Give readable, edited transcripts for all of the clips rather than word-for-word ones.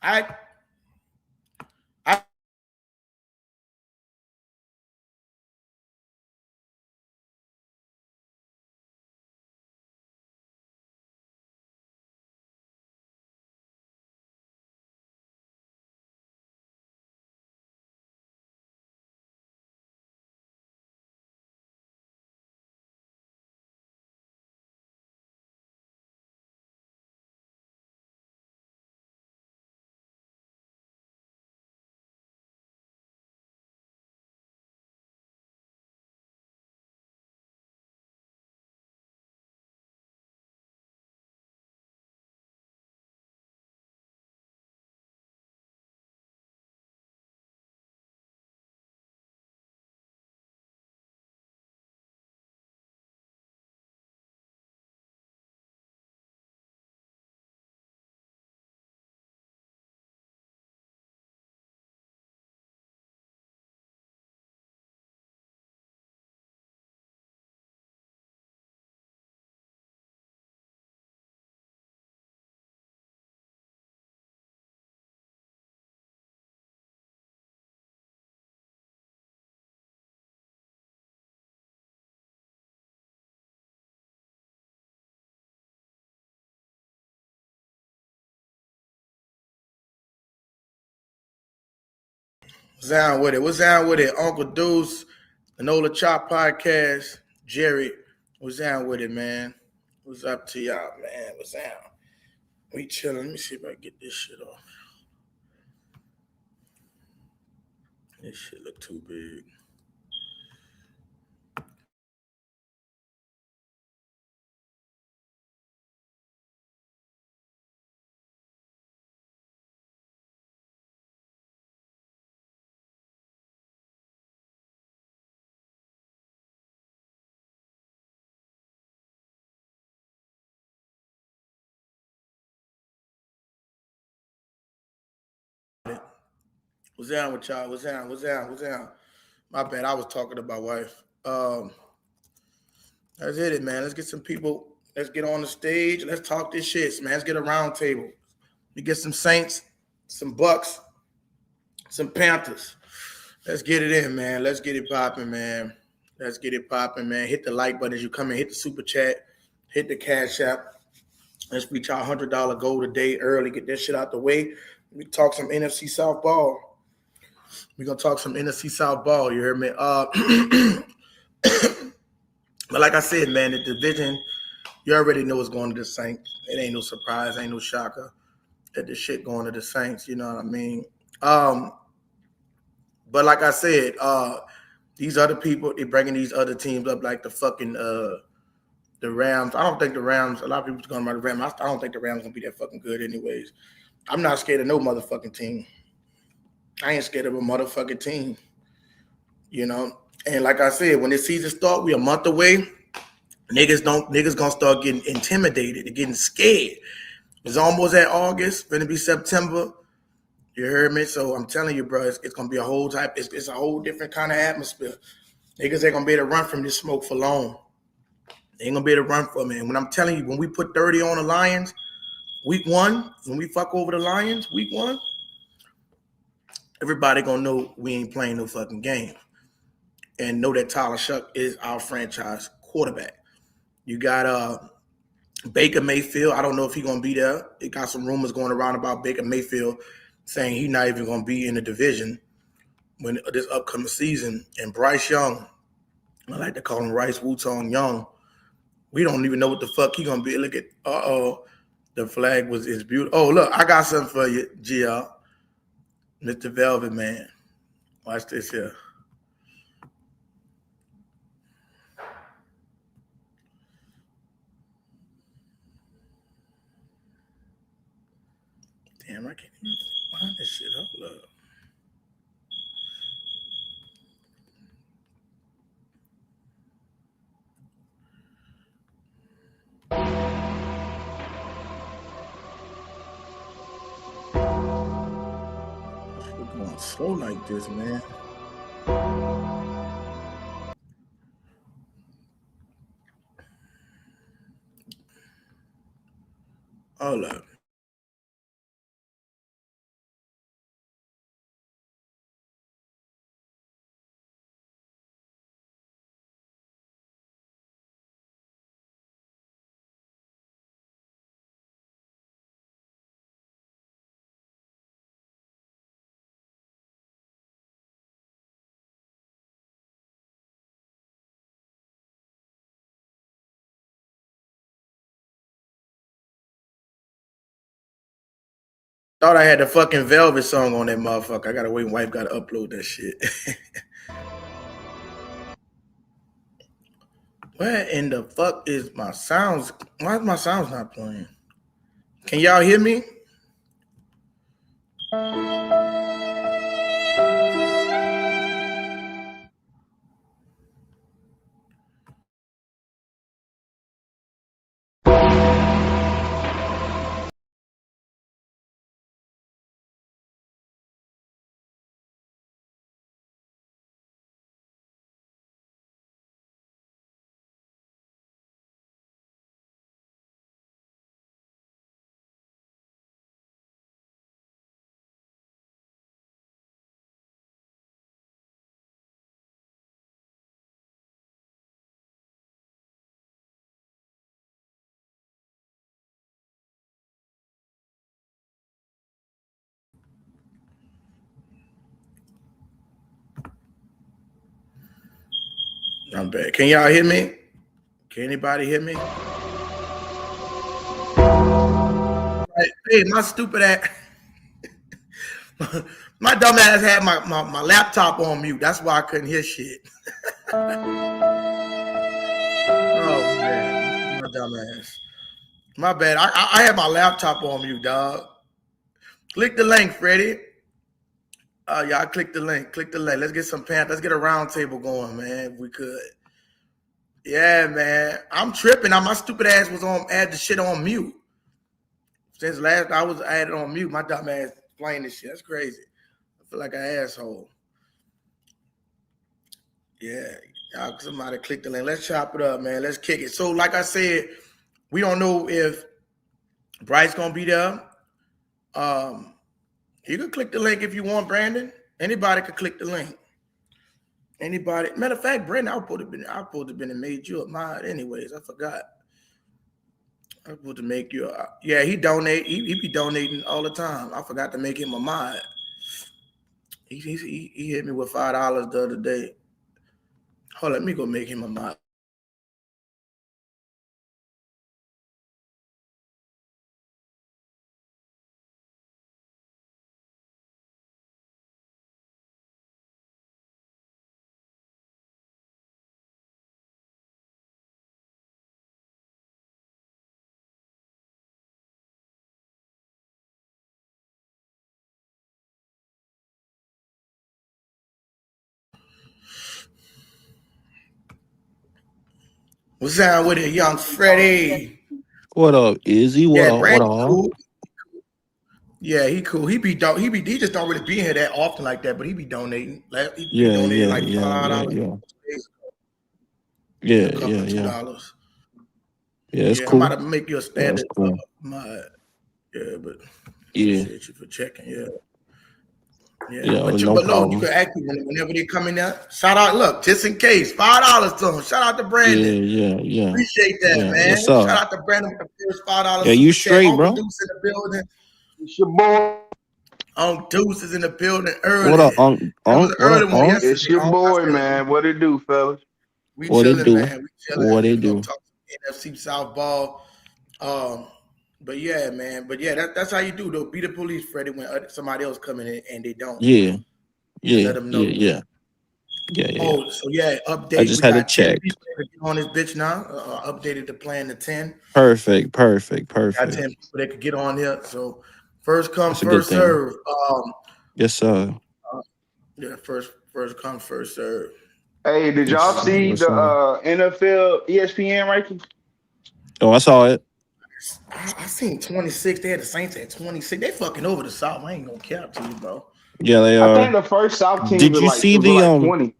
I I was down with it. What's down with it? Uncle Deuce, Anola Chop Podcast, Jerry. What's down with it, man? What's up to y'all, man? What's down? We chilling. Let me see if I can get this shit off. This shit look too big. What's down with y'all? What's down? What's down? What's down? My bad. I was talking to my wife. Let's hit it, man. Let's get some people. Let's get on the stage. Let's talk this shit, man. Let's get a round table. We get some Saints, some Bucs, some Panthers. Let's get it in, man. Let's get it popping, man. Let's get it popping, man. Hit the like button as you come in. Hit the super chat. Hit the cash app. Let's reach our $100 goal today early. Get that shit out the way. We talk some NFC South ball. We're gonna talk some NFC South ball. You heard me? But like I said, man, the division, you already know it's going to the Saints. It ain't no surprise, ain't no shocker that the shit going to the Saints. You know what I mean? Um, but like I said, these other people, they bringing these other teams up like the fucking the Rams. I don't think the Rams. A lot of people's going about the Rams. I don't think the Rams gonna be that fucking good, anyways. I'm not scared of no motherfucking team. I ain't scared of a motherfucking team. You know. And like I said, when this season start, we a month away. Niggas gonna start getting intimidated and getting scared. It's almost at August, gonna be September. You heard me? So I'm telling you, bro, it's gonna be a whole type. It's a whole different kind of atmosphere. Niggas ain't gonna be able to run from this smoke for long. They ain't gonna be able to run from it. And when I'm telling you, when we put 30 on the Lions, week one, when we fuck over the Lions, week one, everybody gonna know we ain't playing no fucking game. And know that Tyler Shuck is our franchise quarterback. You got Baker Mayfield. I don't know if he's gonna be there. It got some rumors going around about Baker Mayfield saying he's not even gonna be in the division when this upcoming season. And Bryce Young, I like to call him Rice Wu-Tong Young. We don't even know what the fuck he gonna be. Look at the flag is beautiful. Oh, look, I got something for you, GL. Mr. Velvet Man. Watch this here. Damn, I can't even find this shit. Hold up. We're going slow like this, man. Hold up. Thought I had the fucking Velvet song on that motherfucker. I gotta wait. Wife gotta upload that shit. Where in the fuck is my sounds? Why is my sounds not playing? Can y'all hear me? I'm bad. Can y'all hear me? Can anybody hear me? Hey, my stupid ass. My dumb ass had my laptop on mute. That's why I couldn't hear shit. Oh man, my dumb ass. My bad. I had my laptop on mute, dog. Click the link, Freddie. Y'all click the link. Click the link. Let's get some Panthers. Let's get a roundtable going, man. If we could. Yeah, man. I'm tripping. My stupid ass was had the shit on mute. Since last I had it on mute. My dumb ass playing this shit. That's crazy. I feel like an asshole. Yeah. Y'all, somebody click the link. Let's chop it up, man. Let's kick it. So, like I said, we don't know if Bryce gonna be there. You can click the link if you want, Brandon. Anybody could click the link. Anybody. Matter of fact, Brandon, I supposed to been and made you a mod anyways. I forgot. I was supposed to make you yeah, he donate. He be donating all the time. I forgot to make him a mod. He hit me with $5 the other day. Hold on, let me go make him a mod. What's down with it, young Freddie? What up, Izzy? What up? What up? Cool. Yeah, he cool. He just don't really be here that often like that, but he be donating. He donated like $5. Yeah. $2. Yeah, it's cool. I'm about to make you a standard cool. mod. Yeah, but yeah, appreciate you for checking. Yeah. But no, you can actually whenever they come in there. Shout out, look, just in case, $5 to him. Shout out to Brandon. Yeah. Appreciate that, man. Shout out to Brandon with the first $5. Yeah, you straight, bro. Deuce in the building. It's your boy. Deuce is in the building early. What up, early one yesterday. It's your boy, man. What it do, fellas? We chilling, man. We chilling. What it do? Talk NFC South ball. But yeah, man. But yeah, that's how you do though. Be the police, Freddie, when somebody else coming in and they don't. Yeah. Let them know. Yeah. Oh, so yeah, update. I just had to check. On this bitch now. Updated the plan to 10. Perfect. Got 10 people that could get on here. So first come, first serve. Yes, sir. Yeah, first come, first serve. Hey, did y'all see the NFL ESPN rankings? Oh, I saw it. I seen 26. They had the Saints at 26. They fucking over the South. I ain't gonna cap to you, bro. Yeah, they are. I think the first South team. Did you see the 20?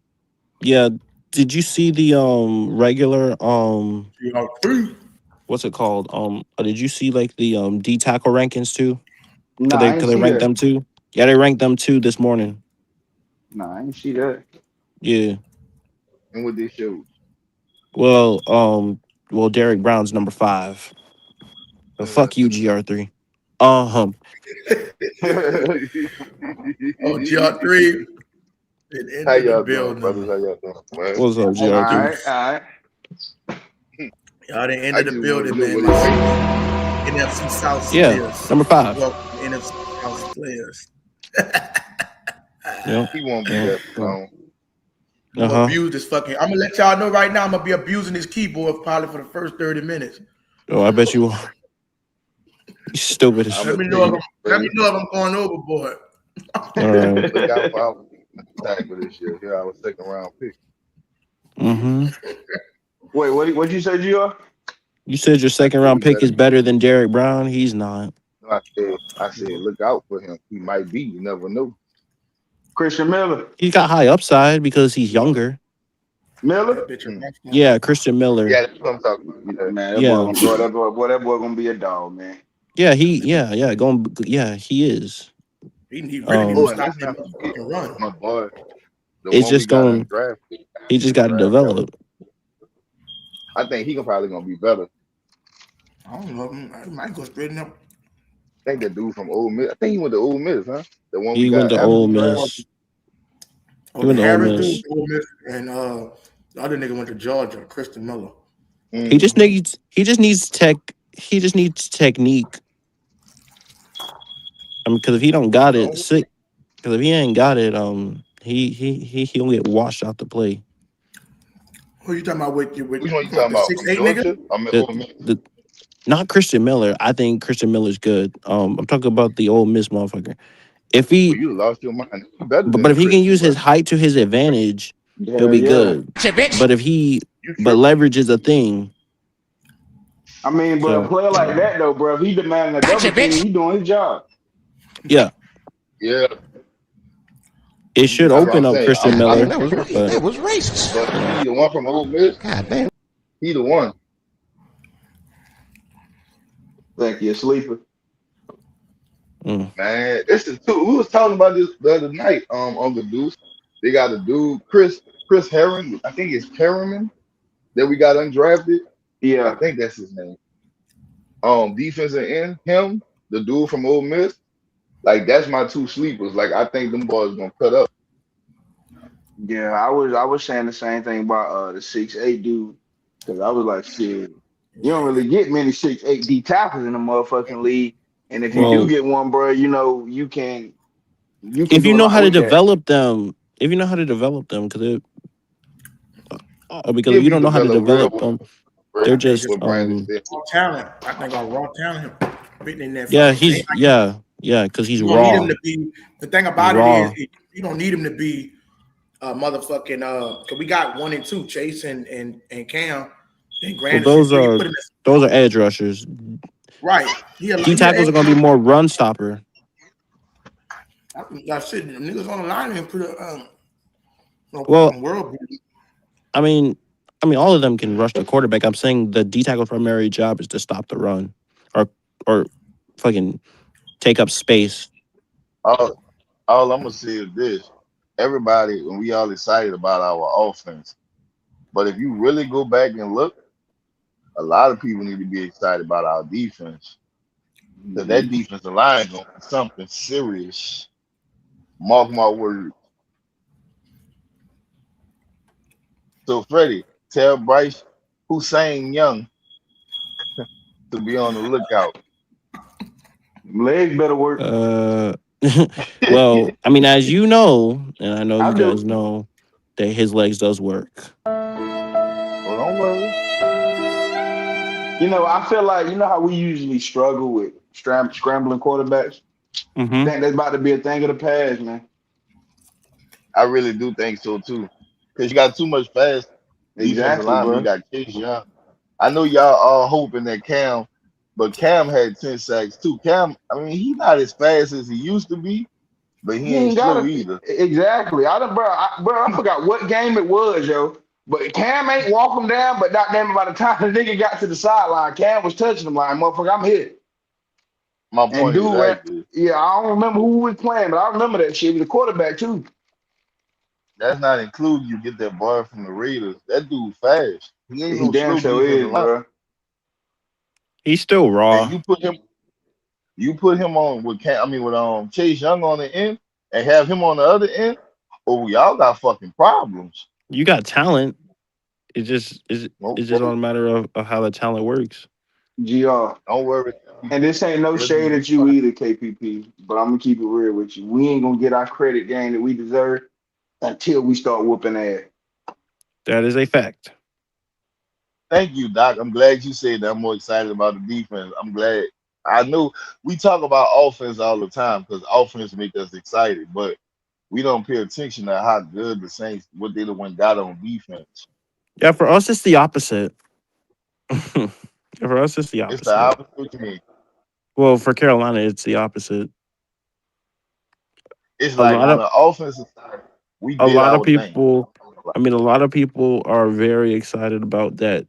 Yeah. Did you see the regular what's it called? Did you see like the D tackle rankings too? Nah, Could they rank them too? Yeah, they ranked them too this morning. Nah, I didn't see that. Yeah. And what they showed? Well, Derek Brown's number 5. But fuck you, GR3. Oh, GR3. How y'all doing, brothers? How y'all doing? Man? What's up, GR3? All right. Y'all didn't enter the building, man. NFC South. Yeah, number 5. Well, NFC house players. Yeah. He won't be that long. I'm gonna abuse this fucking. I'm gonna let y'all know right now. I'm gonna be abusing this keyboard probably for the first 30 minutes. Oh, I bet you are. You stupid as Let shit. me know if I'm going overboard. All right. Look out for our attack for this year. Here, our second round pick. Mm-hmm. Wait, what you say, Gio? You said your second round pick is better than Derek Brown. He's not. I said, look out for him. He might be. You never know. Christian Miller. He's got high upside because he's younger. Miller? Yeah, Christian Miller. Yeah, that's what I'm talking about. Man, Yeah. that boy gonna be a dog, man. Yeah, he is. He really need to stop that's that not motherfucking run. my boy. It's just going. He just got to develop. I think he probably gonna be better. I don't know. I might go straighten up. I think that dude from Ole Miss. I think he went to Ole Miss, huh? The one He went to Ole Miss. He went to Ole Miss, and the other nigga went to Georgia, Christian Miller. He just needs technique. I mean, because if he don't got it, sick. Because if he ain't got it, he'll get washed out the play. Who you talking about? Which one you talking about? 6'8" nigga? Not Christian Miller. I think Christian Miller's good. I'm talking about the Ole Miss motherfucker. If he, you lost your mind. But if he can use his height to his advantage, he'll be good. But but leverage is a thing. I mean, but a player like that though, bro, if he demanding a double team, he doing his job. Yeah. Yeah. It should open up Christian Miller. That was racist. But he the one from Ole Miss. God damn. He the one. Think you're a sleeper. Man, it's the two. We was talking about this the other night. On the Deuce, they got a dude, Chris Herron. I think it's Perriman that we got undrafted. Yeah, I think that's his name. Defensive end, him, the dude from Ole Miss. Like that's my two sleepers. Like I think them boys gonna cut up. Yeah, I was saying the same thing about the 6'8" dude, because I was like, shit, you don't really get many 6'8" D tackles in the motherfucking league. And if you do get one, bro, you know you can. If you know how to develop them, because if you don't know how to develop them, they're just raw talent. I think our raw talent. Because he's raw. Need him to be, the thing about it is you don't need him to be motherfucking because we got 1 and 2, Chase and Cam. And those are edge rushers. Right. D tackles are gonna be more run stopper. I said niggas on the line and put a world. I mean, all of them can rush the quarterback. I'm saying the D tackle's primary job is to stop the run, or fucking take up space. All I'm gonna say is this: everybody, when we all excited about our offense, but if you really go back and look, a lot of people need to be excited about our defense. Because that defensive line is going to be something serious. Mark my words. So, Freddie, tell Bryce Hussein Young to be on the lookout. Legs better work. Well, I mean, as you know, and I know you guys know, that his legs does work. Well, don't worry. You know, I feel like, you know how we usually struggle with scrambling quarterbacks? I think that's about to be a thing of the past, man. I really do think so, too. Because you got too much fast. Exactly, bro. You got Chase Young. I know y'all all hoping that Cam, but Cam had 10 sacks, too. Cam, I mean, he's not as fast as he used to be, but he ain't slow either. Exactly. I forgot what game it was, yo. But Cam ain't walk him down, but goddamn, by the time the nigga got to the sideline, Cam was touching him like, motherfucker, I'm here. My point is yeah, I don't remember who was playing, but I remember that shit. He was the quarterback, too. That's not including you get that boy from the Raiders. That dude fast. He ain't no damn slow is, bro. He's still raw. And you put him on with Chase Young on the end and have him on the other end. Oh, y'all got fucking problems. You got talent. It's just all a matter of how the talent works. GR. Don't worry. And this ain't no Let's be shade real. at you either, KPP. But I'm gonna keep it real with you. We ain't gonna get our credit game that we deserve until we start whooping ass. That is a fact. Thank you, Doc. I'm glad you said that. I'm more excited about the defense. I'm glad. I know we talk about offense all the time because offense make us excited, but we don't pay attention to how good the Saints, what they the one got on defense. Yeah, for us it's the opposite. For us it's the It's the opposite. opposite to me. Well, for Carolina it's the opposite. It's A like lot on of the offensive side, we a did lot of our thing. people I mean a lot of people are very excited about that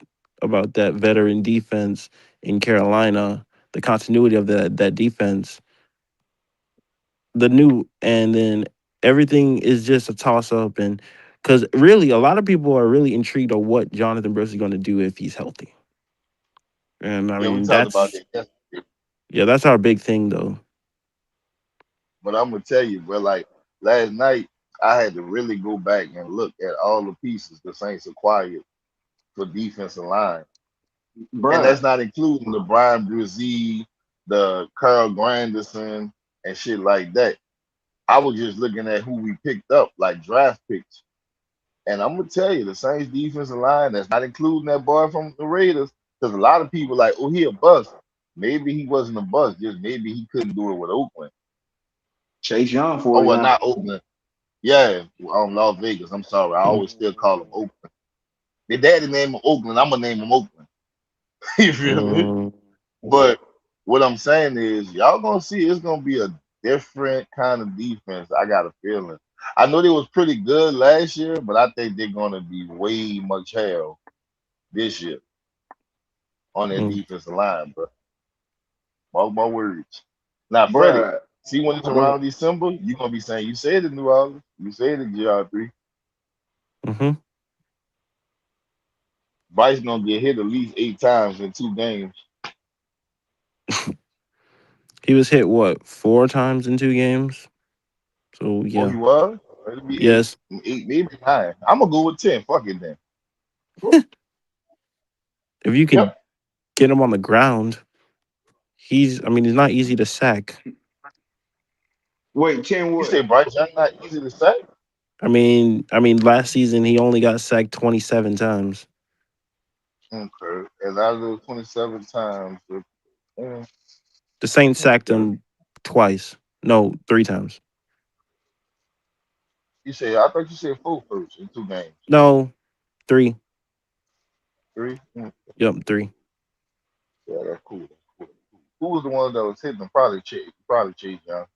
veteran defense in Carolina, the continuity of that defense, the new and then everything is just a toss up and because really a lot of people are really intrigued on what Jonathan Brooks is going to do if he's healthy. And I Yeah, we mean talked about that's that yesterday. yeah, that's our big thing though. But I'm gonna tell you, bro, like last night, I had to really go back and look at all the pieces the Saints acquired for defensive line. And Bruh. that's not including the Brian Brzee, the Carl Granderson, and shit like that. I was just looking at who we picked up, like draft picks. And I'm gonna tell you, the Saints defensive line, that's not including that boy from the Raiders, because a lot of people like, oh, he a bust. Maybe he wasn't a bust, just maybe he couldn't do it with Oakland. Chase Young Oh, for you well, now. not Oakland. Yeah, Las Vegas. I'm sorry, I always still call him Oakland. Their daddy named him Oakland. I'm gonna name him Oakland. You feel me? Mm, But what I'm saying is, y'all gonna see it's gonna be a different kind of defense. I got a feeling. I know they was pretty good last year, but I think they're gonna be way much hell this year on their mm. defensive line, bro. Mark my words. Now, Freddie, Bruh. see when it's Go ahead. around December, you're gonna be saying, you said it, New Orleans, you said it, GR3. Hmm. Bryce gonna get hit at least 8 times in 2 games. He was hit what 4 times in 2 games. So Oh, yeah, he was? It'll be eight. yes. Eight, maybe 9. I'm gonna go with 10. Fuck it then. If you can Yep. get him on the ground, I mean he's not easy to sack. Wait, 10 You what? say Bryce Young not easy to say? I mean last season he only got sacked 27 times. Okay. And out of those 27 times, uh, The Saints sacked okay. him twice. No, 3 times. You say, I thought you said full first in 2 games. No, three. 3? Yep, three. Yeah, that's cool. That's cool. Who was the one that was hitting them? Probably Chase Young.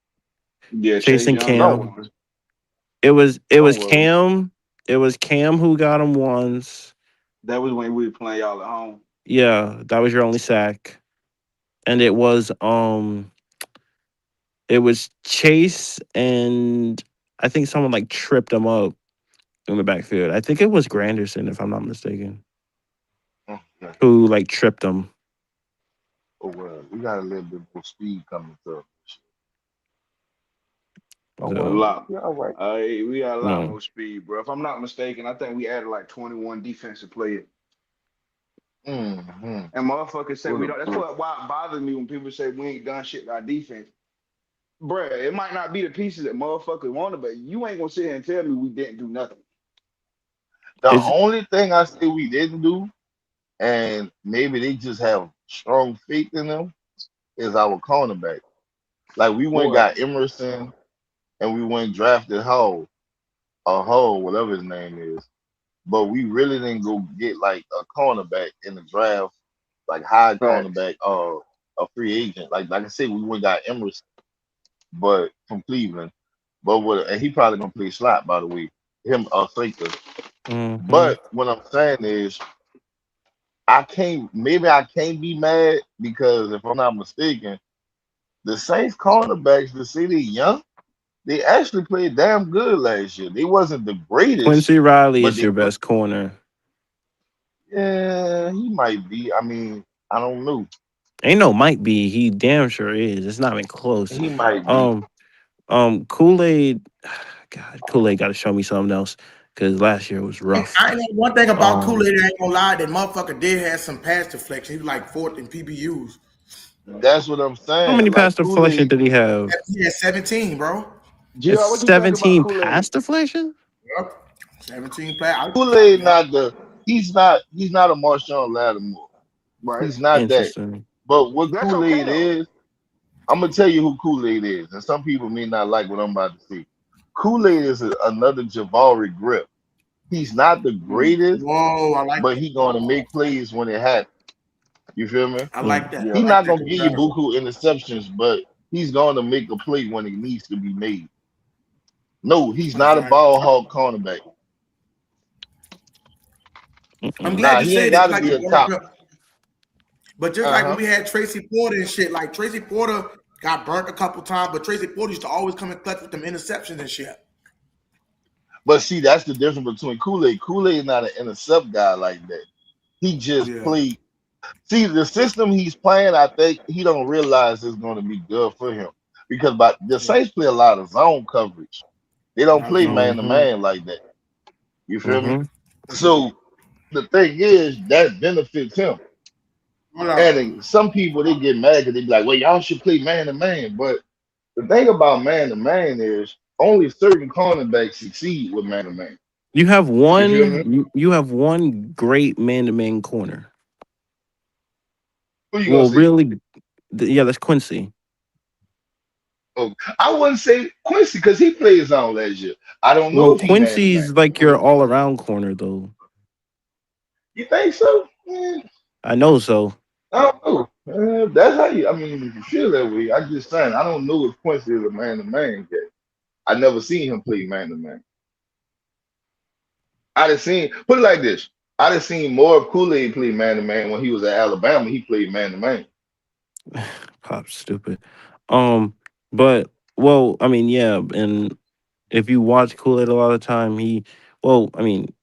Yeah, Chase Chasing Young got No, Cam. one. It was no, well, Cam. It was Cam who got him once. That was when we were playing y'all at home. Yeah, that was your only sack. And it was Chase and I think someone like tripped him up in the backfield. I think it was Granderson if I'm not mistaken. okay. Who like tripped him. Oh well, we got a little bit more speed coming through. Oh A well, So lot. yeah, all right. We got a lot no. more speed, bro. If I'm not mistaken, I think we added like 21 defensive players. Mm-hmm. And motherfuckers say we Well, don't. That's why it bothers me when people say we ain't done shit with our defense. Bruh, it might not be the pieces that motherfuckers wanted, but you ain't gonna sit here and tell me we didn't do nothing. the It's only thing I say we didn't do, and maybe they just have strong faith in them, is our cornerback. Like we went and Boy, got Emerson, and we went and drafted Hall or Hull, whatever his name is. But we really didn't go get like a cornerback in the draft, like high facts. cornerback, a free agent. Like I said, we went and got Emerson, but from Cleveland. But and he probably gonna play slot by the way. Him Slater. hmm But what I'm saying is I can't be mad because if I'm not mistaken, the Saints cornerbacks, the city young, they actually played damn good last year. They wasn't the greatest, Quincy Riley but is they your played. best corner. Yeah, he might be. I mean, I don't know. Ain't no might be. He damn sure is. It's not even close. He might be. Um, Kool-Aid. God, Kool-Aid got to show me something else because last year was rough. I know one thing about Um, Kool-Aid, I ain't gonna lie, that motherfucker did have some pass deflection. He was like fourth in PBUs. That's what I'm How many saying. pass Like deflection Kool-Aid, did he have? He had 17, bro. It's Gio, what you think about 17 Kool-Aid? pass deflection? Yep. 17 pass. Kool-Aid he's not a Marshawn Lattimore. Right. He's not that. Interesting. But what That's okay Kool-Aid though. is, I'm gonna tell you who Kool-Aid is, and some people may not like what I'm about to say. Kool-Aid is another Jabari Grip. He's not the Mm, greatest, Whoa, I like but that. he's gonna make plays when it happens. You feel me? I Mm. like that. I yeah. He's like not that gonna give you comparison. buku interceptions, but he's gonna make a play when it needs to be made. No, he's That's not a right. ball hog cornerback. I'm Mm-mm. glad Nah, you he say ain't that. You gotta like be the a Warrior top. Cup. But just like when Uh-huh. we had Tracy Porter and shit, like Tracy Porter got burnt a couple times, but Tracy Porter used to always come in clutch with them interceptions and shit. But see, that's the difference between Kool-Aid. Kool-Aid is not an intercept guy like that. He just Yeah. played. See, the system he's playing, I think he don't realize it's going to be good for him because by the Yeah. Saints play a lot of zone coverage. They don't That's play true. man to Mm-hmm. man like that. You feel me? Mm-hmm. So the thing is that benefits him. Hold on. And some people they get mad because they be like, "Well, y'all should play man to man." But the thing about man to man is only certain cornerbacks succeed with man to man. You have You feel me? you have one great man-to-man corner. Who you gonna Well, say? really, yeah, that's Quincy. Oh, I wouldn't say Quincy because he played zone last year. I don't know Well, if he man to man. Quincy's like your all-around corner, though. You think so? I know so. I don't know. That's how you. I mean, if you feel that way, I just saying. I don't know if Quincy is a man to man yet. I never seen him play man to man. I done seen put it like this. I done seen more of Kool-Aid play man to man when he was at Alabama. He played man to man. Pop stupid. But well, I mean, yeah, and if you watch Kool-Aid a lot of the time, I mean,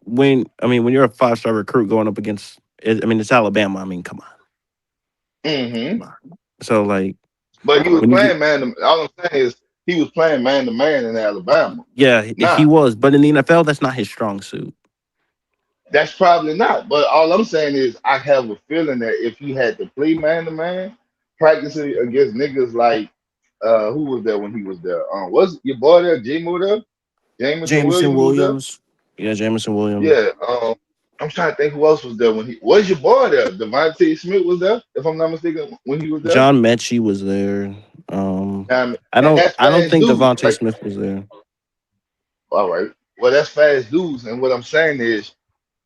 when you're a 5-star recruit going up against, I mean, it's Alabama. I mean, come on, Hmm come on. So like But he was when you get, playing man to. All I'm saying is he was playing man to man in Alabama. yeah, he Nah, was, but in the NFL, that's not his strong suit. that's probably not. But all I'm saying is I have a feeling that if he had to play man to man, practicing against niggas like who was there when he was there? Was your boy there, J-Mo there? Jameson Jameson Williams was there? Williams, yeah, Jameson Williams. Yeah. I'm trying to think who else was there when he was your boy there. Devontae Smith was there, if I'm not mistaken, when he was there. John Mechie was there. I And don't, that's I don't fast think dudes, Devontae right? Smith was there. All right. Well, that's fast dudes. And what I'm saying is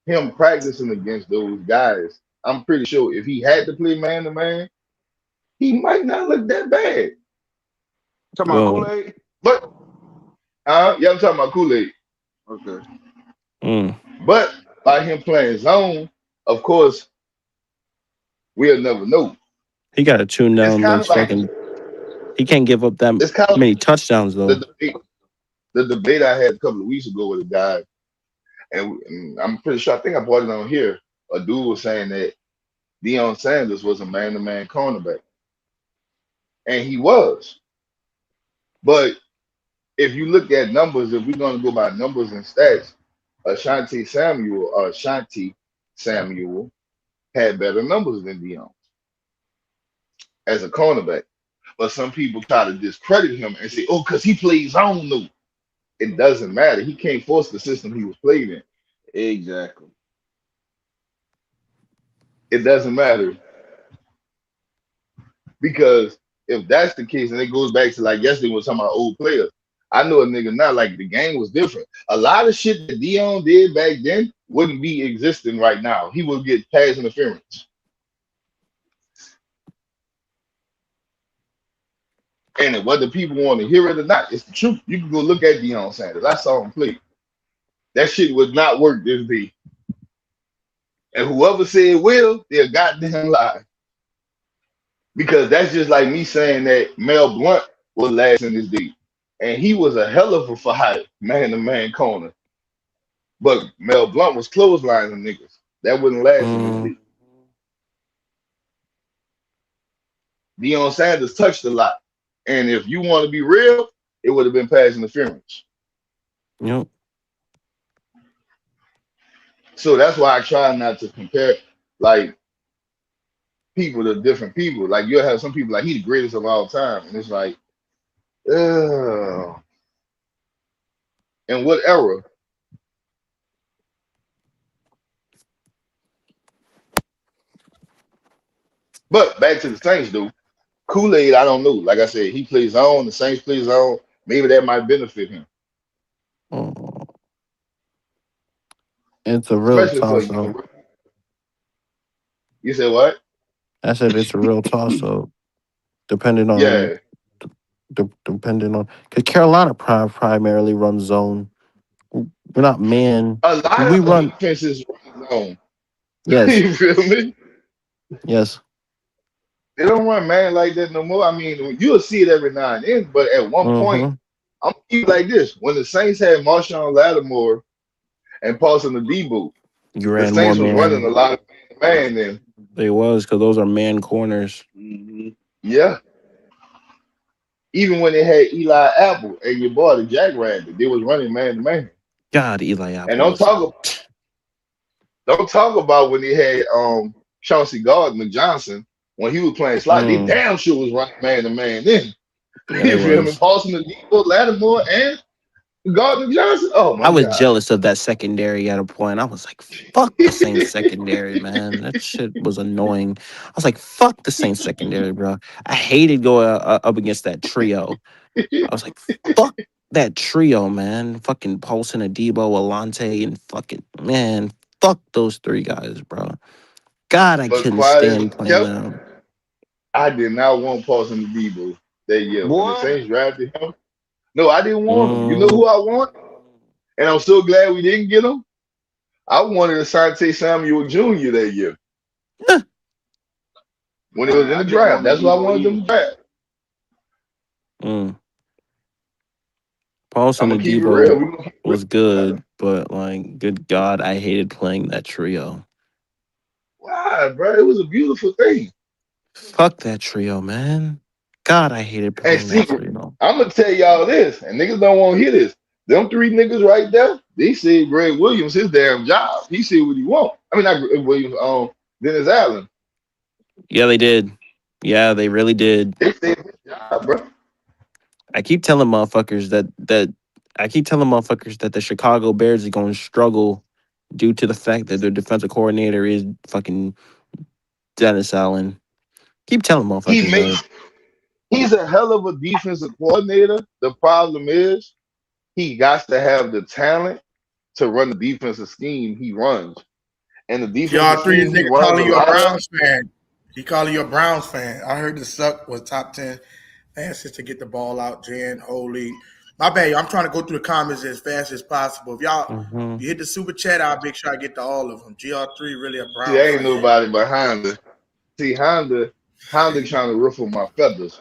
him practicing against those guys, I'm pretty sure if he had to play man to man, he might not look that bad. Talking about Well, Kool-Aid? But yeah, I'm talking about Kool-Aid. Okay. mm, But by him playing zone, of course, we'll never know. he got to tune It's down kind those of like fucking. He can't give up that it's kind of many touchdowns the though. debate. The debate I had a couple of weeks ago with a guy, and I'm pretty sure I think I brought it on here. A dude was saying that Deion Sanders was a man-to-man cornerback, and he was. But if you look at numbers, if we're going to go by numbers and stats, Ashanti Samuel had better numbers than Deion as a cornerback. But some people try to discredit him and say, "Oh, because he plays zone." No, it doesn't matter. He can't force the system he was played in. Exactly. It doesn't matter because if that's the case, and it goes back to like yesterday when we were talking about old players. I know a nigga now, like the game was different. A lot of shit that Dion did back then wouldn't be existing right now. He would get pass interference. And whether people want to hear it or not, it's the truth. You can go look at Deion Sanders. I saw him play. That shit would not work this day. And whoever said it will, they're goddamn lie. Because that's just like me saying that Mel Blunt was last in his day. And he was a hell of a fight, man-to-man corner. But Mel Blunt was clotheslining niggas. That wouldn't last in his Mm, day. Deion Sanders touched a lot. And if you want to be real, it would have been pass interference. yep. So that's why I try not to compare. Like, people to different people. Like you'll have some people like he's the greatest of all time, and it's like, in what era? But back to the Saints, dude. Kool-Aid, I don't know. Like I said, he plays on. The Saints plays on. Maybe that might benefit him, Mm. It's a real especially for a toss young up. rookie. You said what? I said it's a real toss up, depending on Yeah, depending on because Carolina primarily runs zone. We're not man. a lot We of run. defenses run zone. Yes, You feel me? yes. They don't run man like that no more. I mean, you'll see it every now and then, but at one point, Mm-hmm. I'm gonna keep it like this. When the Saints had Marshawn Lattimore and Paulson Adebo, You the ran more Saints was running a man. lot of man then. They was because those are man corners. Yeah. Even when they had Eli Apple and your boy the Jackrabbit, they was running man to man. God, Eli And Apple was. don't talk about when they had Chauncey Gardner Johnson when he was playing slot. They damn sure was running man to man then. Yeah, they You feel me? was. Paulson Adebo, Lattimore, and Gardner Johnson. Oh I my was God. jealous of that secondary at a point. I was like, fuck the Saints secondary, man. That shit was annoying. I was like, fuck the Saints secondary, bro. I hated going up against that trio. I was like, fuck that trio, man. Fucking Paulson, Adebo, Alante, and fucking, man, fuck those three guys, bro. God, I But couldn't quiet as stand it playing kept, them. I did not want Paulson Adebo that year. When the Boy, Saints drafted him, no, I didn't want him. You know Mm, who I want? And I'm so glad we didn't get him. I wanted Asante Samuel Jr. that year when it was in I the didn't draft. want That's what I Adebo wanted them either. to draft. mm. I'm Paulson, gonna keep it real. Adebo We gonna keep it was real. good, but like, good God, I hated playing that trio. Wow, bro, it was a beautiful thing. Fuck that trio, man. God, I hated And playing see, that trio. I'm gonna tell y'all this, and niggas don't want to hear this. Them three niggas right there, they said Greg Williams his damn job. He said what he want. I mean, not Greg Williams, Dennis Allen. Yeah, they did. Yeah, they really did. They said his job, bro. I keep telling motherfuckers that the Chicago Bears are going to struggle due to the fact that their defensive coordinator is fucking Dennis Allen. Keep telling He motherfuckers that. makes he's a hell of a defensive coordinator. The problem is he got to have the talent to run the defensive scheme he runs. And the defensive GR3, this scheme he nigga runs a calling you a lot of. Browns fan. He calling you a Browns fan. I heard the Suck was top 10 fastest to get the ball out. Jan, holy. My bad, y'all. I'm trying to go through the comments as fast as possible. If y'all Mm-hmm. you hit the super chat, I'll make sure I get to all of them. GR3 really a See, Browns there ain't fan. nobody behind her. See, Honda trying to ruffle my feathers.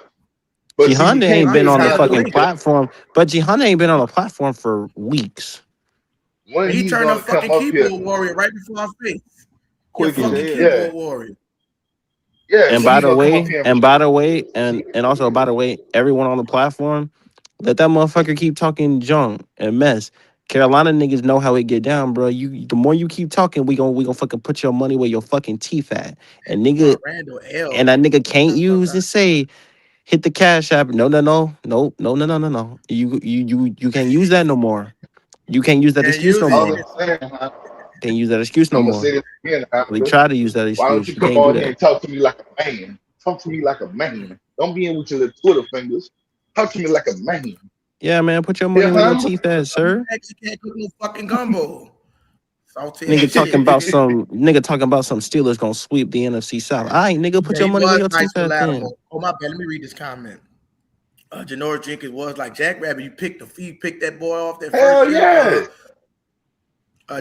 But see, you Honda can't ain't been Honda's put on the hella Honda fucking like link. that. platform, but Honda ain't been on the platform for weeks. When He he's turned a gonna come fucking up here keyboard warrior right before our face. He a Quick as fucking hell. yeah, keyboard warrior. yeah. And When by he the gonna come up way, here and and show by us the way, he and also by the way, everyone on the platform, let that motherfucker keep talking junk and mess. Carolina niggas know how it get down, bro. The more you keep talking, we gonna fucking put your money where your fucking teeth at. And nigga, Randall L. and that nigga Get can't the fuck use out. and say hit the cash app. No, no, no, no, no, no, no, no, no. You can't use that no more. You can't use that Can't excuse no use it. all more. I'm saying, huh? Can't use that excuse no I'm gonna more. say this again, They Honda. try to use that Why don't excuse. you You come can't do on here that. and talk to me like a man? Talk to me like a man. Don't be in with your Twitter fingers. Talk to me like a man. Yeah, man, put your Yeah, money where your Honda. teeth at, sir. Actually can't cook no fucking gumbo. Salty Nigga ass talking about shit. some Steelers gonna sweep the NFC South. All right, nigga, put Yeah, your he money where was your nice teeth with at Lattimore. then. Oh my bad. Let me read this comment. Janoris Jenkins was like Jack Rabbit. You picked that boy off that first Hell year. yeah.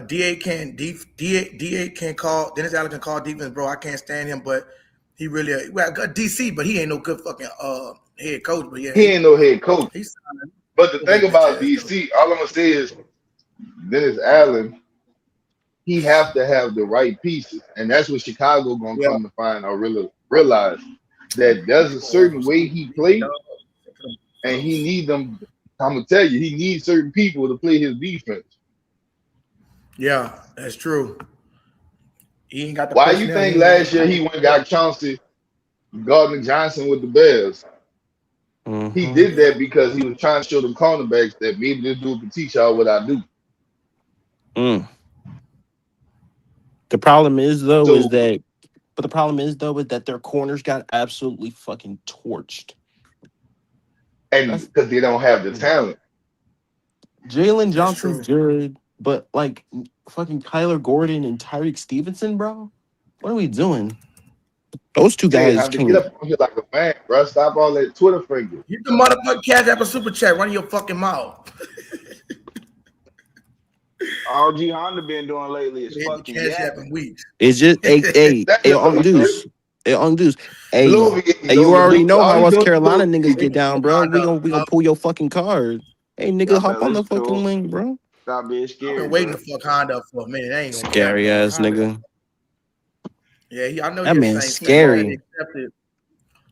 DA can call Dennis Allen can call defense, bro. I can't stand him, but he really well good DC, but he ain't no good fucking head coach. But yeah, He ain't no head coach. he's But the over his thing bitch about ass though. DC, all I'm gonna say is Dennis Allen, he have to have the right pieces. And that's what Chicago gonna Yeah. come to find or really realize that there's a certain way he play and he need them. I'm gonna tell you, he needs certain people to play his defense. Yeah, that's true. He ain't got the Why you personnel. think last year he went and got Chauncey Gardner Johnson with the Bears? He did that because he was trying to show them cornerbacks that maybe this dude can teach y'all what I do. The problem is though So, is that, but the problem is though is that their corners got absolutely fucking torched. and because they don't have the talent. Jalen Johnson's good, but like fucking Kyler Gordon and Tyreek Stevenson, bro. What are we doing? Those two Hey, guys have to get can. up on here like a man, bro. Stop all that Twitter finger. Get the motherfucking Cash App a super chat. Run your fucking mouth. All G Honda been doing lately is fucking Cash App yapping. in weeks. It's just hey on Deuce. Hey on Deuce. Hey, you already know how us Carolina niggas get down, bro. We gonna pull your fucking card. Hey nigga, hop on the fucking link, bro. Stop being scared. I've been waiting to fuck Honda up for a minute. I ain't gonna scary ass nigga. Yeah, I know that man's scary.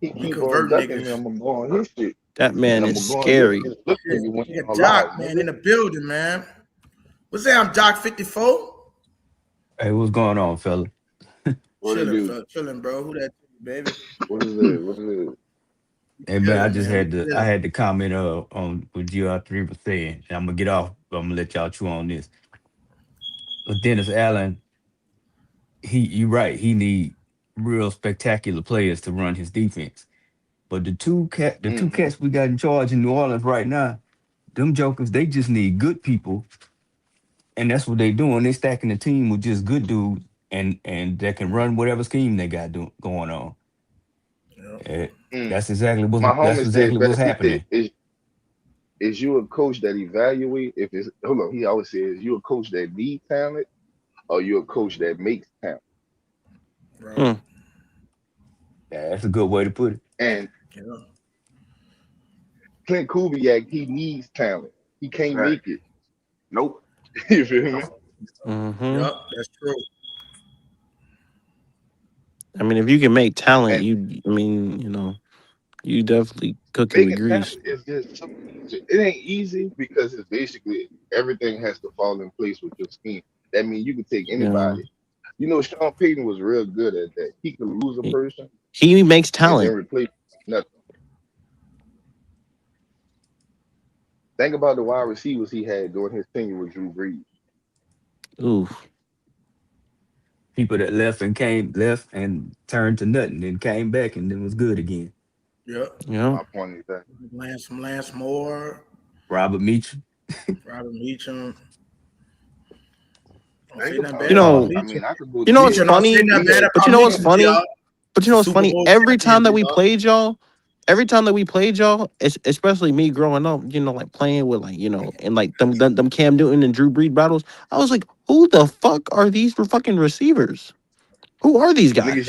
He keep on ducking me. I'm going his shit. That man is scary. Jock, man, in the building, man. What's that? I'm Jock 54. Hey, what's going on, fella? Chilling, bro. Who that, baby? What is it? Hey man, I just had to comment on what GR3 was saying. And I'm gonna get off, but I'm gonna let y'all chew on this. But Dennis Allen, you're right. He need real spectacular players to run his defense. But the two cats we got in charge in New Orleans right now, them jokers, they just need good people, and that's what they doing. They stacking the team with just good dudes, and that can run whatever scheme they got going on. That's exactly what's happening. Is you a coach that evaluate if it's hold on? He always says you a coach that needs talent, or you a coach that makes talent. Right. Yeah, that's a good way to put it. And Clint Kubiak, he needs talent. He can't make it. Nope. You feel me? Yep, that's true. I mean, if you can make talent, you definitely cooking the grease. It's just something easy. It ain't easy because it's basically everything has to fall in place with your scheme. That means you can take anybody. You know, Sean Payton was real good at that. He could lose a person. He makes talent. And then replace nothing. Think about the wide receivers he had during his tenure with Drew Brees. Ooh. People that left and turned to nothing, then came back and then was good again. Yep. Yeah. My point is that Lance Moore, Robert Meacham. You know what's funny? But you know what's funny? Every time that we played y'all, especially me growing up, like playing with and like them Cam Newton and Drew Brees battles, I was like, who the fuck are these fucking receivers? Who are these guys?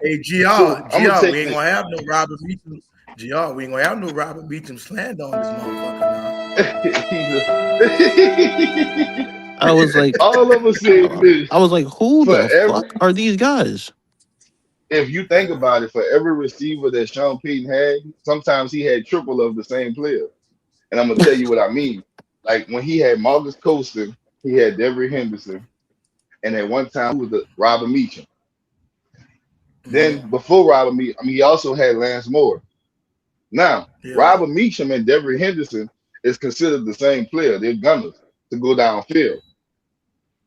Hey, GR, we ain't gonna have no Robert Meacham. GR, we ain't gonna have no Robert Meacham slant on this motherfucker now. I was like, all of us saying this. I was like, who the fuck are these guys? If you think about it, for every receiver that Sean Payton had, sometimes he had triple of the same player. And I'm gonna tell you what I mean. Like when he had Marcus Colston, he had Devery Henderson, and at one time he was Robert Meacham. Then before Robert Meacham, he also had Lance Moore. Now, Robert Meacham and Devery Henderson is considered the same player. They're gunners to go downfield.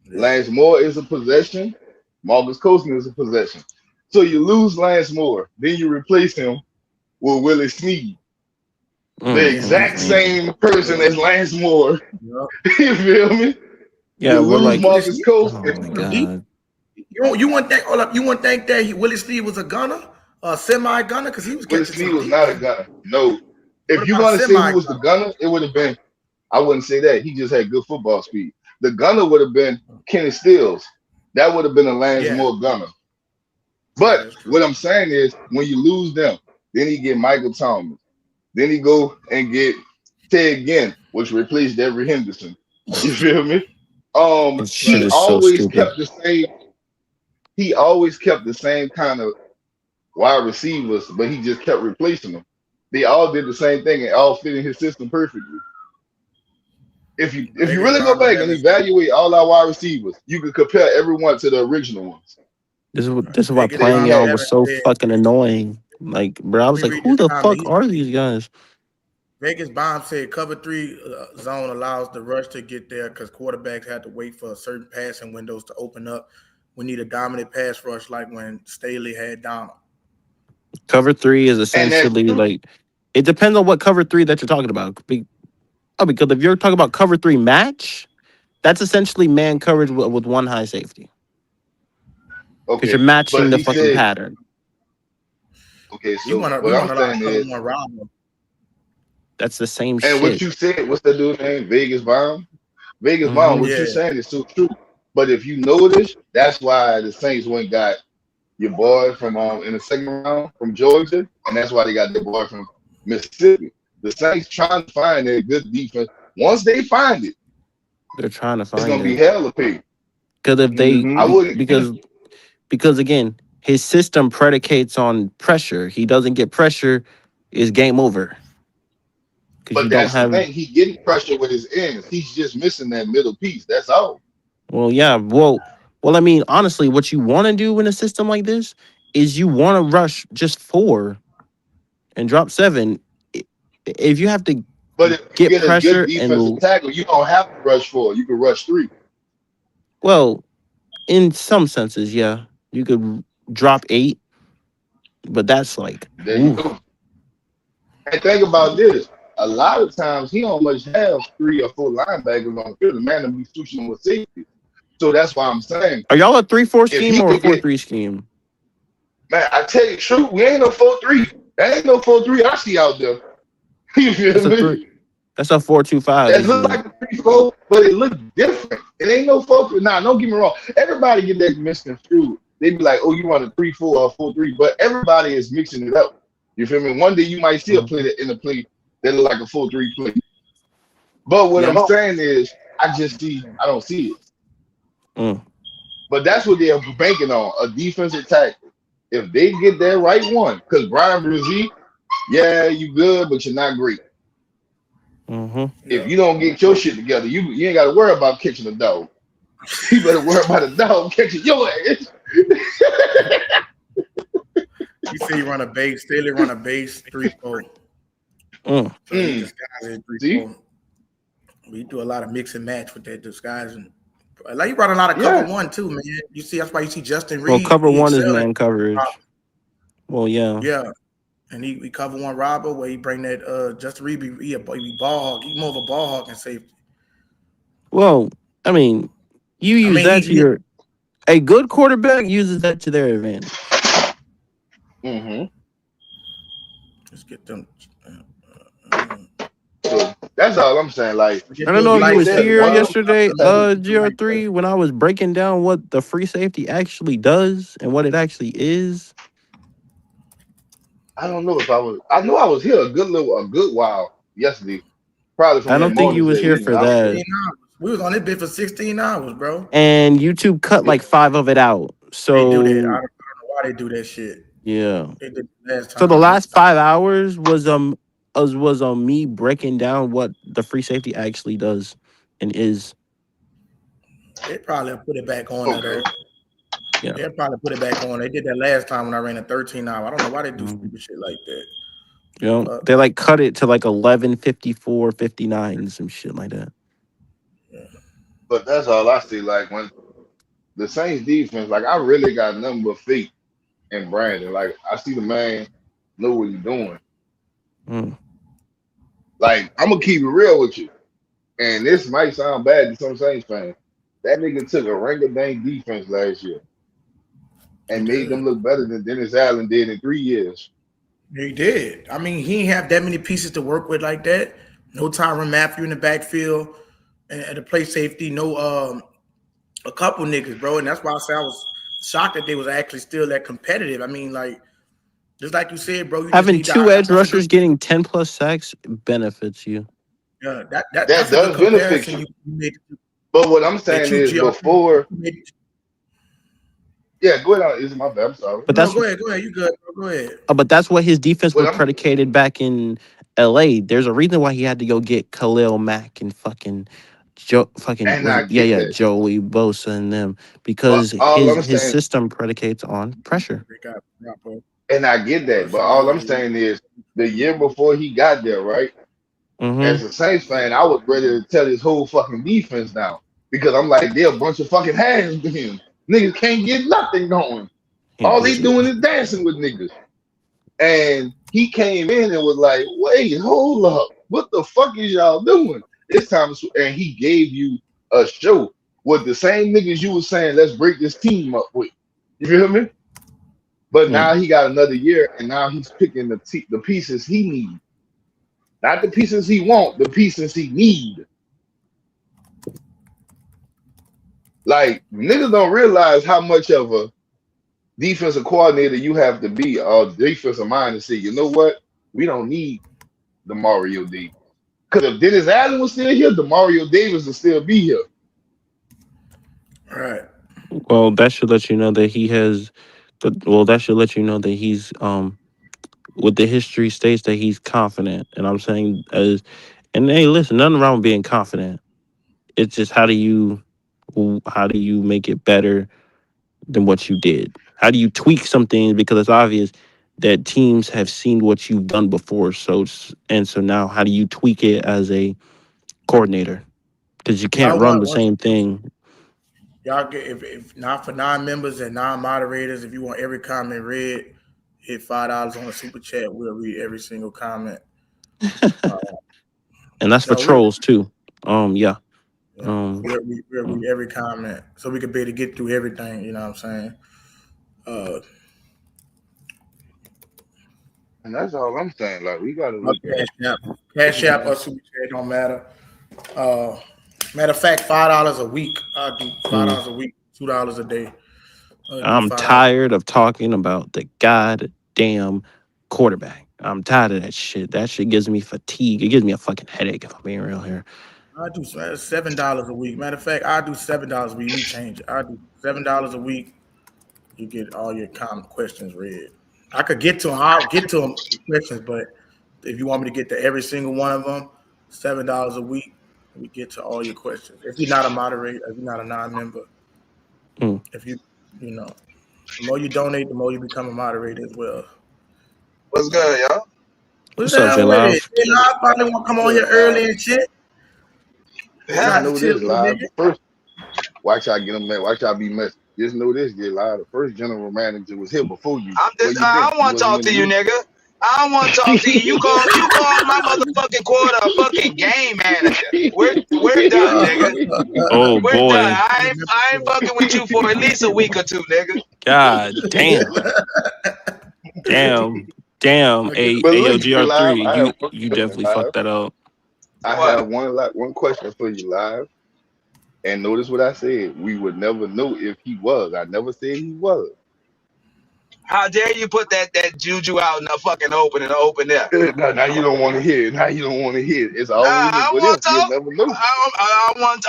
Lance Moore is a possession. Marcus Colston is a possession. So you lose Lance Moore, then you replace him with Willie Snead. The exact same person as Lance Moore. You feel me? Yeah, you lose Marcus Colston. Oh my God. You wouldn't think that Willie Snead was a gunner, a semi-gunner, because he was Willie Snead was not a gunner. No. If you're gonna say who was the gunner, it would have been. I wouldn't say that. He just had good football speed. The gunner would have been Kenny Stills. That would have been a Lance Moore gunner. But what I'm saying is, when you lose them, then he get Michael Thomas. Then he go and get Ted Ginn, which replaced Devery Henderson. You feel me? He always kept the same. He always kept the same kind of wide receivers, but he just kept replacing them. They all did the same thing and all fit in his system perfectly. If you Vegas really go Bomb back and 11. evaluate all our wide receivers, you can compare everyone to the original ones. This is why Vegas playing Bomb They y'all had 11 was so said, fucking annoying. Like, bro, I let was me like, read who this the comment. fuck are these guys? Vegas Bomb said cover 3 zone allows the rush to get there because quarterbacks had to wait for certain passing windows to open up. We need a dominant pass rush like when Staley had Donald. Cover 3 is and that's essentially true. like, it depends on what cover 3 that you're talking about. Because if you're talking about cover 3 match, that's essentially man coverage with one high safety. Because you're Okay, matching but the he fucking said, pattern. okay, We so want to what I'm allow saying cover is, 1 Robber. That's the same and what shit. you said, what's that dude's name? Vegas Bomb. Vegas Bomb. Hmm What Yeah. you saying is so true. But if you notice, that's why the Saints went and got your boy from in the second round from Georgia, and that's why they got their boy from Mississippi. The Saints trying to find a good defense. Once they find it, They're trying to it's find gonna be it. hell of pay. Because if they, Mm-hmm. I wouldn't. because again, his system predicates on pressure. He doesn't get pressure, is game over. Because you But don't that's the have, thing. He getting pressure with his ends. He's just missing that middle piece. That's all. well, yeah, I mean, honestly, what you want to do in a system like this is you want to rush just 4 and drop 7. If you have to But if you get get a good pressure defensive and, tackle, you don't have to rush 4. You can rush 3. well, in some senses, yeah, you could drop 8, but that's like, There you ooh, go. And think about this. A lot of times he don't much have 3 or 4 linebackers on the field. The man to be switching with safety. So that's why I'm saying are y'all a 3-4 if scheme he or a could get, 4-3 scheme? man, I tell you the truth, we ain't no 4-3. That ain't no 4-3 I see out there. You That's feel a me? 3. That's a 4-2-5 That look usually. like a 3-4, but it look different. It ain't no 4-3. Nah, don't get me wrong. Everybody get that misconstrued. They be like, oh, you want a 3-4 or 4-3, but everybody is mixing it up. You feel me? One day you might see a play that in a play that look like a 4-3 play. But what Yeah. I'm saying is, I don't see it. Mm. But that's what they're banking on, a defensive tackle. If they get that right one, because Brian Brzee, yeah, you good, but you're not great. Mm-hmm. If you don't get your shit together, you ain't got to worry about catching a dog. You better worry about a dog catching your ass. You say you run a base, Staley run a base 3-4. Mm. So he disguises See? 3-4. We do a lot of mix and match with that disguising. Like you run a lot of Yeah. cover 1 too, man. You see, that's why you see Justin Well, Reed. cover He 1 is excel at man coverage. Well, yeah. yeah. And we cover 1 robber where he bring that Justin Reed he ball hawk. He more of a ball hawk and safety. Well, I mean, you use that to your. A good quarterback uses that to their advantage. Mm-hmm. Let's get them. So that's all I'm saying. Like, I don't know if you was said, here one of them yesterday, tackles- GR3, when I was breaking down what the free safety actually does and what it actually is. I don't know if I was. I know I was here a good while yesterday. Probably from I that don't think morning you to was the here evening. for that. We was on this bit for 16 hours, bro. And YouTube cut like 5 of it out. They do that. I So don't know why they do that shit. yeah. They did it last time. So the last 5 hours was on me breaking down what the free safety actually does and is. They probably put it back on there though. Yeah. They'll probably put it back on. They did that last time when I ran a 13 hour. I don't know why they do stupid shit like that. You know, they like cut it to like 11:54, 59, some shit like that. But that's all I see. Like when the Saints defense, like I really got nothing but faith in Brandon. Like I see the man know what he's doing. Mm. Like I'm gonna keep it real with you, and this might sound bad to some Saints fans. That nigga took a ring-a-dang defense last year and made them look better than Dennis Allen did in 3 years. He did. I mean, he didn't have that many pieces to work with like that. No Tyrann Mathieu in the backfield and to play safety. No, a couple niggas, bro. And that's why I say I was shocked that they was actually still that competitive. I mean, like, just like you said, bro. You Having just 2 edge rushers getting 10 plus sacks benefits you. Yeah, That that's does a good benefit comparison you. you made. But what I'm saying is GR3 before. Yeah, go ahead. Is my bad. I'm sorry. But no, go ahead. You good, bro. Go ahead. But that's what his defense was Well, predicated back in LA, there's a reason why he had to go get Khalil Mack and fucking And I get that. Joey Bosa and them, But because all I'm his saying, system predicates on pressure. and I get that, but all I'm saying is the year before he got there, right? As a Saints fan, I was ready to tell his whole fucking defense down because I'm like, they're a bunch of fucking hands to him. Niggas can't get nothing going. All they doing is dancing with niggas. And he came in and was like, wait, hold up. What the fuck is y'all doing? It's time to, and he gave you a show with the same niggas you was saying, let's break this team up with. You feel me? But now he got another year, and now he's picking the pieces he needs. Not the pieces he want, the pieces he need. Like, niggas don't realize how much of a defensive coordinator you have to be, or defensive mind to say, you know what? We don't need the Mario Davis. Because if Dennis Allen was still here, the Mario Davis would still be here. All right. Well, that should let you know that he has. That should let you know that he's with the history states that he's confident, and I'm saying and hey, listen, nothing wrong with being confident. It's just how do you make it better than what you did? How do you tweak some things, because it's obvious that teams have seen what you've done before. So now, how do you tweak it as a coordinator? Because you can't run the same thing. Y'all get if not for non-members and non-moderators, if you want every comment read, hit $5 on the super chat. We'll read every single comment. And that's for trolls too. We'll read every comment so we could be able to get through everything. You know what I'm saying? And that's all I'm saying. Like, we gotta look at Cash App or super chat, don't matter. Matter of fact, $5 a week. I'll do $5 a week, $2 a day. I'm tired of talking about the goddamn quarterback. I'm tired of that shit. That shit gives me fatigue. It gives me a fucking headache, if I'm being real here. I do $7 a week. Matter of fact, I do $7 a week. We change it. I do $7 a week. You get all your comment questions read. I could get to them. I'll get to them questions, but if you want me to get to every single one of them, $7 a week. We get to all your questions. If you're not a moderator, if you're not a non-member, if the more you donate, the more you become a moderator as well. What's good, y'all? What's up, J-Live? J-Live probably want to come on here early and shit. I know this live. First, watch y'all get them. Watch y'all be messy. Just know this, get live. The first general manager was here before you. I don't want to talk to you, nigga. I don't want to talk to you. You call my motherfucking quarter a fucking game manager. We're done, nigga. Oh we're boy. Done. I ain't fucking with you for at least a week or two, nigga. God damn. Damn. AOGR3, you definitely fucked that up. I have one question for you, live. And notice what I said. We would never know if he was. I never said he was. How dare you put that juju out in the fucking open there? Now you don't want to hear it. It's always you'll never know.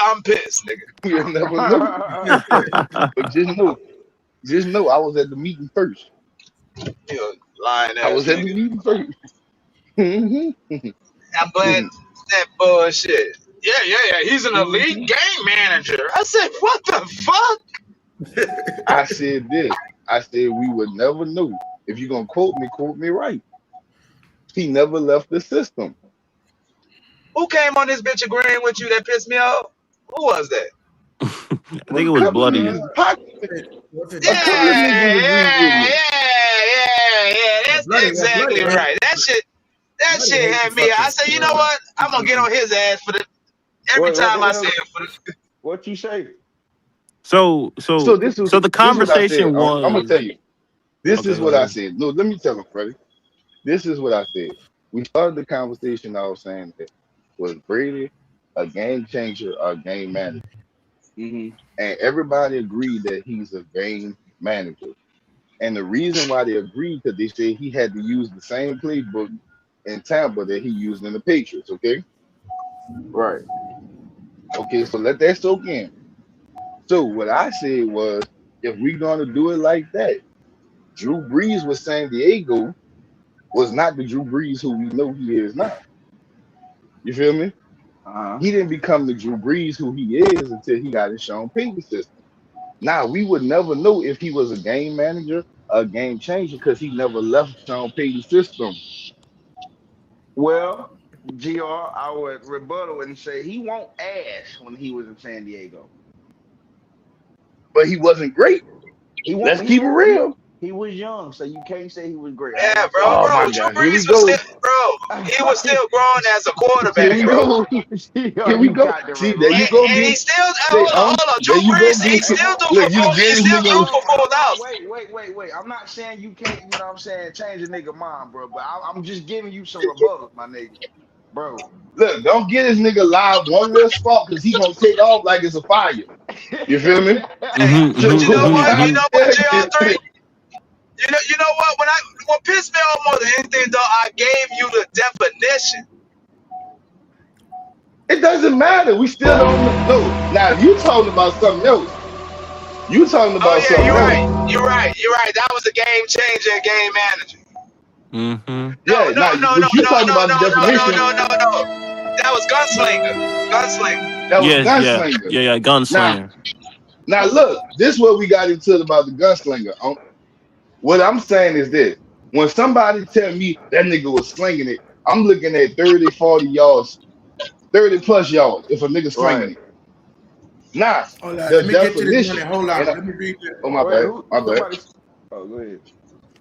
I'm pissed, nigga. You'll never know. But just know I was at the meeting first. You're lying ass. I was at the meeting first. I'm playing that bullshit. Yeah. He's an elite game manager. I said, what the fuck? I said this. I said we would never know. If you're gonna quote me right. He never left the system. Who came on this bitch agreeing with you that pissed me off? Who was that? I think it was Bloody. Yeah. That's exactly right. That shit had me. I said, you know what? I'm gonna get on his ass for every time I say it for the. What you say? So the conversation was. I'm gonna tell you. This is what I said. No, let me tell him, Freddie. This is what I said. We started the conversation. I was saying that was Brady a game changer or a game manager, and everybody agreed that he's a game manager. And the reason why they agreed, because they said he had to use the same playbook in Tampa that he used in the Patriots. Okay, right. Okay, so let that soak in. So what I said was, if we're gonna do it like that, Drew Brees with San Diego was not the Drew Brees who we know he is now. You feel me? He didn't become the Drew Brees who he is until he got his Sean Payton system. Now we would never know if he was a game manager, a game changer, because he never left Sean Payton's system. Well, GR, I would rebuttal and say he won't ass when he was in San Diego. But he wasn't great. Let's keep it real. He was young, so you can't say he was great. Yeah, bro. Oh my Drew God, here we Brees go. was still, bro. He was still growing as a quarterback, Here we bro. go. Here we go. See, there you go. And he still, Say, hold on. Drew there you go, Brees, he bitch. still do Look, you for gave this nigga for 4,000. Wait. I'm not saying you can't, you know what I'm saying, change a nigga mind, bro. But I'm just giving you some rebuttals, my nigga. Bro. Look, don't get this nigga live one little spot because he gonna take off like it's a fire. You feel me? Hey, but you know what? You know what, JR3? You know what? What pissed me off more than anything, though, I gave you the definition. It doesn't matter. We still don't know. Now, if you talking about something else, you talking about something else. You're right. That was a game changer, game manager. Mm-hmm. No. definition. No. That was gunslinger. That was gunslinger. Yeah, gunslinger. Now look, this is what we got into about the gunslinger. What I'm saying is this. When somebody tell me that nigga was slinging it, I'm looking at 30, 40 yards, 30 plus yards if a nigga slinging it. Now, let me get to this one. Hold on. Let me read this. Oh, my bad. Oh, go ahead.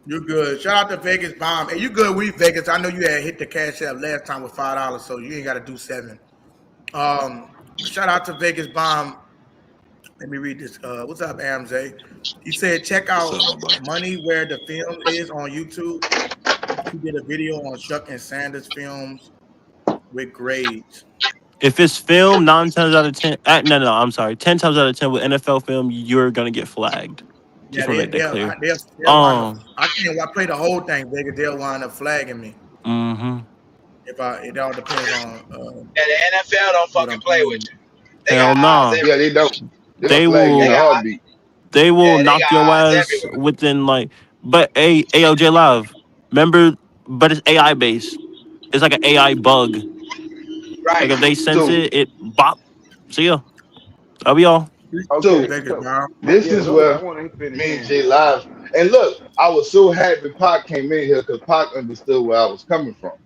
You're good. Shout out to Vegas Bomb. Hey, you good with Vegas. I know you had hit the cash app last time with $5, so you ain't got to do $7. Shout out to Vegas Bomb. Let me read this. What's up, Amzay? He said, check out Money Where the Film Is on YouTube. He did a video on Chuck and Sanders films with grades. If it's film 9 times out of 10, I'm sorry, 10 times out of 10 with NFL film, you're gonna get flagged. Just want to make that clear. I play the whole thing, Vegas. They'll wind up flagging me. Mm-hmm. It all depends on. And the NFL don't fucking play with you. Hell no. Yeah, they don't. They will knock your ass within but AOJ Live. Remember, but it's AI based. It's like an AI bug. Right. Like if they sense it bop. See ya. That'll be all. Okay, this is where me and Jay Live. And look, I was so happy Pac came in here because Pac understood where I was coming from.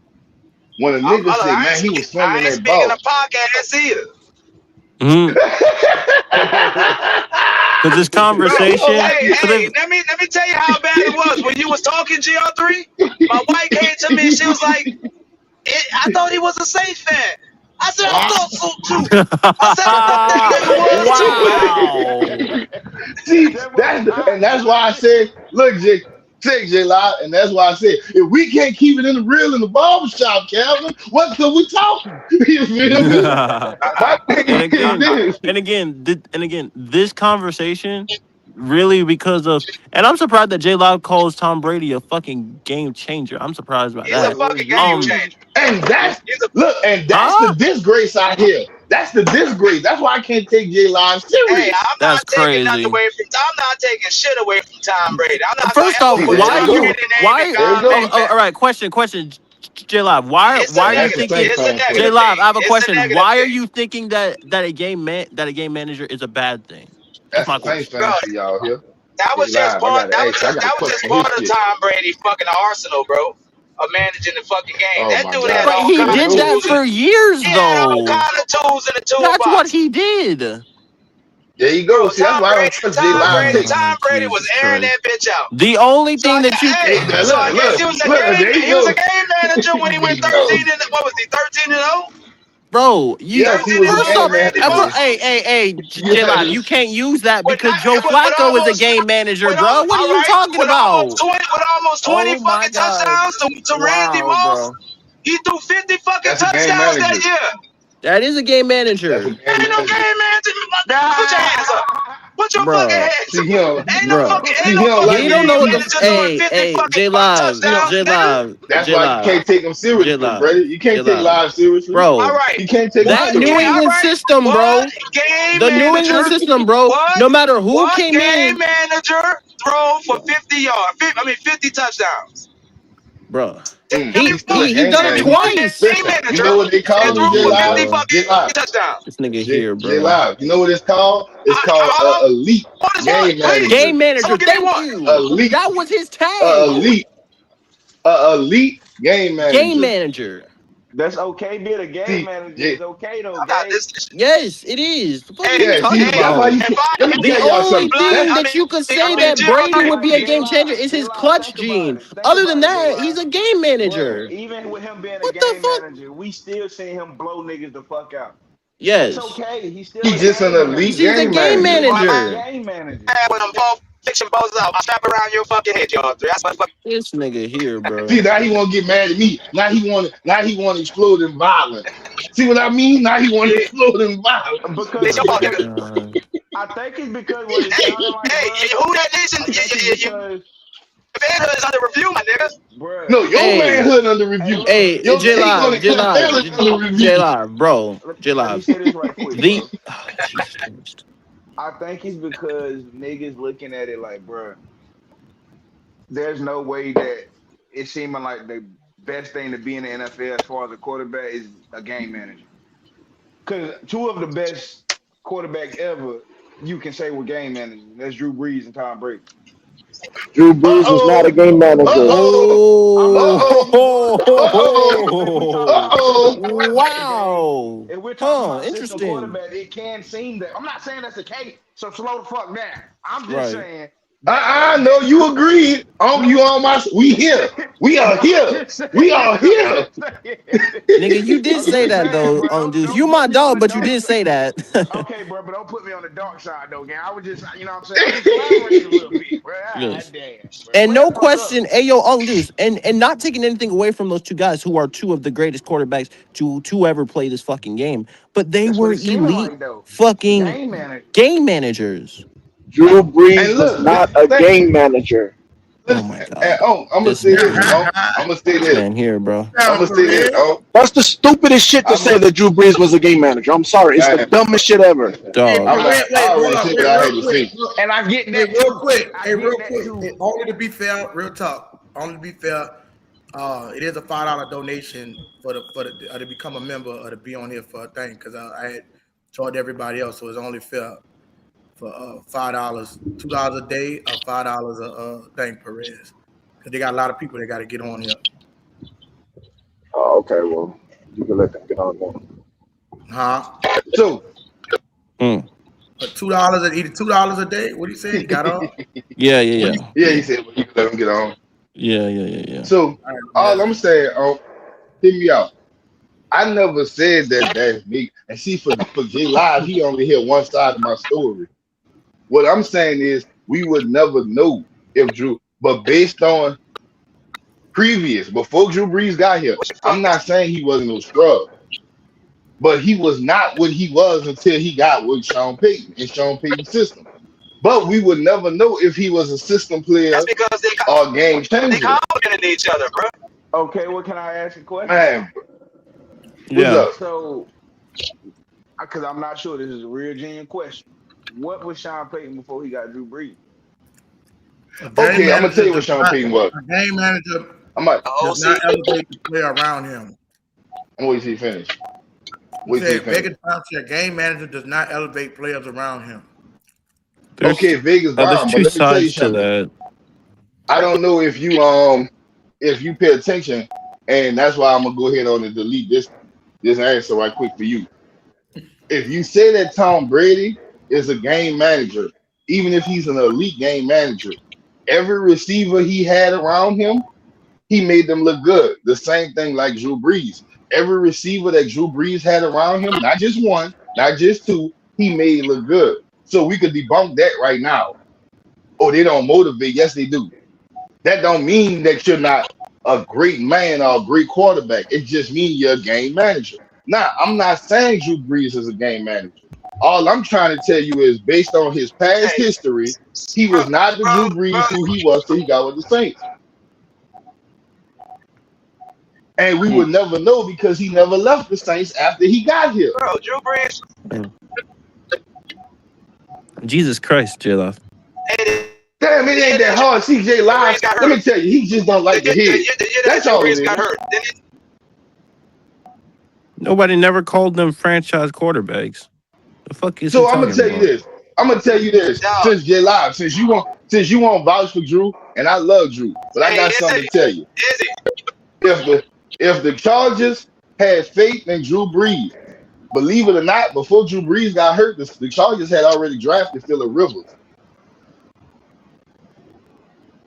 When a nigga said, man, he was slinging that ball. I ain't speaking of podcast either. Because this conversation. Let me tell you how bad it was. When you was talking GR3, my wife came to me and she was like, I thought he was a Saints fan. I said, I thought so too. I said, wow. See, that's why I said, look, J Live, and that's why I said, if we can't keep it in the real in the barbershop, Calvin, what could we talking? You feel me? and again, this conversation really because of, and I'm surprised that J Live calls Tom Brady a fucking game changer. I'm surprised by that. He's a fucking game changer. And that's the disgrace out here. That's the disgrace. That's why I can't take J Live serious. Hey, I'm not taking nothing away from. I'm not taking shit away from Tom Brady. I'm not. First off, why? All right, question. J Live, why are you thinking? J Live, I have a question. Why are you thinking that a game manager is a bad thing? That's my question. Y'all here. That was just part. That was just part of Tom Brady fucking arsenal, bro. Of managing the fucking game. That dude had all kinds of tools. He did that for years, though. He had all kind of tools in the toolbox. That's what he did. There you go. See, that's why I don't trust Tom Brady was airing that bitch out. The only thing that you... So I guess he was a game manager when he went 13 and... What was he, 13-0? Bro, first off, hey, J-Live, you can't use that because Joe Flacco is a game manager, bro. What are you talking about? With almost 20 fucking touchdowns to Randy Moss, he threw 50 fucking touchdowns that year. That is a game manager. Ain't no game manager. Put your hands up. Put your fucking hands up. Ain't no fucking he don't know what the hey, J-Live. That's why you can't take him seriously, bro. You can't take Live seriously. Bro, all right. You can't take that New England system, bro. The New England system, bro. No matter who came in. Game manager throw for 50 touchdowns. bro. He's still a He game done it manager. twice. Game Listen, you manager know what they call and him, threw J for Live? 50 J fucking Live. touchdowns. This nigga J here, J bro. Live. You know what it's called? It's called Hello? elite What is game one? Please. manager. Game manager. Someone give me Thank one. you. Elite, That was his tag. elite, elite game Game manager. manager. That's okay. Being a game See, manager yeah, is okay though, I got Gabe. this. Yes, it is. The fuck are Hey, you yeah. talking See, hey, that's why about? you. if I, Let me The tell y'all only something. blood, thing That's that you could I say mean, that Jim, Brady would be a J game Live, changer is J his Live, clutch think about gene. it. Think Other than about it, J that, he's Live. a game Bruh, manager. even with him being a What the game fuck? manager, we still seen him blow niggas the fuck out. That's Yes. okay. He's still he's a just an game elite He's a manager. game game manager. He's a manager. game manager. when them Pulp Fiction bows out, I strap around your fucking head, y'all. That's what fucking. This nigga here, bro. See, now he want to get mad at me. Now he want to explode in violence. See what I mean? Now he want to explode in violence. It's your Because Oh fault, my nigga. God. I think it's because what it Hey, sounded like, hey, bro. who that listen? I think it's because, Manhood is under review, my nigga. bro. No, your Hey, manhood under Hey, review. look. hey, Your J take on Live, it J Live, clearly under review. J Live, bro, J Let me Live. say this right quick, The bro. Jesus Christ. I think it's because niggas looking at it like, bro, there's no way that it's seeming like the best thing to be in the NFL as far as a quarterback is a game manager. Because two of the best quarterbacks ever, you can say were game managers. That's Drew Brees and Tom Brady. Drew Brees was not a game manager. Oh, wow. If we're talking Huh, about system interesting. quarterback, it can seem that. I'm not saying that's the case, so slow the fuck down. I'm just Right. saying. I know you agreed. You on my? We here. We are here. We are here. Nigga, you did say that though, Deuce. You my dog, but you did say that. Okay, bro, but don't put me on the dark side though, gang. I was just, you know what I'm saying? I'm just elaborating a little bit, bro. Yes. Damn, bro. And Wake no the fuck question, up. Ayo, Deuce, and not taking anything away from those two guys who are two of the greatest quarterbacks to ever play this fucking game, but they That's what were it's seeming elite like though. fucking Game manager. game managers. Drew And Brees was look, not a game manager. Oh my listen. God. I'm gonna This say man this. here. I'm gonna say This this. man here, bro. I'm gonna say this. That's the stupidest shit to I'm say a, that Drew Brees was a game manager. I'm sorry. It's the dumbest shit ever. Hey, Dog. but wait, I hold already up, said wait, what I real had to quick. say. And I get Hey, that real too. quick. I Hey, get real that quick. too. Only to be fair, real talk. Only to be fair, it is a $5 donation for the to become a member or to be on here for a thing because I had charged everybody else, so it's only fair for $5, $2 a day or $5 a thing, Perez. Because they got a lot of people that got to get on here. Oh, okay, well, you can let them get on there. Huh? So Mm. But $2 either $2 a day. What do you say? You got on? Yeah. yeah, he said well, you can let him get on. Yeah. So All right, all yeah. I'm saying, hear me out. I never said that that's me. And see, for J Live, he only hear one side of my story. What I'm saying is we would never know if Drew, but based on before Drew Brees got here, I'm not saying he wasn't no scrub, but he was not what he was until he got with Sean Payton and Sean Payton's system. But we would never know if he was a system player That's because or a game they changer. complimented each other, bro. Okay, well, can I ask a question? Man, what's Yeah. up? So, because I'm not sure this is a real genuine question. What was Sean Payton before he got Drew Brees? Okay, I'm gonna tell you what Sean Payton was. A game manager I'm like, does not elevate the player around him. I'm waiting till he finish. He said Vegas Township game manager does not elevate players around him. There's, Okay, Vegas there's Brown, two but let me tell you sides to something. that. I don't know if you pay attention, and that's why I'm gonna go ahead on and delete this answer right quick for you. If you say that Tom Brady is a game manager, even if he's an elite game manager, every receiver he had around him, he made them look good. The same thing like Drew Brees. Every receiver that Drew Brees had around him, not just one, not just two, he made look good. So we could debunk that right now. Oh, they don't motivate. Yes, they do. That don't mean that you're not a great man or a great quarterback. It just means you're a game manager. Now, I'm not saying Drew Brees is a game manager. All I'm trying to tell you is based on his past history, he was not the Drew Brees who he was till he got with the Saints. And we would never know because he never left the Saints after he got here. Bro, Drew Brees. Jesus Christ, J Love. Hey, Fam, it ain't that hard. CJ Live, let me tell you, he just don't like the hit. That's all it is. Got hurt. Nobody never called them franchise quarterbacks. The fuck is So he I'm gonna talking tell you about? this. I'm gonna tell you this. Since J Live, since you won't vouch for Drew, and I love Drew, but I got something to tell you. If the Chargers had faith in Drew Brees, believe it or not, before Drew Brees got hurt, the Chargers had already drafted Phillip Rivers.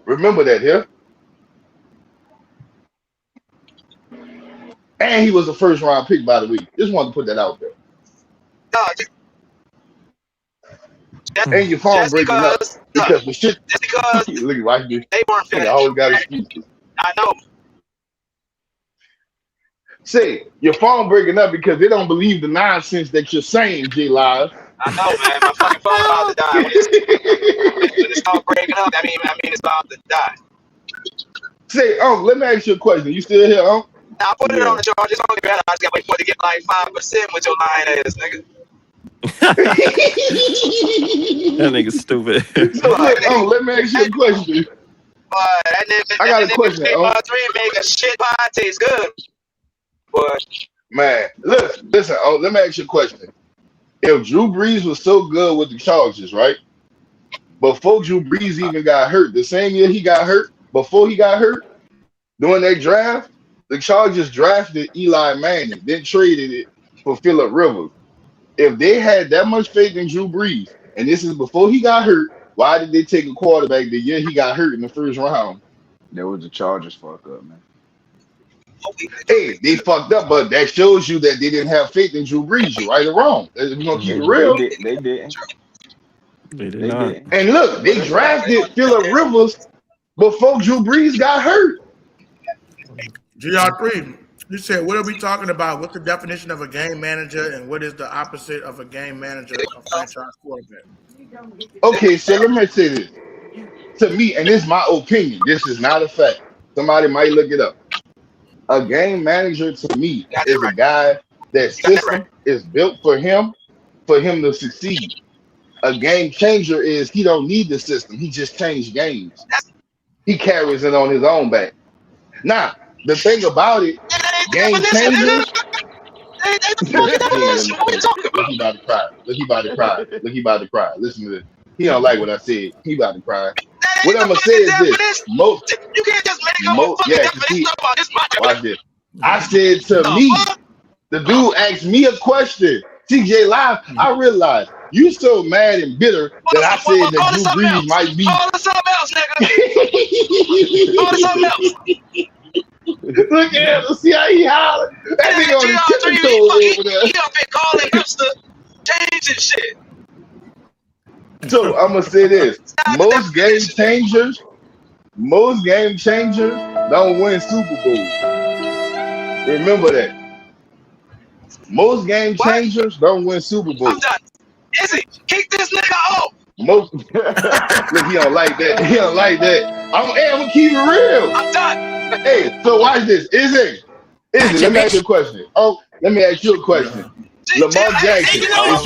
Remember that here? And he was a first round pick, by the way. Just wanted to put that out there. And your phone breaking up because the shit. Just because look right here. they weren't I finished. always got excuses. I know. Say your phone breaking up because they don't believe the nonsense that you're saying, J Live. I know, man. My fucking phone about to die. When it starts breaking up, I mean, it's about to die. Say, let me ask you a question. You still here, Now, I put it on the charge. It's only better. I just got to wait for it to get like 5% with your lying ass, nigga. That nigga's stupid. So look, let me ask you a question. I got a question. Three make a shit pie taste good. But man, listen. Let me ask you a question. If Drew Brees was so good with the Chargers, right? Before Drew Brees even got hurt, the same year he got hurt, before he got hurt, during that draft, the Chargers drafted Eli Manning, then traded it for Phillip Rivers. If they had that much faith in Drew Brees, and this is before he got hurt, why did they take a quarterback the year he got hurt in the first round? That was the Chargers fuck up, man. Hey, they fucked up, but that shows you that they didn't have faith in Drew Brees. You right or wrong? We're gonna keep it real. They didn't. They did not. And look, they drafted Phillip Rivers before Drew Brees got hurt. GR3, you said, what are we talking about? What's the definition of a game manager, and what is the opposite of a game manager, a franchise quarterback? Okay, so let me say this. To me, and this is my opinion, this is not a fact. Somebody might look it up. A game manager, to me, is a guy that system is built for him to succeed. A game changer is he don't need the system. He just changed games. He carries it on his own back. Now, the thing about it, game changers. Look, he about to cry. Look, he about to cry. Listen to this. He don't like what I said. He about to cry. What I'm gonna say is this: you can't just make up a fucking definition about this. Watch this. I said to me, the dude asked me a question. TJ Live, I realized you so mad and bitter that I said that Drew Brees might be. Call it something else, nigga. Call it something else. Look at him. See how he hollering? That nigga on his tiptoes over there. He up here calling hipster, changing shit. So I'm gonna say this: most game changers don't win Super Bowls. Remember that. Most game changers don't win Super Bowls. I'm done. Izzy, kick this nigga off. Look, he don't like that. He don't like that. I'm gonna keep it real. I'm done. Hey, so watch this. Izzy, let me ask you a question. Let me ask you a question. Lamar Jackson. I'm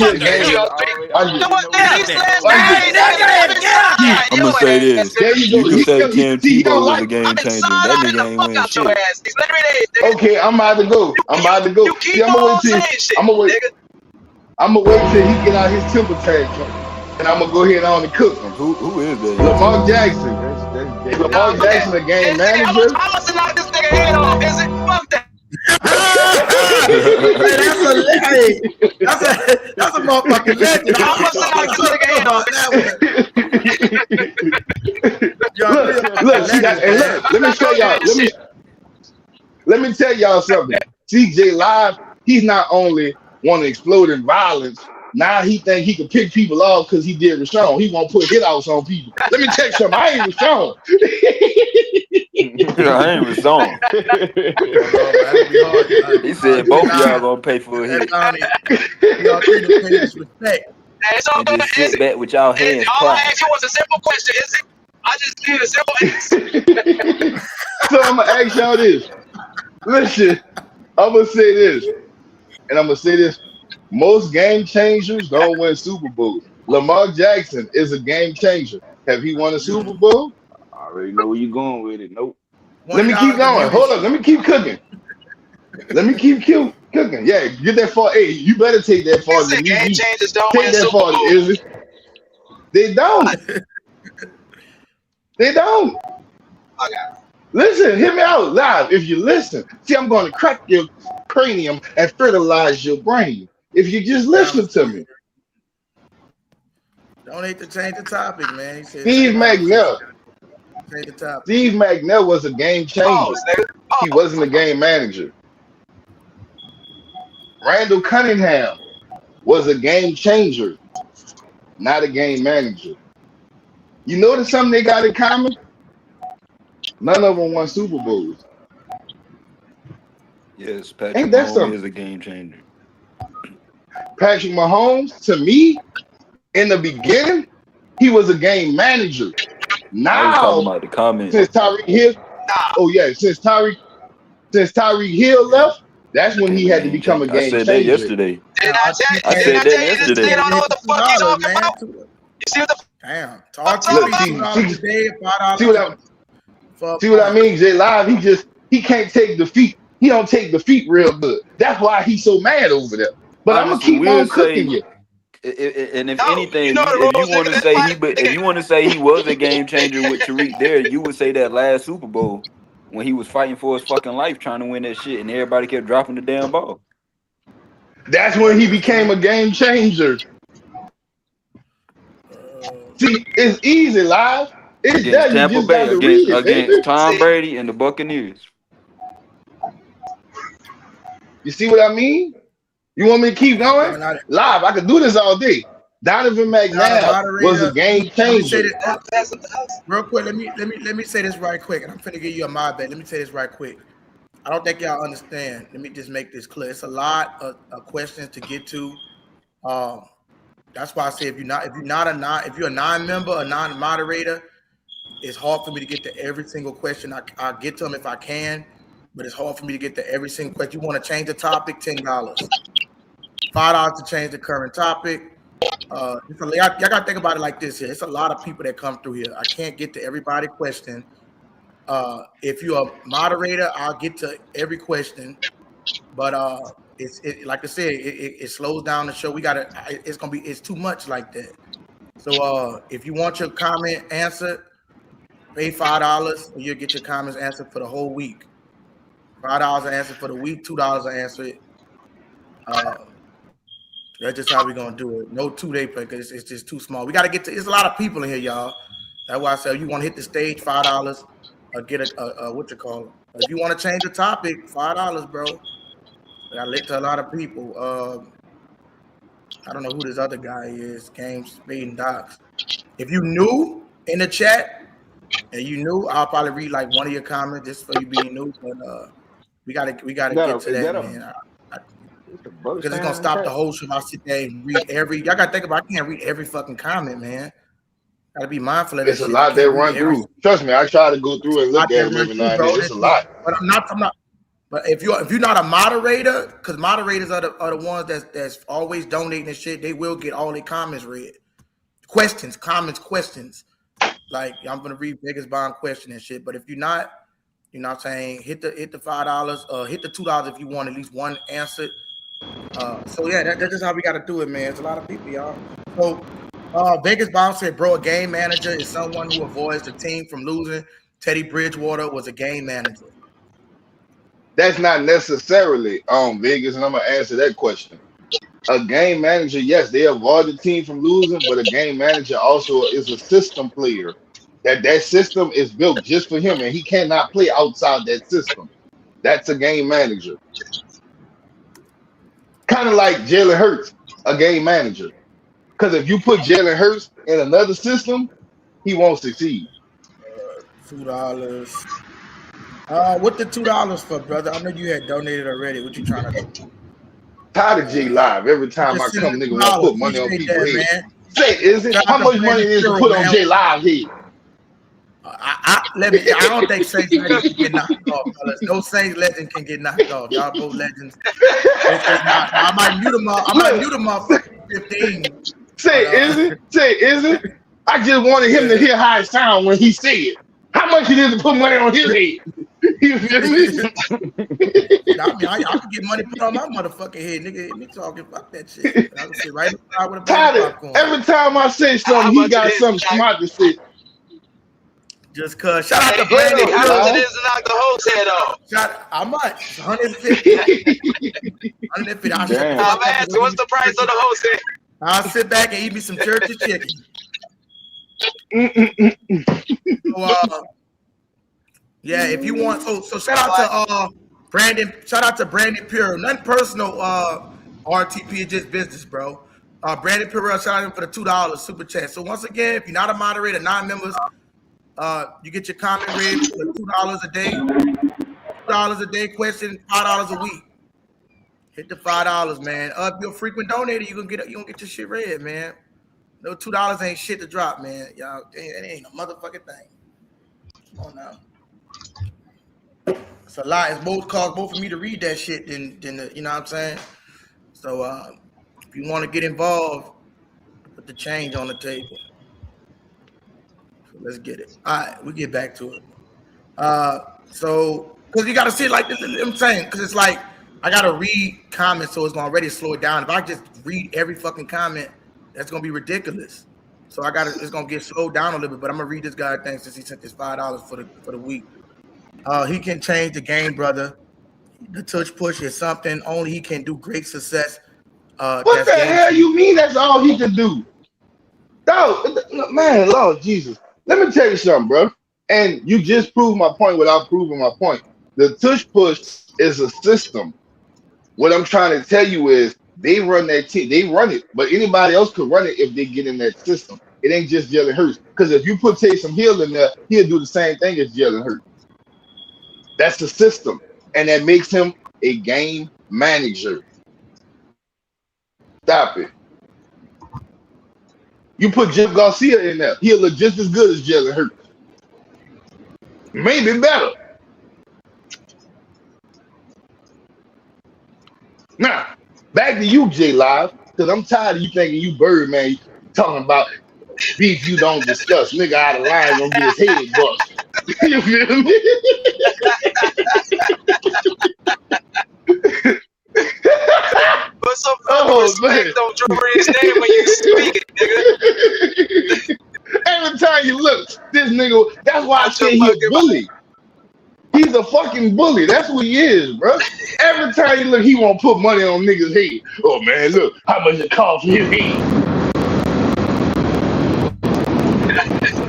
gonna say this. There you go. You can say Tim Tebow was a game changer. That nigga ain't win shit. Okay, I'm about to go. See, I'm gonna wait till he get out his temper tantrum, and I'm gonna go ahead on and cook him. Who is that? Lamar Jackson. Is Lamar Jackson a game manager? I must knock this nigga head off. Is it? Fuck that. That's a motherfucking legend. I must knock this nigga head off. Look, let me show y'all. Let me tell y'all something. CJ Live, he's not only want to explode in violence. Now he think he can pick people off because he did Rashawn. He won't put hit outs on people. Let me tell you something. I ain't Rashawn. I ain't Rashawn. He said both of y'all gonna pay for a hit. It's all and just sit back with y'all hands all I asked you was a simple question. Is it? I just need a simple answer. So I'm gonna ask y'all this. Listen, I'm gonna say this, and I'm gonna say this. Most game changers don't win Super Bowls. Lamar Jackson is a game changer. Have he won a Super Bowl? I already know where you're going with it. Nope. Let me keep going. Hold up. Let me keep cooking. Let me keep cooking. Yeah, get that far. Hey, you better take that far than me. Game changers don't Take win that Super far, Bowl. Izzy. They don't. They don't. Okay. Listen, hear me out live. If you listen, see, I'm going to crack your cranium and fertilize your brain. If you just listen to me. Don't hate to change the topic, man. Steve McNair. Change the topic. Steve McNair was a game changer. He wasn't a game manager. Randall Cunningham was a game changer, not a game manager. You notice something they got in common? None of them won Super Bowls. Yes, Patrick Ain't that Mahomes something? is a game changer. Patrick Mahomes, to me, in the beginning, he was a game manager. I was talking Now, about the comments. since Tyreek Hill, since Tyreek Hill left, that's when he had to become a I game said that changer. yesterday. Did I tell I said that yesterday. They don't know what the fuck you talking about. You see what the Damn. Talk Look, to see me. what I mean? Jay Live, he can't take defeat. He don't take defeat real good. That's why he's so mad over there. But I'm gonna Honestly, keep we'll on cooking say- you. And if No, anything, you know the if you rules, want to nigga, say that's he, but if you want to say he was a game changer with Tariq there, you would say that last Super Bowl when he was fighting for his fucking life trying to win that shit, and everybody kept dropping the damn ball. That's when he became a game changer. See, it's easy, Live. It's there. Against You Tampa just Bay, got to read it, baby. against Tom See? Brady and the Buccaneers. You see what I mean? You want me to keep going? Live, I could do this all day. Donovan McNabb was a game changer. Real quick, let me say this right quick, and I'm finna give you a my bet. Let me say this right quick. I don't think y'all understand. Let me just make this clear. It's a lot of questions to get to. That's why I say if you're a non-member, a non-moderator, it's hard for me to get to every single question. I'll get to them if I can, but it's hard for me to get to every single question. You want to change the topic, $10. $5 to change the current topic. Y'all got to think about it like this here. It's a lot of people that come through here. I can't get to everybody's question. If you're a moderator, I'll get to every question. But it's like I said, it slows down the show. It's too much like that. So if you want your comment answered, pay $5 and you'll get your comments answered for the whole week. $5 an answer for the week, $2 an answer. That's just how we're gonna do it. No 2-day play because it's just too small. We gotta get to. It's a lot of people in here, y'all. That's why I said you want to hit the stage, $5. Or get a what you call it. If you want to change the topic, $5, bro. I lit to a lot of people. I don't know who this other guy is. Games, Speed, and Docs. If you new in the chat and you new, I'll probably read like one of your comments just for you being new. But we gotta get to that, man. Because it's gonna stop the whole show. I sit there and read every. Y'all gotta think about. I can't read every fucking comment, man. Gotta be mindful of that. It's a lot that run through. Trust me, I try to go through and look at them every now and then. It's a lot. But I'm not. But if you're not a moderator, because moderators are the ones that's always donating and shit, they will get all their comments read. Questions. Like I'm gonna read biggest bond question and shit. But if you're not, you know what I'm saying, hit the $5, hit the $2 if you want at least one answer. So yeah, that's just how we gotta do it, man. It's a lot of people, y'all. So Vegas Bomb said, bro, a game manager is someone who avoids the team from losing. Teddy Bridgewater was a game manager. That's not necessarily Vegas, and I'm gonna answer that question. A game manager, yes, they avoid the team from losing, but a game manager also is a system player. That system is built just for him, and he cannot play outside that system. That's a game manager. Kind of like Jalen Hurts, a game manager. Because if you put Jalen Hurts in another system, he won't succeed. $2. What the $2 for, brother? I know you had donated already. What you trying to do? Tired of J Live. Every time I come, nigga, want to put money on people's head. Say, is it? How much money is to put on J Live head? I don't think Saints legend can get knocked off, fellas. No Saints legend can get knocked off. Y'all both legends. I might mute them up. For 15. Say, is it? I just wanted him to hear how it sound when he said it. How much it is to put money on his head? You feel me? I could get money put on my motherfucking head, nigga. Me talking fuck that shit. I would sit right inside with a bag of popcorn. Every time I say something, he got something smart to say. Just cause. Shout out to Brandon. How much it is to knock the host head off? How much? 150. 150. I'm asking, what's the price of the host head? I'll sit back and eat me some church chicken. Yeah, if you want, so shout out to Brandon. Shout out to Brandon Pure. Nothing personal. RTP is just business, bro. Brandon Pure, shout out him for the $2 super chat. So once again, if you're not a moderator, non-members, you get your comment read for $2 a day. $2 a day question, $5 a week. Hit the $5, man. If you're a frequent donator, you gonna get your shit read, man. No $2 ain't shit to drop, man. Y'all, it ain't a motherfucking thing. Come on now. It's a lot. It's both for me to read that shit than the, you know what I'm saying? So if you want to get involved, put the change on the table. So let's get it. All right, we get back to it. So because you gotta see it like this, I'm saying, because it's like I gotta read comments, so it's gonna already slow it down. If I just read every fucking comment, that's gonna be ridiculous. So it's gonna get slowed down a little bit, but I'm gonna read this guy thing since he sent this $5 for the week. He can change the game, brother. The touch push is something only he can do. Great success. What the hell you mean that's all he can do? No, man, Lord Jesus. Let me tell you something, bro. And you just proved my point without proving my point. The touch push is a system. What I'm trying to tell you is they run that team. They run it, but anybody else could run it if they get in that system. It ain't just Jalen Hurts. Because if you put Taysom Hill in there, he'll do the same thing as Jalen Hurts. That's the system, and that makes him a game manager. Stop it. You put Jim Garcia in there, he'll look just as good as Jalen Hurts. Maybe better. Now, back to you, J Live, because I'm tired of you thinking you Birdman talking about beef you don't discuss. Nigga out of line gonna get his head bust. You feel me? Put some respect on Jordan's name when you speak it, nigga. Every time you look, this nigga, that's why I say he's a bully. He's a fucking bully. That's what he is, bro. Every time you look, he won't put money on niggas' head. Oh, man, look, how much it cost for his head?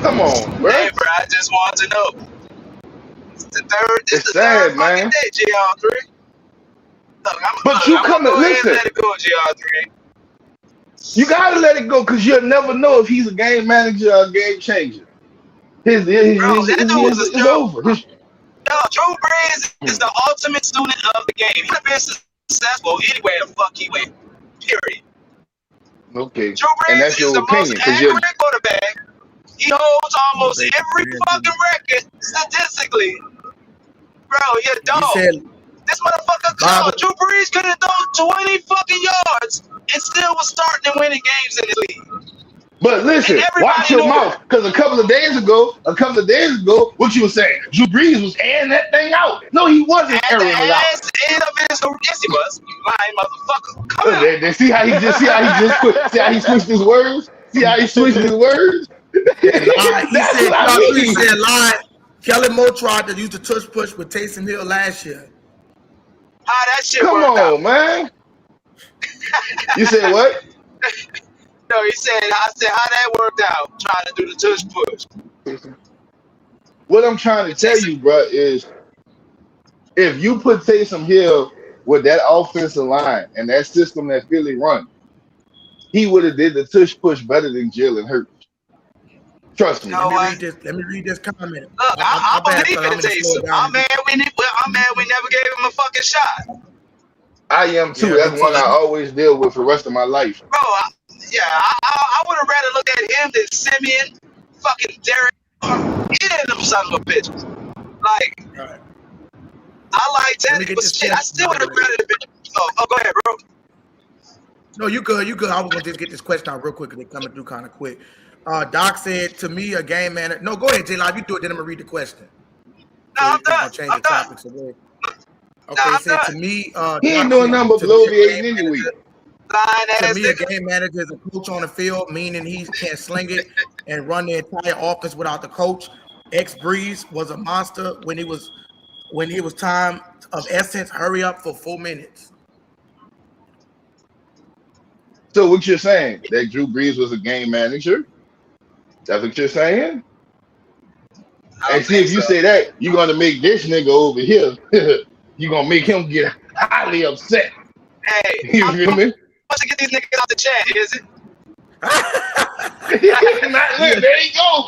Come on, bro. Hey, bro, I just want to know. It's the sad, third man. Day, GR3. But you come to listen. Let it go, GR3. You gotta let it go because you'll never know if he's a game manager or a game changer. His is over. Drew Brees is the ultimate student of the game. He would have been successful anywhere the fuck he went. Period. Okay. Drew Brees is the most accurate quarterback. He holds almost every fucking record statistically. Bro, you're dumb. This motherfucker called. Drew Brees could have thrown 20 fucking yards and still was starting and winning games in the league. But listen, watch your mouth, because a couple of days ago, what you were saying? Drew Brees was airing that thing out. No, he wasn't airing it out. At the end of his career, yes, he was. You lying motherfucker. Come on. See how he switched his words? See how he switched his words? He said lie. Kellen Moore tried to use the touch push with Taysom Hill last year. How that shit Come worked out? on, man. You said what? No, I said how that worked out, trying to do the touch push. What I'm trying to tell you, bro, is if you put Taysom Hill with that offensive line and that system that Philly run, he would have did the touch push better than Jalen Hurts. Trust me. Let me read this comment. Look, I believe in Taysom. I'm mad we never gave him a fucking shot. I am too. That's one I always deal with for the rest of my life. Bro, I would have rather look at him than Simeon, fucking Derek, any of them son of a bitches. Like, right. I like Teddy, but shit, I still would have rather been. Oh, go ahead, bro. No, you good. I was gonna just get this question out real quick because they're coming through kind of quick. Doc said to me, a game manager. No, go ahead, J Live. You do it. Then I'm gonna read the question. No, I'm done. I'll change the topics away. Okay, I'm said done. to me, He ain't doing nothing but bloviating anyway. To me, a game manager is a coach on the field, meaning he can't sling it and run the entire offense without the coach. X Breeze was a monster when he was time of essence. Hurry up for 4 minutes. So what you're saying? That Drew Brees was a game manager? That's what you're saying? And see, if you say that, you're gonna make this nigga over here. You're gonna make him get highly upset. Hey, You feel me? to get these niggas out the chat, is it? There you go.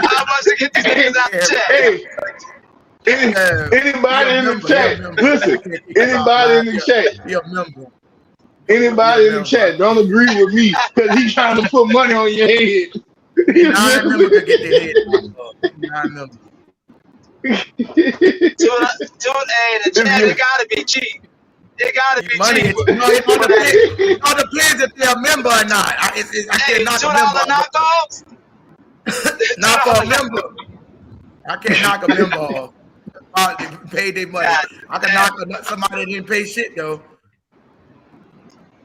How much to get these niggas out the chat? Hey, anybody in the chat, listen, anybody in the chat, anybody in the chat don't agree with me because he's trying to put money on your head. Remember to get their head. The chat, it gotta be cheap. It gotta be money. cheap. It all depends if they're a member or not. I can't knock a member. Knock off a member. I can't knock a member off. Pay their money. I can knock somebody that didn't pay shit though.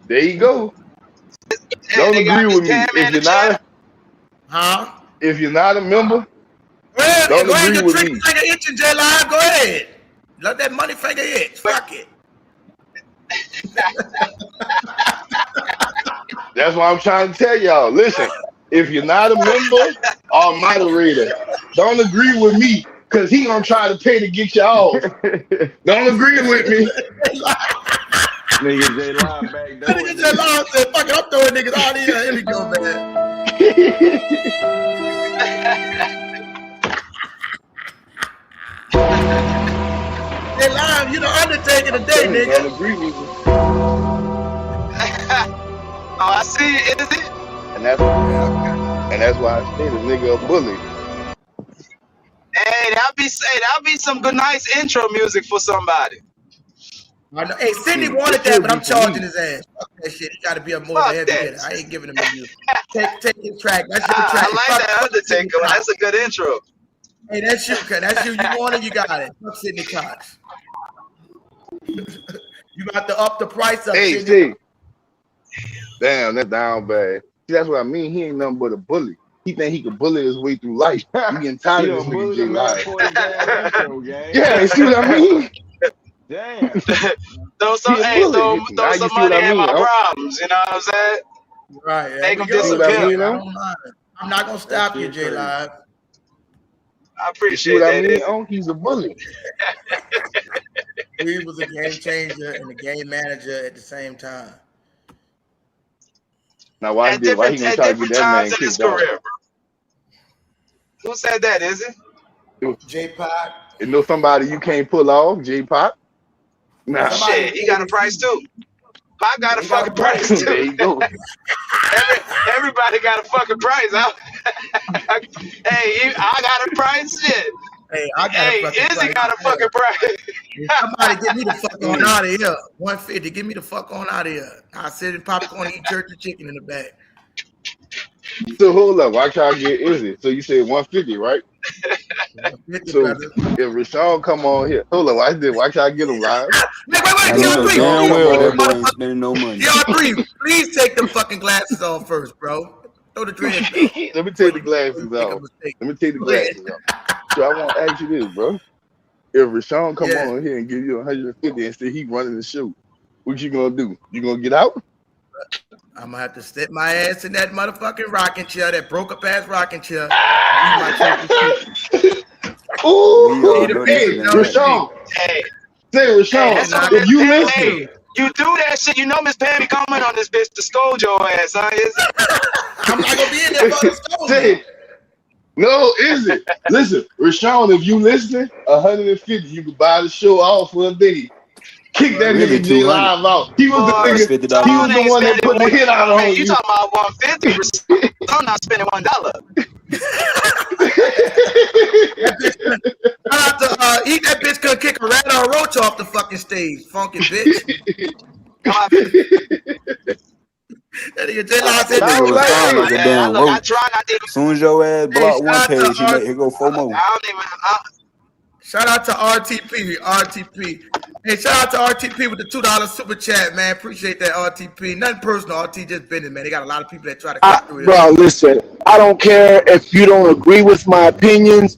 There you go. Don't agree with me. If you're not a member, don't agree with me. Finger itching, J-Live. Go ahead. Let that money finger itch. Fuck it. That's why I'm trying to tell y'all. Listen, if you're not a member or moderator, don't agree with me because he gonna try to pay to get you off. Don't agree with me. Nigga J-Live back there. Nigga J-Live said, fuck it, I'm throwing niggas out here. Here we go, man. J-Live, you the Undertaker today, nigga. Don't agree with me. Oh, I see it, is it? And that's why I say this nigga a bully. Hey, that'll be some good nice intro music for somebody. I know. Hey, Sidney wanted that, but I'm charging his ass. Fuck that shit. He got to be a more heavy hitter. I ain't giving him a music. Take his track. That's your track. I like that Undertaker. That's a good intro. Hey, that's you. That's you. You want it, you got it. Fuck Sidney Cox. You got to up the price up. Hey, see. Damn, that's down bad. See, that's what I mean. He ain't nothing but a bully. He think he can bully his way through life. I'm getting tired of this nigga J-Live. Yeah, see what I mean? Damn. Throw some money in my problems, you know what I'm saying? Right. Make them disappear. I'm not going to stop you, J-Live. I appreciate that. I mean? He's a bully. He was a game changer and a game manager at the same time. Now, why he gonna try to get that man kicked off? Who said that, is it? J-Pop. You know somebody you can't pull off, J-Pop? Nah. Shit, he got a price too. Pop got a fucking price too. There you go. Everybody got a fucking price. Hey, I got a price. Shit. Hey, I got a fucking price. Izzy got a fucking price. Somebody get me the fuck on out of here. 150. Get me the fuck on out of here. I sit in popcorn and eat turkey chicken in the back. So hold up. Why can't I get Izzy? So you said 150, right? 150, so brother. if Rashawn come on here, hold up. Why can't I get him live? Wait. Damn well that boy ain't spending no money. Please take them fucking glasses off first, bro. Throw the dreads off. Let me take the glasses off. So I want to ask you this, bro. If Rashawn come on here and give you 150 and say he running the show, what you gonna do? You gonna get out? I'm gonna have to sit my ass in that motherfucking rocking chair, that broke up ass rocking chair. Ooh, hey, Rashawn. Hey, say Rashawn, if you listen. You do that shit, you know Miss Pammy coming on this bitch to scold your ass, huh? I'm not gonna be in there for the scold. No, is it? Listen, Rashawn, if you listening, 150, you can buy the show off for a day. Kick that nigga J-Live out. He was the nigga. He was the one that put the hit out on you. You talking about 150? I'm not spending $1. Eat that bitch could kick a rat or a roach off the fucking stage, funky bitch. That Nigga, J-Law said That Nigga was was like, sound hey, like a Man, damn look, I roach. tried. I did. Soon as your ass hey, block one page, here go 4 more. I don't even. shout out to RTP. Hey, shout out to RTP with the $2 super chat, man. Appreciate that, RTP. Nothing personal, RT, just business, man. They got a lot of people that try to cut through Bro, listen, I don't care if you don't agree with my opinions.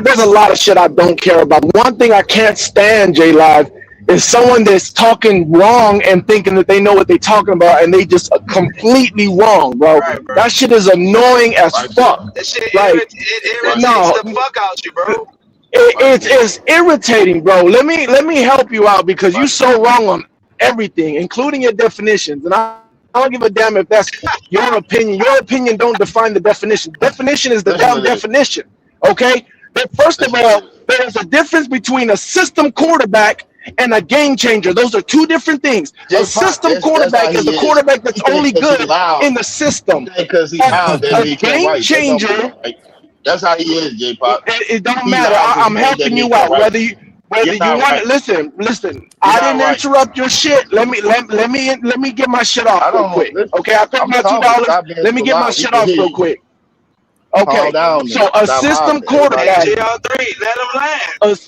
There's a lot of shit I don't care about. One thing I can't stand, J Live, is someone that's talking wrong and thinking that they know what they're talking about and they just are completely wrong, bro. Right, bro. That shit is annoying as right fuck. That shit Like, irritates no, the fuck out you, bro. it's irritating, bro. Let me help you out because you're so wrong on everything, including your definitions. And I don't give a damn if that's your opinion. Your opinion don't define the definition. Definition is the Listen damn to this. definition. Okay? But first of Listen all, to this. there's a difference between a system quarterback and a game changer. Those are two different things. J A Pop, system that's how quarterback is he a is. quarterback that's He think only 'cause he good loud. in the system. Because he A, loud, that a mean he can't game write. That don't changer, mean right. That's how he is, J Pop. it don't He matter. loud because I'm he think that helping mean he you can't out. write. Whether You're you not want to right. listen. You're I not didn't right. interrupt your shit. Let me get my shit off I real don't know. quick. Listen, Okay, I paid I'm my talking. $2. Stop being Let me so get my loud. We shit can off hear real you. quick. Calm Okay, down so then. a Stop system hollering. Everybody quarterback, can hear you. JR3, let him land.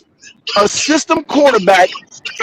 a system quarterback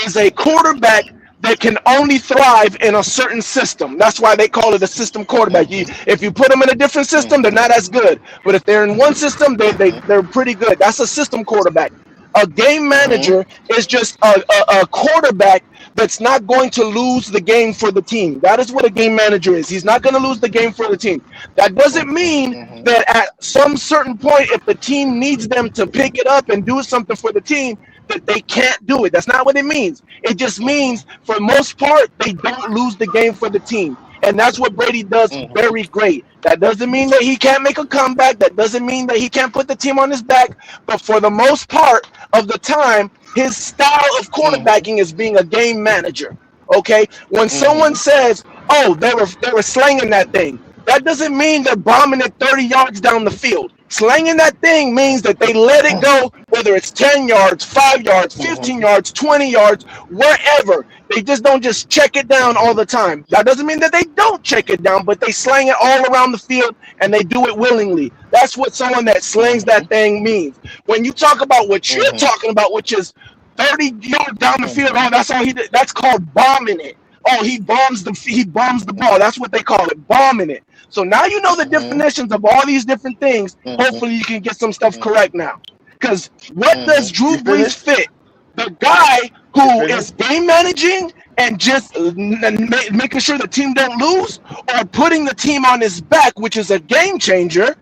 is a quarterback that can only thrive in a certain system. That's why they call it a system quarterback. If you put them in a different system, they're not as good. But if they're in one system, they're pretty good. That's a system quarterback. A game manager is just a quarterback that's not going to lose the game for the team. That is what a game manager is. He's not going to lose the game for the team. That doesn't mean that at some certain point, if the team needs them to pick it up and do something for the team, that they can't do it. That's not what it means. It just means, for the most part, they don't lose the game for the team. And that's what Brady does very great. That doesn't mean that he can't make a comeback. That doesn't mean that he can't put the team on his back. But for the most part of the time, his style of quarterbacking is being a game manager. Okay? When someone says, oh, they were slanging that thing, that doesn't mean they're bombing it 30 yards down the field. Slanging that thing means that they let it go, whether it's 10 yards, 5 yards, 15 yards, 20 yards, wherever. They just don't just check it down all the time. That doesn't mean that they don't check it down, but they slang it all around the field and they do it willingly. That's what someone that slings that thing means. When you talk about what you're talking about, which is 30 yards down the field, oh, that's all he did. That's called bombing it. Oh, he bombs the ball. That's what they call it, bombing it. So now you know the definitions of all these different things. Hopefully you can get some stuff correct now. Because what does Drew Brees fit? The guy who is game managing and just making sure the team don't lose, or putting the team on his back, which is a game changer,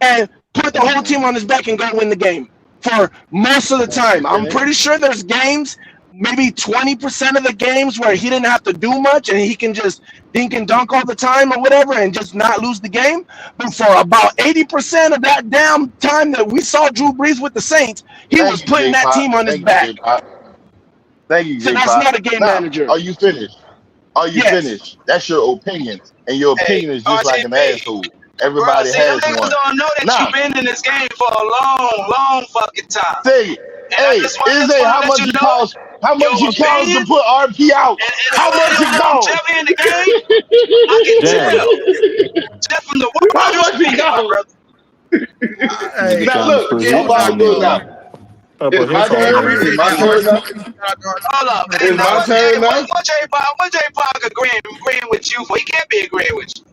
and put the whole team on his back and go win the game for most of the time. I'm pretty sure there's games, maybe 20% of the games, where he didn't have to do much and he can just dink and dunk all the time or whatever and just not lose the game. But for about 80% of that damn time that we saw Drew Brees with the Saints, he was putting that team on his back. Thank you, So J that's Pop. not a game manager. Are you finished? Are you finished? That's your opinion. And your opinion is just like an asshole. Everybody has them one. niggas don't know that you've been in this game for a long fucking time. Say, hey, is it how much it costs? How much it costs to put RP out? How much it costs? In the game, I can tell. Just from the word how much it costs? Hey, now look, I'm about to go now. It's my turn. It's my turn now. Hold up. It's my turn now. What J Park agreeing with you for? He can't be agreeing with you.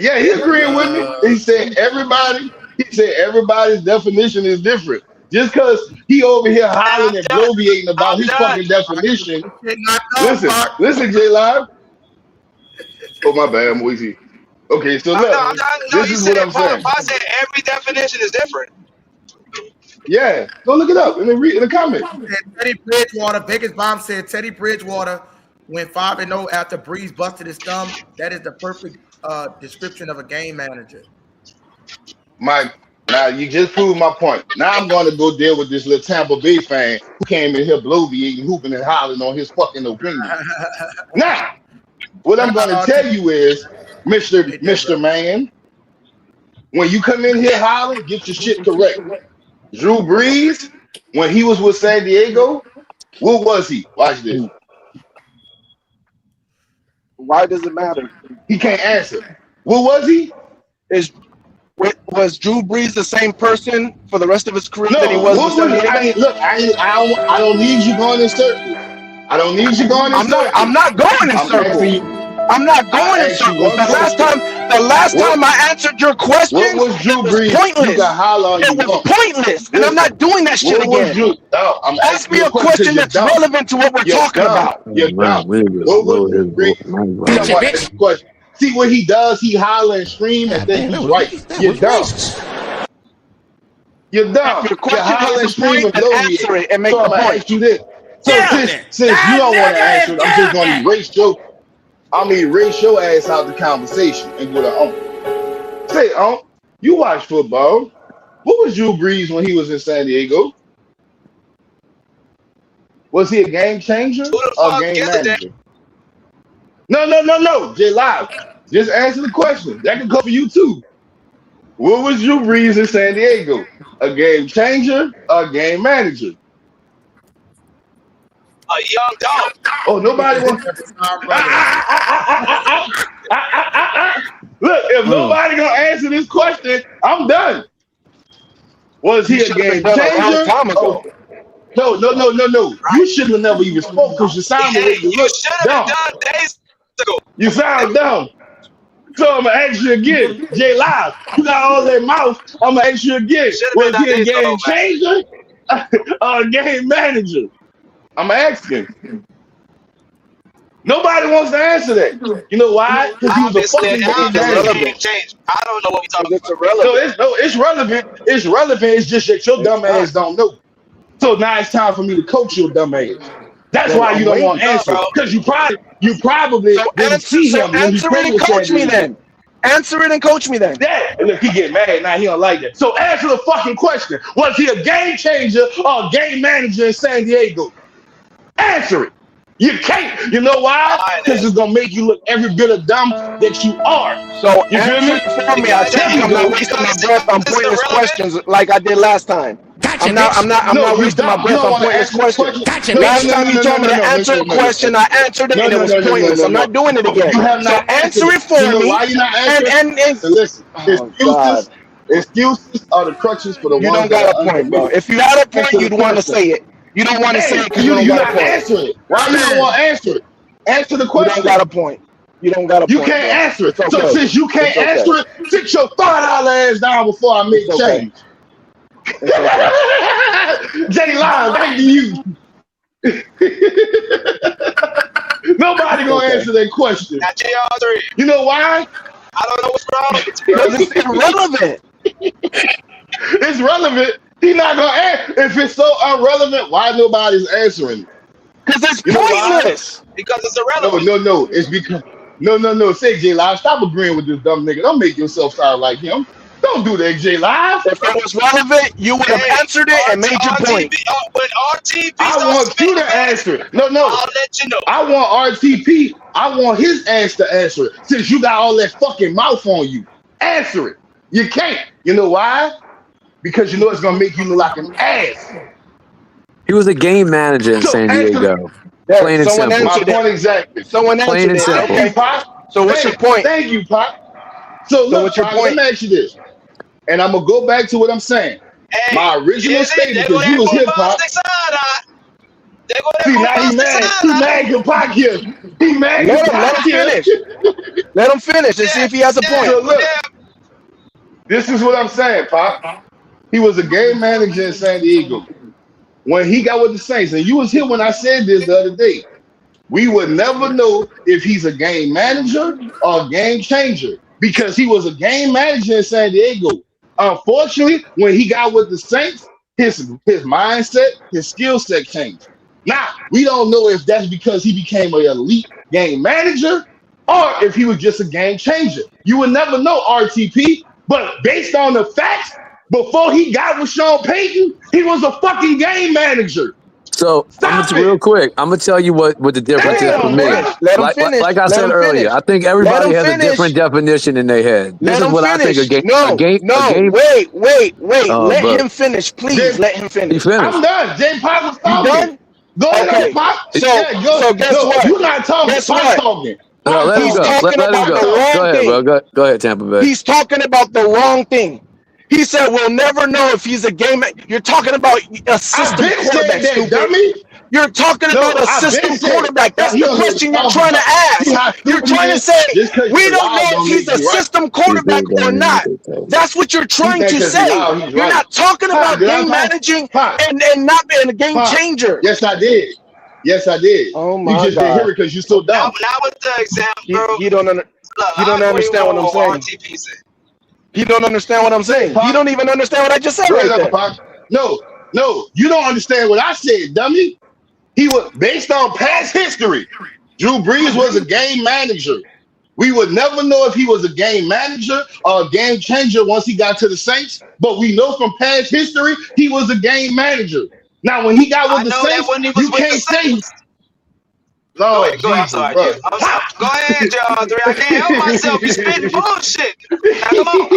Yeah, he agreed with me. He said everybody's definition is different. Just because he over here hollering and bloviating about his fucking definition. Listen, J Live. Oh, my bad, I'm wheezy. Okay, so look, this is what I'm saying. I said every definition is different. Yeah, go look it up and then read in the comments. Teddy Bridgewater, Vegas Bomb said Teddy Bridgewater went 5-0 after Breeze busted his thumb. That is the perfect description of a game manager. Mike, now you just proved my point. Now I'm going to go deal with this little Tampa Bay fan who came in here bloviating, hooping, and hollering on his fucking opinion. Now, what I'm going to tell you is, Mr. Man, when you come in here hollering, get your shit correct. Drew Brees, when he was with San Diego, what was he? Watch this. Why does it matter? He can't answer. What was he? Was Drew Brees the same person for the rest of his career No, that he was what in San was Diego? I don't need you going in circles. I don't need you going in circles. I'm not going in circles. I'm not going in circles. The last time I answered your question, what was Drew Brees? Pointless. You got holler It was pointless, and I'm not doing that shit again. Ask me a question that's relevant to what we're talking about. You're dumb. What was Drew Brees? See what he does? He holler and scream, and then he's right. You're dumb. You're dumb. Your question has a point, and answer it and make the point. Ask you this. So since you don't want to answer it, I'm just going to erase your ass out the conversation and go to Say, you watch football. What was Drew Brees when he was in San Diego? Was he a game changer or a game manager? No. J Live. Just answer the question. That can cover you too. What was Drew Brees in San Diego? A game changer or a game manager? A young dog. Oh, nobody wants. Look, if nobody gonna answer this question, I'm done. Was he a game changer? No. You shouldn't have never even spoke because you sound like you look dumb. You sound dumb. So I'm gonna ask you again, J Live. You got all that mouth. I'm gonna ask you again. Was he a game changer or a game manager? I'm asking. Nobody wants to answer that. You know why? Because he was a fucking game manager. I don't know what we're talking about. It's relevant. It's relevant. It's just that your dumb ass don't know. So now it's time for me to coach your dumb ass. That's why you don't want to answer. Because you probably didn't see him. Answer it and coach me then. Answer it and coach me then. Yeah. Look, he get mad now. He don't like that. So answer the fucking question. Was he a game changer or a game manager in San Diego? Answer it. You can't. You know why? Because it's gonna make you look every bit of dumb that you are. So you feel me? For me, I tell you, I'm not wasting my breath on pointless questions like I did last time. I'm not wasting my breath on pointless questions. Last time you told me to answer a question, I answered it and it was pointless. I'm not doing it again. So answer it for me. And listen, excuses are the crutches for the ones. You don't got a point, bro. If you had a point, you'd want to say it. You don't want to say it because you don't got a point. Answer it. Why you don't want to answer it? Answer the question. You don't got a point. You don't got a point. You can't answer it. So since you can't answer it, sit your $5 ass down before I make change. J Live, thank you. Nobody gonna answer that question. Not JR3. You know why? I don't know what's wrong. Because it's irrelevant. It's relevant. He's not gonna answer. If it's so irrelevant, why nobody's answering? Because it's pointless. Because it's irrelevant. No. It's because no. Say J Live, stop agreeing with this dumb nigga. Don't make yourself sound like him. Don't do that, J Live. If it was relevant, you would have answered it and made your point. When RTP, I want you to answer it. No. I'll let you know. I want RTP. I want his ass to answer it. Since you got all that fucking mouth on you, answer it. You can't. You know why? Because you know it's gonna make you look like an ass. He was a game manager in San Diego. Plain and simple. My point exactly. Someone answered Plain and it. simple. Okay, Pop. So what's your point? Thank you, Pop. So look, what's your Pop, point? let me ask you this. And I'm gonna go back to what I'm saying. Hey, my original statement, because you was hip hop. See, now he mad. He mad because Pop here. He mad because Pop here. Let him finish and see if he has a point. So look, this is what I'm saying, Pop. He was a game manager in San Diego. When he got with the Saints, and you was here when I said this the other day, we would never know if he's a game manager or a game changer because he was a game manager in San Diego. Unfortunately, when he got with the Saints, his mindset, his skill set changed. Now, we don't know if that's because he became an elite game manager or if he was just a game changer. You would never know, RTP, but based on the facts, before he got with Sean Payton, he was a fucking game manager. So real quick, I'm gonna tell you what the difference is for me. Like I said earlier, I think everybody has a different definition in their head. This is what I think a game. Wait. Let him finish, please. Let him finish. I'm done. J Pop was talking. Done? Go ahead, Pop. So guess what? You're not talking. Pop talking. No, let him He's go. talking Let him about go. the wrong Go ahead, thing. bro. Go ahead, Tampa Bay. He's talking about the wrong thing. He said we'll never know if he's a game. You're talking about a system quarterback, that, stupid. dummy. You're talking about a system quarterback. That's the question you're trying to ask. You're trying to say we don't know if he's a system quarterback or not. That's what you're trying to say. You're not talking about game managing and not being a game changer. Yes, I did. Yes, I did. Oh my You just didn't hear it because you're so dumb. That was the example, bro. He don't understand what I'm saying. He don't understand what I'm saying. He don't even understand what I just said right there. No, you don't understand what I said, dummy. He was based on past history. Drew Brees was a game manager. We would never know if he was a game manager or a game changer once he got to the Saints, but we know from past history he was a game manager. Now, when he got with the Saints, you can't say. No, go ahead, sorry. Go ahead, John. I can't help myself. You spitting bullshit. Now, come on.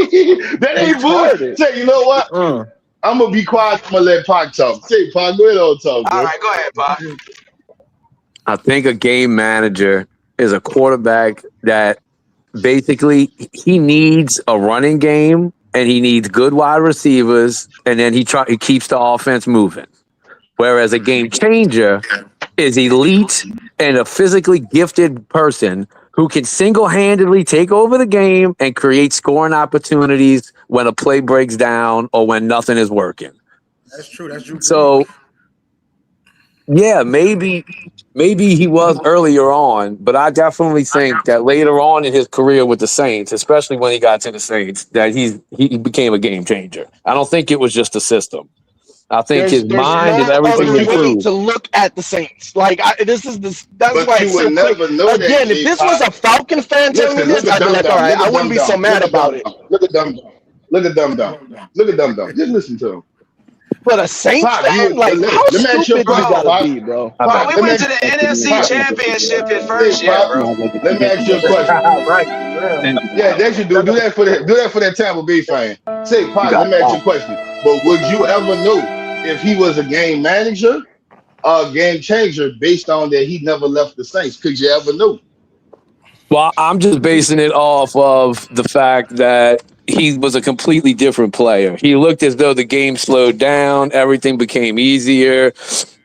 That ain't bullshit. Say, you know what? I'm gonna be quiet. I'm gonna let Pac talk. Say, Pac, go ahead on talk. All right, go ahead, Pac. I think a game manager is a quarterback that basically he needs a running game and he needs good wide receivers, and then he keeps the offense moving. Whereas a game changer is elite and a physically gifted person who can single-handedly take over the game and create scoring opportunities when a play breaks down or when nothing is working. That's true. That's true. So, yeah, maybe he was earlier on, but I definitely think that later on in his career with the Saints, especially when he got to the Saints, that he became a game changer. I don't think it was just a system. I think his mind and everything improved. To look at the Saints, like that's but why you would never know again. If this was a Falcon fan telling me this, I'd be like, all right, I wouldn't be so mad about it. Look at dumb. Look at dumb. Just listen to him. But a Saints fan, like, how stupid you gotta be, bro? We went to the NFC Championship his first year, bro. Let me ask you a question. Right. Yeah, that you do. Do that for that Tampa Bay fan. Say, Pac, let me ask you a question. But would you ever know if he was a game manager or a game changer based on that he never left the Saints? Could you ever know? Well, I'm just basing it off of the fact that he was a completely different player. He looked as though the game slowed down, everything became easier,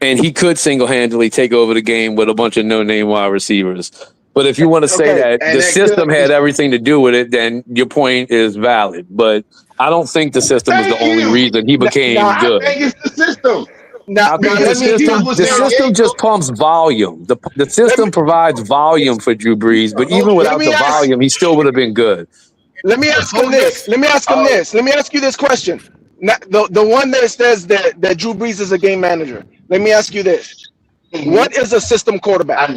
and he could single-handedly take over the game with a bunch of no-name wide receivers. But if you want to say that the system had everything to do with it, then your point is valid. But I don't think the system was the only reason he became good. I think it's the system. I think the system just pumps volume. The system provides volume for Drew Brees, but even without the volume, he still would have been good. Let me ask him this. Let me ask you this question. The one that says that Drew Brees is a game manager. Let me ask you this. What is a system quarterback?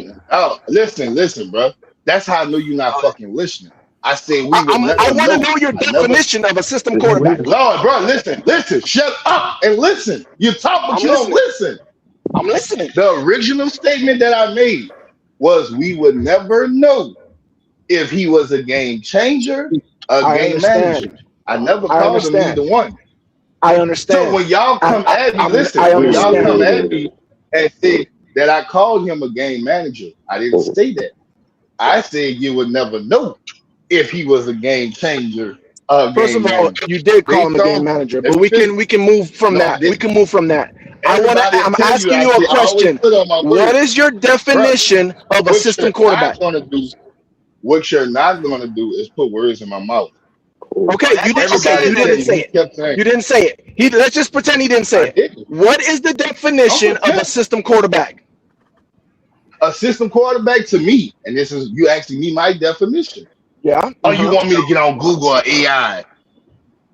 Listen, bro. That's how I know you're not fucking listening. I said I want to know your definition of a system quarterback. Lord, bro, listen. Shut up and listen. You talk, but you don't listen. I'm listening. The original statement that I made was we would never know if he was a game changer, game manager. I never called him either one. I understand. So when y'all come at me, and say that I called him a game manager, I didn't say that. I said you would never know if he was a game changer. First of all, you did call him a game manager, but we can move from that. We can move from that. I'm asking you a question. What is your definition of a system quarterback? What you're not going to do is put words in my mouth. Okay, you didn't say it. You didn't say it. Let's just pretend he didn't say it. What is the definition of a system quarterback? A system quarterback to me, and this is you asking me my definition. Yeah. Oh, you want me to get on Google or AI?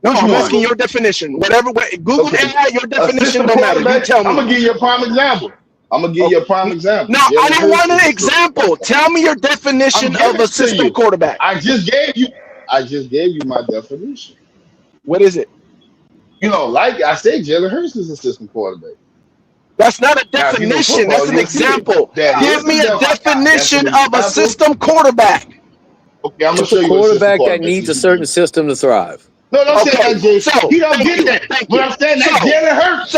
No, I'm asking your definition. Whatever way, Google AI, your definition don't matter. You tell me. I'm gonna give you a prime example. No, I don't want an example. Tell me your definition of a system quarterback. I just gave you my definition. What is it? Like I said, Jalen Hurts is a system quarterback. That's not a definition. That's an example. Give me a definition of a system quarterback. Okay, I'm gonna show you a quarterback that needs a certain system to thrive. No, don't say that, Jay. He don't get that. But I'm saying that Jalen Hurts.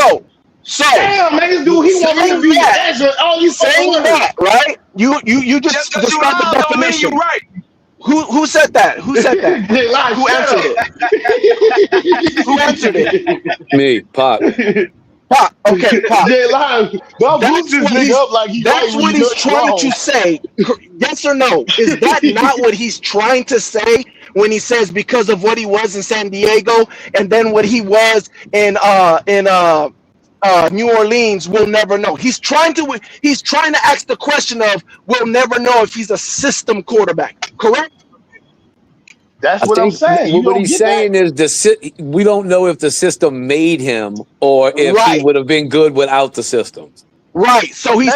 So damn, man, this dude, he want me to be answer all you saying that, right? You just because you described the loud don't mean definition. you right. Who said that? Who said that? Who answered it? Who answered it? Me, Pop. Pop. Okay, Pop. Jay Live, don't boost this nigga up like he's right That's when what you he's trying to say. Yes or no? Is that not what he's trying to say when he says because of what he was in San Diego and then what he was in New Orleans, we'll never know. He's trying to ask the question of we'll never know if he's a system quarterback. Correct? That's what I'm saying. What he's saying is we don't know if the system made him or if he would have been good without the system. Right. So he's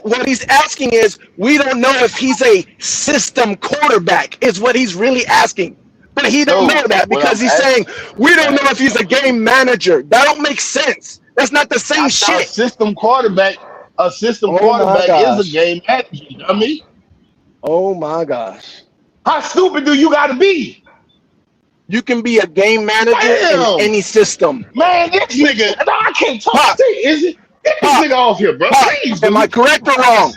what he's asking is we don't know if he's a system quarterback is what he's really asking. But he don't know that because he's saying we don't know if he's a game manager. That don't make sense. That's not the same shit. A system quarterback is a game manager. You know what I mean? Oh my gosh. How stupid do you gotta be? You can be a game manager in any system. Man, this nigga, I can't talk to you, is it? Get this nigga off here, bro. Please, am I correct or wrong?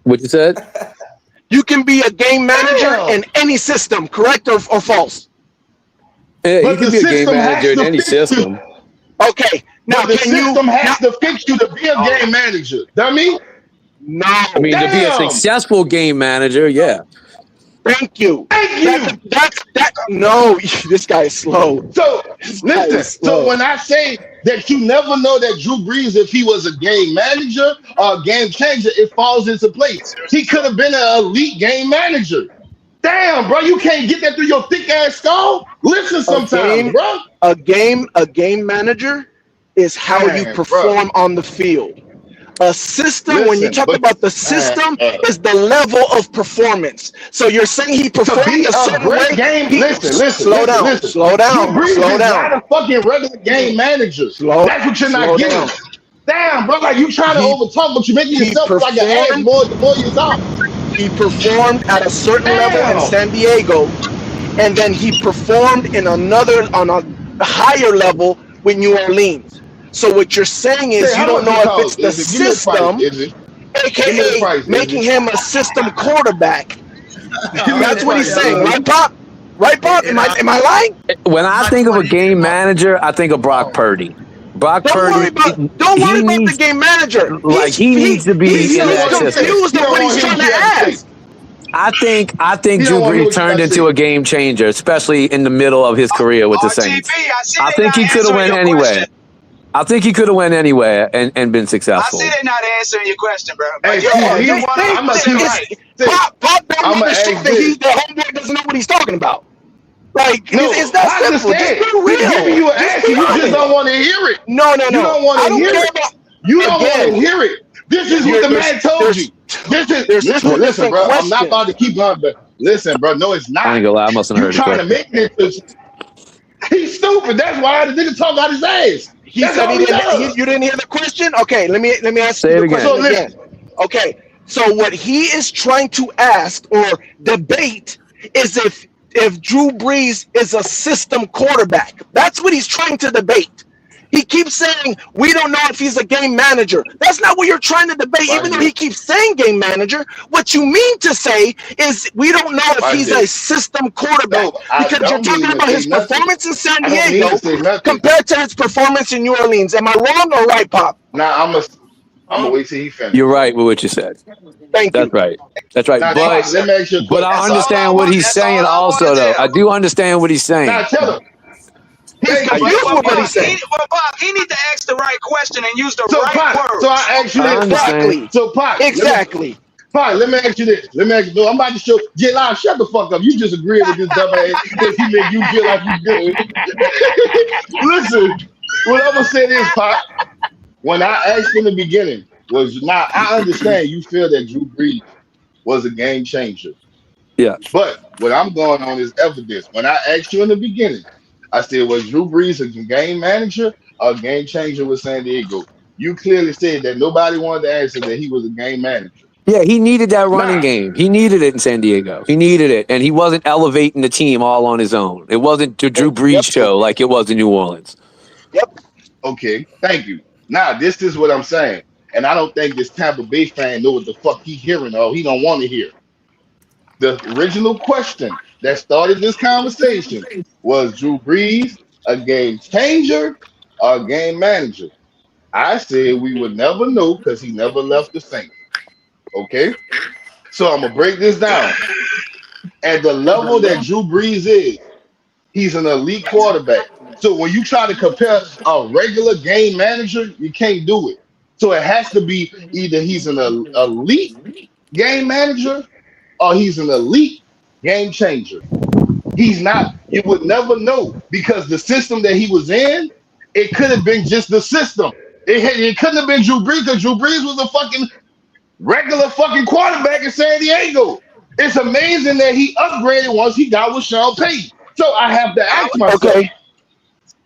What you said? You can be a game manager in any system, correct or false? Yeah, you can be a game manager in any system. Okay. Now the system has to fix you to be a game manager. You know what I mean? No. I mean, to be a successful game manager, yeah. Thank you. That's no, this guy is slow. So listen, so when I say that you never know that Drew Brees, if he was a game manager or a game changer, it falls into place. He could have been an elite game manager. Damn, bro, you can't get that through your thick ass skull. Listen, sometimes, bro. A game manager is how you perform on the field. A system, when you talk about the system, is the level of performance. So you're saying he performed a certain way. Slow down. Not a fucking regular game manager. That's what you're not getting. Damn, bro, like you trying to overtalk, but you're making yourself like an ass more the more you talk. He performed at a certain level in San Diego, and then he performed on a higher level with New Orleans. So what you're saying is you don't know if it's the system, aka making him a system quarterback. That's what he's saying, right, Pop? Right, Pop? Am I lying? When I think of a game manager, I think of Brock Purdy. Don't worry about the game manager. He needs to be in that system. Confused on what he's trying to ask. I think Drew Brees turned into a game changer, especially in the middle of his career with the Saints. I think he could have went anywhere. I think he could have went anywhere and been successful. I see they're not answering your question, bro. But Pop don't understand that the homeboy doesn't know what he's talking about. Like, it's that simple. Just be real. He's giving you an answer. You just don't want to hear it. No. You don't want to hear it. You don't want to hear it. This is what the man told you. Listen, bro. I'm not about to keep on, but listen, bro. No, it's not. I ain't gonna lie. I mustn't have heard trying to make this. He's stupid. That's why the nigga talk about his ass. He said you didn't hear the question? Okay, let me ask you the question again. Okay, so what he is trying to ask or debate is if Drew Brees is a system quarterback. That's what he's trying to debate. He keeps saying, we don't know if he's a game manager. That's not what you're trying to debate, even though he keeps saying game manager. What you mean to say is we don't know if he's a system quarterback. Because you're talking about his performance in San Diego compared to his performance in New Orleans. Am I wrong or right, Pop? Nah, I'm gonna wait till he finishes. You're right with what you said. Thank you. That's right. Now, but I understand what he's saying also, though. I do understand what he's saying. Now, tell him. He's confused with what he's saying. Pop, he need to ask the right question and use the right words. So I ask you this. Exactly. So, Pop. Exactly. Fine, let me ask you this. No, I'm about to show J-Live, shut the fuck up. You just agreed with this dumb ass because he make you feel like you good. Listen, what I'm gonna say is, Pop, when I asked in the beginning, I understand you feel that Drew Brees was a game changer. Yeah. But what I'm going on is evidence. When I asked you in the beginning, I said, was Drew Brees a game manager or a game changer with San Diego? You clearly said that nobody wanted to answer that he was a game manager. Yeah, he needed that running game. He needed it in San Diego. He needed it. And he wasn't elevating the team all on his own. It wasn't the Drew Brees show like it was in New Orleans. Yep. Okay, thank you. Now, this is what I'm saying. And I don't think this Tampa Bay fan know what the fuck he hearing or he don't want to hear. The original question that started this conversation was Drew Brees a game changer or a game manager? I said we would never know because he never left the Saints. Okay? So I'm going to break this down. At the level that Drew Brees is, he's an elite quarterback. So when you try to compare a regular game manager, you can't do it. So it has to be either he's an elite game manager or he's an elite game changer. He's not. You would never know because the system that he was in, it could have been just the system. It couldn't have been Drew Brees because Drew Brees was a fucking regular fucking quarterback in San Diego. It's amazing that he upgraded once he got with Sean Payton. So I have to ask myself. Okay.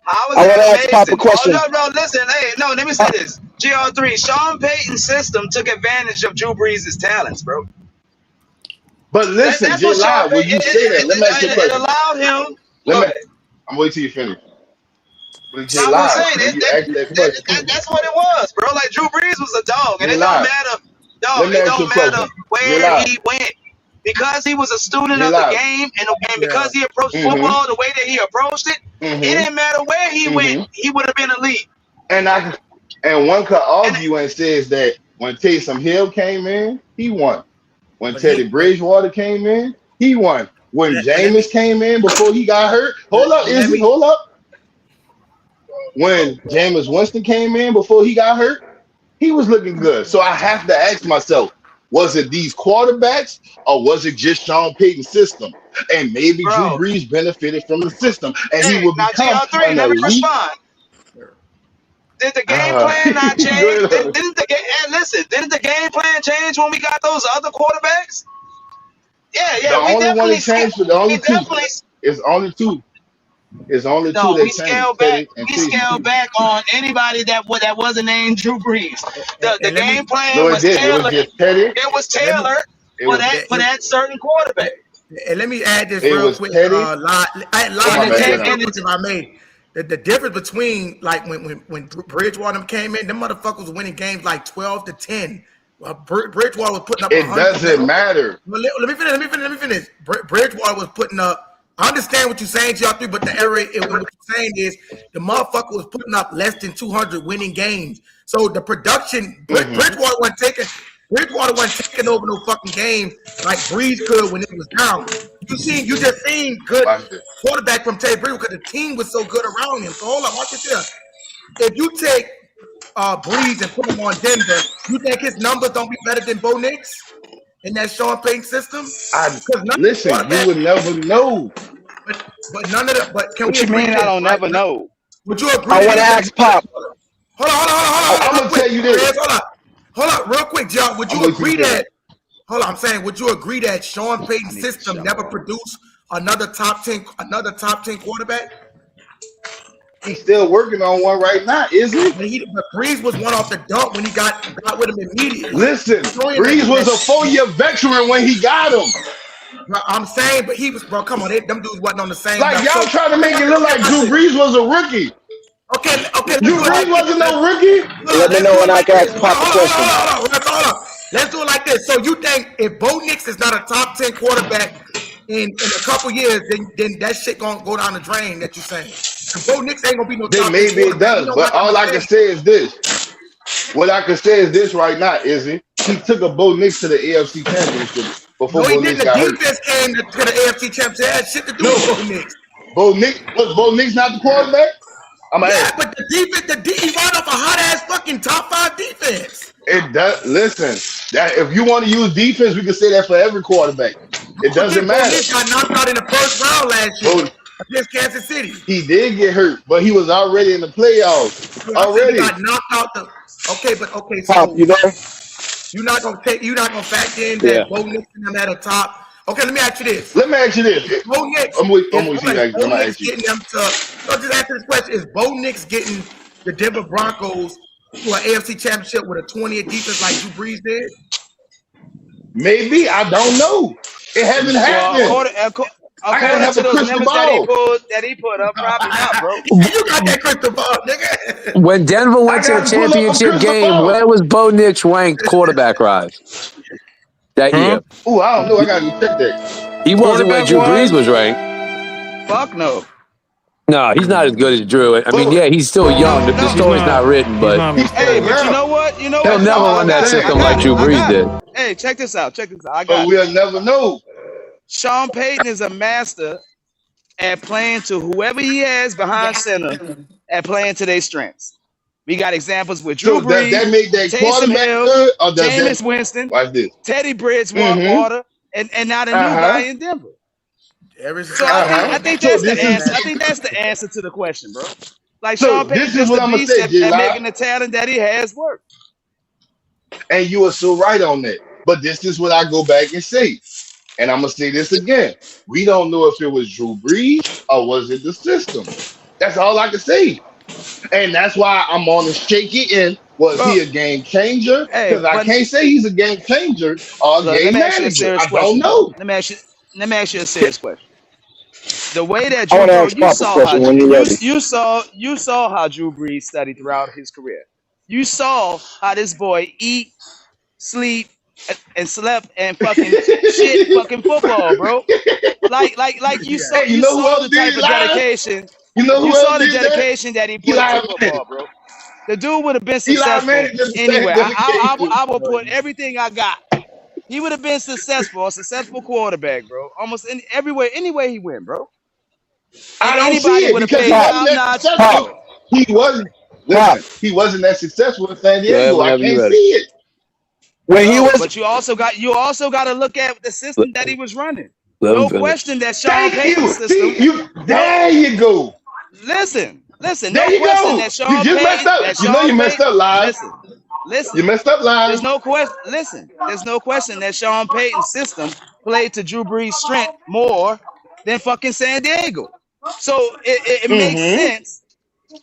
How was I want that to ask Pop a amazing? question. Oh, no, listen. Hey, no, let me say this. GR3, Sean Payton's system took advantage of Drew Brees' talents, bro. But listen, That's J what Sean Live, when you Payton, say that, let me ask you a it question. allowed him. I'm waiting till you finish. But J I'm Live, saying when you ask that question, that's what it was, bro. Like Drew Brees was a dog, and J it don't Live, matter. let Dog, me it ask you don't a matter question. J where Live, he went because he was a student J of the Live. game, and because he approached football the way that he approached it, it didn't matter where he went. He would have been elite. And one could argue and says that when Taysom Hill came in, he won. When Teddy Bridgewater came in, he won. When Jameis came in before he got hurt, hold up. When Jameis Winston came in before he got hurt, he was looking good. So I have to ask myself, was it these quarterbacks or was it just Sean Payton's system? And maybe Drew Brees benefited from the system and he will become an let me elite. respond. Did the game plan not change? Didn't the game plan change when we got those other quarterbacks? Yeah. The only one that changed for the only two. It's only two. It's only two that we scaled back. We scaled back on anybody that wasn't named Drew Brees. The game plan was tailored. It was tailored for that certain quarterback. And let me add this real quick. If I may. The difference between like when Bridgewater came in, them motherfuckers were winning games like 12-10. Bridgewater was putting up. It doesn't matter. Well, let me finish. Bridgewater was putting up. I understand what you're saying, GR3, but the area what you're saying is the motherfucker was putting up less than 200 winning games. So the production, Bridgewater wasn't taking over no fucking game like Breeze could when it was down. You just seen good quarterback from Teddy Bridgewater because the team was so good around him. So hold on, watch it there. If you take Breeze and put him on Denver, you think his numbers don't be better than Bo Nix in that Sean Payton system? Listen, you would never know. But none of the. But can what we you mean? I don't never know. Would you agree? I want to ask Pop. Hold on. I'm gonna tell you this. Hold on, real quick, John. Would you agree that? Hold on, I'm saying, would you agree that Sean Payton's system never produced another top 10 quarterback? He's still working on one right now, is he? But Breeze was one off the dump when he got with him immediately. Listen, Breeze was a 4-year veteran when he got him. Bro, I'm saying, but he was, bro. Come on, them dudes wasn't on the same. Like y'all trying to make it look like Drew Brees was a rookie. Okay. Drew Brees wasn't no rookie. Let me know when I can ask Pop a question. Hold on. Let's do it like this. So you think if Bo Nix is not a top 10 quarterback in a couple years, then that shit gonna go down the drain? That you saying? Bo Nix ain't gonna be no top 10 quarterback. Maybe it does, but all I can say is this. What I can say is this right now, Izzy. He took a Bo Nix to the AFC Championship before Bo Nix got hurt. The defense came to the AFC Championship. It had shit to do with Bo Nix. Was Bo Nix not the quarterback? But the defense, he ran off a hot ass fucking top 5 defense. It does. Listen, that if you want to use defense, we can say that for every quarterback. It doesn't matter. Bo Nix got knocked out in the first round last year against Kansas City. He did get hurt, but he was already in the playoffs. Already he got knocked out. So Pop, you know, you're not gonna factor in that Bo Nix and them at a top. Okay, let me ask you this. Bo Nix. I'm with you. Getting them to. So just answer this question: is Bo Nix getting the Denver Broncos to an AFC Championship with a 20th defense like Drew Brees did? Maybe, I don't know. It hasn't happened. I don't According have to a those crystal numbers ball. that he put up, probably not, bro. You got that crystal ball, nigga. When Denver went I to the got to pull up a championship crystal game, ball. where was Bo Nix ranked quarterback-wise that year? Ooh, I don't know. I got to check that. He wasn't where Drew Brees was ranked. Fuck no. No, he's not as good as Drew. I mean, yeah, he's still young. The story's not written, but Hey, but you know what? he'll never run that system like Drew Brees did. Hey, check this out. I But got it. we'll never know. Sean Payton is a master at playing to whoever he has behind center at playing to their strengths. We got examples with Drew So does Brees, that make that Taysom quarterback Hill, good, or does Jameis that? Winston, Watch this. Teddy Bridgewater, and now the new guy in Denver. So I think that's the answer. I think that's the answer to the question, bro. Like So Sean Payton this is just what a I'ma beast say, at J-Lock. making the talent that he has work. And you are so right on that. But this is what I go back and say. And I'm going to say this again. We don't know if it was Drew Brees or was it the system. That's all I can say. And that's why I'm on the shaky end. Was he a game changer? Because I can't say he's a game changer or a game manager. I don't know. Let me ask you a serious question. The way that I want to ask you Pop a saw question how when you're ready. you saw how Drew Brees studied throughout his career. You saw how this boy eat, sleep, and slept and fucking shit fucking football, bro. Like you saw the type of dedication. You saw the dedication that he put into football, bro. The dude would have been successful anyway. I will put everything I got. He would have been successful, a successful quarterback, bro. Almost anywhere he went, bro. I don't see it because he wasn't that successful in San Diego. I can't see it. But you also got to look at the system that he was running. No question that Sean Payton's system. There you go. Listen. There No you question go. that Sean You just Payton. messed up. You know you messed up live. Listen. You messed up live. There's no question. Listen. There's no question that Sean Payton's system played to Drew Brees' strength more than fucking San Diego. So it makes sense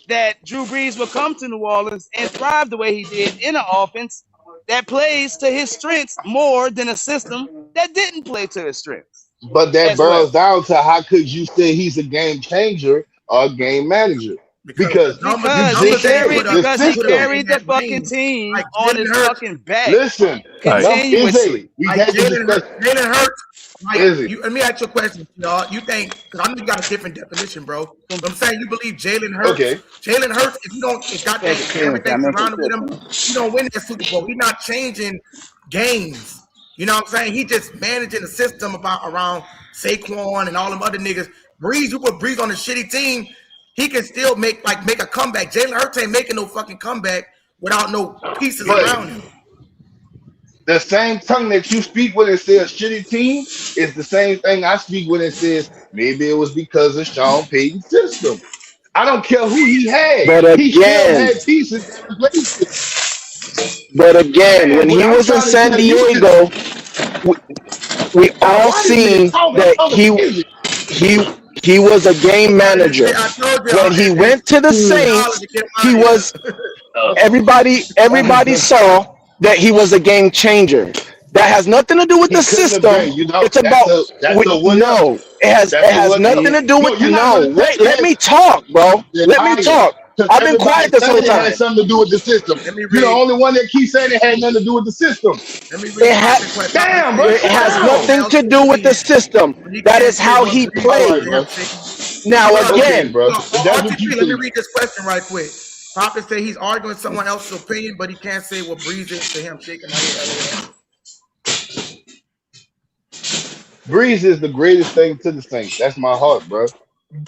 that Drew Brees would come to New Orleans and thrive the way he did in an offense that plays to his strengths more than a system that didn't play to his strengths. But that boils down to how could you say he's a game changer or a game manager? Because he carried the fucking team on his fucking back. Listen, continuously. Jalen Hurts. Let me ask you a question, y'all. You think? Because I know you got a different definition, bro. But I'm saying you believe Jalen Hurts. Okay. Jalen Hurts, if you don't, got that everything surrounded with him, you don't win that Super Bowl. He's not changing games. You know what I'm saying? He just managing the system around Saquon and all them other niggas. Breeze, you put Breeze on a shitty team, he can still make a comeback. Jalen Hurts ain't making no fucking comeback without no pieces around him. The same tongue that you speak when it says shitty team is the same thing I speak when it says maybe it was because of Sean Payton's system. I don't care who he had. But He still had pieces. But again, when he was in San Diego, we all seen that he was a game manager. When he went to the Saints, he was everybody saw that he was a game changer. That has nothing to do with the system. It's about it has nothing to do with Wait, let me talk, bro. Let me talk. I've been quiet this whole time. It had something to do with the system. You're the only one that keeps saying it had nothing to do with the system. It has nothing to do with the system. That is how he played. Now again, bro. Let me read this question right quick. Papa said he's arguing someone else's opinion, but he can't say what Breeze is to him. Shaking my head. Breeze is the greatest thing to the Saints. That's my heart, bro.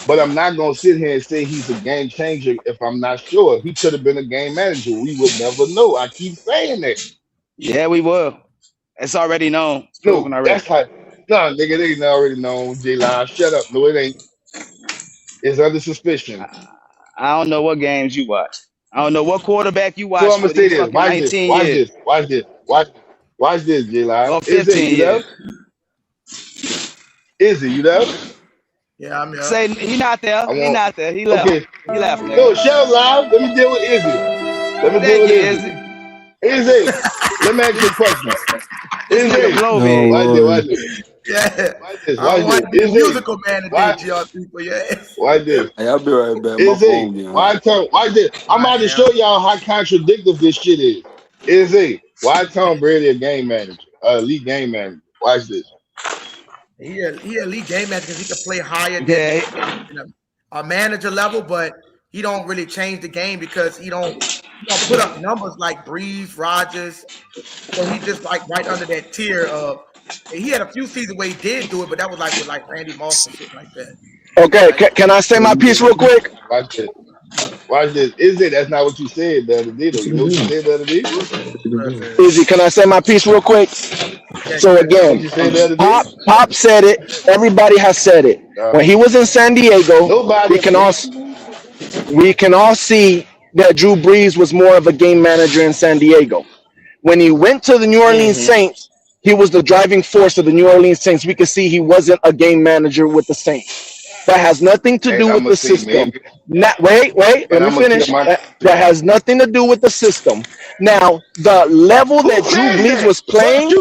But I'm not gonna sit here and say he's a game changer if I'm not sure. He could have been a game manager. We would never know. I keep saying that. Yeah, we will. It's already known. It's proven already. That's how. No, nigga, they ain't already known. J-Line, shut up. No, it ain't. It's under suspicion. I don't know what games you watch. I don't know what quarterback you watch. So I'm gonna say this. Watch this, J-Line. Oh, 15 years. Izzy, you there? Yeah, I'm here. Say he not there. He not there. He left. Okay. He left. No, shut up, live. Let me deal with Izzy. Izzy, let me ask you a question. Izzy, watch it. Yeah. Watch this. I Watch don't want this. to be a Is it? musical manager, Watch. GRP, for your ass. Watch this. Hey, I'll be right back. My Is it? phone getting hot. Watch this. I'm I about to am. show y'all how contradictory this shit is. Is it? Why Tom Brady a game manager? Elite game manager. Watch this. He a elite game manager because he can play higher Yeah. than a manager level, but he don't really change the game because he don't put up numbers like Breeze, Rodgers. So he just like right under that tier of. He had a few seasons where he did do it, but that was like with like Randy Moss and shit like that. Okay, can I say my piece real quick? Watch this. Watch this. Is it? That's not what you said the other day, though. You know what you said the other day? Izzy, can I say my piece real quick? So What again, you said the other day? Pop said it. Everybody has said it. When he was in San Diego, Nobody. we can all see that Drew Brees was more of a game manager in San Diego. When he went to the New Orleans Saints, he was the driving force of the New Orleans Saints. We could see he wasn't a game manager with the Saints. That has nothing to do with the system. Wait, let me finish. That has nothing to do with the system. Now, the level that Drew Brees was playing,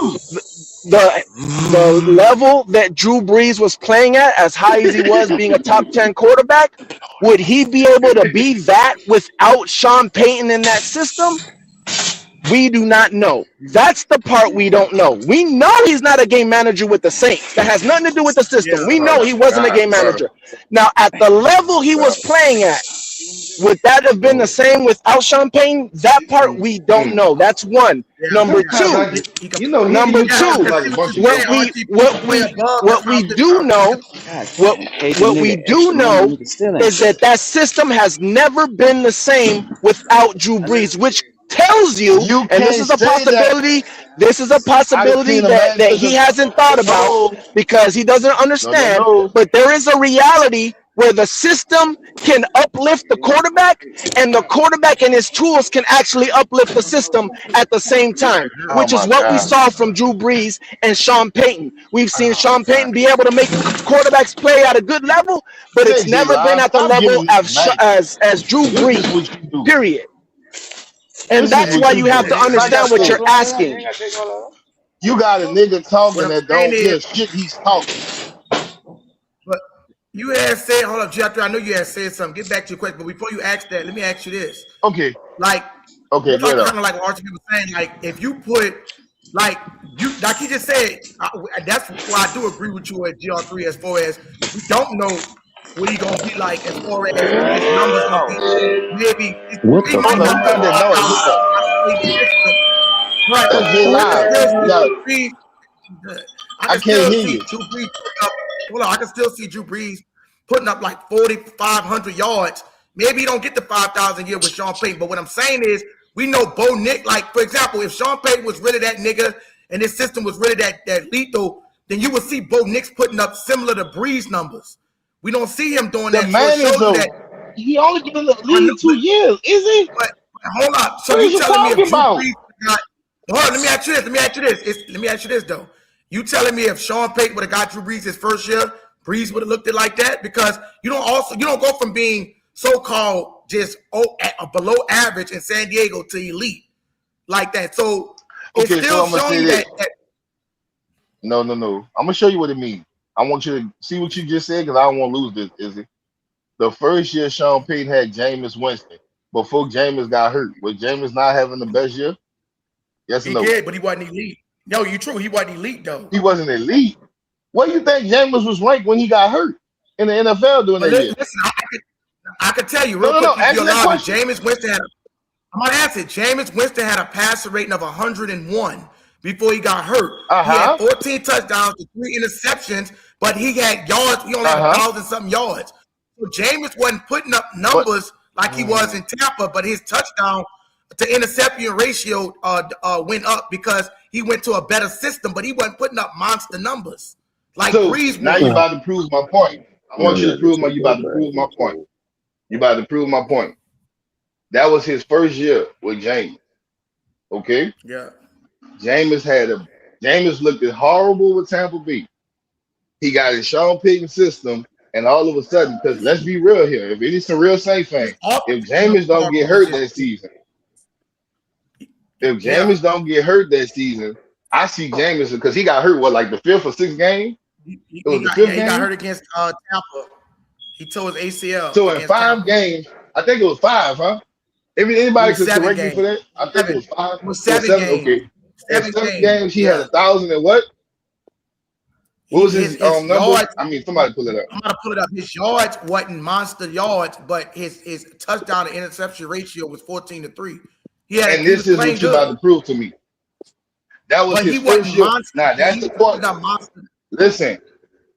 the level that Drew Brees was playing at, as high as he was being a top 10 quarterback, would he be able to be that without Sean Payton in that system? We do not know. That's the part we don't know. We know he's not a game manager with the Saints. That has nothing to do with the system. We know he wasn't a game manager. Now, at the level he was playing at, would that have been the same without Sean Payton? That part we don't know. That's one. Number two, what we do know is that system has never been the same without Drew Brees, which tells you, and this is a possibility. This is a possibility that he hasn't thought about because he doesn't understand. But there is a reality where the system can uplift the quarterback, and the quarterback and his tools can actually uplift the system at the same time, which is what we saw from Drew Brees and Sean Payton. We've seen Sean Payton be able to make quarterbacks play at a good level, but it's never been at the level as Drew Brees, period. And that's why you have to understand what you're asking. You got a nigga talking that don't give shit he's talking. But you had said, hold up, Jeffrey, I know you had said something. Get back to your question, but before you ask that, let me ask you this. Okay. Like, okay, kind of like what people saying, like, if you put, like he just said, that's why I do agree with you at GR3 as far as we don't know what he gonna be like as far as his numbers gonna be. Maybe what the fuck? I can't hear you. Drew Brees hold on, I can still see Drew Brees putting up like 4,500 yards. Maybe he don't get the 5,000 a year with Sean Payton, but what I'm saying is we know Bo Nick, like for example, if Sean Payton was really that nigga and his system was really that lethal, then you would see Bo Nick's putting up similar to Brees numbers. We don't see him doing that. He only been in the league 2 years, is he? But hold up. So you telling me if Drew Brees got, hold on, let me ask you this though. You telling me if Sean Payton would have got Drew Brees his first year, Brees would have looked it like that? Because you don't go from being so-called just below average in San Diego to elite like that. So it's still showing that. No. I'm gonna show you what it means. I want you to see what you just said because I don't want to lose this, Izzy. The first year Sean Payton had Jameis Winston before Jameis got hurt. Was Jameis not having the best year? Yes or no? He did, but he wasn't elite. No, you true. He wasn't elite though. He wasn't elite. What do you think Jameis was ranked when he got hurt in the NFL during that year? Listen, I could tell you real quick. Jameis Winston had. I'm gonna ask it. Jameis Winston had a passer rating of 101 before he got hurt. He had 14 touchdowns and 3 interceptions, but he had yards. He only had 1,000-something yards. So Jameis wasn't putting up numbers like he was in Tampa, but his touchdown to interception ratio went up because he went to a better system, but he wasn't putting up monster numbers. Like Brees. Now you're about to prove my point. I want you to prove you about to prove my point. You about to prove my point. That was his first year with Jameis. Okay? Yeah. Jameis looked horrible with Tampa Bay. He got his Sean Payton system, and all of a sudden, because let's be real here, if it's some real Saints fans, if Jameis don't get hurt that season, I see Jameis because he got hurt. What, like the 5th or 6th game? It was the 5th game. He got hurt against Tampa. He tore his ACL. So in 5 games, I think it was 5, huh? Anybody could correct me for that. I think it was 5. It was 7 games. Okay. In 7 games, he had 1,000 and what? What was his number? Yards, I mean, somebody pull it up. I'm gonna pull it up. His yards wasn't monster yards, but his touchdown to interception ratio was 14-3. And this is what you're about to prove to me. That was his first year. Nah, that's the part. Listen,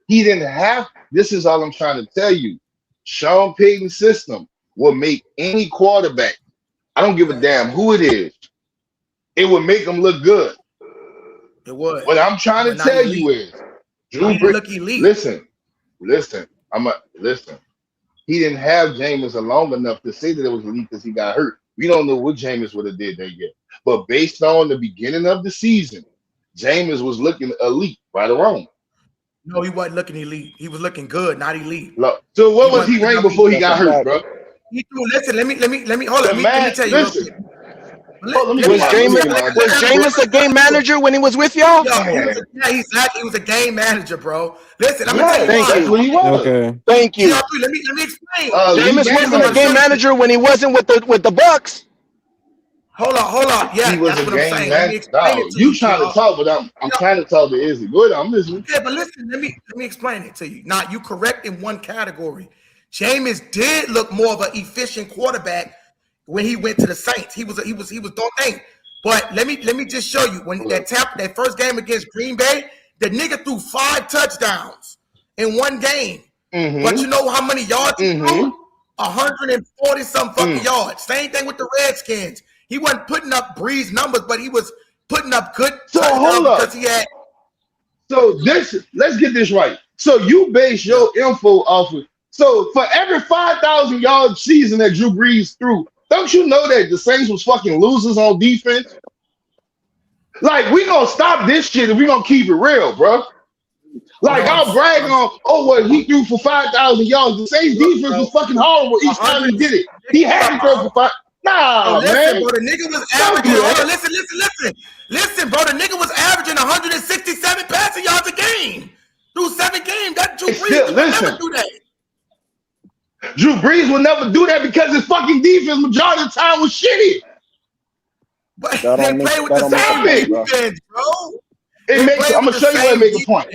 he didn't have. This is all I'm trying to tell you. Sean Payton's system will make any quarterback. I don't give a damn who it is. It would make them look good. It would. What I'm trying to tell you is, Drew Brees. Listen. Listen. He didn't have Jameis long enough to say that it was elite because he got hurt. We don't know what Jameis would have did there yet. But based on the beginning of the season, Jameis was looking elite, right or wrong. No, he wasn't looking elite. He was looking good, not elite. So what was he ranked before he got hurt, bro? He threw. Listen, let me hold on. Let me tell you. Listen. Was Jameis a game manager when he was with y'all? Yeah, exactly. He was a game manager, bro. Listen, I'm gonna tell you that's what he was. Okay. Thank you. Let me explain. Jameis wasn't a game manager when he wasn't with the Bucs. Hold on. Yeah, he was that's a what I'm game saying. manager. You trying to talk, but I'm trying to talk to Izzy. Good, I'm listening. Yeah, but listen, let me explain it to you. Now, you correct in one category. Jameis did look more of an efficient quarterback when he went to the Saints. He was don't think. But let me just show you when that first game against Green Bay, the nigga threw 5 touchdowns in one game. Mm-hmm. But you know how many yards he threw? 140 some fucking yards. Same thing with the Redskins. He wasn't putting up Breeze numbers, but he was putting up good touchdowns because he had. So let's get this right. So you base your info off of. So for every 5,000 yard season that Drew Brees threw, don't you know that the Saints was fucking losers on defense? Like, we gonna stop this shit and we gonna keep it real, bro. Like, I'll brag on, what he threw for 5,000 yards. The Saints defense was fucking horrible each time he did it. He had to throw for 5. Nah, listen, man. Bro, the nigga was averaging. Listen, bro. The nigga was averaging 167 passing yards a game through 7 games. That Drew Brees would never do that. Drew Brees would never do that because his fucking defense majority of the time was shitty. But they play with the same defense, bro. I'm gonna show you where it makes a point.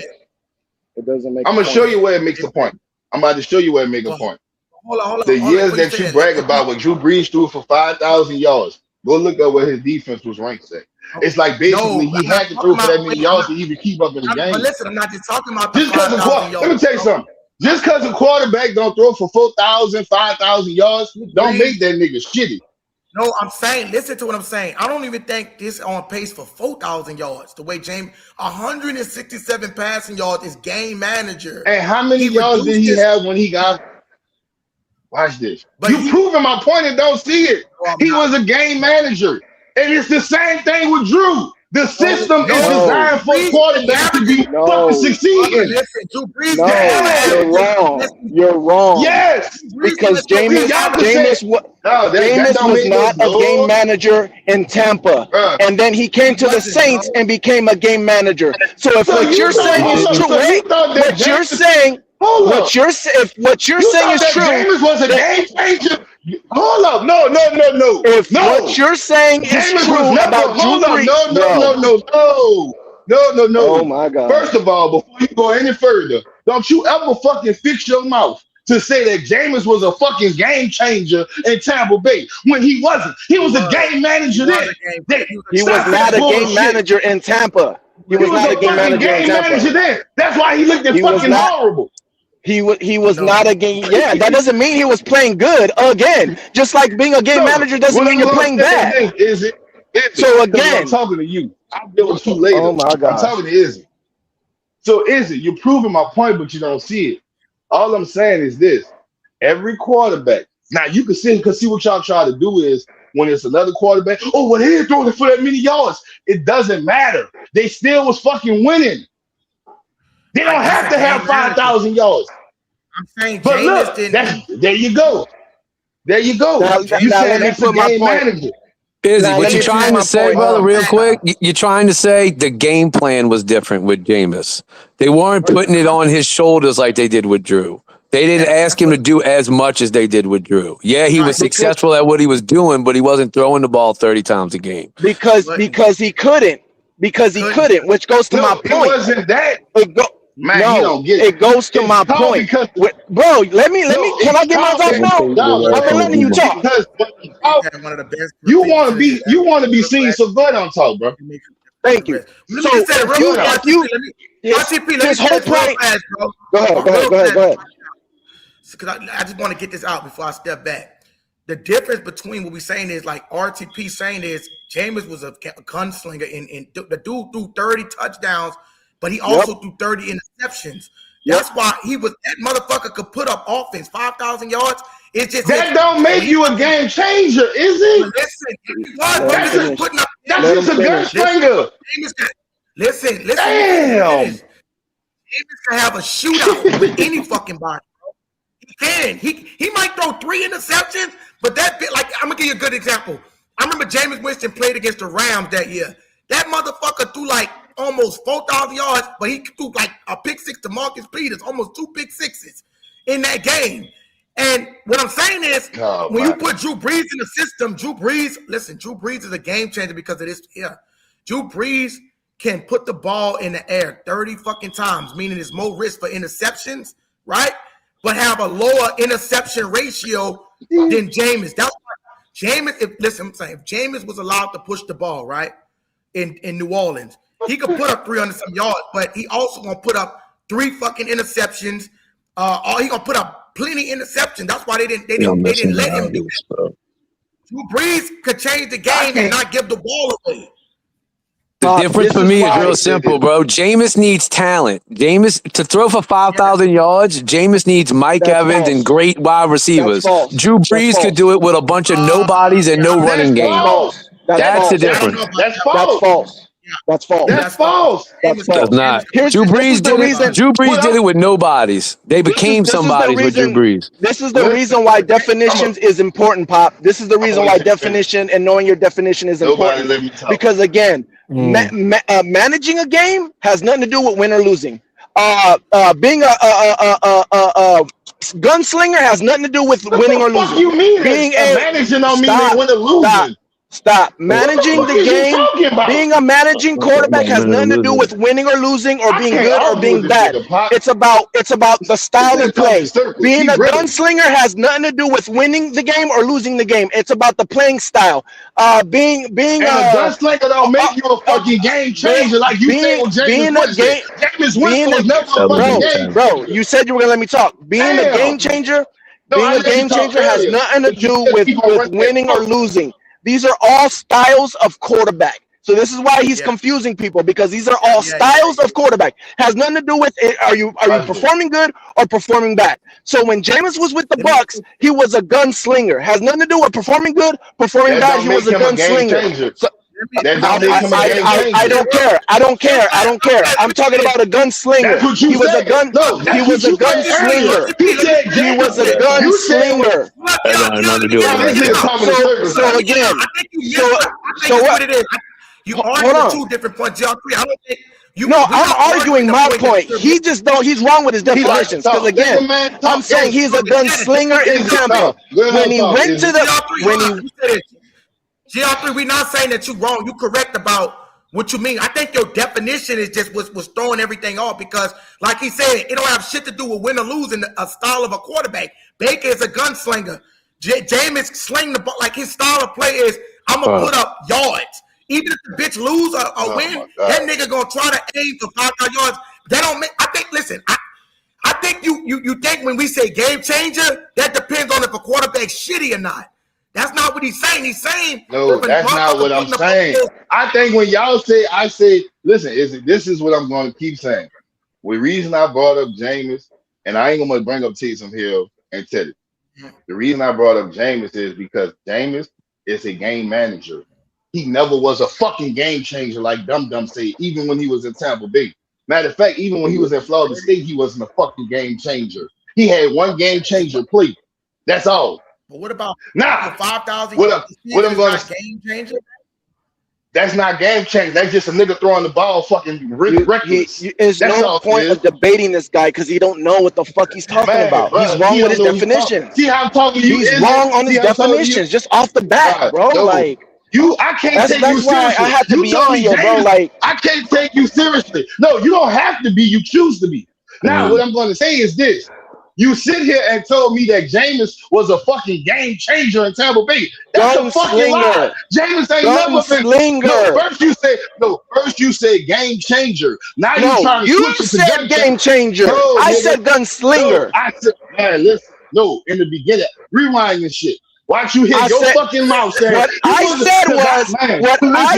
It doesn't make. I'm gonna show you where it makes a point. I'm about to show you where it makes a point. Hold on. The years that you brag about what Drew Brees threw for 5,000 yards, go look at where his defense was ranked at. It's like basically he had to throw for that many yards to even keep up in the game. But listen, I'm not just talking about just because of let me tell you something. Just because a quarterback don't throw for 4,000, 5,000 yards, don't make that nigga shitty. No, I'm saying, listen to what I'm saying. I don't even think this on pace for 4,000 yards. The way James, 167 passing yards is game manager. And how many yards did he have when he got? Watch this. But you proving my point and don't see it. He was a game manager. And it's the same thing with Drew. The system is designed for a quarterback to be fucking succeeding. You're wrong. You're wrong. Yes. Because Jameis was not a game manager in Tampa. And then he came to the Saints and became a game manager. So if what you're saying is true, what you're saying is true. Jameis was a game changer. Hold up, no. If what you're saying is true about Drew Brees, no. Oh my God! First of all, before you go any further, don't you ever fucking fix your mouth to say that Jameis was a fucking game changer in Tampa Bay when he wasn't. He was a game manager then. He was not a game manager in Tampa. He was not a game manager then. That's why he looked fucking horrible. He was not a game. Yeah, that doesn't mean he was playing good again. Just like being a game manager doesn't mean you're playing bad. Is it? So again, I'm talking to you. I'll deal with you later. Oh my God. I'm talking to Izzy. So Izzy, you're proving my point, but you don't see it. All I'm saying is this: every quarterback. Now you can see what y'all try to do is when it's another quarterback. Oh, well, he ain't throwing it for that many yards. It doesn't matter. They still was fucking winning. They don't have to have 5,000 yards. I'm saying but look, there you go. There you go. Now, you said that's a game manager. Izzy, Now, what let you me prove trying to my say, point. brother, real quick? You're trying to say the game plan was different with Jameis. They weren't putting it on his shoulders like they did with Drew. They didn't ask him to do as much as they did with Drew. Yeah, he was successful at what he was doing, but he wasn't throwing the ball 30 times a game. Because he couldn't. Because he couldn't, which goes to my point. It wasn't that. Man, you don't get it goes to my point. Because, bro, let me can I get my thoughts now? I've been letting you talk. Because one of the best you want to be seen, so go ahead and talk, bro. Thank you. So if you his whole point. Go ahead. Because I just want to get this out before I step back. The difference between what we're saying is like RTP saying is Jameis was a gunslinger and the dude threw 30 touchdowns, but he also threw 30 interceptions. That's why that motherfucker could put up offense 5,000 yards. It's just that don't make you a game changer, is it? Listen, that's just a gunslinger. Listen. Damn. Jameis can have a shootout with any fucking body. He can. He might throw 3 interceptions, but that bit, like, I'm gonna give you a good example. I remember Jameis Winston played against the Rams that year. That motherfucker threw like almost 4,000 yards, but he threw like a pick six to Marcus Peters, almost 2 pick sixes in that game. And what I'm saying is, when you put Drew Brees in the system, Drew Brees is a game changer because of this here. Drew Brees can put the ball in the air 30 fucking times, meaning there's more risk for interceptions, right? But have a lower interception ratio than Jameis. That's why Jameis, if Jameis was allowed to push the ball, right, in New Orleans, he could put up 300 some yards, but he also gonna put up 3 fucking interceptions. Or he gonna put up plenty interceptions. That's why they didn't let him do that. Drew Brees could change the game and not give the ball away. The difference for me is real simple, bro. Jameis needs talent. Jameis, to throw for 5,000 yards, Jameis needs Mike Evans and great wide receivers. Drew Brees could do it with a bunch of nobodies and no running game. That's the difference. That's false. That's false. That's not. Drew Brees did it with nobodies. They became somebodies with Drew Brees. This is the reason why definitions is important, Pop. This is the reason why definition and knowing your definition is important. Because again, managing a game has nothing to do with win or losing. Being a gunslinger has nothing to do with winning or losing. You mean managing don't mean win or losing. Stop. Managing the game, being a managing quarterback has nothing to do with winning or losing or being good or being bad. It's about the style of play. Being a gunslinger has nothing to do with winning the game or losing the game. It's about the playing style. Being a gunslinger don't make you a fucking game changer like you say with Jameis Winston was never a fucking game. Bro, you said you were gonna let me talk. Being a game changer has nothing to do with winning or losing. These are all styles of quarterback. So this is why he's confusing people, because these are all styles of quarterback. Has nothing to do with are you performing good or performing bad. So when Jameis was with the Bucs, he was a gunslinger. Has nothing to do with performing good, performing bad. He was a gunslinger. So, I don't care. I'm talking about a gunslinger. He was a gunslinger. So again, you argue 2 different points. I don't think I'm arguing my point. He's wrong with his definitions. Because again, I'm saying he's a gunslinger in Tampa. When he went to GR3, we're not saying that you're wrong. You're correct about what you mean. I think your definition is just was throwing everything off because, like he said, it don't have shit to do with win or lose in a style of a quarterback. Baker is a gunslinger. Jameis sling the ball. Like his style of play is, I'm going to put up yards. Even if the bitch lose or win, that nigga going to try to aim for 5,000 yards. That don't make, I think, listen, I think you think when we say game changer, that depends on if a quarterback's shitty or not. That's not what he's saying. He's saying no. That's not what I'm saying. I think when y'all say, I say, listen. This is what I'm going to keep saying. The reason I brought up Jameis, and I ain't going to bring up Taysom Hill and Teddy. The reason I brought up Jameis is because Jameis is a game manager. He never was a fucking game changer like Dum Dum said. Even when he was in Tampa Bay. Matter of fact, even when he was in Florida State, he wasn't a fucking game changer. He had one game changer play. That's all. But what about Now, 5,000? what I'm going to game changer? That's not game change. That's just a nigga throwing the ball fucking reckless. There's no point of debating this guy because he don't know what the fuck he's talking about. Bro, he's wrong with his definition. See how I'm talking to you? He's wrong on his definitions just off the bat, bro. No. Like I can't take you seriously. That's why I had to be on here, bro. Like I can't take you seriously. No, you don't have to be. You choose to be. Now, what I'm going to say is this. You sit here and told me that Jameis was a fucking game changer in Tampa Bay. That's a fucking lie. Jameis ain't never been. First you said game changer. Now you trying to switch it to said game changer. No, I said gunslinger. No, I said, man, listen. No, in the beginning, rewind this shit. Watch you hit your fucking mouth saying. What I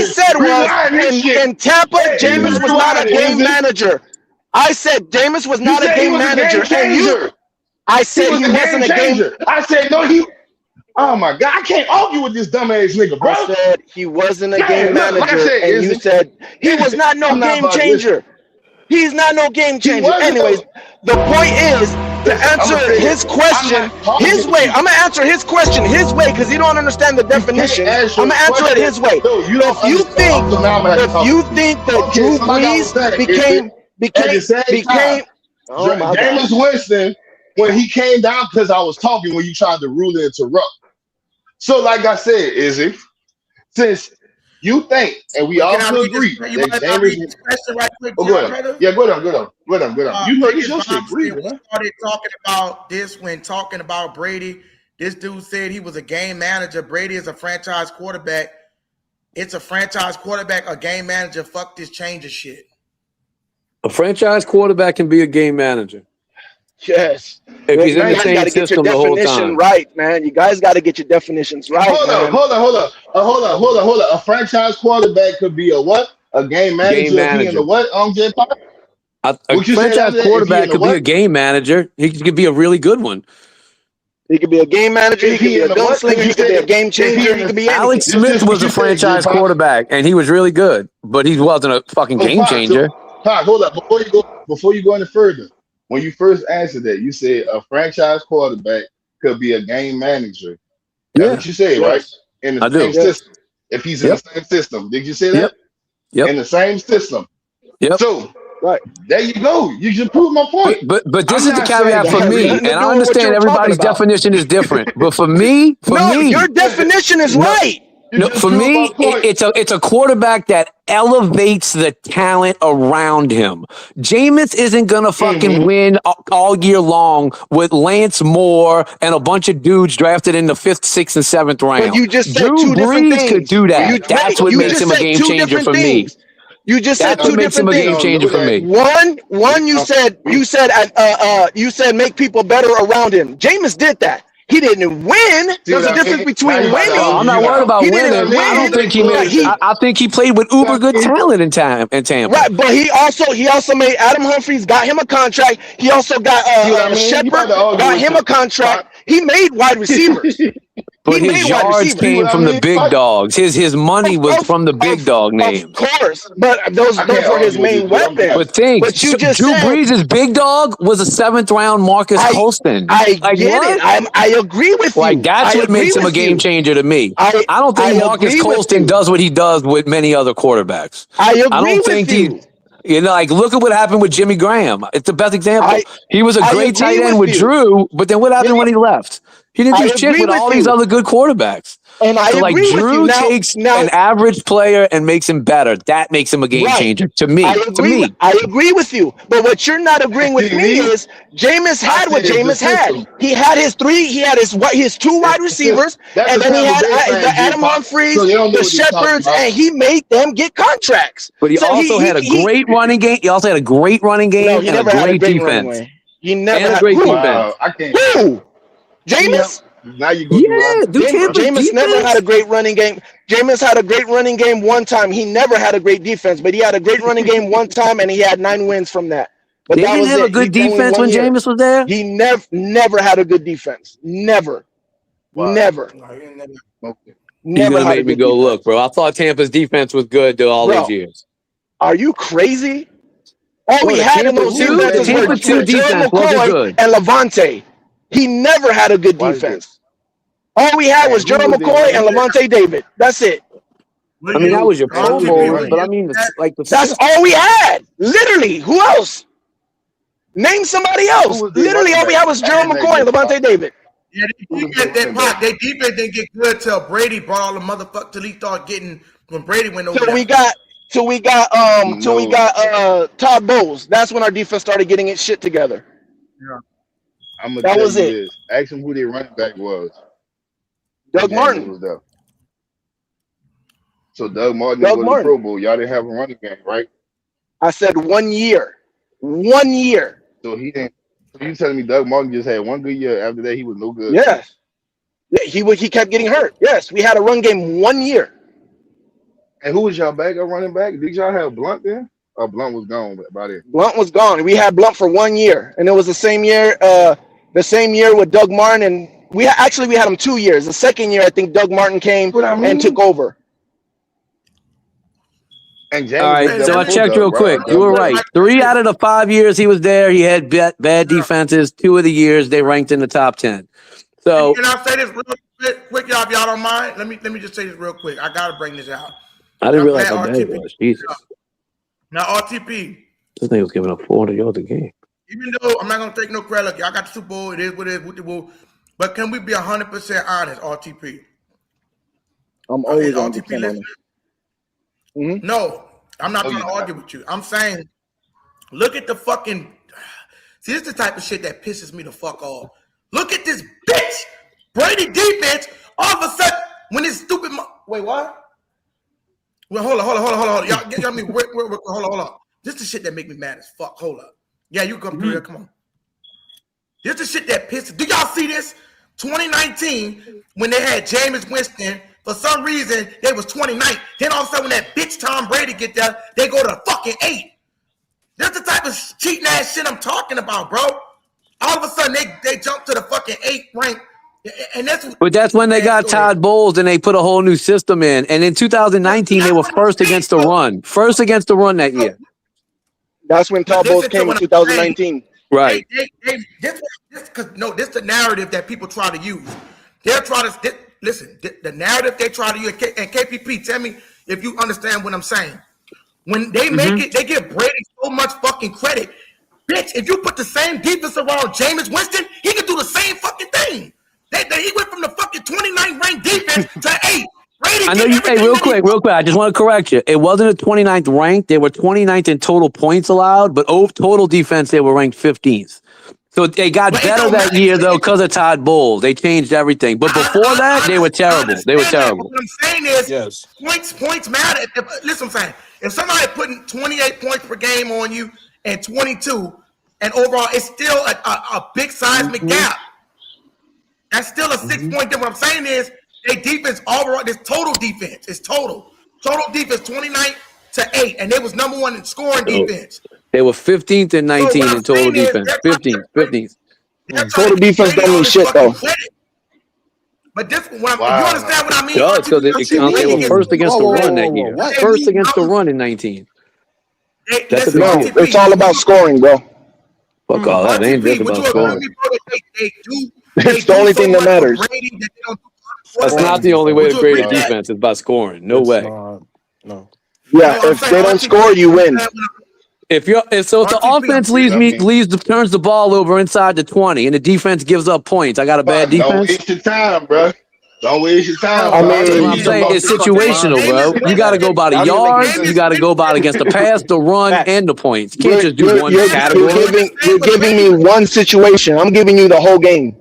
said was in Tampa, Jameis was not a game manager. I said Jameis was not a game manager. I said he wasn't a game. I said no. Oh my god! I can't argue with this dumbass nigga, bro. I said he wasn't a game manager, and you said he was not no game changer. He's not no game changer. Anyways, the point is to answer his question his way. I'm gonna answer his question his way because you don't understand the definition. I'm gonna answer it his way. If you think that Drew Brees became. Oh my God. Jameis Winston. When he came down, because I was talking when you tried to rudely interrupt. So, like I said, Izzy, since you think, and we also agree that Jameis. Go on. You know this your shit. We started talking about this when talking about Brady. This dude said he was a game manager. Brady is a franchise quarterback. It's a franchise quarterback, a game manager. Fuck this changer shit. A franchise quarterback can be a game manager. Yes. If he's in the same system the whole time. Right, man. You guys got to get your definitions right. Hold on. A franchise quarterback could be a what? A game manager. Being a what? A franchise quarterback could be a game manager. He could be a really good one. He could be a game manager. He could be a gunslinger. He could be a game changer. He could be anything. Alex Smith was a franchise quarterback, and he was really good, but he wasn't a fucking game changer. Hold up. Before you go any further. When you first answered that, you said a franchise quarterback could be a game manager. That's what you said, right? In the same system. If he's in the same system. Did you say that? Yep. In the same system. Yep. So, there you go. You just proved my point. But this is the caveat for me, and I understand everybody's definition is different. But for me, your definition is right. No, for me, it's a quarterback that elevates the talent around him. Jameis isn't gonna fucking win all year long with Lance Moore and a bunch of dudes drafted in the 5th, 6th, and 7th round. But you just said Drew two different Brees things. could do that. That's what makes him a game changer for me. You just said two different things. That's what makes him a game changer for me. One, you said make people better around him. Jameis did that. He didn't win. There's a difference between winning. I'm not worried about winning. I don't think he made. I think he played with uber good talent in Tampa. Right, but he also made Adam Humphries, got him a contract. He also got Shepard, got him a contract. He made wide receivers. But his yards came from the big dogs. His money was from the big dog names. Of course, but those were his main weapons. But Drew Brees' big dog was a 7th round Marcus Colston. I get it. I agree with you. Like that's what makes him a game changer to me. I don't think Marcus Colston does what he does with many other quarterbacks. I don't think he. You know, like look at what happened with Jimmy Graham. It's the best example. He was a great tight end with Drew, but then what happened when he left? He didn't do shit with all these other good quarterbacks. And I agree with you. Drew takes an average player and makes him better. That makes him a game changer to me. I agree with you. But what you're not agreeing with me is Jameis had what Jameis had. He had his two wide receivers, and then he had the Adam Humphries, the Shepherds, and he made them get contracts. But he also had a great running game. He also had a great running game and a great defense. He never had a great defense. Who? Jameis? Now you go. Jameis never had a great running game. Jameis had a great running game one time. He never had a great defense, but he had a great running game one time, and he had 9 wins from that. But they didn't have a good defense when Jameis was there. He never had a good defense. Never. Never. You're gonna make me go look, bro. I thought Tampa's defense was good all these years. Are you crazy? All we had in those defenses were Tampa 2 defense wasn't good. And Levante. He never had a good defense. All we had was And who Gerald was their McCoy running and back? Levante David. That's it. I mean, that was your Pro RTP, Bowlers, when but I you mean, get like the That's system. all we had. Literally. Who else? Name somebody Who else. was their Literally, running all we back? had was Gerald Running back McCoy and that Levante David. yeah, Who was their running back? they defense didn't get good till Brady brought all the motherfuckers till he started getting when Brady went over Till there. we got No. Todd Bowles. That's when our defense started getting its shit together. I'm gonna That tell was you it. this. Ask him who their running back was. Doug James Martin. was there. So Doug Martin didn't Doug go to the Martin. Pro Bowl. Y'all didn't have a running game, right? I said 1 year. 1 year. So he didn't. So you telling me Doug Martin just had one good year? After that, he was no good. Yes. Yeah, he kept getting hurt. Yes, we had a run game 1 year. And who was y'all backup running back? Did y'all have Blunt then? Or Blunt was gone by then? Blunt was gone. We had Blunt for 1 year, and it was the same year. The same year with Doug Martin, and we had him 2 years. The second year, I think Doug Martin came What I mean? and took over. And James All was right, there so I before checked Doug, real quick. right? You were right. 3 out of the 5 years he was there, he had bad defenses. 2 of the years they ranked in the top 10. So Can I say this real quick, y'all? If y'all don't mind, let me just say this real quick. I gotta bring this out. I didn't I'm realize glad how bad it RTP was. Jesus, Now RTP, this thing was giving up 400 yards a game. even though I'm not gonna take no credit, look, y'all got the Super Bowl. It is what it is. But can we be 100% honest, RTP? I'm Is always RTP listening? Mhm. No, I'm not Oh, trying to yeah. argue with you. I'm saying, look at the fucking. See, this is the type of shit that pisses me the fuck off. Look at this bitch, Brady defense. All of a sudden, when this stupid. Wait, what? Well, hold on. Y'all get me. Hold on. This is the shit that make me mad as fuck. Hold up. Yeah, you come through here. Come on. This is the shit that pisses. Do y'all see this? 2019, when they had Jameis Winston, for some reason they was 29th. Then all of a sudden, when that bitch Tom Brady get there, they go to fucking 8. That's the type of cheating ass shit I'm talking about, bro. All of a sudden they jump to the fucking 8th rank, and But that's when they got Todd Bowles and they put a whole new system in. And in 2019, they were first against the run. First against the run that year. That's when Todd Bowles Listen to came in what I'm 2019. Right. This is the narrative that people try to use. They're trying to listen. The narrative they try to use, and KPP, tell me if you understand what I'm saying. When they make it, they give Brady so much fucking credit. Bitch, if you put the same defense around Jameis Winston, he can do the same fucking thing. He went from the fucking 29th ranked defense to 8. Brady I know you. Hey, real quick. I just want to correct you. It wasn't a 29th rank. They were 29th in total points allowed, but total defense, they were ranked 15th. So they got better that year, though, because of Todd Bowles. They changed everything. But before that, they were terrible. They were terrible. What I'm saying is, points matter. Listen, I'm saying, if somebody putting 28 points per game on you and 22, and overall, it's still a big seismic gap. That's still a 6-point difference. What I'm saying is, their defense overall, this total defense is total defense 29 to 8, and they was number 1 in scoring defense. They were 15th and 19th in total defense. 15th. Total defense don't mean shit though. But this, you understand what I mean? Yeah, because they were first against the run that year. First against the run in 19. That's a big deal. It's all about scoring, bro. Fuck all that. They ain't just about scoring. It's the only thing that matters. That's not the only way to create a defense. It's by scoring. No way. No. Yeah, if they don't score, you win. If the offense turns the ball over inside the 20 and the defense gives up points, I got a bad defense. Don't waste your time, bro. Don't waste your time. I bro. mean, I'm saying it's situational, bro. You got to go by the yards. You got to go by against the pass, the run, and the points. You can't just do one category. You're giving me one situation. I'm giving you the whole game.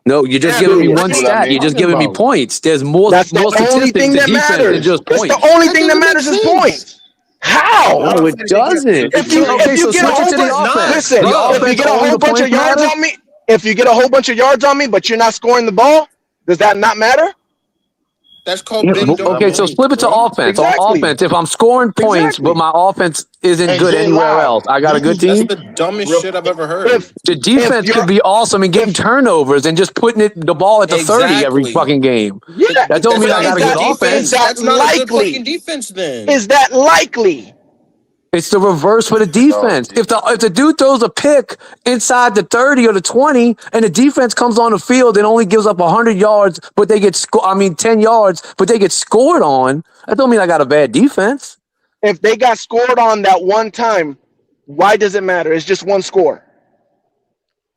No, you're just giving me one stat. You're just giving me points. There's more only statistics thing to that defense than matters. just That's points. the only thing that matters is points. How? No, it doesn't. If you get a whole bunch of yards on me, if you get a whole bunch of yards on me, but you're not scoring the ball, does that not matter? That's called big dog. Okay, so flip it to offense. Exactly. On offense, if I'm scoring points, but my offense isn't good anywhere else, I got a good team. That's the dumbest shit I've ever heard. The defense could be awesome and getting turnovers and just putting the ball at the 30 every fucking game. Yeah, That don't mean I got a good offense. That's not a good fucking defense then. Is that likely? It's the reverse for the defense. If the dude throws a pick inside the 30 or the 20, and the defense comes on the field and only gives up 100 yards, but they get 10 yards, but they get scored on, that don't mean I got a bad defense. If they got scored on that one time, why does it matter? It's just one score.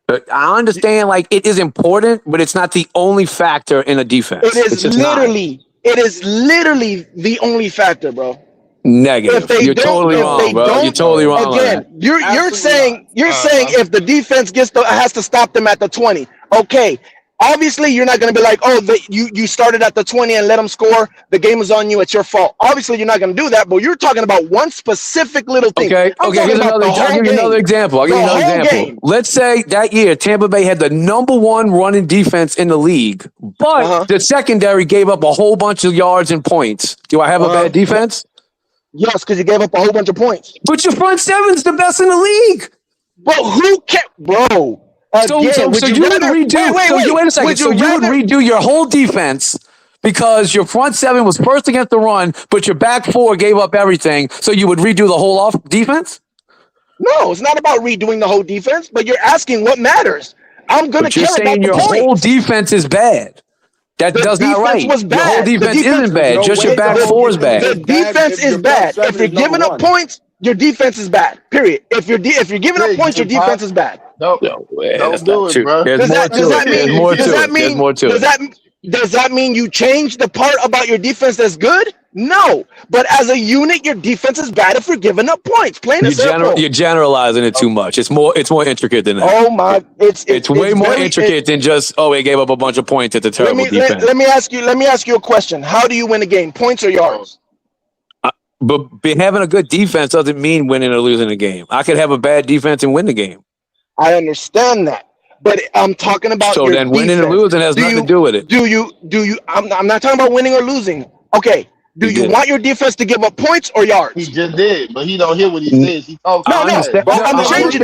I understand, like, it is important, but it's not the only factor in a defense. It is literally the only factor, bro. Negative. You're totally wrong, bro. You're totally wrong. Again, you're saying if the defense has to stop them at the 20. Okay. Obviously, you're not going to be like, oh, you started at the 20 and let them score. The game is on you. It's your fault. Obviously, you're not going to do that, but you're talking about one specific little thing. Okay, I'll give you another example. Let's say that year, Tampa Bay had the #1 running defense in the league, but the secondary gave up a whole bunch of yards and points. Do I have a bad defense? Yes, because you gave up a whole bunch of points. But your front seven's the best in the league. But who cares, bro? So you would redo. Wait a second. So you would redo your whole defense because your front seven was first against the run, but your back four gave up everything. So you would redo the whole defense? No, it's not about redoing the whole defense. But you're asking what matters. I'm gonna care about the points. Your whole defense is bad. That does not right. Your whole defense isn't bad. Just your back four is bad. The defense is bad. If you're giving up points, your defense is bad. Period. If you're giving up points, your defense is bad. Don't do it, bro. Does that mean you change the part about your defense that's good? No. But as a unit, your defense is bad if you're giving up points. Plain and simple. You're generalizing it too much. It's more intricate than that. Oh my! It's way more intricate than just they gave up a bunch of points at the terrible defense. Let me ask you a question. How do you win a game? Points or yards? But having a good defense doesn't mean winning or losing a game. I could have a bad defense and win the game. I understand that, but I'm talking about so your then winning defense. or losing has nothing to do with it. Do you? I'm not talking about winning or losing. Okay. Do you want your defense to give up points or yards? He just did, but he don't hear what he says. He talks. No. I'm changing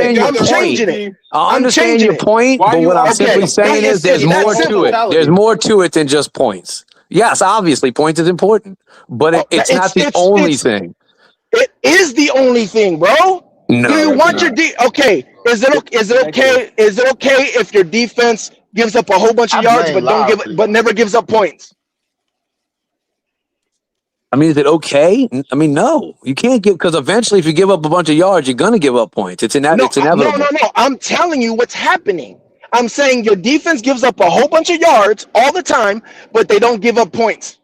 it. I understand your point, but what I'm simply saying is there's more to it. There's more to it than just points. Yes, obviously, points is important, but it's not the only thing. It is the only thing, bro. No, do you want your okay? Is it okay? Is it okay if your defense gives up a whole bunch of yards but never gives up points? I mean, is it okay? I mean, no. You can't because eventually, if you give up a bunch of yards, you're gonna give up points. It's inevitable. No. I'm telling you what's happening. I'm saying your defense gives up a whole bunch of yards all the time, but they don't give up points.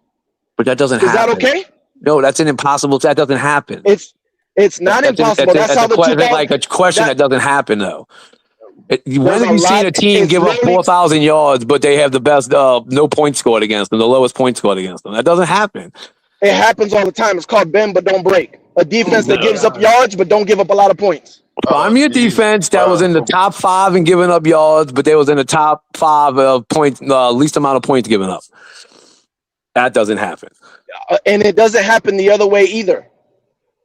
But that doesn't happen. Is that okay? No, that's an impossible. That doesn't happen. It's not impossible. That's how like a question that doesn't happen though. When have you seen a team give up 4,000 yards, but they have the best no points scored against them, the lowest points scored against them? That doesn't happen. It happens all the time. It's called bend but don't break. A defense that gives up yards but don't give up a lot of points. I'm your defense that was in the top 5 in giving up yards, but they was in the top 5 of points, least amount of points given up. That doesn't happen. And it doesn't happen the other way either.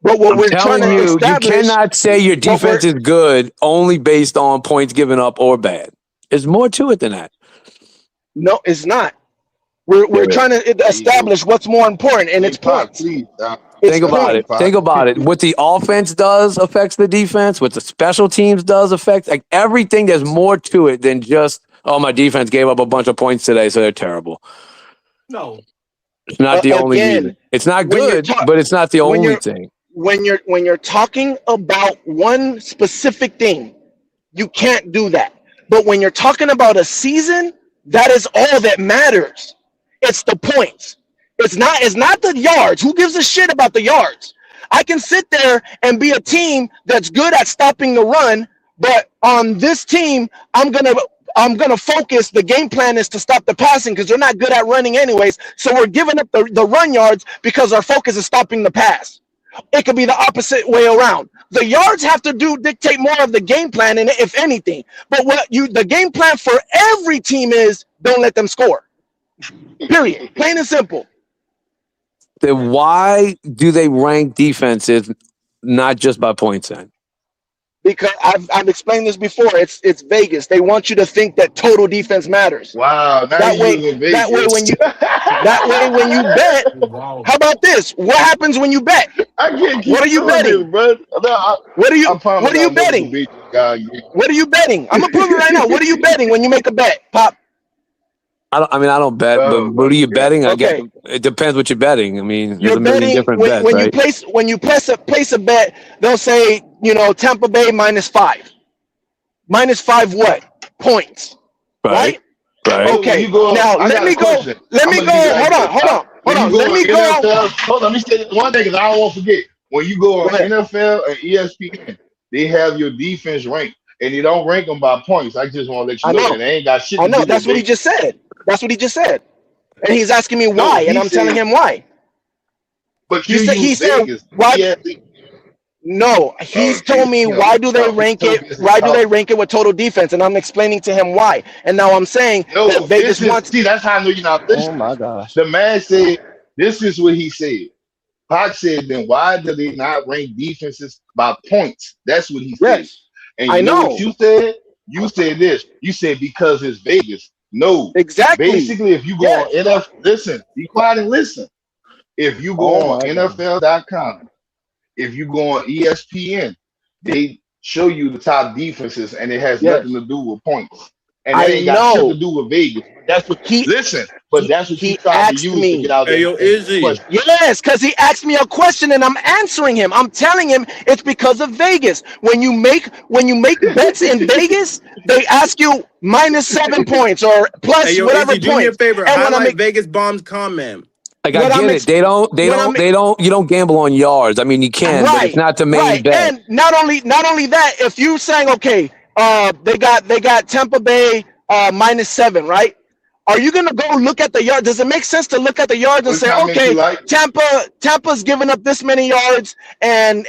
But what we're trying to establish, you cannot say your defense is good only based on points given up or bad. There's more to it than that. No, it's not. We're trying to establish what's more important, and it's points. Think about it. What the offense does affects the defense. What the special teams does affects everything. There's more to it than just my defense gave up a bunch of points today, so they're terrible. No, it's not the only reason. It's not good, but it's not the only thing. When you're talking about one specific thing, you can't do that. But when you're talking about a season, that is all that matters. It's the points. It's not the yards. Who gives a shit about the yards? I can sit there and be a team that's good at stopping the run, but on this team, I'm gonna focus. The game plan is to stop the passing because they're not good at running anyways. So we're giving up the run yards because our focus is stopping the pass. It could be the opposite way around. The yards have to dictate more of the game plan, and if anything. But the game plan for every team is don't let them score. Period. Plain and simple. Then why do they rank defenses not just by points then? Because I've explained this before. It's Vegas. They want you to think that total defense matters. Wow, now That you way, using that way Vegas. when you bet. How about this? What happens when you bet? I can't keep What are you doing betting? this, bro. No, What are you I promise What are you I'll never betting? debate this guy again. What are you betting? I'm gonna prove it right now. What are you betting when you make a bet, Pop? I don't bet, but Oh what my are you God. betting? I guess Okay, it depends what you're betting. I mean, there's you're a million betting different bets, when right? you place a bet. They'll say Tampa Bay -5. -5 what? Points, Right, right? right. So when Okay. you go, Now I let got a me go. question. Let I'm me gonna go. leave it like Hold on. this. Hold on. When Hold you on. go Let on me go. NFL, hold on, let me say this one thing because I don't want to forget. When you go Go on ahead. NFL and ESPN, they have your defense ranked, and they don't rank them by points. I just want to let you I know know. that they ain't got shit I to know. do with That's what he Vegas. just said. That's what he just said. And he's asking me No, why, and he I'm telling said, him why. but you He use said Vegas. why. ESPN. No, Oh, he's told me ESPN why do they talking rank so it? business Why do they talk. rank it with total defense? And I'm explaining to him why. And now I'm saying that No, Vegas this is wants. see. That's how I know you're not Oh listening. my gosh. The man said, "This is what he said." Pac said, "Then why do they not rank defenses by points?" That's what he said. Yes, And I you know what know you said? You said this. You said because it's Vegas. No, exactly. basically, if you go on Yes. NFL, listen, be quiet and listen. If you go Oh on my god. NFL.com, if you go on ESPN, they show you the top defenses, and it has nothing Yes, to do with points, and that I ain't got shit to know. do with Vegas. That's what. He Listen, but he that's what you he tried to asked use to me. get out Hey, the yo, Izzy. question. Yes, because he asked me a question and I'm answering him. I'm telling him it's because of Vegas. When you make bets in Vegas, they ask you -7 points or Hey, plus yo, whatever Izzy, do me a points. favor. And Highlight Vegas Bomb's comment. Like I what I'm get it. ex- They don't. what I'm You don't gamble on yards. I mean, you can, but it's right, not the main right. bet. And not only that, if you saying okay, they got Tampa Bay -7, right? Are you gonna go look at the yard? Does it make sense to look at the yards and What say, comment you okay, like? Tampa's giving up this many yards, and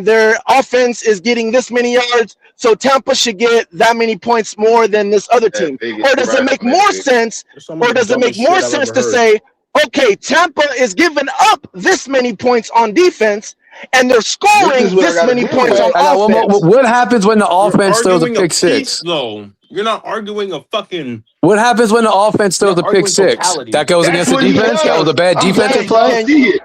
their offense is getting this many yards, so Tampa should get that many points more than this other That team? Vegas Or does it make harassment, more bitch. sense? That's some Or of the does it make dumbest more shit I've sense ever to heard. say, okay, Tampa is giving up this many points on defense, and they're This is scoring what I this got to many deal points with. on Okay, I got one more. offense? What happens when the You're offense throws a arguing a pick piece, six? though. You're not arguing a fucking. What happens when the offense You're throws not a pick arguing six? totality. That goes That's against the what he defense. That was a does. bad I'm defensive glad Can play. y'all can see it.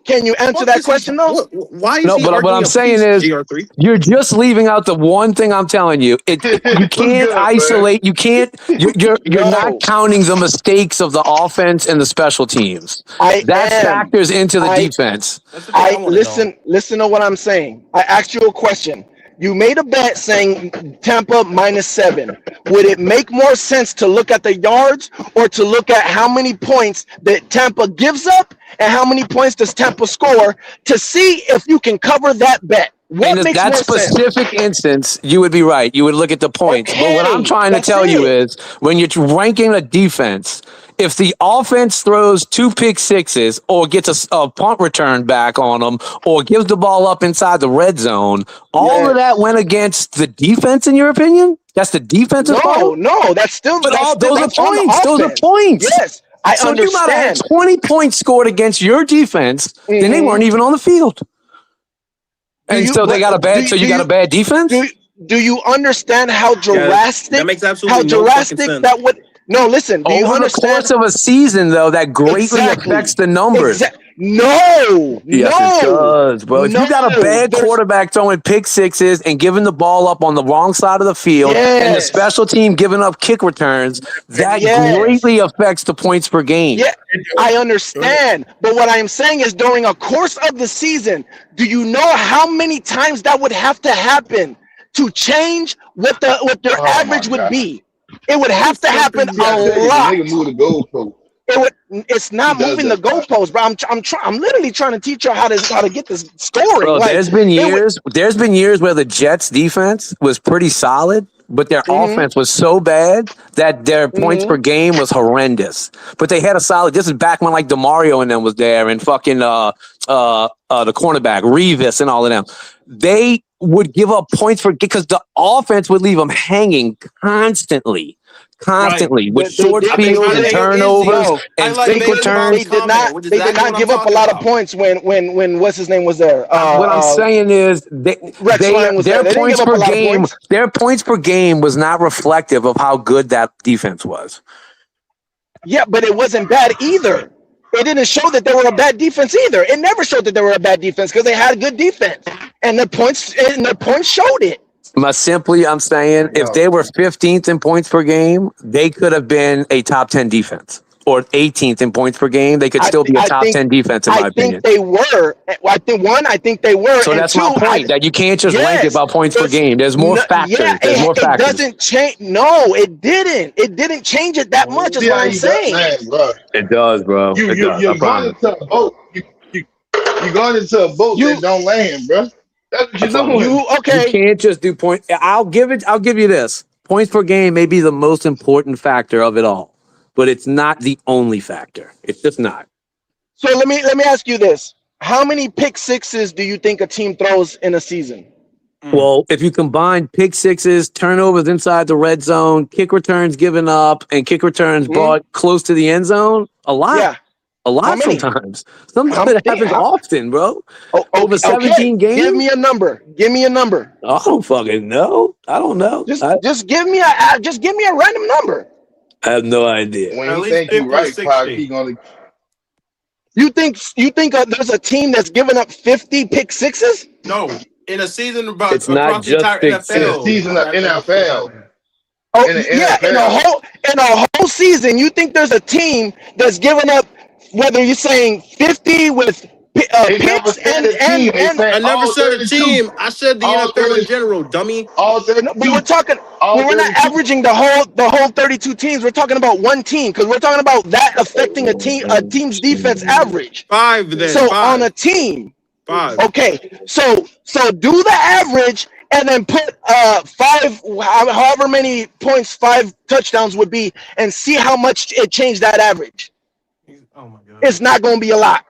can you answer Fuck that is he? question though? Why is No, he but what arguing I'm a saying piece? is, GR3. you're just leaving out the one thing I'm telling you. You What's can't good, man? isolate. You can't. You're not No, counting the mistakes of the offense and the special teams. I That am. factors into the I defense. That's the thing I want to know. listen to what I'm saying. I asked you a question. You made a bet saying Tampa -7. Would it make more sense to look at the yards or to look at how many points that Tampa gives up and how many points does Tampa score to see if you can cover that bet? In What makes that more sense? specific instance, you would be right. You would look at the points. But what I'm Okay, trying to that's tell you it. is when you're ranking a defense, if the offense throws 2 pick sixes or gets a punt return back on them or gives the ball up inside the red zone, all of that Yes. went against the defense, in your opinion? That's the defense's No, fault? no, But all those are that's on the points. Those are offense. points. Yes, I So you might have had understand. 20 points scored against your defense, then they Hmm. weren't even on the field. Do And you so they but got a bad, so you got a bad defense? do do you understand how Yeah, that makes absolutely no fucking sense. that would no listen, do you Over the understand course of a season, though, that greatly affects exactly the numbers. no Yes, it does, bro. If you got a bad there's quarterback throwing pick sixes and giving the ball up on the wrong side of the field and the yes special team giving up kick returns, that yes greatly affects the points per game. yeah, I understand, but what I am saying is during a course of the season, do you know how many times that would have to happen to change what their Oh my average would god. be? It would How the have to fuck happen does he See, I a have tell that? you, the nigga lot. moved the goalpost. It's He not does moving the that a lot. goalposts, bro. I'm get this scoring. Bro, Like it would. there's been years where the Jets defense was pretty solid, but their Mm-hmm, offense was so bad that their points per mm-hmm. game was horrendous. But they had a solid. This is back when like DeMario and them was there, and fucking the cornerback Revis and all of them. They would give up points because the offense would leave them hanging constantly. With short fields and turnovers and quick returns. They did not give up a lot of points when what's his name was there. What I'm saying is their points per game was not reflective of how good that defense was. Yeah, but it wasn't bad either. It didn't show that they were a bad defense either. It never showed that they were a bad defense because they had a good defense, and the points showed it. I'm saying if they were 15th in points per game, they could have been a top 10 defense, or 18th in points per game. They could still be a top 10 defense, in my opinion. I think they were. I think they were. So that's my point, that you can't just rank it by points per game. There's more factors. There's more factors. It doesn't change. No, it didn't. It didn't change it that much, is what I'm saying. It does, bro. You're going into a boat. You're going into a boat that don't land, bro. That's what you're doing. You can't just do points. I'll give you this. Points per game may be the most important factor of it all, but it's not the only factor. It's just not. So let me ask you this. How many pick sixes do you think a team throws in a season? Well, if you combine pick sixes, turnovers inside the red zone, kick returns given up, and kick returns brought close to the end zone, a lot. Yeah. A lot sometimes. Sometimes it happens often, bro. Over 17 games. Give me a number. I don't fucking know. I don't know. Just give me a random number. I have no idea. When you think you're right, You think there's a team that's giving up 50 pick sixes? No, in a season it's not just pick sixes. In a season of NFL. In a whole season, you think there's a team that's giving up, whether you're saying 50 with picks and I never said a team. I said the NFL in general, dummy. We're not averaging the whole 32 teams. We're talking about one team because we're talking about that affecting a team's defense average. 5 then. So on a team. 5. Okay. So do the average and then put 5, however many points 5 touchdowns would be, and see how much it changed that average. Oh my God. It's not going to be a lot.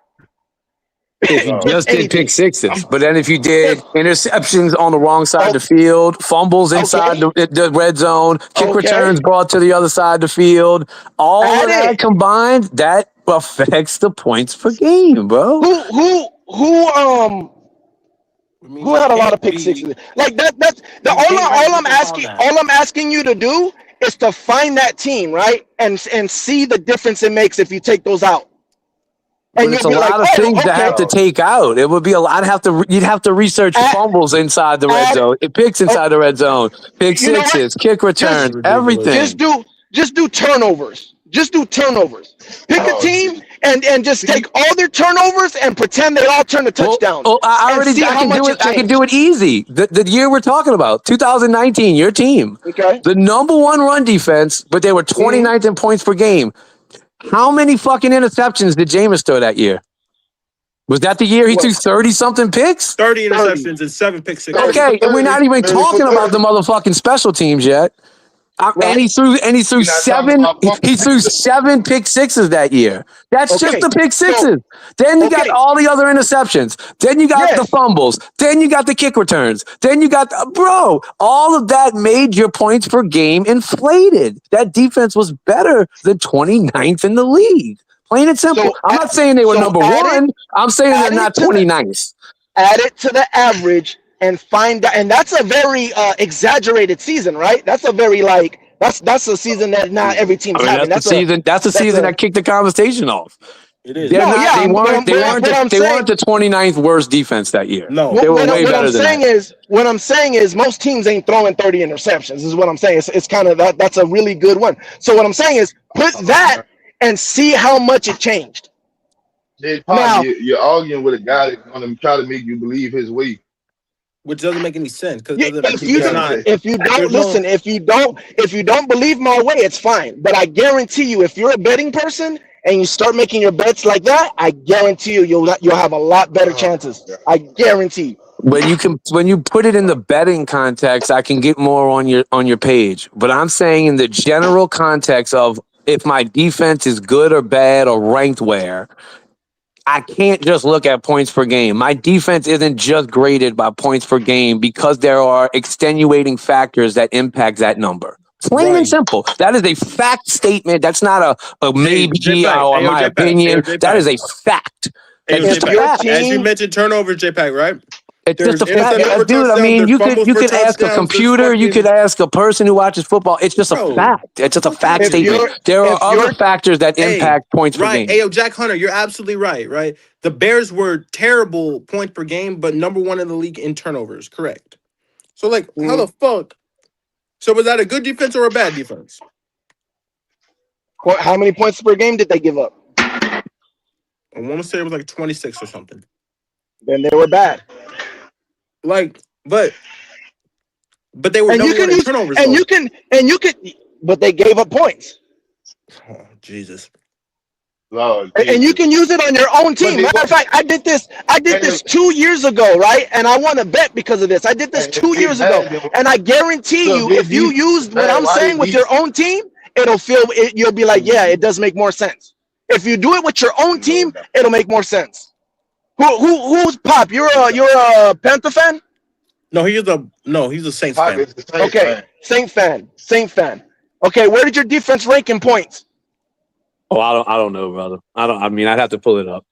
If you just did pick sixes, but then if you did interceptions on the wrong side of the field, fumbles inside the red zone, kick returns brought to the other side of the field, all of that combined, that affects the points per game, bro. Who had a lot of pick sixes? Like that's all I'm asking you to do is to find that team, right? And see the difference it makes if you take those out. And it's a lot of things to have to take out. It would be a lot. You'd have to research fumbles inside the red zone, picks inside the red zone, pick sixes, kick returns, everything. Just do turnovers. Pick a team and just take all their turnovers and pretend they all turn to touchdowns. I can do it easy. The year we're talking about, 2019, your team. Okay. The number 1 run defense, but they were 29th in points per game. How many fucking interceptions did Jameis throw that year? Was that the year he threw 30-something picks? 30 interceptions and 7 pick sixes. Okay, and we're not even talking about the motherfucking special teams yet. And he threw 7. He threw 7 pick sixes that year. That's just the pick sixes. Then you got all the other interceptions. Then you got the fumbles. Then you got the kick returns. Then you got all of that made your points per game inflated. That defense was better than 29th in the league. Plain and simple. I'm not saying they were number 1. I'm saying they're not 29th. Add it to the average. And find out, and that's a very exaggerated season, right? That's a very that's a season that not every team's having. That's the season that kicked the conversation off. It is. They weren't the 29th worst defense that year. No, they were way better than that. What I'm saying is most teams ain't throwing 30 interceptions. Is what I'm saying. It's kind of that's a really good one. So what I'm saying is put that and see how much it changed. You're arguing with a guy that's going to try to make you believe his way. Which doesn't make any sense because if you don't believe my way, it's fine. But I guarantee you, if you're a betting person and you start making your bets like that, I guarantee you you'll have a lot better chances. I guarantee. When you put it in the betting context, I can get more on your page. But I'm saying in the general context of if my defense is good or bad or ranked where, I can't just look at points per game. My defense isn't just graded by points per game because there are extenuating factors that impact that number. Plain and simple. That is a fact statement. That's not a maybe or my opinion. That is a fact. It's just a fact. As you mentioned, turnovers, J-Pack, right? It's just a fact, dude. I mean, you could ask a computer, you could ask a person who watches football. It's just a fact. It's just a fact statement. There are other factors that impact points per game. Hey, yo, Jack Hunter, you're absolutely right. Right, the Bears were terrible points per game, but number 1 in the league in turnovers. Correct. So, like, how the fuck? So, was that a good defense or a bad defense? How many points per game did they give up? I want to say it was like 26 or something. Then they were bad. Like, but they were number 1 in turnovers. And you can, but they gave up points. Oh, Jesus. Lord, and you can use it on your own team. Matter of fact, I did this 2 years ago, right? And I won a bet because of this. I did this 2 years ago, and I guarantee you, if you used what I'm saying with your own team, you'll be like, yeah, it does make more sense. If you do it with your own team, it'll make more sense. Who's Pop? You're a Panther fan? No, he's a Saints fan. Okay, Saint fan. Okay, where did your defense rank in points? Oh, I don't know, brother. I mean, I'd have to pull it up.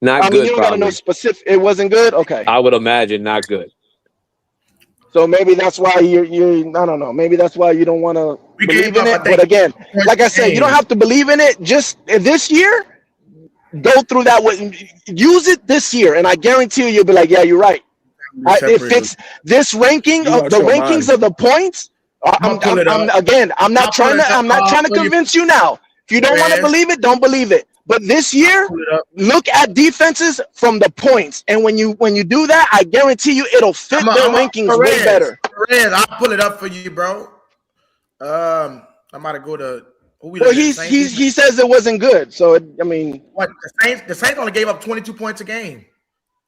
Not good. You don't gotta know specific. It wasn't good. Okay. I would imagine not good. So maybe that's why you're I don't know. Maybe that's why you don't want to believe in it. But again, like I said, you don't have to believe in it. Just this year, go through that use it this year, and I guarantee you'll be like, yeah, you're right. It fits this ranking of the rankings of the points. I'm not trying to convince you now. If you don't want to believe it, don't believe it. But this year, look at defenses from the points, and when you do that, I guarantee you it'll fit their rankings way better. Perez, I'll pull it up for you, bro. I might go to. Well, he says it wasn't good. So I mean, what the Saints only gave up 22 points a game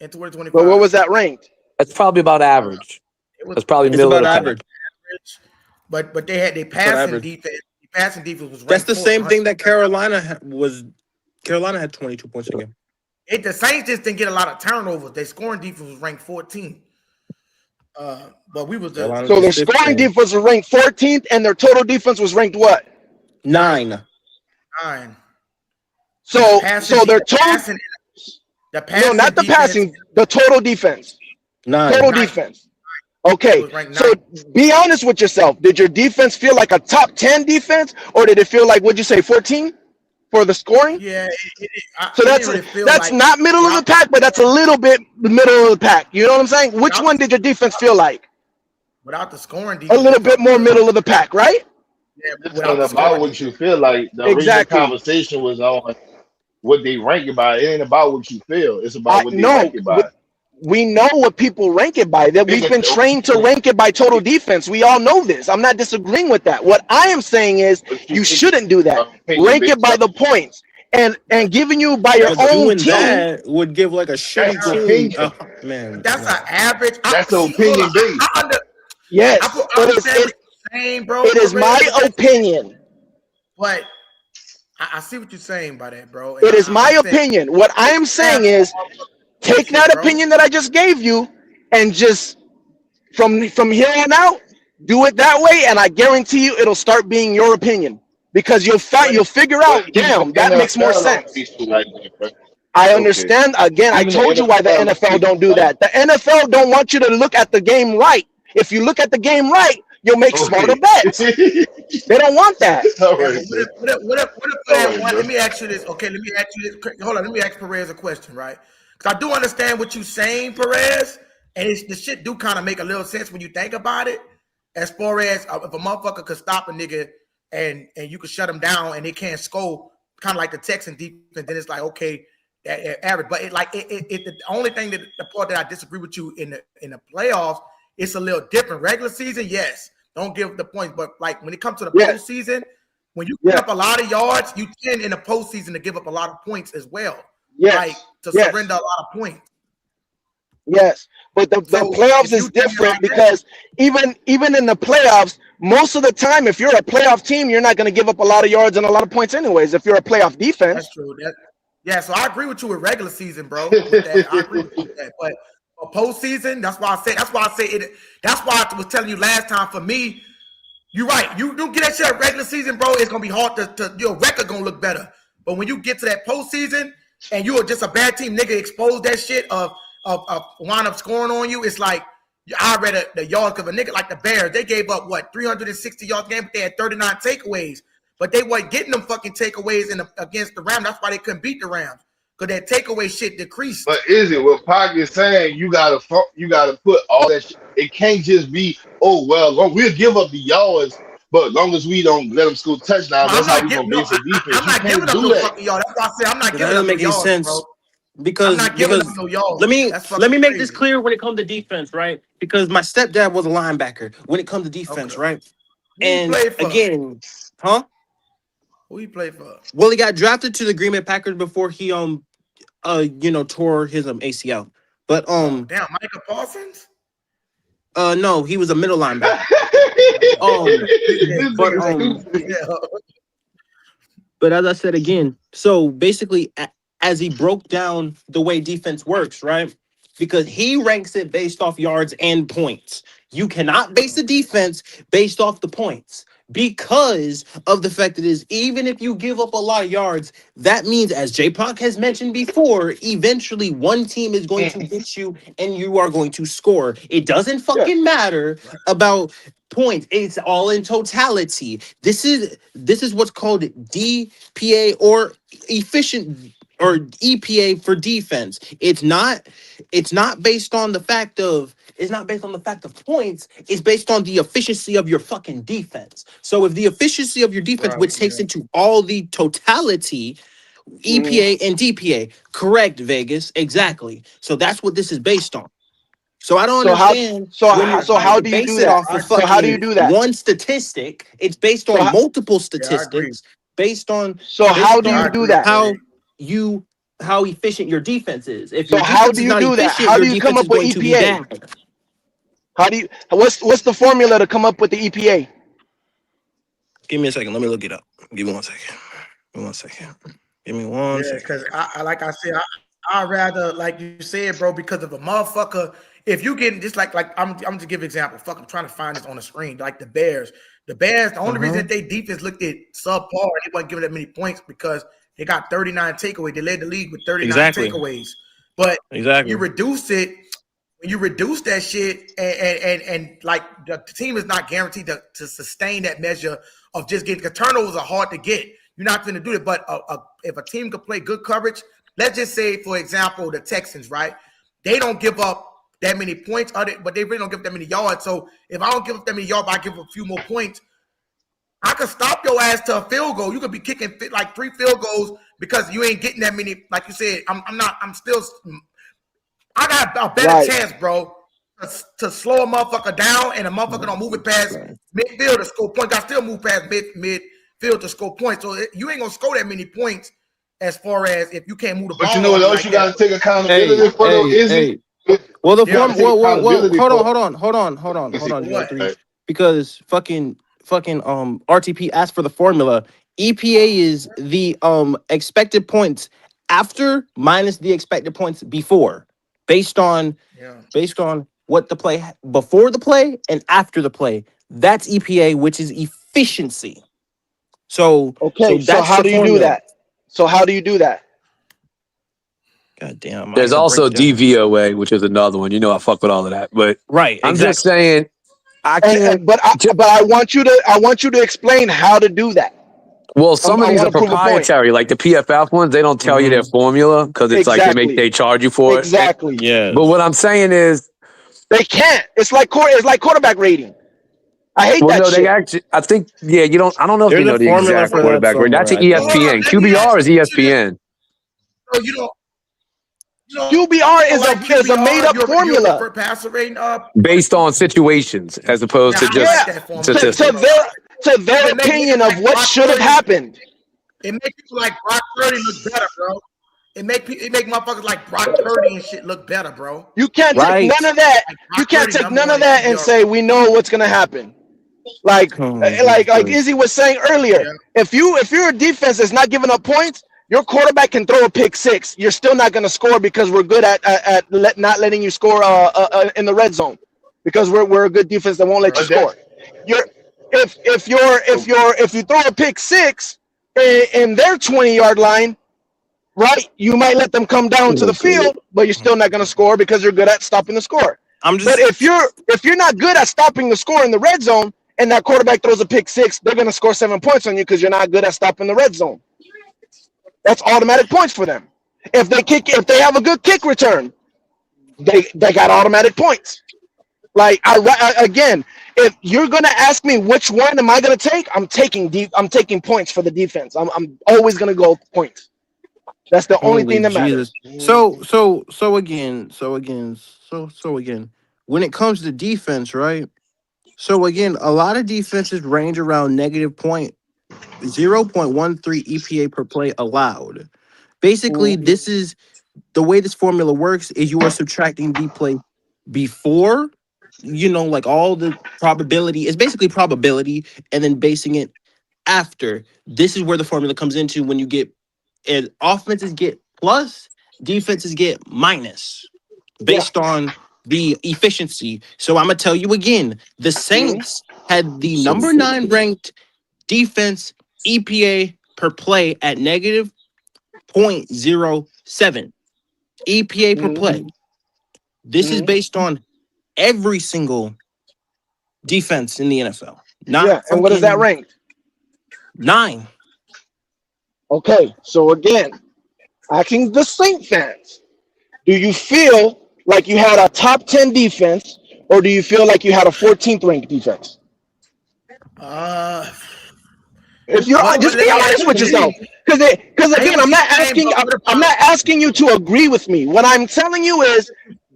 in 2025. But what was that ranked? That's probably about average. It's probably middle of the average. But they had their passing defense. The passing defense was ranked. That's the same thing that Carolina had 22 points a game. The Saints just didn't get a lot of turnovers. Their scoring defense was ranked 14th. But we was so their scoring defense was ranked 14th, and their total defense was ranked what? 9. So their total. Not the passing. The total defense. 9. Total defense. Okay, so be honest with yourself. Did your defense feel like a top 10 defense, or did it feel like, what'd you say, 14 for the scoring? Yeah. So that's not middle of the pack, but that's a little bit middle of the pack. You know what I'm saying? Which one did your defense feel like? Without the scoring defense. A little bit more middle of the pack, right? Yeah, it's about what you feel like. The original conversation was on what they rank it by. It ain't about what you feel. It's about what they rank it by. We know what people rank it by. That we've been trained to rank it by total defense. We all know this. I'm not disagreeing with that. What I am saying is you shouldn't do that. Rank it by the points. And giving you by your own team that would give like a shitty team. Man, that's an average. That's an opinion based. Yes, it is my opinion. But I see what you're saying by that, bro. It is my opinion. What I am saying is take that opinion that I just gave you and just from here on out, do it that way, and I guarantee you it'll start being your opinion because you'll figure out, damn, that makes more sense. I understand. Again, I told you why the NFL don't do that. The NFL don't want you to look at the game right. If you look at the game right, you'll make smarter bets. They don't want that. Let me ask you this. Okay, let me ask you this. Hold on, let me ask Perez a question, right? Because I do understand what you're saying, Perez, and the shit do kind of make a little sense when you think about it. As far as if a motherfucker could stop a nigga and you could shut him down and they can't score, kind of like the Texan defense, then it's like, okay, that average. But the only thing that the part that I disagree with you in the playoffs, it's a little different. Regular season, yes, don't give the points. But like when it comes to the postseason, when you give up a lot of yards, you tend in the postseason to give up a lot of points as well. Yes. Like to surrender a lot of points. Yes, but the playoffs is different because even in the playoffs, most of the time, if you're a playoff team, you're not going to give up a lot of yards and a lot of points anyways. If you're a playoff defense, that's true. Yeah, so I agree with you with regular season, bro. With that, I agree with you with that. But for postseason, that's why I say it. That's why I was telling you last time. For me, you're right. You do get that shit at regular season, bro. It's gonna be hard to your record gonna look better. But when you get to that postseason and you are just a bad team, nigga, expose that shit of wind up scoring on you. It's like I read the yards of a nigga like the Bears. They gave up 360 yards game, but they had 39 takeaways. But they weren't getting them fucking takeaways against the Rams. That's why they couldn't beat the Rams. Because that takeaway shit decreased. But is it what Pac is saying? You gotta put all that shit. It can't just be, we'll give up the yards, but as long as we don't let them score touchdowns, that's how we gonna base the defense. I'm not giving up no fucking yards. That's why I say I'm not giving up no yards, sense, bro. Because let me make this clear when it comes to defense, right? Because my stepdad was a linebacker when it comes to defense, right? And again, huh? Who he played for? Well, he got drafted to the Green Bay Packers before he tore his ACL. But damn, Micah Parsons? No, he was a middle linebacker. But as I said again, so basically, as he broke down the way defense works, right? Because he ranks it based off yards and points. You cannot base the defense based off the points. Because of the fact that is, even if you give up a lot of yards, that means, as J-Pac has mentioned before, eventually one team is going to hit you and you are going to score. It doesn't fucking matter about points. It's all in totality. This is what's called DPA or efficient or EPA for defense. It's not based on the fact of points. It's based on the efficiency of your fucking defense. So if the efficiency of your defense, which takes into all the totality, EPA and DPA, correct, Vegas, exactly. So that's what this is based on. So I don't understand. How do you do that? So how do you do that? One statistic. It's based on multiple statistics. Based on. So how do you do that? How efficient your defense is. If so how do you do that? How do you come up with EPA? What's the formula to come up with the EPA? Give me a second. Let me look it up. Give me 1 second. Give me one second. Because I'd rather, like you said, bro, because of a motherfucker. If you get just like I'm just give an example. Fuck, I'm trying to find this on the screen. Like the Bears. The only reason that they defense looked at subpar and they wasn't giving that many points because they got 39 takeaways. They led the league with 39 takeaways. But you reduce it, when you reduce that shit, and like the team is not guaranteed to sustain that measure of just getting, because turnovers are hard to get. You're not going to do it. But if a team can play good coverage, let's just say, for example, the Texans, right? They don't give up that many points, but they really don't give up that many yards. So if I don't give up that many yards, but I give up a few more points, I could stop your ass to a field goal. You could be kicking like 3 field goals because you ain't getting that many. Like you said, I got a better chance, bro, to slow a motherfucker down and a motherfucker don't move it past midfield to score points. I still move past midfield to score points. So you ain't gonna score that many points as far as if you can't move the ball. But you know what else you got to take accountability for though, Izzy? Well, hold on. Because fucking RTP asked for the formula. EPA is the expected points after minus the expected points before, based on what the play before the play and after the play. That's EPA, which is efficiency. So how do you do that? So how do you do that? God damn. There's also DVOA, which is another one. You know, I fuck with all of that, but I'm just saying, I can't. But I want you to explain how to do that. Well, some of these are proprietary, like the PFF ones. They don't tell you their formula because it's like they charge you for it. Exactly. Yeah. But what I'm saying is, they can't. It's like quarterback rating. I hate that shit. They actually. I think. Yeah. You don't. I don't know if you know the exact quarterback rating. That's ESPN. QBR is ESPN. So you don't. QBR is a made up formula for passer rating based on situations as opposed to just statistics. To their opinion of what should have happened. It makes people like Brock Purdy look better, bro. It make motherfuckers like Brock Purdy and shit look better, bro. You can't take none of that. You can't take none of that and say we know what's gonna happen. Like Izzy was saying earlier, if your defense is not giving up points, your quarterback can throw a pick six. You're still not going to score because we're good at not letting you score in the red zone because we're a good defense that won't let you score. If you throw a pick six in their 20-yard line, right, you might let them come down to the field, but you're still not going to score because you're good at stopping the score. But if you're not good at stopping the score in the red zone and that quarterback throws a pick six, they're going to score 7 points on you because you're not good at stopping the red zone. That's automatic points for them. If they have a good kick return, they got automatic points. Like again, if you're gonna ask me which one am I gonna take, I'm taking points for the defense. I'm always gonna go points. That's the only thing that matters. So again, when it comes to defense, right? So again, a lot of defenses range around negative 0.13 EPA per play allowed. Basically, this is the way this formula works is you are subtracting the play before, like all the probability is basically probability, and then basing it after. This is where the formula comes into when you get offenses get plus, defenses get minus based on the efficiency. So I'm gonna tell you again, the Saints had the number 9 ranked defense EPA per play at negative 0.07 EPA per play. This is based on every single defense in the NFL. And what is that ranked? 9. Okay, so again, asking the Saint fans, do you feel like you had a top 10 defense, or do you feel like you had a 14th ranked defense? If you're just be honest with yourself, because again, I'm not asking you to agree with me. What I'm telling you is,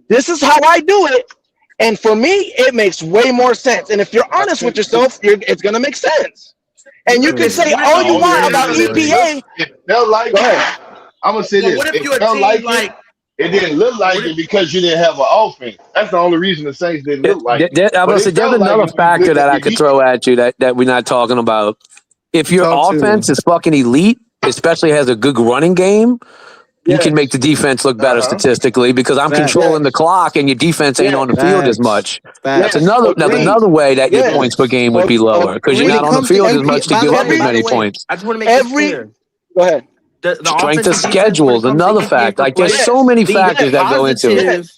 this is how I do it, and for me, it makes way more sense. And if you're honest with yourself, it's gonna make sense. And you can say all you want about EPA. It felt like I'm gonna say this. It felt like it didn't look like it because you didn't have an offense. That's the only reason the Saints didn't look like it. I'm gonna say there's another factor that I could throw at you that we're not talking about. If your offense is fucking elite, especially has a good running game, you can make the defense look better statistically because I'm controlling the clock and your defense ain't on the field as much. That's another way that your points per game would be lower because you're not on the field as much to give up as many points. I just want to make this clear. Go ahead. The strength of schedule is another fact. Like there's so many factors that go into it.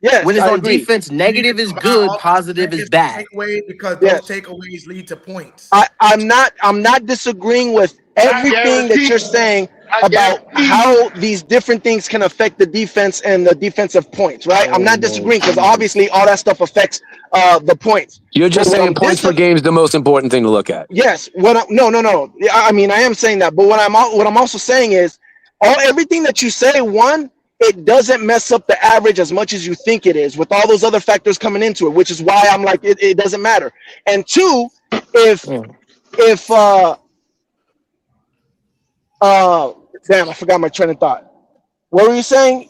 Yes, when it's on defense, negative is good, positive is bad. Because those takeaways lead to points. I'm not disagreeing with everything that you're saying about how these different things can affect the defense and the defensive points, right? I'm not disagreeing because obviously all that stuff affects the points. You're just saying points per game is the most important thing to look at. Yes. No. I mean, I am saying that, but what I'm also saying is everything that you say, one, it doesn't mess up the average as much as you think it is with all those other factors coming into it, which is why I'm like, it doesn't matter. And two, damn, I forgot my train of thought. What were you saying?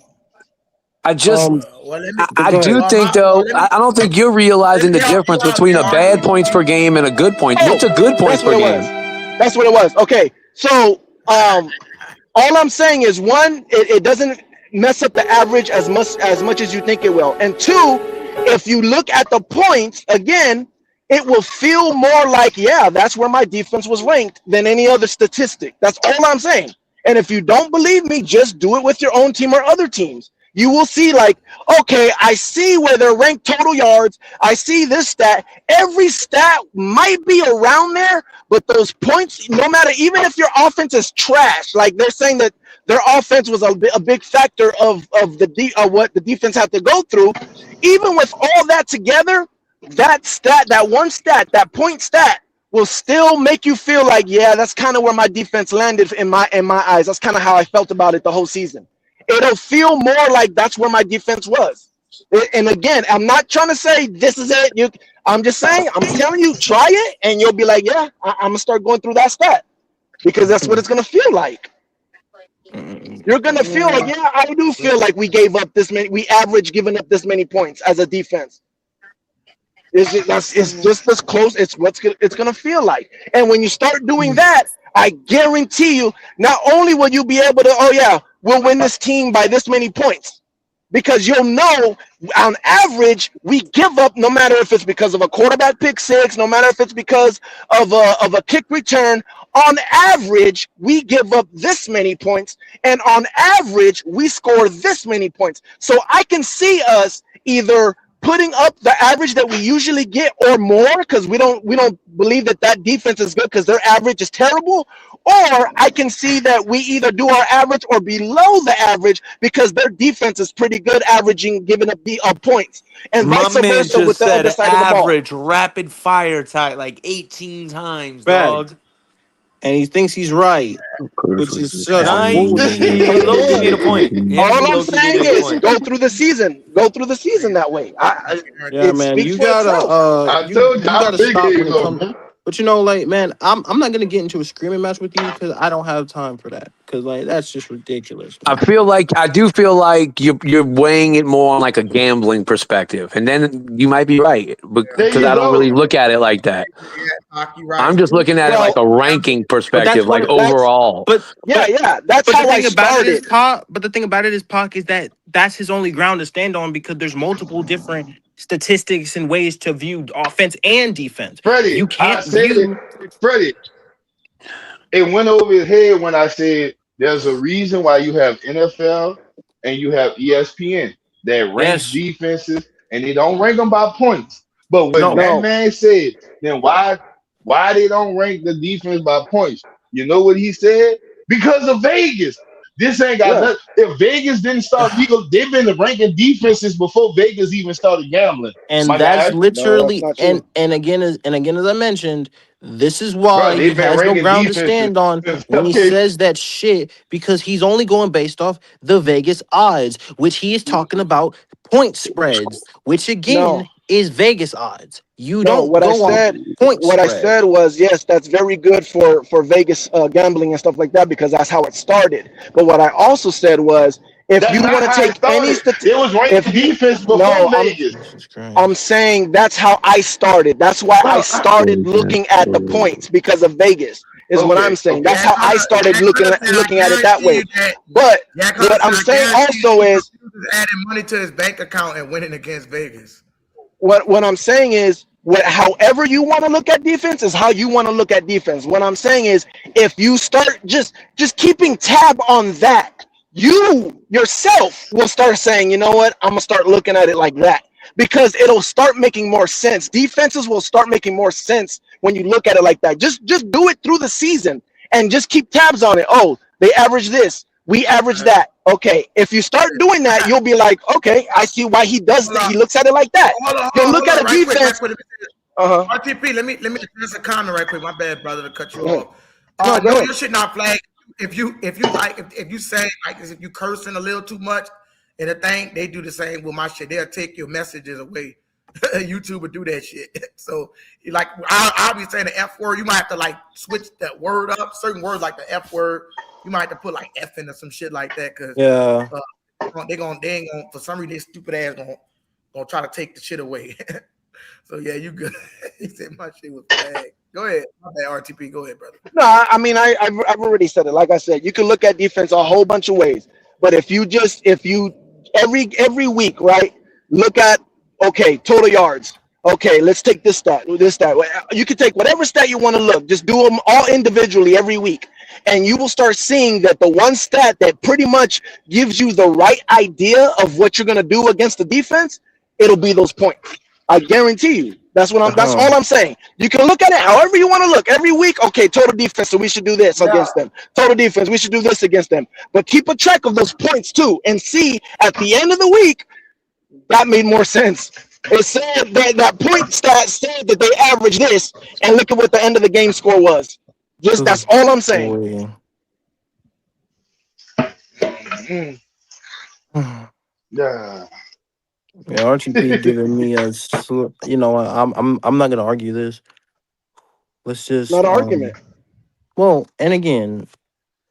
I do think though, I don't think you're realizing the difference between a bad points per game and a good point. What's a good points per game? That's what it was. Okay, so all I'm saying is one, it doesn't mess up the average as much as you think it will, and two, if you look at the points again, it will feel more like that's where my defense was ranked than any other statistic. That's all I'm saying. And if you don't believe me, just do it with your own team or other teams. You will see, like, okay, I see where they're ranked total yards. I see this stat. Every stat might be around there, but those points, no matter, even if your offense is trash, like they're saying that their offense was a big factor of what the defense had to go through. Even with all that together, that point stat will still make you feel like, that's kind of where my defense landed in my eyes. That's kind of how I felt about it the whole season. It'll feel more like that's where my defense was. And again, I'm not trying to say this is it. I'm just saying, I'm telling you, try it, and you'll be like, I'm going to start going through that stat because that's what it's going to feel like. You're going to feel like, I do feel like we average giving up this many points as a defense. It's just as close. It's going to feel like. And when you start doing that, I guarantee you, not only will you be able to, oh yeah, we'll win this team by this many points, because you'll know on average we give up, no matter if it's because of a quarterback pick six, no matter if it's because of a kick return. On average, we give up this many points, and on average, we score this many points. So I can see us either putting up the average that we usually get or more, because we don't believe that defense is good because their average is terrible, or I can see that we either do our average or below the average because their defense is pretty good, averaging giving up the points, and My vice man versa with just the said other side of the ball. average rapid fire type like 18 times, Bad. dog. And he thinks he's right, Curtis which was is just such adding Nah, more bullshit. he low-key made a point. All He I'm low-key did saying make a is point. go through the season. Go through the season that way. Yeah, It man, speaks you for itself. gotta I told you you I'm gotta big stop when head it though, comes. man. But you know, like, man, I'm not gonna get into a screaming match with you because I don't have time for that. Because like that's just ridiculous, I man. do feel like you're weighing it more on like a gambling perspective, and then you might be right, There because you I don't go. really look at it like that. Hockey I'm right. just looking at it like Well, a ranking But that's perspective, one. like that's overall. But that's but the how I thing about it is, started. Pac. But the thing about it is, Pac, is that that's his only ground to stand on because there's multiple different statistics and ways to view offense and defense. Freddie, You I can't said view. it. Freddie, it went over his head when I said there's a reason why you have NFL and you have ESPN that ranks Yes. defenses, and they don't rank them by points. But when No, that No, man said, then why they don't rank the defense by points? You know what he said? Because of Vegas. This ain't got yeah, nothing. If Vegas didn't start legal, they've been ranking defenses before Vegas even started gambling. and My that's guy, no, that's literally not true. and again as I mentioned, this is why bro, he they've been has no ranking ground to defenses. stand on when he Okay, says that shit because he's only going based off the Vegas odds, which he is talking about point spreads, which No, again is Vegas odds. You no. don't go off point What I spread. said was yes, that's very good for Vegas gambling and stuff like that because that's how it started. But what I also said was if that's you not want to how it take any started. It was if ranking you defense before no, Vegas. Jesus I'm Christ. saying that's how I started. That's why I Bro, started looking at the points because of Vegas. Is what I'm okay, saying. That's okay. how I started I looking at it that guarantee way. you that. But Yeah, Carlos what I'm said, I saying guarantee you also he is refuses adding money to his bank account and winning against Vegas. what I'm saying is however you want to look at defense is how you want to look at defense. What I'm saying is if you start just keeping tab on that, you yourself will start saying, you know what, I'm gonna start looking at it like that because it'll start making more sense. Defenses will start making more sense when you look at it like that. Just do it through the season and just keep tabs on it. Oh, they average this, we average that. Okay, if you start doing that, you'll be like, okay, I see why he does that. He looks at it like that. He'll look at a Right quick, defense. Uh-huh. RTP, let me address a comment right quick. My bad, brother, to cut you off. No, go No, ahead. you should not flag. If you like, if you say like if you cursing a little too much in a thing, they do the same with my shit. They'll take your messages away. YouTube would do that shit. So like I'll be saying the F word. You might have to like switch that word up. Certain words like the F word, you might have to put like F in or some shit like that because Yeah. they ain't gonna for some reason they stupid ass gonna try to take the shit away. So yeah, you good. He said my shit was bad. Go ahead. My bad, RTP. Go ahead, brother. No, I mean, I've already said it. Like I said, you can look at defense a whole bunch of ways. But if you every week, right, look at, okay, total yards. Okay, let's take this stat. You can take whatever stat you want to look. Just do them all individually every week. And you will start seeing that the one stat that pretty much gives you the right idea of what you're going to do against the defense, it'll be those points. I guarantee you. That's all I'm saying. You can look at it however you want to look. Every week, okay, total defense, so we should do this against them. Total defense, we should do this against them. But keep a track of those points too, and see at the end of the week, that made more sense. It said that point stat said that they averaged this, and look at what the end of the game score was. Just that's all I'm saying. Yeah. Yeah, RTP giving me you know, I'm not gonna argue this. Let's just Not an argument. Well, and again,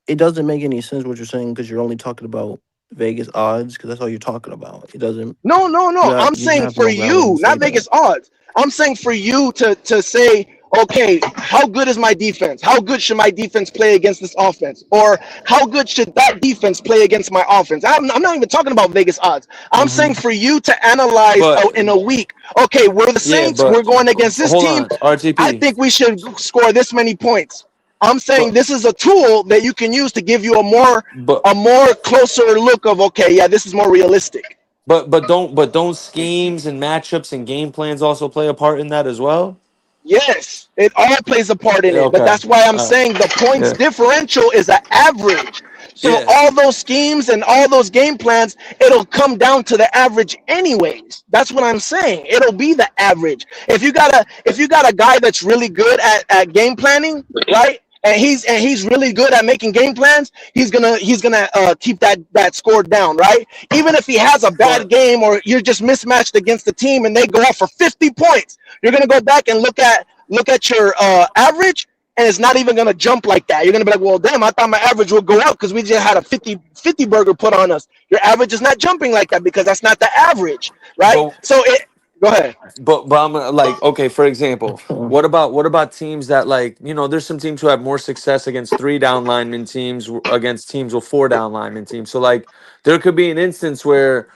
it doesn't make any sense what you're saying because you're only talking about Vegas odds because that's all you're talking about. It doesn't. No. I'm saying for you, not Vegas odds. I'm saying for you to say, okay, how good is my defense? How good should my defense play against this offense? Or how good should that defense play against my offense? I'm not even talking about Vegas odds. I'm saying for you to analyze But in a week, okay, we're the yeah, Saints, we're but going against this hold team. on, I RTP. think we should score this many points. I'm saying But this is a tool that you can use to give you but a more closer look of, okay, yeah, this is more realistic. but don't schemes and matchups and game plans also play a part in that as well? Yes, it all plays a part in Yeah, it, but okay. that's why I'm saying the points Yeah. differential is an average. So Yeah. all those schemes and all those game plans, it'll come down to the average anyways. That's what I'm saying. It'll be the average. If you got a guy that's really good at game planning, right? And he's really good at making game plans. He's gonna keep that score down, right? Even if he has a bad But game or you're just mismatched against the team and they go off for 50 points, you're gonna go back and look at your average, and it's not even gonna jump like that. You're gonna be like, well, damn, I thought my average would go up because we just had a 50 burger put on us. Your average is not jumping like that because that's not the average, right? but So go ahead. but I'm like, okay, for example, what about teams that, like, there's some teams who have more success against 3 down lineman teams against teams with 4 down lineman teams. So like there could be an instance where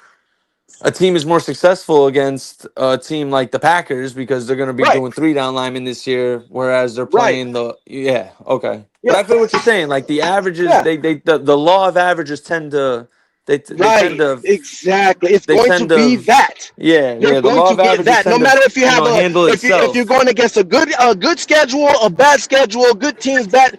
a team is more successful against a team like the Packers because they're going to be Right, doing 3 down linemen this year, whereas they're right, playing yeah, okay. But yeah, I feel what you're saying. Like the averages, yeah, the law of averages tend to they tend right, to exactly. It's they going to tend be to that. yeah, You're the going law to of get averages that. No tend to matter if you have handle if you're itself. going against a good schedule, a bad schedule, good teams, bad,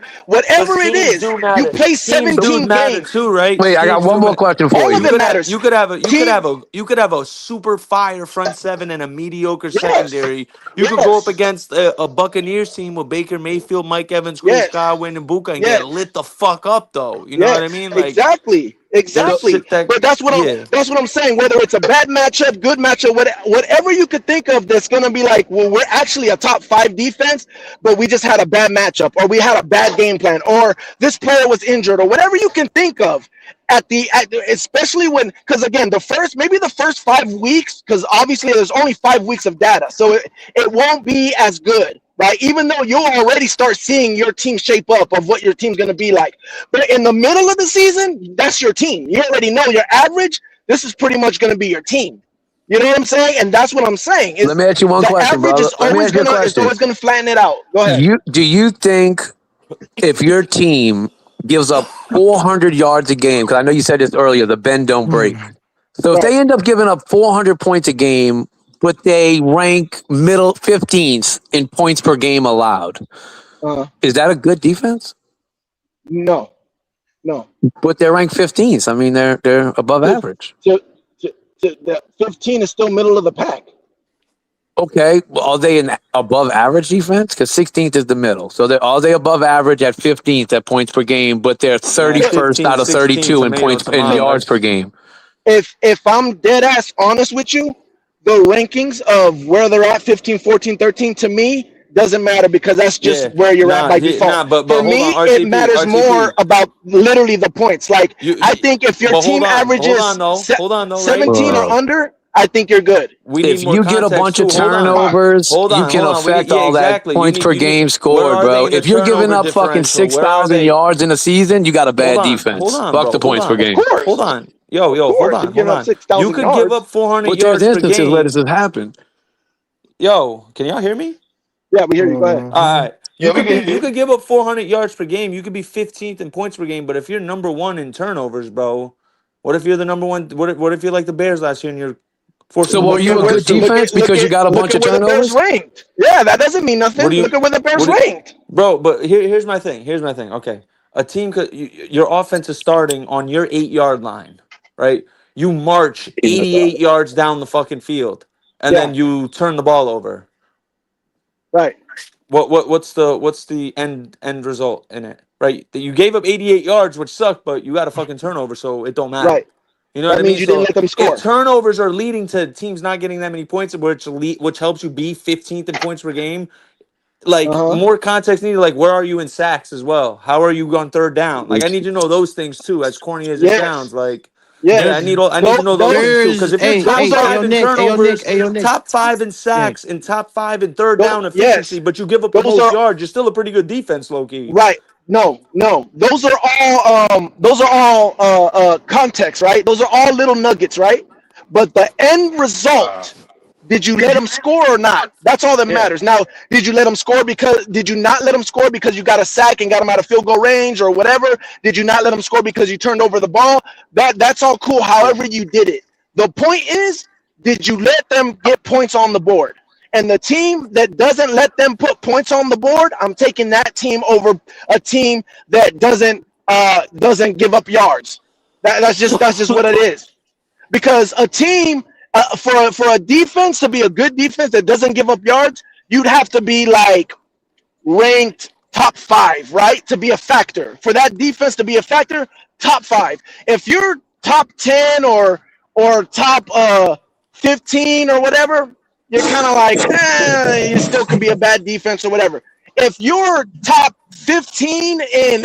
But whatever it schemes is, do you matter. play Schemes do 17 matter games. too, right? Wait, I got Schemes one do more matter. question for All You of you. it could have matters. you could have a you could Team, have a you could have a super fire front seven and a mediocre yes, secondary. You could go up yes, against a Buccaneers team with Baker Mayfield, Mike Evans, Chris yes, Godwin, and Buka and get yes. lit the fuck up though. You know what I Yes, mean? Like exactly, there's exactly. shit that But that's what I'm yeah. that's what I'm saying. Whether it's a bad matchup, good matchup, whatever you could think of, that's gonna be like, well, we're actually a top 5 defense, but we just had a bad matchup, or we had a bad game plan, or this player was injured, or whatever you can think of. Especially when, because again, maybe the first 5 weeks, because obviously there's only 5 weeks of data, so it won't be as good, right? Even though you'll already start seeing your team shape up of what your team's going to be like. But in the middle of the season, that's your team. You already know your average. This is pretty much going to be your team. You know what I'm saying? And that's what I'm saying Let is me ask you one the question, average brother. Let me ask you a is question. always gonna flatten it out. Go ahead. Do you think if your team gives up 400 yards a game, because I know you said this earlier, the bend don't break. So if Right. they end up giving up 400 points a game, but they rank middle 15th in points per game allowed, is that a good defense? No, no. But they're ranked 15th. I mean, they're above To, average. to, the 15 is still middle of the pack. Okay, well, are they an above average defense? Because 16th is the middle. So are they above average at 15th at points per game, but they're Nah, 31st 15, out of 16 32 in tomato points in tomato. yards per That's game? If I'm dead ass honest with you, the rankings of where they're at, 15, 14, 13, to me doesn't matter, because that's just yeah. where you're at Nah, by default. nah, but For hold me, on, it RTP, matters more RTP. about literally the points. Like, I think if your But hold team on, averages hold on though, right? 17 or under, I think you're good. We need If more you get a context bunch of too. turnovers, you can Hold on. We need, affect yeah, all that exactly. points per game Where scored, are they bro. in the If you're giving turnover up fucking differential? Where are 6,000 they? yards in a season, you got a bad Hold defense. on, Fuck bro. the points per Of game. Hold course, on. of Hold course. If on, you're hold giving up on. You 6,000 could give up yards, 400 But there's yards per instances where game. this has happened. Can y'all hear me? yeah, we hear you. Go ahead. All right. Yeah, we can hear You you. could give up 400 yards per game. You could be 15th in points per game, but if you're number 1 in turnovers, bro, what if you're the number 1? What if you're like the Bears last year and you're forcing So them to are Look you at a turn where over good too? defense because you got a look bunch at of where the Bears turnovers? ranked. Yeah, that doesn't mean What nothing. do you Look at where the Bears what do ranked. Bro, but here's my thing. Okay. A team could your offense is starting on your 8-yard line, right? You march 88 yards down the fucking field and Yeah, then you turn the ball over. right, What's the end result in it? Right? That you gave up 88 yards, which sucked, but you got a fucking turnover, so it don't matter. right. You know what That I means mean? you didn't So let them if score. turnovers are leading to teams not getting that many points, which helps you be 15th in points per game, like Uh huh. more context needed. Like where are you in sacks as well? How are you on third down? Like I need to know those things too. As corny as it sounds, Yes. like Yes. I need to know those things too. Because if you're top those are- five in turnovers, top 5 in sacks, and top 5 in third down efficiency, but you give up the those most are yards, you're still a pretty good defense, low key. right. No. Those are all context, right? Those are all little nuggets, right? But the end result, did you let them score or not? That's all that matters. Now, did you not let them score because you got a sack and got them out of field goal range or whatever? Did you not let them score because you turned over the ball? That's all cool, however you did it. The point is, did you let them get points on the board? And the team that doesn't let them put points on the board, I'm taking that team over a team that doesn't give up yards. That's just what it is. Because a team for a defense to be a good defense that doesn't give up yards, you'd have to be like ranked top 5, right? To be a factor. For that defense to be a factor, top 5. If you're top 10 or top 15 or whatever, you're kind of like, you still could be a bad defense or whatever. If you're top 15 in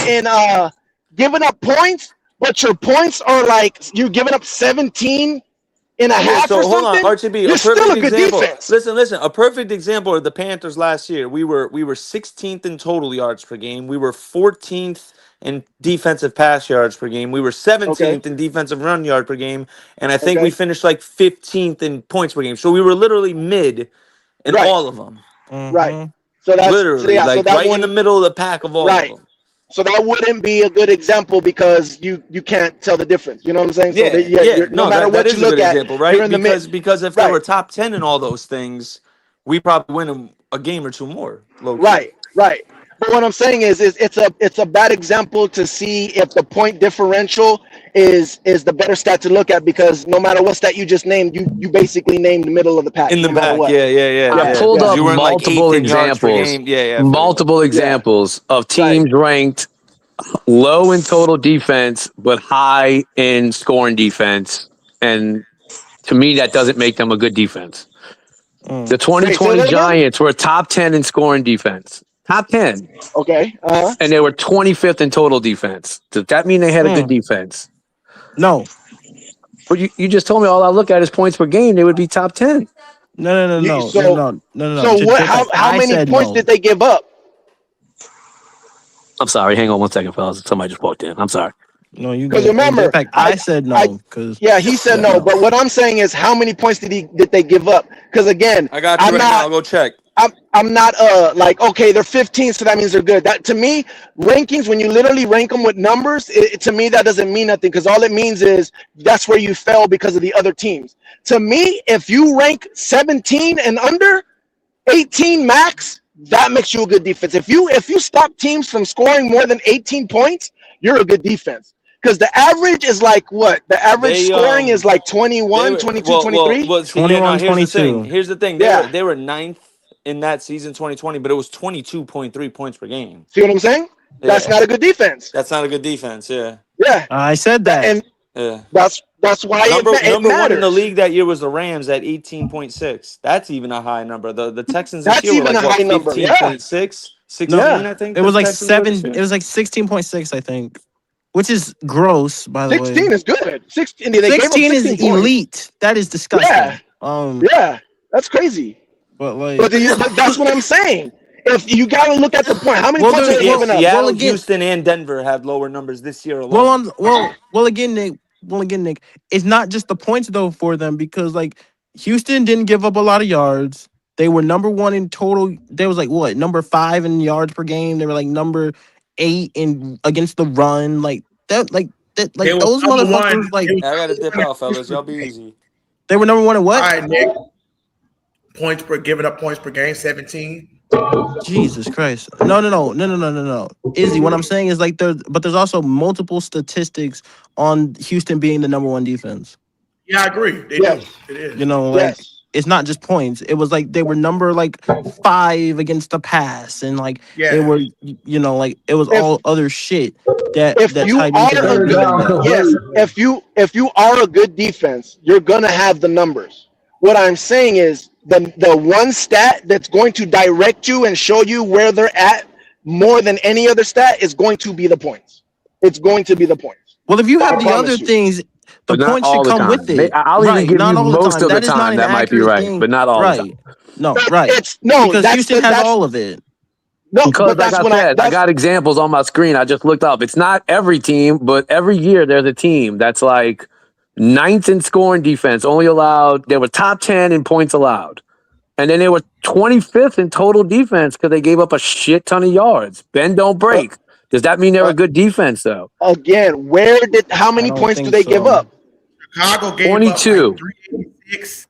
giving up points, but your points are like you're giving up 17 and a half or hold something, on, RTB, you're a still perfect a good example. defense. Listen, a perfect example of the Panthers last year. We were 16th in total yards per game. We were 14th in defensive pass yards per game. We were 17th in defensive run yard per game. And I think we finished like 15th in points per game. So we were literally mid in all of them. Right. So that's Literally, so that right in the middle of the pack of all of them. So that wouldn't be a good example because you can't tell the difference. You know what I'm saying? Yeah, no matter what that you is a look good at, example, right? you're in the Because if they were top 10 in all those things, we probably win a game or two more. Right. But what I'm saying is it's a bad example to see if the point differential is the better stat to look at, because no matter what stat you just named, you basically named the middle of the pack. In the no matter back, what. I pulled up You weren't like multiple 8th in yards per examples. game. Yeah. Multiple examples of teams ranked low in total defense, but high in scoring defense. And to me, that doesn't make them a good defense. The 2020 Giants were top 10 in scoring defense. Top 10. Okay. And they were 25th in total defense. Does that mean they had a good defense? No. But you just told me all I look at is points per game. They would be top 10. No. So what? How many points did they give up? I'm sorry. Hang on one second, fellas. Somebody just walked in. I'm sorry. No, you because good. remember, In fact, I said no. He said no. But what I'm saying is, how many points did they give up? Because again, I got you now. I'll go check. I'm not like, okay, they're 15, so that means they're good. That to me, rankings, when you literally rank them with numbers, to me that doesn't mean nothing, because all it means is that's where you fell because of the other teams. To me, if you rank 17 and under, 18 max, that makes you a good defense. If you stop teams from scoring more than 18 points, you're a good defense. Because the average is like what? The average scoring is like 21, 22, 23? Well, 21, 22. Here's the thing. They were 9th in that season 2020, but it was 22.3 points per game. See what I'm saying? Yeah. That's not a good defense. That's not a good defense, yeah. I said that. And that's why number it one in the league that year was the Rams at 18.6. That's even a high number. The Texans this year were like, what, 15.6? 16, I think. It was like 7. It was like 16.6, I think. Which is gross, by the way. 16 is good. 16 is elite. That is disgusting. Yeah, that's crazy. But that's what I'm saying. If you got to look at the point, how many points are they giving up? Seattle, Houston, and Denver have lower numbers this year alone. Well, again, Nick, it's not just the points though for them, because like Houston didn't give up a lot of yards. They were number 1 in total. They was like what, number 5 in yards per game. They were like number 8 in against the run. Like those motherfuckers. Like, I gotta dip out, fellas. Y'all be easy. They were number 1 in what? All right, Nick. Giving up points per game, 17. Jesus Christ. No. Izzy, what I'm saying is like there's also multiple statistics on Houston being the number 1 defense. Yeah, I agree. They do. It is. You know, like it's not just points. It was like they were number like 5 against the pass, and like they were, you know, like it was all other shit that if you are a good defense, you're gonna have the numbers. What I'm saying is the one stat that's going to direct you and show you where they're at more than any other stat is going to be the points. It's going to be the points. Well, if you have the other things, the but not points should all the come time. with it. I'll even Right. give Not you all the most time. of the That is not time an that might be accurate right, thing. but not all the time. Right. No, right. It's no, Because that's Houston the has that's all of it. no, Because, but like that's I when said, I that's got examples on my screen. I just looked up. It's not every team, but every year there's a team that's like ninth in scoring defense, only allowed, they were top 10 in points allowed. And then they were 25th in total defense because they gave up a shit ton of yards. Bend, don't uh, break. Does that mean they're uh, a good defense, though? again. How I many don't points do think they give so. up? Chicago gave up like 22. 386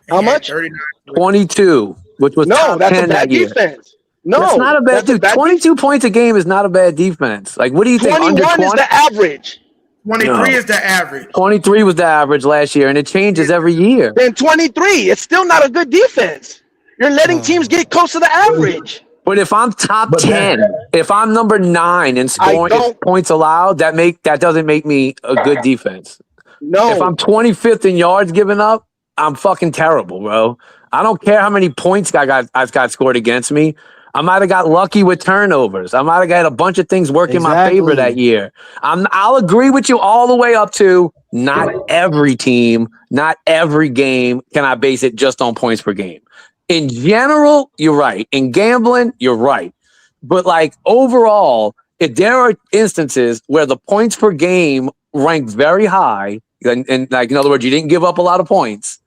and How had much? 39. 22, which was No, top that's a 10 that bad year. defense. That's not No, a bad that's a dude. bad 22 points a game is not a bad defense. Like, what do you think? Under 21 is 20? the average. 23 No. is the average. 23 was the average last year, and it changes every year. Then 23, it's still not a good defense. You're letting teams get close to the average. But if I'm top But that 10, if I'm number 9 in I scoring don't points allowed, that doesn't make me a good defense. If I'm know. 25th in yards given up, I'm fucking terrible, bro. I don't care how many points I've got scored against me. I might have got lucky with turnovers. I might have got a bunch of things working in my favor that Exactly. year. I'll agree with you all the way up to not every team, not every game can I base it just on points per game. In general, you're right. In gambling, you're right. But like overall, if there are instances where the points per game rank very high, and like in other words, you didn't give up a lot of points,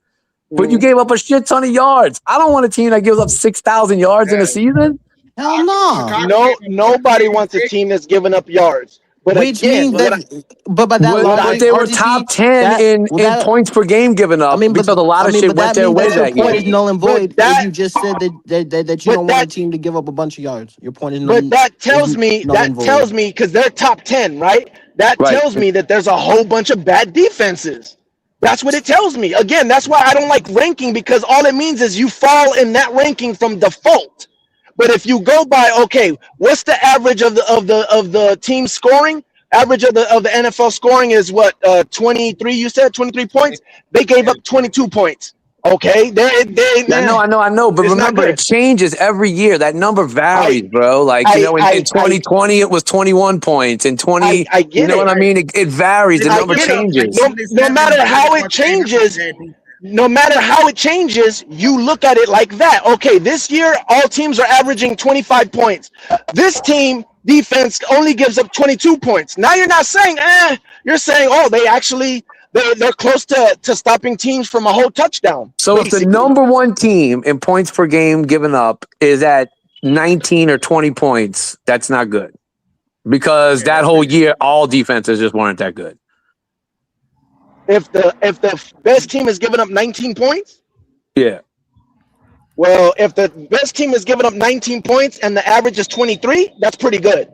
but you gave up a shit ton of yards. I don't want a team that gives up 6,000 yards in a season. Hell no. Chicago No, gave up nobody wants a 386. team that's giving up yards. But Which again, means that, but by that what But logic, they were RTC, top 10 that in that points per game given up because a lot of shit but went that their means way that your that year. point is null and but void if that you just said that you but don't want a that team to give up a bunch of yards. Your point is but null and void. because they're top 10, right? That Right. tells me that there's a whole bunch of bad defenses. That's what it tells me. Again, that's why I don't like ranking, because all it means is you fall in that ranking from default. But if you go by, okay, what's the average of the team scoring? Average of the NFL scoring is what, 23? You said 23 points. They gave up 22 points. Okay, I know. But it's not remember, it good. changes every year. That number varies, I bro. Like, you know, in I 2020, it was 21 points. In 20, I you get know what it. I mean? It varies. The They I number gave get it. up like changes. No 77 matter how it yards a game. That's a changes, bad defense. no matter how it changes, you look at it like that. Okay, this year all teams are averaging 25 points. This team defense only gives up 22 points. Now you're not saying, you're saying, oh, they're close to stopping teams from a whole touchdown. So if the Basically, number 1 team in points per game given up is at 19 or 20 points, that's not good. Because that whole year, all defenses just weren't that good. if the best team is giving up 19 points, Yeah. well, if the best team is giving up 19 points and the average is 23, that's pretty good.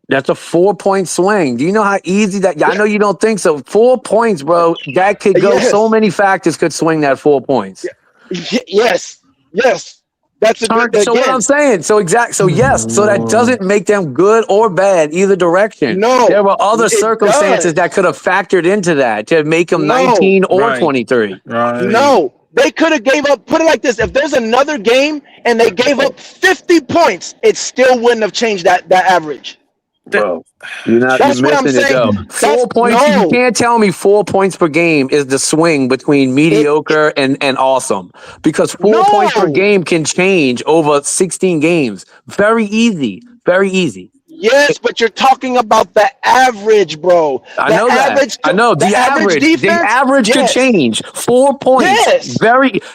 That's a 4-point swing. Do you know how easy that? I know you don't think so. 4 points, bro. That could go. Yes. So many factors could swing that 4 points. Yes. That's a good. So what I'm saying. So yes. So that doesn't make them good or bad either direction. No, There were other it circumstances does. that could have factored into that to make them No. 19 or Right. 23. Right. No, they could have gave up. Put it like this: if there's another game and they gave up 50 points, it still wouldn't have changed that average. Bro, you're That's what I'm missing it though. saying. 4 points. No. You can't tell me 4 points per game is the swing between mediocre and awesome, because 4 points per No. game can change over 16 games. Very easy. Very easy. Yes, but you're talking about the average, bro. I know that. I know the average. Defense, the average could yes. change. 4 points. Yes.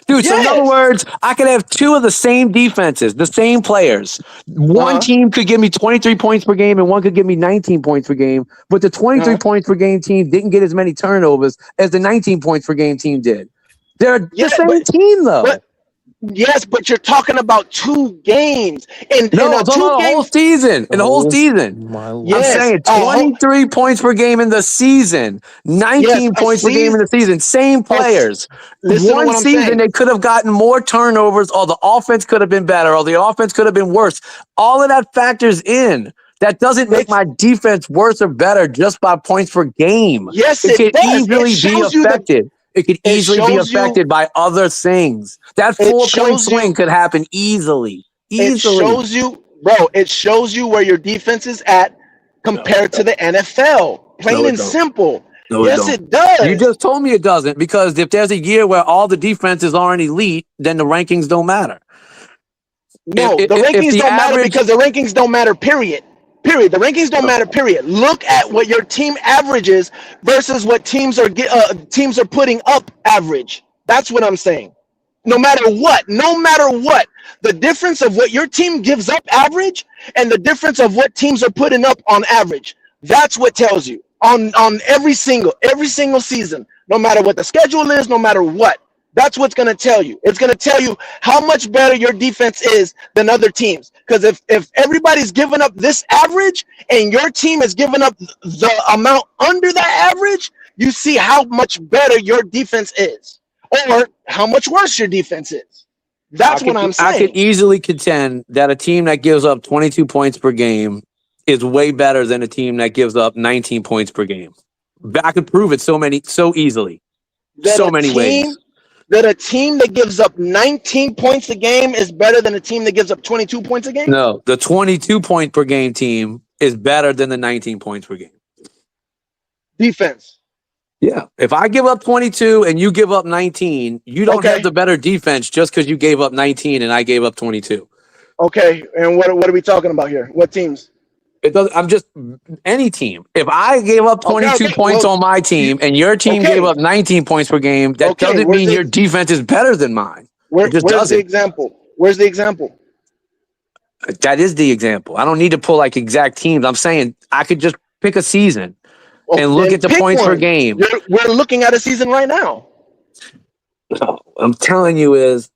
Dude. So in other Yes. words, I could have two of the same defenses, the same players. One team could give me 23 points per game, and one could give me 19 points per game. But the 23 points per game team didn't get as many turnovers as the 19 points per game team did. They're the same team, though. Yes, but you're talking about 2 games. I'm talking about the whole season. In the whole season. I'm saying 23 points per game in the season, 19 points per game in the season. Same players. One season, they could have gotten more turnovers, or the offense could have been better, or the offense could have been worse. All of that factors in. That doesn't make my defense worse or better just by points per game. Yes, it could does. easily be affected. It could easily be affected by other things. That 4-point swing could happen easily. It shows you, bro. It shows you where your defense is at compared to the NFL. Plain and simple. No, Yes, it it don't. You does. just told me it doesn't, because if there's a year where all the defenses aren't elite, then the rankings don't matter. No, If the rankings the don't matter average, because the rankings don't matter, period. Period. The rankings don't matter, period. Look at what your team averages versus what teams are putting up average. That's what I'm saying. No matter what, the difference of what your team gives up average and the difference of what teams are putting up on average, that's what tells you on every single season, no matter what the schedule is, no matter what. That's what's going to tell you. It's going to tell you how much better your defense is than other teams. Because if everybody's giving up this average and your team is giving up the amount under that average, you see how much better your defense is or how much worse your defense is. That's what I'm saying. I could easily contend that a team that gives up 22 points per game is way better than a team that gives up 19 points per game. I could prove it so easily. So many ways. That a team that gives up 19 points a game is better than a team that gives up 22 points a game? No, the 22 point per game team is better than the 19 points per game. Defense. Yeah. If I give up 22 and you give up 19, you don't have the better defense just because you gave up 19 and I gave up 22. Okay. And what are we talking about here? What teams? It doesn't. I'm just any team. If I gave up 22 points on my team and your team gave up 19 points per game, that doesn't mean your defense is better than mine. Where's the example? Where's the example? That is the example. I don't need to pull like exact teams. I'm saying I could just pick a season and look at the points per game. We're looking at a season right now. No, I'm telling you is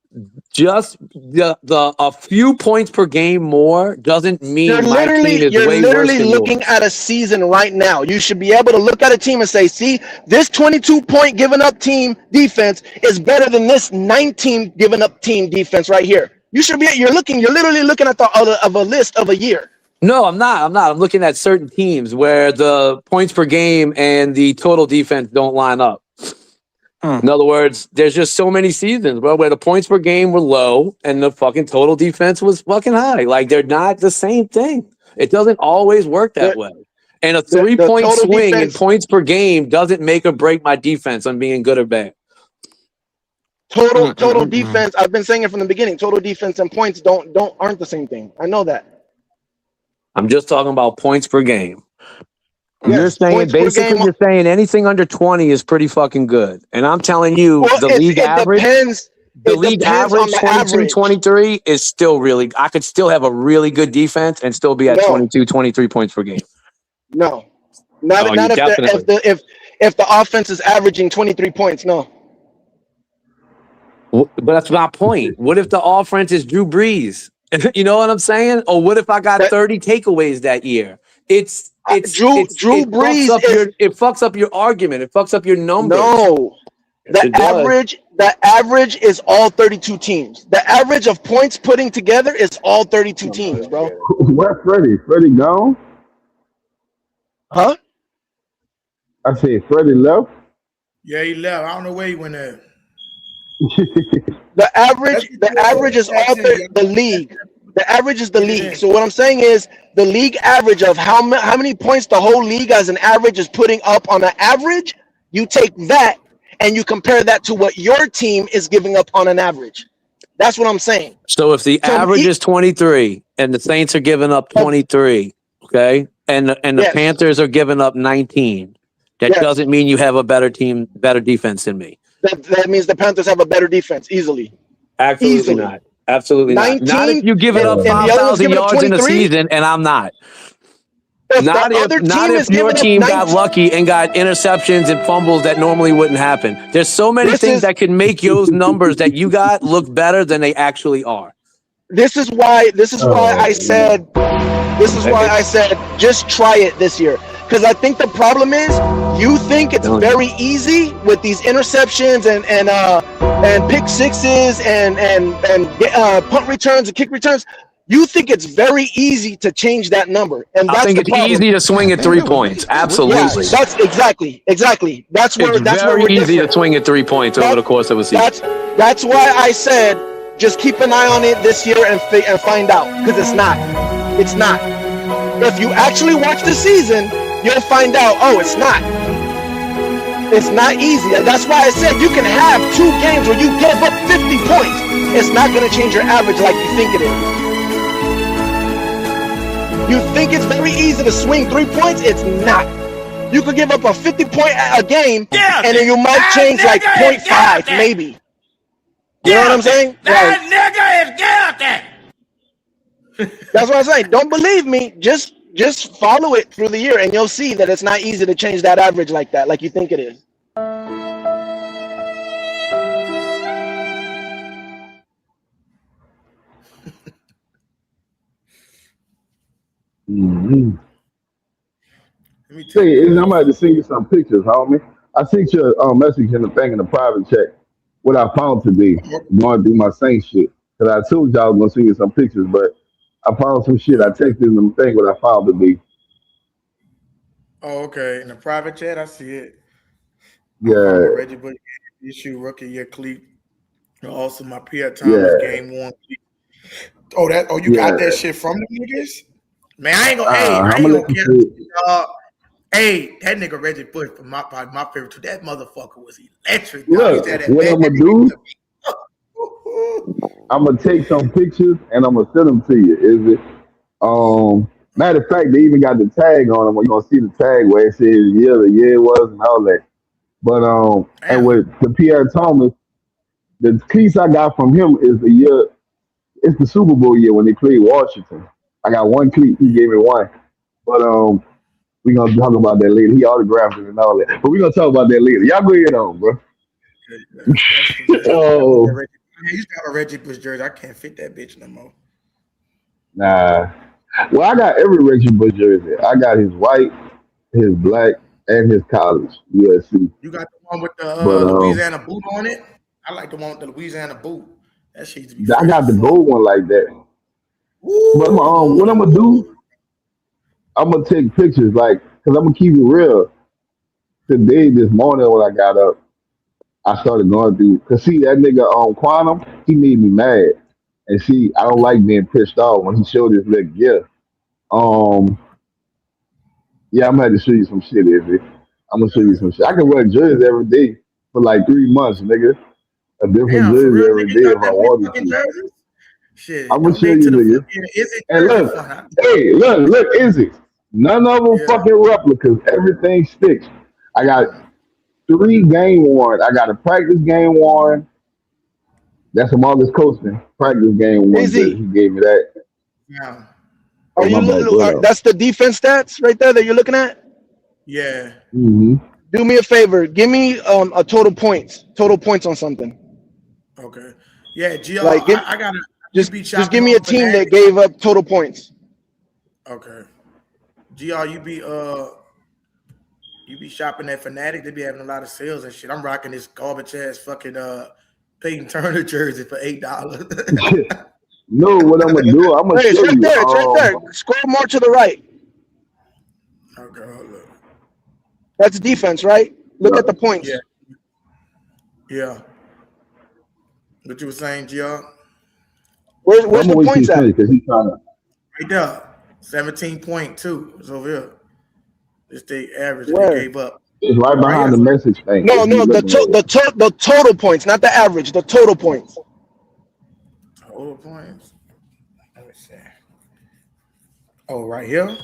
just a few points per game more doesn't mean you're literally looking at a season right now. You should be able to look at a team and say, see, this 22 point given up team defense is better than this 19 given up team defense right here. You're literally looking at a list of a year. No, I'm not. I'm looking at certain teams where the points per game and the total defense don't line up. In other words, there's just so many seasons where the points per game were low and the fucking total defense was fucking high. Like, they're not the same thing. It doesn't always work that way. And a 3-point swing in points per game doesn't make or break my defense on being good or bad. Total defense. I've been saying it from the beginning. Total defense and points aren't the same thing. I know that. I'm just talking about points per game. Yes, you're saying anything under 20 is pretty fucking good. And I'm telling you, the league average, league average 22, 23 is still really, I could still have a really good defense and still be at 22, 23 points per game. No, not if the offense is averaging 23 points. No. But that's my point. What if the offense is Drew Brees? You know what I'm saying? Or what if I got 30 takeaways that year? Drew Brees. It fucks up your argument. It fucks up your numbers. No, the average is all 32 teams. The average of points putting together is all 32 teams, bro. Where's Freddie? Freddie gone? Huh? I said Freddie left. Yeah, he left. I don't know where he went at. The average is all the league. The average is the league. So what I'm saying is the league average of how many points the whole league as an average is putting up on an average, you take that and you compare that to what your team is giving up on an average. That's what I'm saying. So if the average is 23 and the Saints are giving up 23, okay, and the Panthers are giving up 19, that doesn't mean you have a better defense than me. That means the Panthers have a better defense easily. Absolutely not. Absolutely not. Not if you give it up 5,000 yards in a season and I'm not. Not if your team got lucky and got interceptions and fumbles that normally wouldn't happen. There's so many things that can make those numbers that you got look better than they actually are. This is why I said just try it this year. Because I think the problem is you think it's very easy with these interceptions and pick sixes and punt returns and kick returns. You think it's very easy to change that number, and that's I think it's easy to swing at 3 points. Absolutely, that's exactly. That's where we're easy to swing at 3 points over the course of a season. That's why I said just keep an eye on it this year and find out, because it's not. If you actually watch the season, you'll find out. Oh, it's not. It's not easy. That's why I said you can have 2 games where you give up 50 points. It's not going to change your average like you think it is. You think it's very easy to swing 3 points? It's not. You could give up a 50-point a game, and then you might change like 0.5, maybe. You know what I'm saying? That nigga is guilty. That's what I'm saying. Don't believe me. Just follow it through the year, and you'll see that it's not easy to change that average like that, like you think it is. Mm-hmm. Say, I'm about to send you some pictures, homie. I sent you a message in the thing in the private chat. What I found today, going through my Saint shit. Because I told y'all I was gonna send you some pictures, but I found some shit. I texted them thing what I found today. Oh, okay. In the private chat, I see it. Yeah. Reggie Bush issue rookie year cleat. Also, my Pierre Thomas game 1 cleat. Oh, you got that shit from the niggas? Man, I ain't gonna. I ain't gonna care. Hey, that nigga Reggie Bush, my favorite too. That motherfucker was electric. Look, what I'm gonna do? I'm gonna take some pictures and I'm gonna send them to you. Is it? Matter of fact, they even got the tag on them. You're gonna see the tag where it says the year it was and all that. But and with the Pierre Thomas, the piece I got from him is the year. It's the Super Bowl year when they played Washington. I got 1 cleat. He gave me 1. But we're gonna talk about that later. He autographed it and all that. But we're gonna talk about that later. Y'all go ahead on, bro. Oh, he's got a Reggie Bush jersey. I can't fit that bitch no more. Nah. Well, I got every Reggie Bush jersey. I got his white, his black, and his college USC. You got the one with the Louisiana boot on it? I like the one with the Louisiana boot. That shit to be I got the gold one like that. Ooh, but what I'm gonna do? I'm gonna take pictures, like, cause I'm gonna keep it real. Today, this morning when I got up, I started going through. Cause see that nigga on Quantum, he made me mad. And see, I don't like being pissed off when he showed his little gift. Yeah, I'm gonna have to show you some shit, Izzy. I'm gonna show you some shit. I can wear jerseys every day for like 3 months, nigga. A different jersey every day if I wanted to. Shit, I'm gonna show you, nigga. And look, Izzy. None of them fucking replicas. Everything sticks. I got 3 game worn. I got a practice game worn. That's a Marcus Coasting practice game worn. He gave me that. Yeah. Are you that's the defense stats right there that you're looking at? Yeah. Mm-hmm. Do me a favor. Give me a total points on something. Okay. Yeah, GR, like, I gotta just give me a team that gave up total points. Okay. GR, you be shopping at Fanatic. They be having a lot of sales and shit. I'm rocking this garbage ass fucking Peyton Turner jersey for $8. No, what I'm gonna do? I'm gonna show you. It's right there. Scroll more to the right. Okay, hold up. That's defense, right? Look at the points. Yeah. What you were saying, GR? Where's the points at? Right there. 17.2. It's over here. It's the average they gave up. It's right behind the message thing. No, the total points, not the average. The total points. Total points. Let me see. Oh, right here.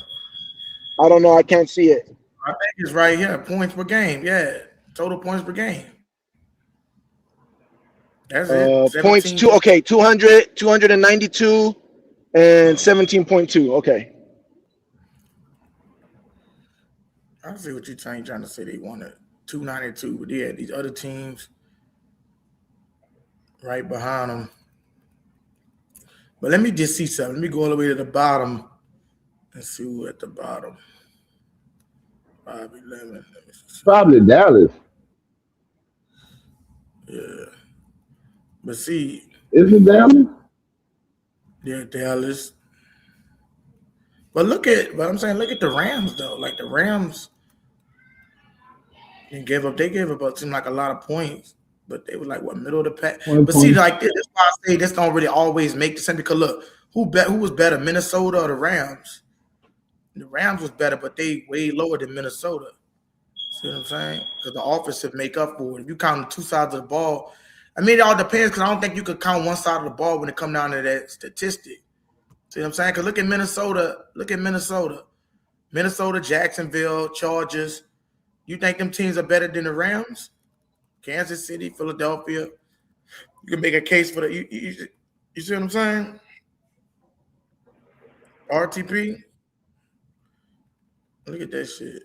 I don't know. I can't see it. I think it's right here. Points per game. Yeah, total points per game. That's it. Points 200, 292, and 17.2. Okay. I see what you're trying to say. They wanted 292, but yeah, these other teams right behind them. But let me just see something. Let me go all the way to the bottom and see who at the bottom. 511. Probably Dallas. Yeah. But see. Is it Dallas? Yeah, Dallas. But look at the Rams though. Like the Rams they gave up it seemed like a lot of points, but they were like middle of the pack. But see, like this is why I say this don't really always make the sense because look, who was better, Minnesota or the Rams? The Rams was better, but they way lower than Minnesota. See what I'm saying? Because the offensive make up for it. If you count the two sides of the ball, I mean, it all depends because I don't think you could count one side of the ball when it comes down to that statistic. See what I'm saying? Because look at Minnesota. Look at Minnesota. Minnesota, Jacksonville, Chargers. You think them teams are better than the Rams? Kansas City, Philadelphia. You can make a case for the. You see what I'm saying? RTP. Look at that shit.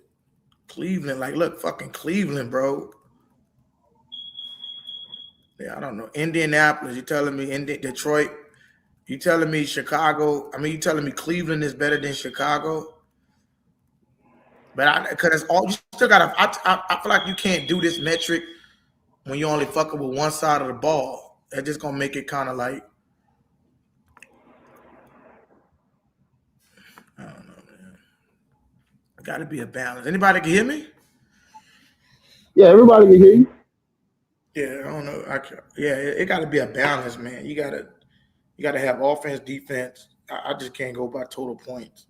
Cleveland, like, look, fucking Cleveland, bro. Yeah, I don't know. Indianapolis, you telling me Detroit? You telling me Chicago? I mean, you telling me Cleveland is better than Chicago? But because it's all you still gotta. I feel like you can't do this metric when you only fucking with one side of the ball. That's just gonna make it kind of like, I don't know, man. Got to be a balance. Anybody can hear me? Yeah, everybody can hear you. Yeah, I don't know. It got to be a balance, man. You gotta have offense, defense. I just can't go by total points.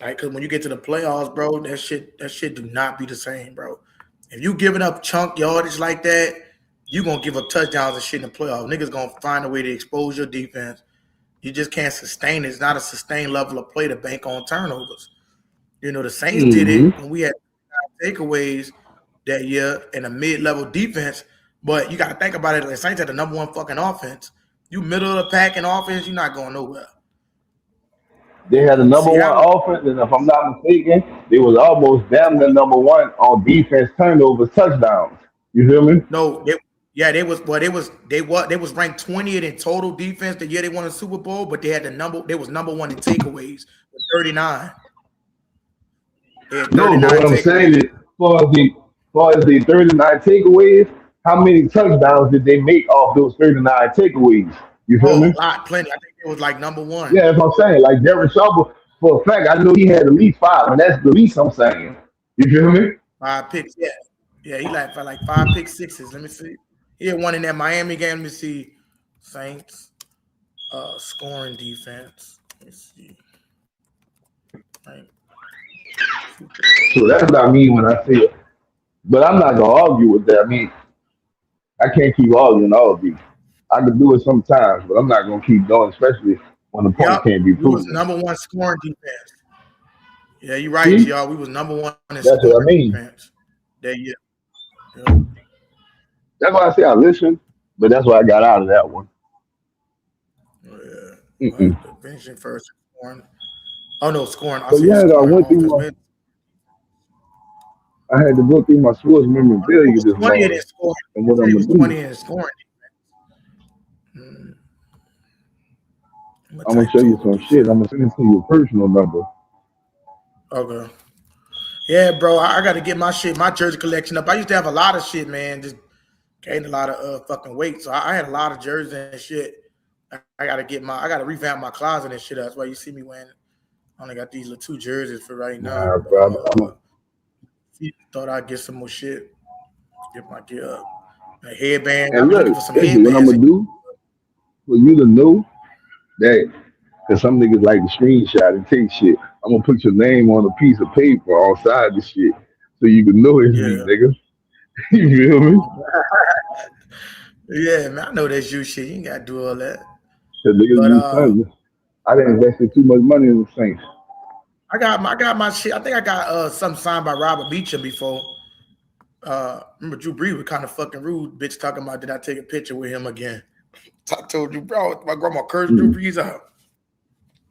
Like, because when you get to the playoffs, bro, that shit do not be the same, bro. If you giving up chunk yardage like that, you gonna give up touchdowns and shit in the playoffs. Niggas gonna find a way to expose your defense. You just can't sustain it. It's not a sustained level of play to bank on turnovers. You know, the Saints did it when we had takeaways that year in a mid-level defense. But you got to think about it. The Saints had the number one fucking offense. You middle of the pack in offense, you're not going nowhere. They had the number one offense, and if I'm not mistaken, they was almost damn the number one on defense turnovers, touchdowns. You feel me? No, they was ranked 20th in total defense the year they won the Super Bowl, but they was number one in takeaways with 39. No, but what I'm saying is, far as the 39 takeaways, how many touchdowns did they make off those 39 takeaways? You feel me? A lot, plenty. I think it was like number one. Yeah, that's what I'm saying. Like Derek Schaub, for a fact, I know he had at least 5, and that's the least I'm saying. You feel me? 5 picks, yeah. Yeah, he like 5 pick sixes. Let me see. He had one in that Miami game. Let me see. Saints scoring defense. Let me see. Right. So that's what I mean when I say it. But I'm not gonna argue with that. I mean, I can't keep arguing all of these. I could do it sometimes, but I'm not gonna keep doing, especially when the point can't be proven. We was number one scoring defense. Yeah, you're right, y'all. We was number one in that's what I mean. Defense that year. Yeah. That's why I say I listened, but that's what I got out of that one. Yeah. Finishing first, scoring. Oh no, scoring. I had to go through my sports memorabilia this morning. And what I'm gonna do. 20 in scoring. I'm gonna show you some shit. I'm gonna send it to your personal number. Okay. Yeah, bro. I got to get my jersey collection up. I used to have a lot of shit, man. Just gained a lot of fucking weight, so I had a lot of jerseys and shit. I got to revamp my closet and shit. That's why you see me wearing. I only got these little 2 jerseys for right now. Bro, thought I'd get some more shit. Get my gear up. A headband. And look, what I'm gonna do for you to know that, because some niggas like to screenshot and take shit. I'm gonna put your name on a piece of paper outside the shit, so you can know it's me, nigga. You feel me? Yeah, man. I know that's you shit. You ain't gotta do all that. I didn't invest too much money in the Saints. I got my shit. I think I got something signed by Robert Beecham before. Remember Drew Brees was kind of fucking rude, bitch, talking about did I take a picture with him again? I told you, bro, my grandma cursed Drew Brees out.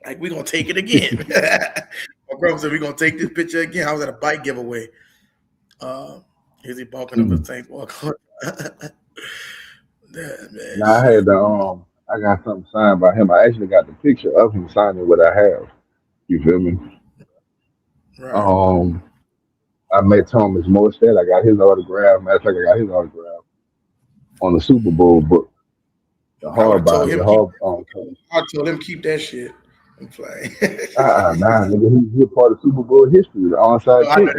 Like, we gonna take it again. My grandma said we gonna take this picture again. I was at a bike giveaway. Is he balking up a Saints walk? Man. Now I got something signed by him. I actually got the picture of him signing what I have. You feel me? Right. I met Thomas Morstead. I got his autograph. Matter of fact, I got his autograph on the Super Bowl book. The hardbody. I told him keep that shit and play. Nah, nigga, he's a part of Super Bowl history. The onside kick.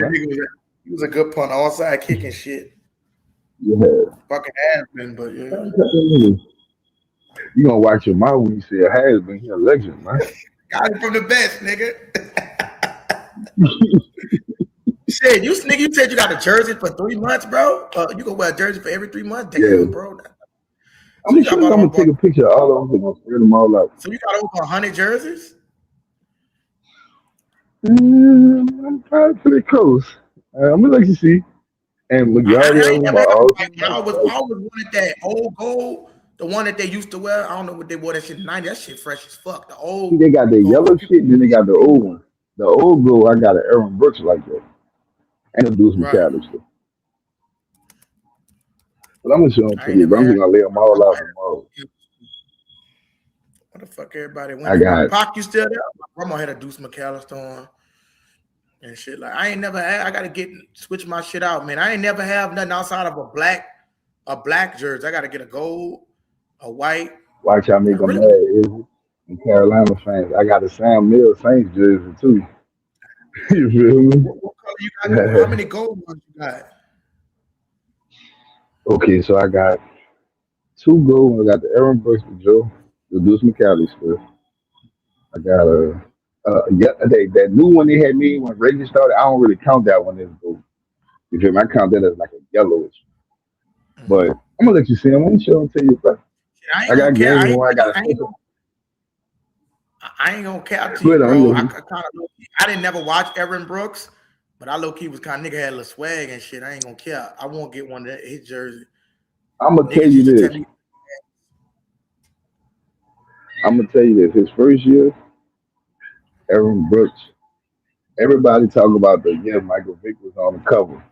He was a good punter, onside kick and shit. Yeah. Fucking has been, but yeah. You gonna watch your mouth when you say a has been. He a legend, man. Got it from the best, nigga. You said you got a jersey for 3 months, bro. You can wear a jersey for every 3 months. Yeah. Damn, bro. I'm sure I'm gonna take a picture of all of them and spread them all out. So you got over 100 jerseys? I'm probably pretty close. I'm gonna let you see. And majority of them are all. I always wanted that old gold, the one that they used to wear. I don't know what they wore that shit in the 90s. That shit fresh as fuck. The old. They got the yellow shit, then they got the old one. The old gold, I got an Aaron Brooks like that. And a Deuce McAllister. But I'm gonna show them to you, but I'm just gonna lay them all out tomorrow. What the fuck everybody went? I got Pac, you still there? My grandma had a Deuce McAllister on and shit. Like I gotta switch my shit out, man. I ain't never have nothing outside of a black jersey. I gotta get a gold, a white. Watch y'all make them mad, is it? And Carolina fans. I got a Sam Mills Saints jersey too. You feel me? What color you got? How many gold ones you got? Okay, so I got 2 gold ones. I got the Aaron Brooks with Joe, the Deuce McAllister. I got that new one they had me when Reggie started. I don't really count that one as gold. You feel me? I count that as like a yellowish. But I'm gonna let you see them. I'm gonna show them to you, bro. I got games where I got. I ain't gonna cap to you, bro. I didn't never watch Aaron Brooks, but I low key was kind of nigga had a little swag and shit. I ain't gonna care. I won't get one of his jersey. I'm gonna tell you this. His first year, Aaron Brooks. Everybody talk about Michael Vick was on the cover,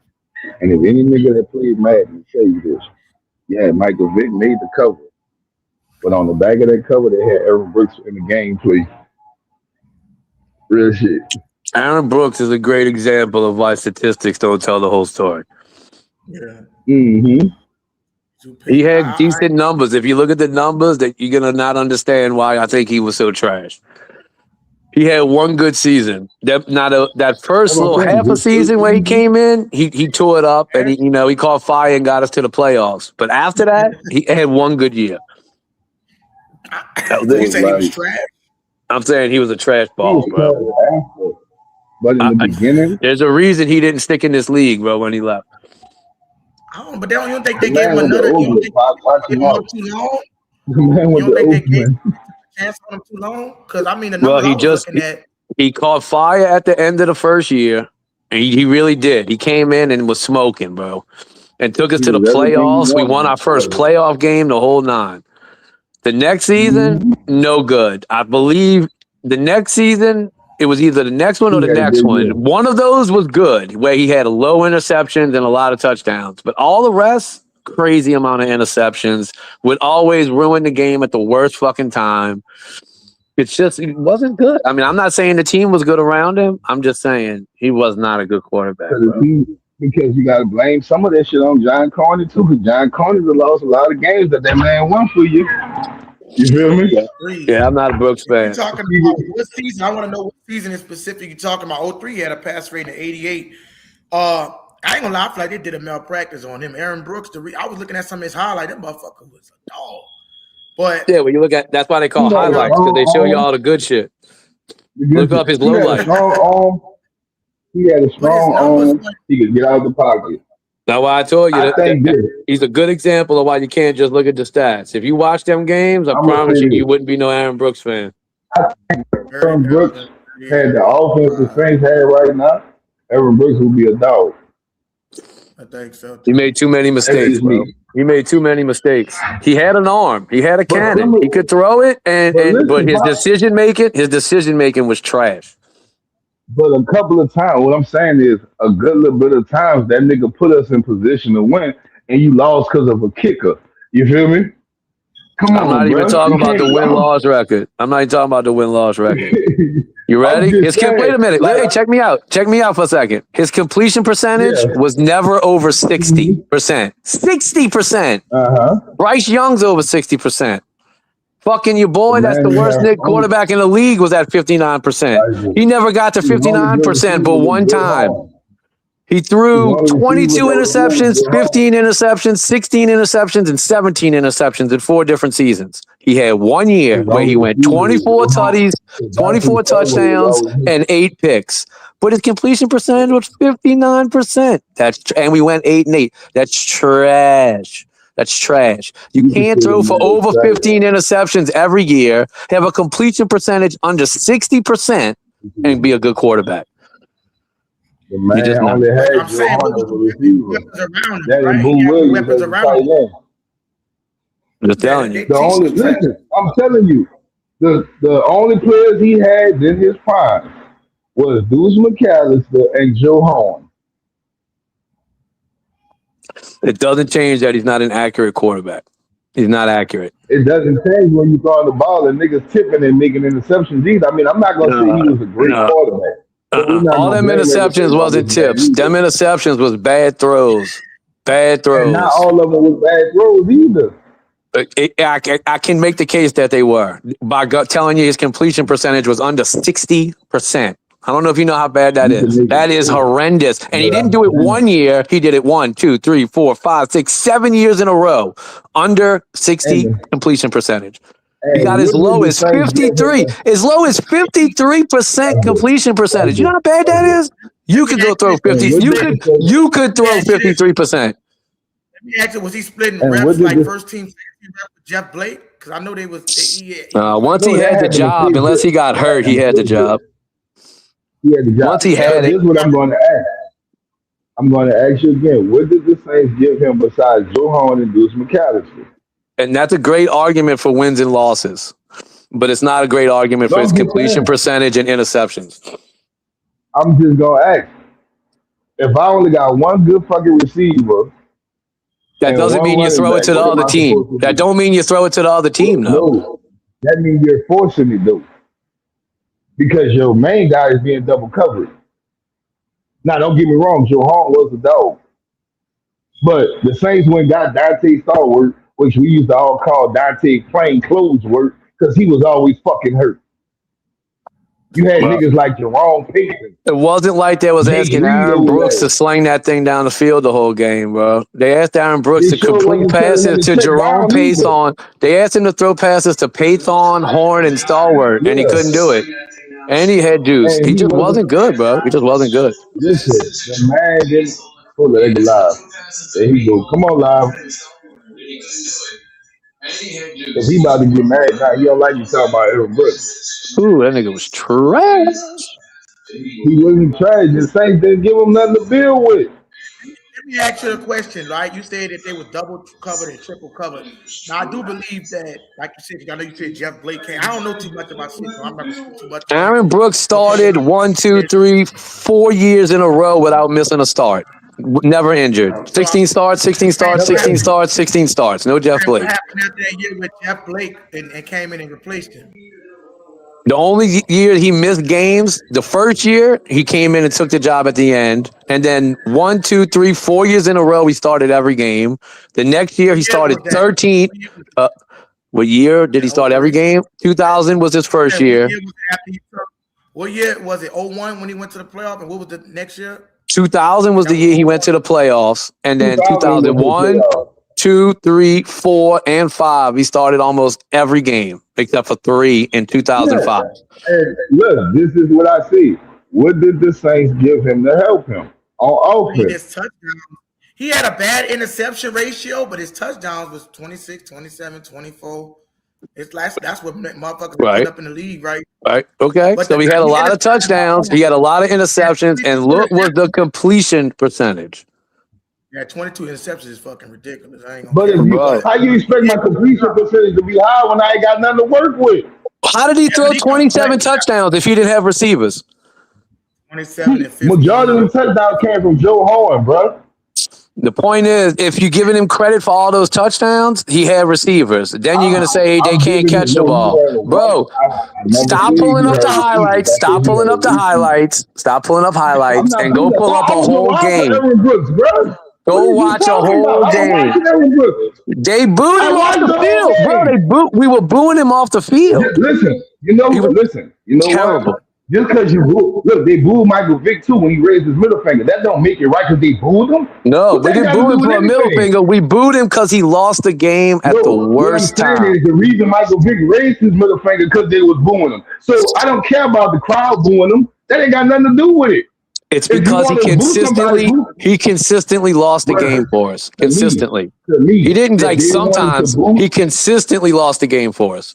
and if any nigga that played Madden tell you this, Michael Vick made the cover. But on the back of that cover, they had Aaron Brooks in the gameplay. Real shit. Aaron Brooks is a great example of why statistics don't tell the whole story. Yeah. Mm-hmm. He had decent numbers. If you look at the numbers, that you're gonna not understand why I think he was so trash. He had one good season. That first little half a season where he came in, he tore it up and he caught fire and got us to the playoffs. But after that, he had one good year. You saying he was trash? I'm saying he was a trash ball, bro. But in the beginning, there's a reason he didn't stick in this league, bro, when he left. But you don't think they gave him another? You don't think they gave him too long? You don't think they gave him a chance on him too long? Because I mean, the numbers I was looking at. He caught fire at the end of the first year, and he really did. He came in and was smoking, bro, and took us to the playoffs. We won our first playoff game, the whole 9. The next season, no good. I believe the next season, it was either the next one or the next one. One of those was good, where he had low interceptions and a lot of touchdowns. But all the rest, crazy amount of interceptions, would always ruin the game at the worst fucking time. It wasn't good. I mean, I'm not saying the team was good around him. I'm just saying he was not a good quarterback. Because you got to blame some of that shit on John Carney, too. Because John Carney's lost a lot of games that man won for you. You feel me? Yeah, I'm not a Brooks fan. You're talking about what season? I want to know what season in specific you're talking about. 03 had a pass rating of 88. I ain't gonna lie, I feel like they did a malpractice on him. Aaron Brooks, I was looking at some of his highlights. That motherfucker was a dog. But yeah, when you look at, that's why they call highlights, because they show you all the good shit. Look up his low light. He had a strong arm. He could get out of the pocket. That's why I told you he's a good example of why you can't just look at the stats. If you watch them games, I promise you wouldn't be no Aaron Brooks fan. I think Aaron Brooks had the offense the Saints had right now. Aaron Brooks would be a dog. I think so. He made too many mistakes, bro. He made too many mistakes. He had an arm. He had a cannon. He could throw it, but his decision making was trash. But a couple of times, what I'm saying is a good little bit of times that nigga put us in position to win, and you lost because of a kicker. You feel me? Come on, I'm not even talking about the win-loss record. I'm not even talking about the win-loss record. You ready? Wait a minute. Hey, check me out. Check me out for a second. His completion percentage was never over 60%. 60%. Bryce Young's over 60%. Fucking your boy, that's the worst quarterback in the league, was at 59%. He never got to 59% but one time. He threw 22 interceptions, 15 interceptions, 16 interceptions, and 17 interceptions in 4 different seasons. He had 1 year where he went 24 tutties, 24 touchdowns, and 8 picks. but his completion percentage was 59%. And we went 8-8. That's trash. That's trash. You can't throw for over 15 interceptions every year, have a completion percentage under 60%, and be a good quarterback. The man only had Joe Horn as a receiver. That and Boo Williams as a tight end. I'm just telling you. I'm telling you, the only players he had in his prime was Deuce McAllister and Joe Horn. It doesn't change that he's not an accurate quarterback. He's not accurate. It doesn't change when you throw the ball and niggas tipping and making interceptions either. I mean, I'm not going to say he was a great quarterback. All them interceptions wasn't tips. Them interceptions was bad throws. Bad throws. And not all of them was bad throws either. I can make the case that they were by telling you his completion percentage was under 60%. I don't know if you know how bad that is. That is horrendous. And he didn't do it 1 year. He did it 1, 2, 3, 4, 5, 6, 7 years in a row. Under 60 completion percentage. He got as low as 53. As low as 53% completion percentage. You know how bad that is? You could go throw 50. You could throw 53%. Let me ask you, was he splitting reps like first team, second team rep with Jeff Blake? Because I know they was. Once he had the job, unless he got hurt, he had the job. He had the job. Once he had it. Here's what I'm going to ask. I'm going to ask you again. What did the Saints give him besides Joe Horn and Deuce McAllister? And that's a great argument for wins and losses. But it's not a great argument for his completion percentage and interceptions. I'm just going to ask. If I only got one good fucking receiver. That doesn't mean you throw it to the other team. That don't mean you throw it to the other team, though. No. That means you're forcing it, though. Because your main guy is being double covered. Now, don't get me wrong. Joe Horn was a dog. But the Saints went and got Dante Stallworth, which we used to all call Dante plain clothes work, because he was always fucking hurt. You had niggas like Jerome Payton. It wasn't like they was asking Aaron Brooks to sling that thing down the field the whole game, bro. They asked Aaron Brooks to complete passes to Jerome Payton. They asked him to throw passes to Payton, Horn, and Stallworth, and he couldn't do it. And he had juice. He just wasn't good, bro. He just wasn't good. Listen, the man didn't. Hold on, they go live. There he go. Come on, live. If he about to get mad now, he don't like you talking about Aaron Brooks. Ooh, that nigga was trash. He wasn't trash. The Saints didn't give him nothing to build with. Let me ask you a question, right? You said that they were double covered and triple covered. Now, I do believe that, like you said, I know you said Jeff Blake came. I don't know too much about shit, so I'm not going to too much. Aaron Brooks started 1, 2, 3, 4 years in a row without missing a start. Never injured. 16 starts, 16 starts, 16 starts, 16 starts. No Jeff Blake. What happened after that year with Jeff Blake and came in and replaced him? The only year he missed games, the first year, he came in and took the job at the end. And then 1, 2, 3, 4 years in a row, he started every game. The next year, he started 13. What year did he start every game? 2000 was his first year. What year was it? 01 when he went to the playoff? And what was the next year? 2000 was the year he went to the playoffs. And then 2001, 2, 3, 4, and 5, he started almost every game except for 3 in 2005. Yeah. And look, this is what I see. What did the Saints give him to help him on offense? He had a bad interception ratio, but his touchdowns was 26, 27, 24. That's what motherfuckers put up in the league, right? Right. Okay. But so he had a lot of touchdowns. He had a lot of interceptions. And look what the completion percentage. Yeah, 22 interceptions is fucking ridiculous. I ain't gonna how you expect my completion percentage to be high when I ain't got nothing to work with? How did he throw 27 touchdowns if he didn't have receivers? 27 and 50. Majority of the touchdowns came from Joe Horn, bro. The point is, if you're giving him credit for all those touchdowns, he had receivers. Then you're going to say they can't catch the ball. Bro, stop pulling up the highlights. Stop pulling up the highlights. Stop pulling up highlights and go pull up a whole game. Go watch a whole game. They booed him off the field, bro. We were booing him off the field. Listen, you know terrible. What? Just because you look, they booed Michael Vick too when he raised his middle finger. That don't make it right because they booed him. No, we didn't boo him for a middle finger. We booed him because he lost the game at the worst time. Is the reason Michael Vick raised his middle finger because they was booing him. So I don't care about the crowd booing him. That ain't got nothing to do with it. It's If you because want to boo somebody, he consistently lost the game for us. Consistently. He didn't like sometimes. He consistently lost the game for us.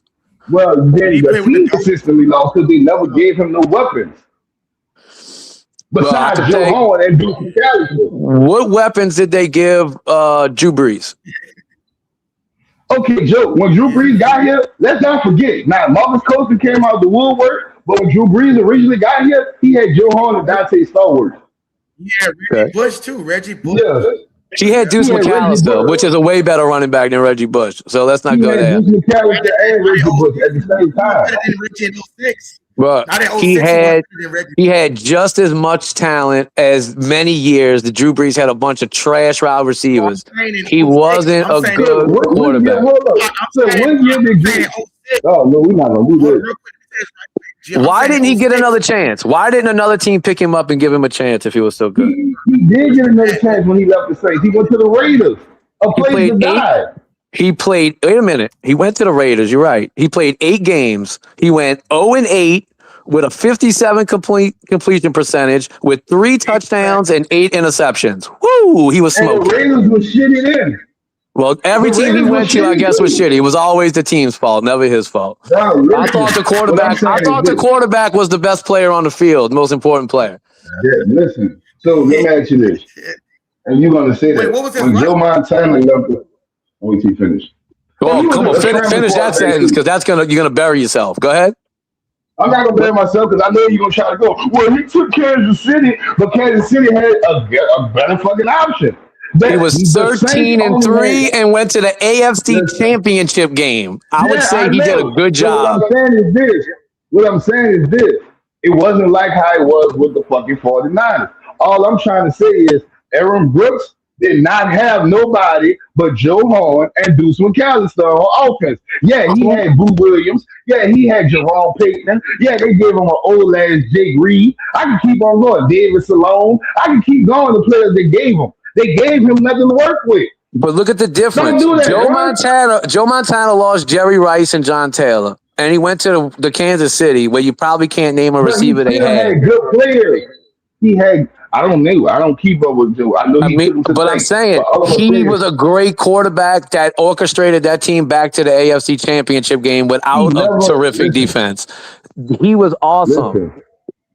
Well, then the team consistently lost because they never gave him no weapons. Besides Joe Horn and Deuce McAllister. What weapons did they give Drew Brees? Okay, Joe, when Drew Brees got here, let's not forget. Now, Marcus Coaster came out of the woodwork, but when Drew Brees originally got here, he had Joe Horn and Dante Stallworth. Yeah, Reggie Bush too. Reggie Bush. Yeah. He had Deuce McAllister, which is a way better running back than Reggie Bush. So let's not go there. Deuce McAllister and Reggie Bush at the same time. But he had just as much talent as many years that Drew Brees had a bunch of trash wide receivers. He wasn't a good quarterback. So when year did Drew? Oh no, we're not gonna do this. Why didn't he get another chance? Why didn't another team pick him up and give him a chance if he was so good? He did get another chance when he left the Saints. He went to the Raiders. He played. Wait a minute. He went to the Raiders. You're right. He played 8 games. He went 0-8 with a 57 completion percentage with 3 touchdowns and 8 interceptions. Woo! He was smoking. And the Raiders was shitty then. Well, every team he went to, I guess, was shitty. It was always the team's fault, never his fault. I thought the quarterback was the best player on the field, most important player. Yeah, listen. So let me ask you this, and you're gonna say that when Joe Montana left the, wait till you finish. Oh, come on, finish that sentence because you're gonna bury yourself. Go ahead. I'm not gonna bury myself because I know you're gonna try to go. Well, he took Kansas City, but Kansas City had a better fucking option. He was 13-3 and went to the AFC Championship game. I would say he did a good job. What I'm saying is this. It wasn't like how it was with the fucking 49ers. All I'm trying to say is Aaron Brooks did not have nobody but Joe Horn and Deuce McAllister on offense. Yeah, he had Boo Williams. Yeah, he had Jerome Payton. Yeah, they gave him an old ass Jake Reed. I can keep on going. David Salone. I can keep going. The players they gave him. They gave him nothing to work with. But look at the difference. Joe Montana lost Jerry Rice and John Taylor, and he went to the Kansas City, where you probably can't name a receiver they had. Good players. He had. I don't know. I don't keep up with Joe. I'm saying he was a great quarterback that orchestrated that team back to the AFC Championship game without a terrific defense. He was awesome.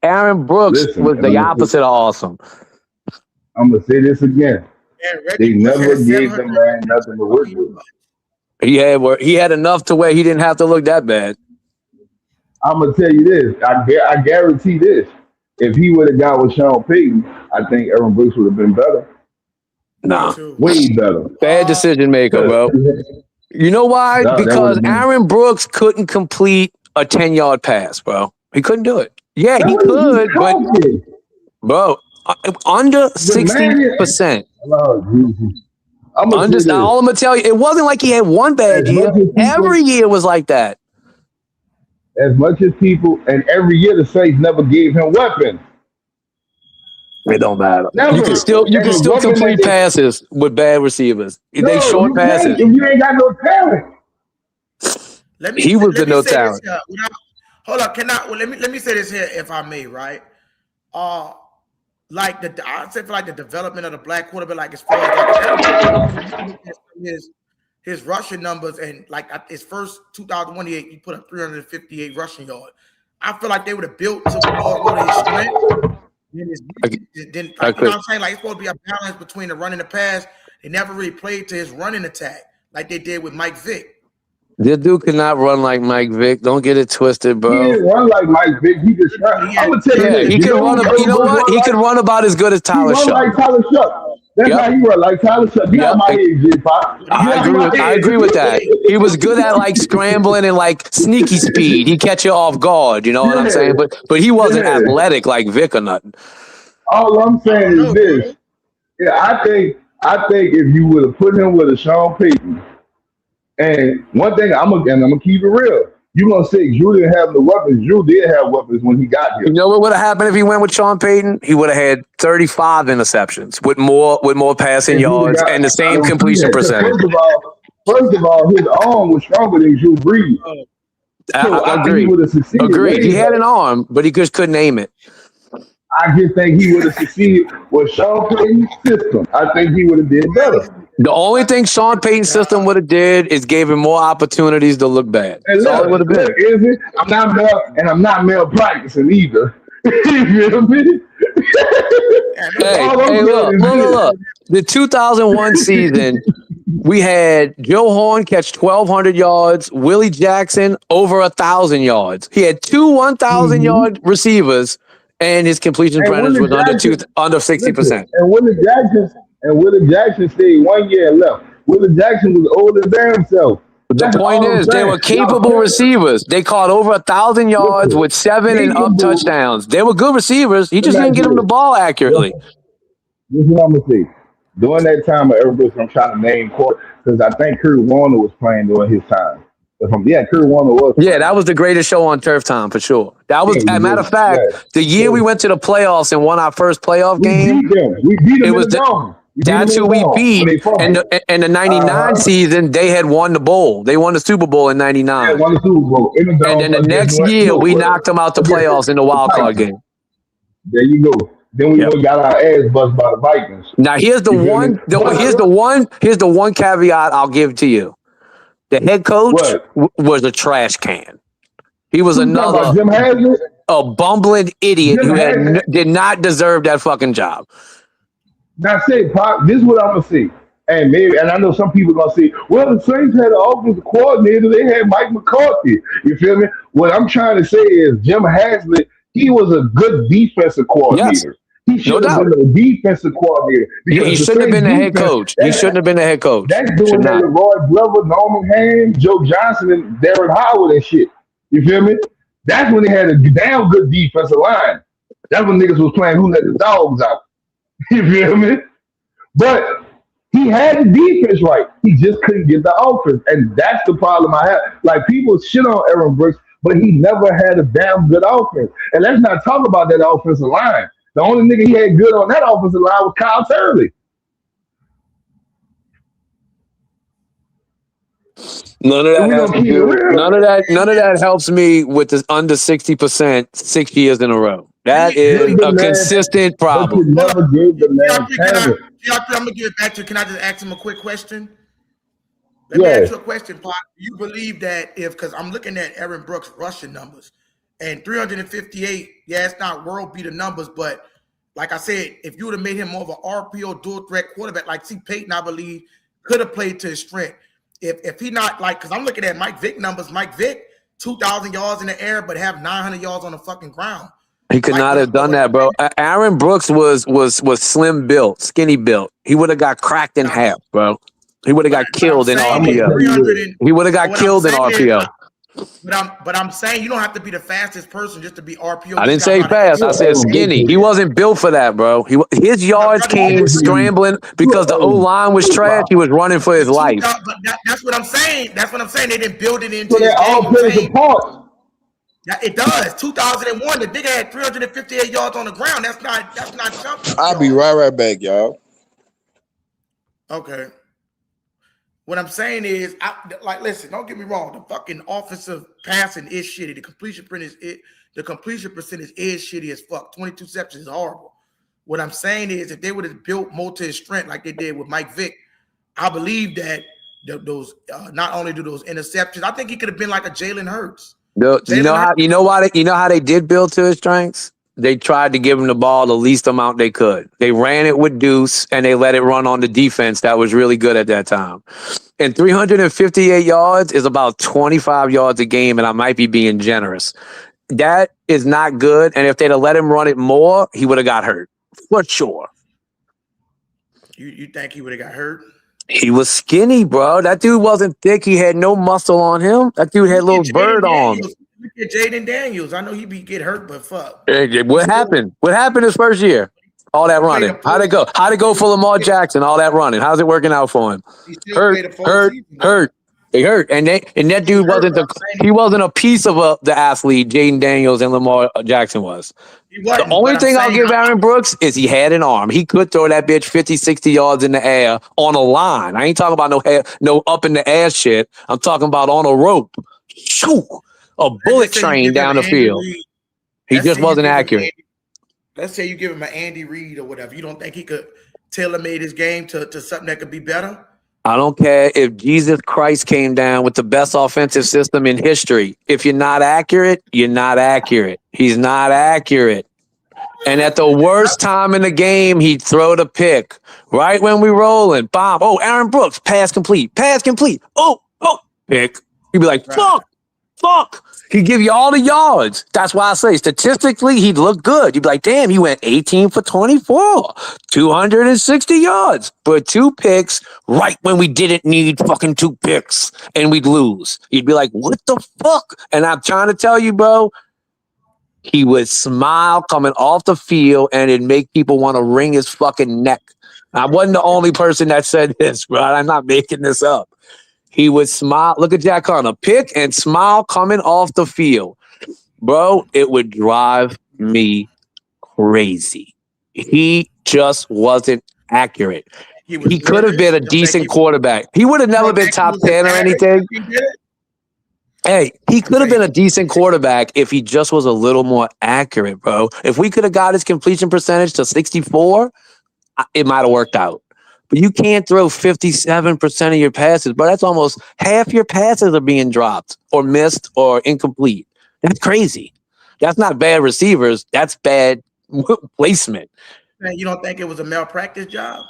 Aaron Brooks was the opposite of awesome. I'm gonna say this again. They never gave the man nothing to work with. He had enough to where he didn't have to look that bad. I'm gonna tell you this. I guarantee this. If he would have got with Sean Payton, I think Aaron Brooks would have been better. Nah, way better. Bad decision maker, bro. You know why? Because Aaron Brooks couldn't complete a 10-yard pass, bro. He couldn't do it. Yeah, he could, but bro. Under 60%. All I'm gonna tell you, it wasn't like he had one bad year. Every year was like that. As much as people, and every year the Saints never gave him weapons. It don't matter. You can still complete passes with bad receivers. They short passes. You ain't got no talent. He was the no talent. Hold up, let me say this here, if I may, right? Like I say for like the development of the black quarterback, like as far as like his rushing numbers and like his first 2001, he put up 358 rushing yards. I feel like they would have built to more his strength. You know what I'm saying? Like it's supposed to be a balance between the run and the pass. They never really played to his running attack like they did with Mike Vick. This dude cannot run like Mike Vick. Don't get it twisted, bro. He didn't run like Mike Vick. He just I'm gonna tell you this. He can run. You know what? He can run about as good as Tyler Shuck. Like Tyler Shuck. That's how he run, like Tyler Shuck. I agree with that. He was good at like scrambling and like sneaky speed. He catch you off guard. You know what I'm saying? But he wasn't athletic like Vick or nothing. All I'm saying is this. Yeah, I think if you would have put him with a Sean Payton. And one thing I'm gonna keep it real. You're gonna say Drew didn't have the weapons. Drew did have weapons when he got here. You know what would have happened if he went with Sean Payton? He would have had 35 interceptions with more passing yards and the same completion percentage. First of all, his arm was stronger than Drew Brees. I agree. Agreed. He had an arm, but he just couldn't aim it. I just think he would have succeeded with Sean Payton's system. I think he would have did better. The only thing Sean Payton's system would have did is gave him more opportunities to look bad. And That's all it would have been. is it? I'm not malpracticing either. You feel me? Hey, look. The 2001 season, we had Joe Horn catch 1,200 yards, Willie Jackson over 1,000 yards. He had two 1,000-yard receivers, and his completion percentage was under 60%. And Willie Jackson stayed 1 year left. Willie Jackson was older than himself. The point is, they were capable receivers. They caught over 1,000 yards with 7 and up touchdowns. They were good receivers. He just didn't get them the ball accurately. This is what I'm gonna say. During that time of everybody, I'm trying to name court because I think Kurt Warner was playing during his time. Kurt Warner was. Yeah, that was the greatest show on turf time for sure. That was, as a matter of fact, the year we went to the playoffs and won our first playoff game. We beat them. That's who we beat. And the 99 season, they had won the bowl. They won the Super Bowl in 99. Yeah, won the Super Bowl. And then the next year, we knocked them out the playoffs in the wild card game. There you go. Then we got our ass buzzed by the Vikings. Now here's the one caveat I'll give to you. The head coach was a trash can. He was another bumbling idiot who did not deserve that fucking job. Now say, Pop, this is what I'm gonna say. And I know some people are gonna say, well, the Saints had an offensive coordinator, they had Mike McCarthy. You feel me? What I'm trying to say is Jim Haslett, he was a good defensive coordinator. Yes. He should have been a defensive coordinator. He shouldn't have been the head coach. He shouldn't have been the head coach. That's doing that with Roy Glover, Norman Ham, Joe Johnson, and Darren Howard and shit. You feel me? That's when they had a damn good defensive line. That's when niggas was playing who let the dogs out. You feel me? But he had the defense right. He just couldn't get the offense. And that's the problem I have. Like, people shit on Aaron Brooks, but he never had a damn good offense. And let's not talk about that offensive line. The only nigga he had good on that offensive line was Kyle Turley. None of that helps me with this under 60% 6 years in a row. That is a consistent problem. I'm gonna give it back to you. Can I just ask him a quick question? Let me ask you a question, Pop. Do you believe that because I'm looking at Aaron Brooks' rushing numbers and 358, it's not world beater numbers, but like I said, if you would have made him more of an RPO dual threat quarterback, like Peyton, I believe, could have played to his strength. If he not because I'm looking at Mike Vick numbers. Mike Vick, 2,000 yards in the air, but have 900 yards on the fucking ground. He could not have done that, bro. Aaron Brooks was slim built, skinny built. He would have got cracked in half, bro. He would have got killed in RPO. He would have got killed in RPO. But I'm saying you don't have to be the fastest person just to be RPO. I didn't say fast. I said skinny. He wasn't built for that, bro. His yards came scrambling because the O-line was trash. He was running for his life. But that's what I'm saying. That's what I'm saying. They didn't build it into his game. Yeah, it does. 2001, the nigga had 358 yards on the ground. That's not something. I'll be right back, y'all. Okay. What I'm saying is, listen, don't get me wrong. The fucking offensive passing is shitty. The completion percentage is shitty as fuck. 22 receptions is horrible. What I'm saying is, if they would have built more to his strength like they did with Mike Vick, I believe that those not only do those interceptions, I think he could have been like a Jalen Hurts. You know how they did build to his strengths? They tried to give him the ball the least amount they could. They ran it with Deuce and they let it run on the defense that was really good at that time. And 358 yards is about 25 yards a game, and I might be being generous. That is not good. And if they'd have let him run it more, he would have got hurt. For sure. You think he would have got hurt? He was skinny, bro. That dude wasn't thick. He had no muscle on him. That dude had a little bird on. Look at Jaden Daniels. I know he get hurt, but fuck. What happened? What happened his first year? All that running. How'd it go? How'd it go for Lamar Jackson? All that running. How's it working out for him? Hurt. He hurt. And that dude wasn't a piece of the athlete Jaden Daniels and Lamar Jackson was. The only thing I'll give Aaron Brooks is he had an arm. He could throw that bitch 50, 60 yards in the air on a line. I ain't talking about no up in the air shit. I'm talking about on a rope. Shoo! A bullet train down the field. He just wasn't accurate. let's say you give him an Andy Reid or whatever, you don't think he could tailor-made his game to something that could be better? I don't care if Jesus Christ came down with the best offensive system in history. If you're not accurate, you're not accurate. He's not accurate. And at the worst time in the game, he'd throw the pick. Right when we rolling, bomb. Oh, Aaron Brooks, pass complete. Pass complete. Oh, pick. He'd be like, fuck. He'd give you all the yards. That's why I say statistically, he'd look good. You'd be like, damn, he went 18 for 24, 260 yards, but 2 picks right when we didn't need fucking 2 picks and we'd lose. You'd be like, what the fuck? And I'm trying to tell you, bro, he would smile coming off the field and it'd make people want to wring his fucking neck. I wasn't the only person that said this, bro. I'm not making this up. He would smile. Look at Jack Connor. Pick and smile coming off the field. Bro, it would drive me crazy. He just wasn't accurate. He could have been a decent quarterback. He would have never been top 10 or anything. Hey, he could have been a decent quarterback if he just was a little more accurate, bro. If we could have got his completion percentage to 64, it might have worked out. But you can't throw 57% of your passes, bro. That's almost half your passes are being dropped or missed or incomplete. That's crazy. That's not bad receivers. That's bad placement. Man, you don't think it was a malpractice job?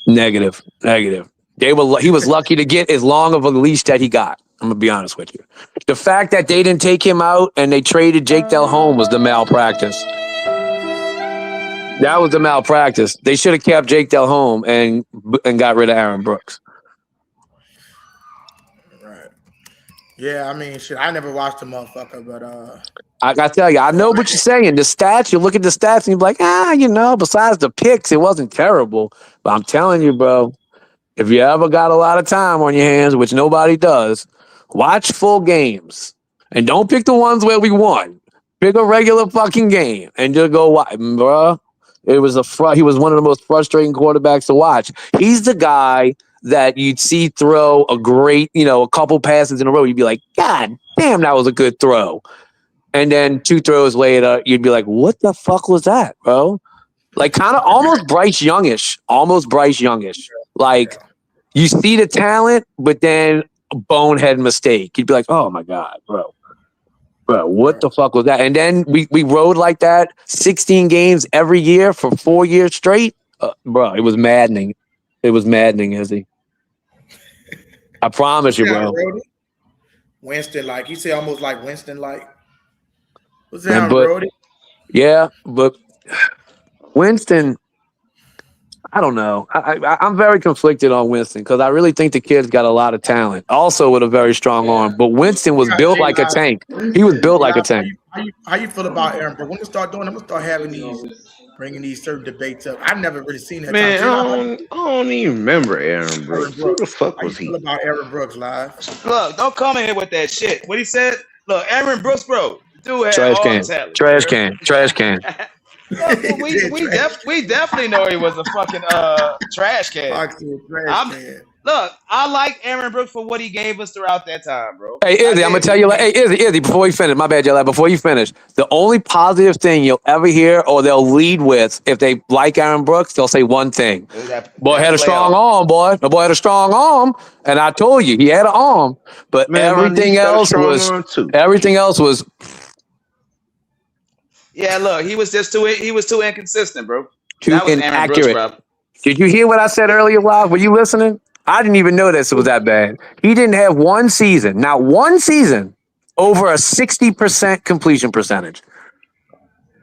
Negative. He was lucky to get as long of a leash that he got. I'm going to be honest with you. The fact that they didn't take him out and they traded Jake Delhomme was the malpractice. That was the malpractice. They should have kept Jake Delhomme and got rid of Aaron Brooks. Right. Yeah, I mean, shit, I never watched the motherfucker, but I gotta tell you, I know what you're saying. The stats, you look at the stats and you're like, besides the picks, it wasn't terrible. But I'm telling you, bro, if you ever got a lot of time on your hands, which nobody does, watch full games. And don't pick the ones where we won. Pick a regular fucking game and just go watch, bro. He was one of the most frustrating quarterbacks to watch. He's the guy that you'd see throw a great, a couple passes in a row. You'd be like, God damn, that was a good throw. And then 2 throws later, you'd be like, what the fuck was that, bro? Like kind of almost Bryce Youngish. Like you see the talent, but then a bonehead mistake. You'd be like, oh my God, bro. Bro, what the fuck was that? And then we rode like that 16 games every year for 4 years straight. Bro, it was maddening. Izzy. I promise you, bro. Winston, like, you say almost like Winston, like. What's that, Brody? Yeah, but Winston, I don't know. I'm very conflicted on Winston because I really think the kid's got a lot of talent. Also with a very strong arm. But Winston was built like a tank. He was built like a tank. How you feel about Aaron? But when we start doing, I'm gonna start having bringing these certain debates up. I've never really seen that. Man, I don't even remember Aaron Brooks. Who the fuck was he? How you feel about Aaron Brooks live? Look, don't come in here with that shit. What he said? Look, Aaron Brooks, bro. Dude had Trash all can. the talent. Trash can. Look, we definitely know he was a fucking trash can. Look, I like Aaron Brooks for what he gave us throughout that time, bro. Hey, Izzy, I'm going to tell you, Izzy, before you finish, my bad, Jalad, before you finish, the only positive thing you'll ever hear or they'll lead with, if they like Aaron Brooks, they'll say one thing. Boy had a strong arm, boy. The boy had a strong arm, and I told you, he had an arm, but everything else was... Yeah, look, he was too inconsistent, bro. Too inaccurate. Did you hear what I said earlier, Wild? Were you listening? I didn't even know this was that bad. He didn't have one season, over a 60% completion percentage.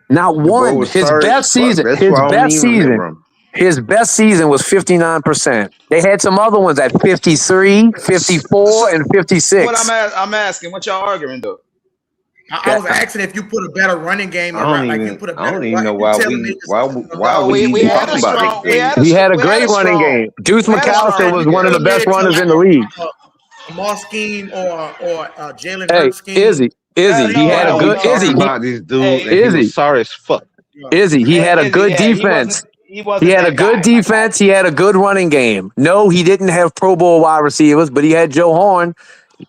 Not one. His best season was 59%. They had some other ones at 53, 54, and 56. What I'm asking, what y'all arguing though? I was asking if you put a better running game. I don't even know why we talking about it. He had a great running game. Deuce McAllister was one of the best runners in the league. Lamar scheme or Jalen Hurts scheme. Izzy, he had a good Izzy. Sorry as fuck. Izzy, he had a good defense. He had a good defense. He had a good running game. No, he didn't have Pro Bowl wide receivers, but he had Joe Horn.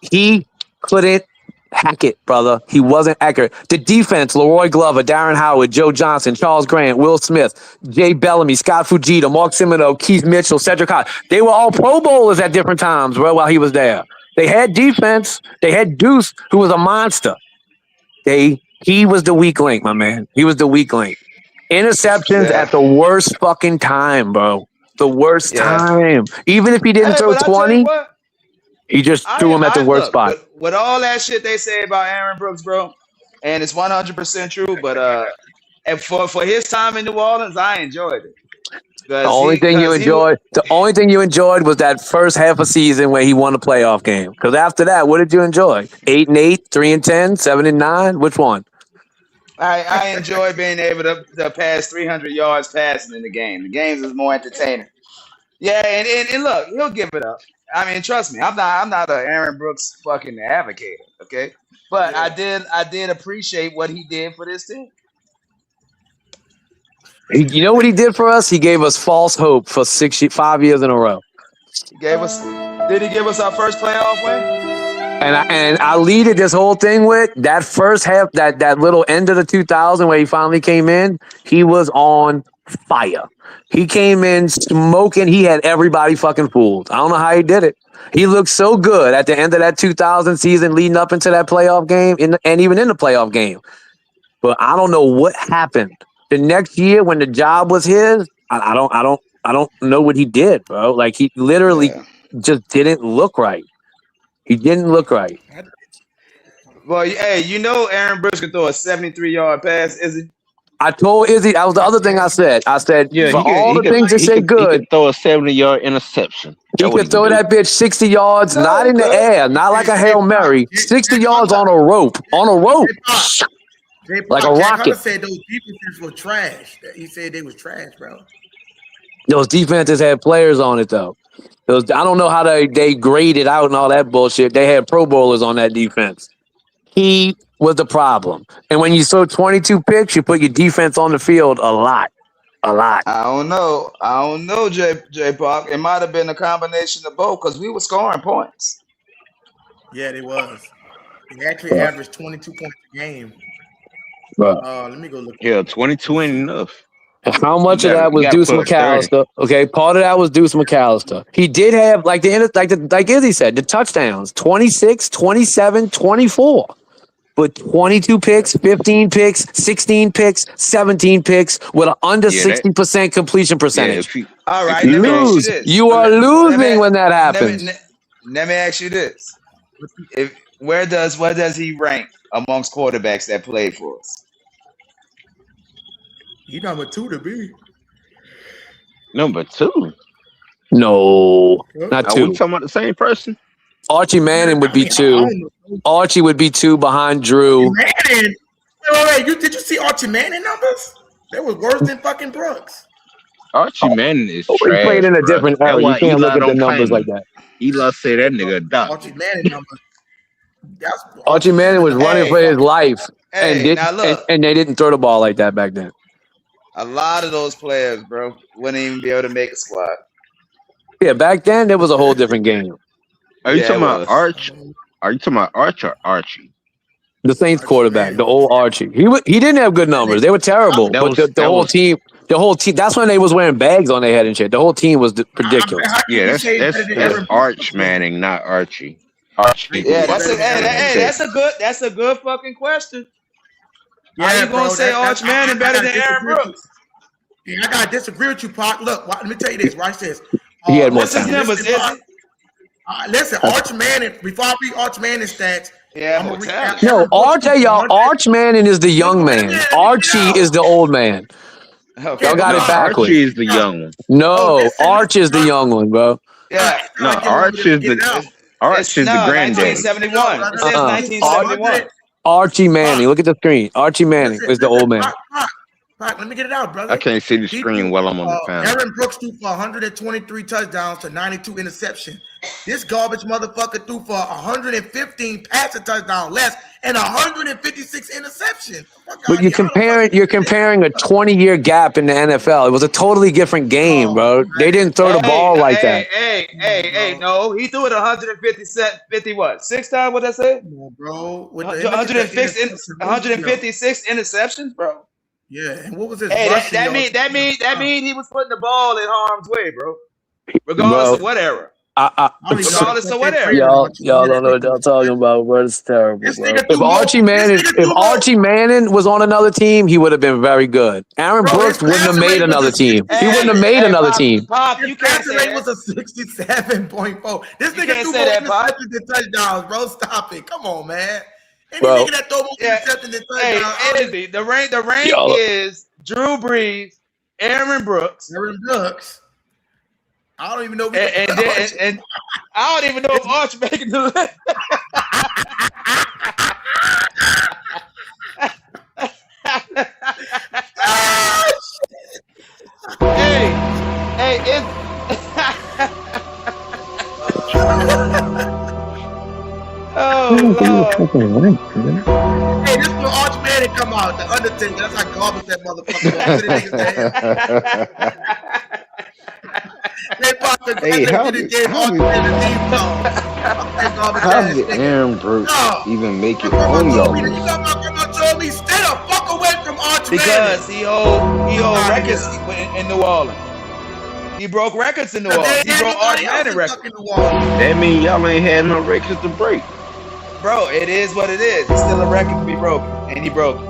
He couldn't Hackett, brother. He wasn't accurate. The defense, Leroy Glover, Darren Howard, Joe Johnson, Charles Grant, Will Smith, Jay Bellamy, Scott Fujita, Mark Semino, Keith Mitchell, Cedric Hart. They were all Pro Bowlers at different times, bro, while he was there. They had defense. They had Deuce, who was a monster. He was the weak link, my man. He was the weak link. Interceptions at the worst fucking time, bro. The worst time. Even if he didn't throw 20, he just threw him at the worst spot. With all that shit they say about Aaron Brooks, bro, and it's 100% true, but and for his time in New Orleans, I enjoyed it. The only thing you enjoyed was that first half of season where he won a playoff game. Because after that, what did you enjoy? 8-8, 3-10, 7-9? Which one? I enjoy being able to pass 300 yards passing in the game. The games is more entertaining. Yeah, and look, he'll give it up. I mean, trust me, I'm not a Aaron Brooks fucking advocate, okay? But I did appreciate what he did for this team. You know what he did for us? He gave us false hope for 5 years in a row. Did he give us our first playoff win? And I leaded this whole thing with that first half, that little end of the 2000 where he finally came in. He was on fire. He came in smoking. He had everybody fucking fooled. I don't know how he did it. He looked so good at the end of that 2000 season, leading up into that playoff game, and even in the playoff game. But I don't know what happened. The next year, when the job was his, I don't know what he did, bro. Like he literally just didn't look right. He didn't look right. Well, hey, you know Aaron Brooks can throw a 73-yard pass, is it? I told Izzy, that was the other thing I said. I said, yeah, for all the things you say good. He could throw a 70-yard interception. He could throw that bitch 60 yards, not in the air, not like a Hail Mary, 60 yards on a rope. Like a rocket. Said those defenses were trash. He said they was trash, bro. Those defenses had players on it, though. I don't know how they graded out and all that bullshit. They had Pro Bowlers on that defense. He was the problem. And when you throw 22 picks, you put your defense on the field a lot. I don't know, J Park. It might have been a combination of both because we were scoring points. Yeah, they was. They actually averaged 22 points a game. Let me go look. Yeah, 22 ain't enough. How much of that was Deuce McAllister? Okay, part of that was Deuce McAllister. He did have, like Izzy said, the touchdowns, 26, 27, 24. But 22 picks, 15 picks, 16 picks, 17 picks with an under 60% completion percentage. All right, you lose. You are losing when that happens. Let me ask you this. Where does he rank amongst quarterbacks that played for us? He's number 2 to me. Number 2? No, not 2. Are we talking about the same person? Archie Manning would be 2. Archie would be 2 behind Drew. Manning? Wait. Did you see Archie Manning numbers? They was worse than fucking Brooks. Archie Manning is trash. He played in a different era. You can't look at the numbers like that. Eli said that nigga a doctor. Archie Manning numbers. Archie Manning was running for his life, and they didn't throw the ball like that back then. A lot of those players, bro, wouldn't even be able to make a squad. Yeah, back then there was a whole different game. Are you talking about Arch? Are you talking about Arch or Archie? The Saints quarterback, the old Archie. He didn't have good numbers. They were terrible. But the whole team. That's when they was wearing bags on their head and shit. The whole team was ridiculous. Yeah, that's Arch Manning, not Archie. Archie. Yeah, that's a good fucking question. Yeah, how you gonna say Arch Manning better than Aaron Brooks? Yeah, I gotta disagree with you, Pac. Look, let me tell you this. Watch this. He had more time. Listen, Arch Manning. Before I read Arch Manning stats, Arch Manning is the young man. Archie is the old man. Okay. Y'all got it backwards. Archie is the young one. No, Arch is the young one, bro. Yeah. No, Arch is the granddaddy. 1971. It says 1971. Archie Manning. Look at the screen. Archie Manning is the old man. Pac, let me get it out, brother. I can't see the screen while I'm on the phone. Aaron Brooks threw for 123 touchdowns to 92 interceptions. This garbage motherfucker threw for 115 passing touchdowns less and 156 interceptions. But you're comparing a 20-year gap in the NFL. It was a totally different game, bro. They didn't throw the ball like that. Hey, no, he threw it 150 what? 6 times? What I said? Bro, 156 interceptions, bro. Yeah, and what was his? Hey, that mean he was putting the ball in harm's way, bro. Regardless of what era. Regardless of what era. Y'all don't know what y'all talking about, bro. It's terrible, bro. If Archie Manning was on another team, he would have been very good. Aaron Brooks wouldn't have made another team. He wouldn't have made another team. Pop, you can't say that. Was a 67.4. This nigga threw more interceptions than touchdowns, bro. Stop it. Come on, man. Any nigga that throw more interceptions than touchdowns. Hey, the rank is Drew Brees, Aaron Brooks. I don't even know. And I don't even know if Arch making the list. It's oh Lord. Hey, this is when Arch Manning come out, the Undertaker. That's how garbage that motherfucker was. Hey, how did Aaron Brooks even make it on y'all list? Stay the fuck away from Arch because he hold records in New Orleans. He broke records in New Orleans. He broke Arch Manning records. That means y'all ain't had no records to break. Bro, it is what it is. It's still a record to be broken, and he broke it.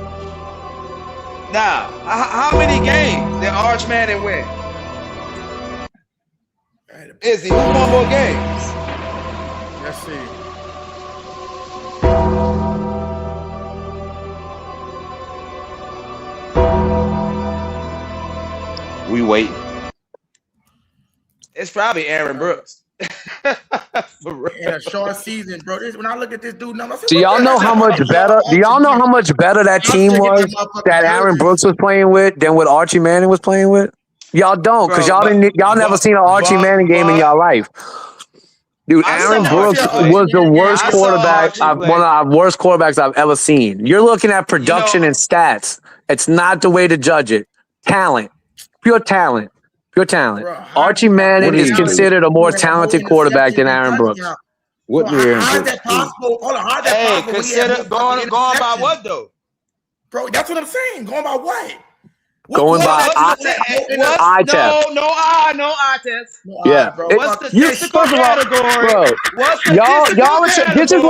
Now, how many games did Arch Manning win? Izzy, who won more games? Let's see. We wait. It's probably Aaron Brooks. In a short season, bro. When I look at this dude, do y'all know how much better? Do y'all know how much better that team was that Aaron Brooks was playing with than what Archie Manning was playing with? Y'all don't, because y'all never seen an Archie Manning game in y'all life. Dude, Aaron Brooks was the worst quarterback. One of the worst quarterbacks I've ever seen. You're looking at production and stats. It's not the way to judge it. Talent. Pure talent. Archie Manning is considered a more talented quarterback than Aaron Brooks. What do Aaron How is Brooks that possible? Hold on, how is that possible? Consider going by what, though? Bro, that's what I'm saying. Going by what? Going by eye test. No eye test. Yeah. What's the statistical category? Bro, this is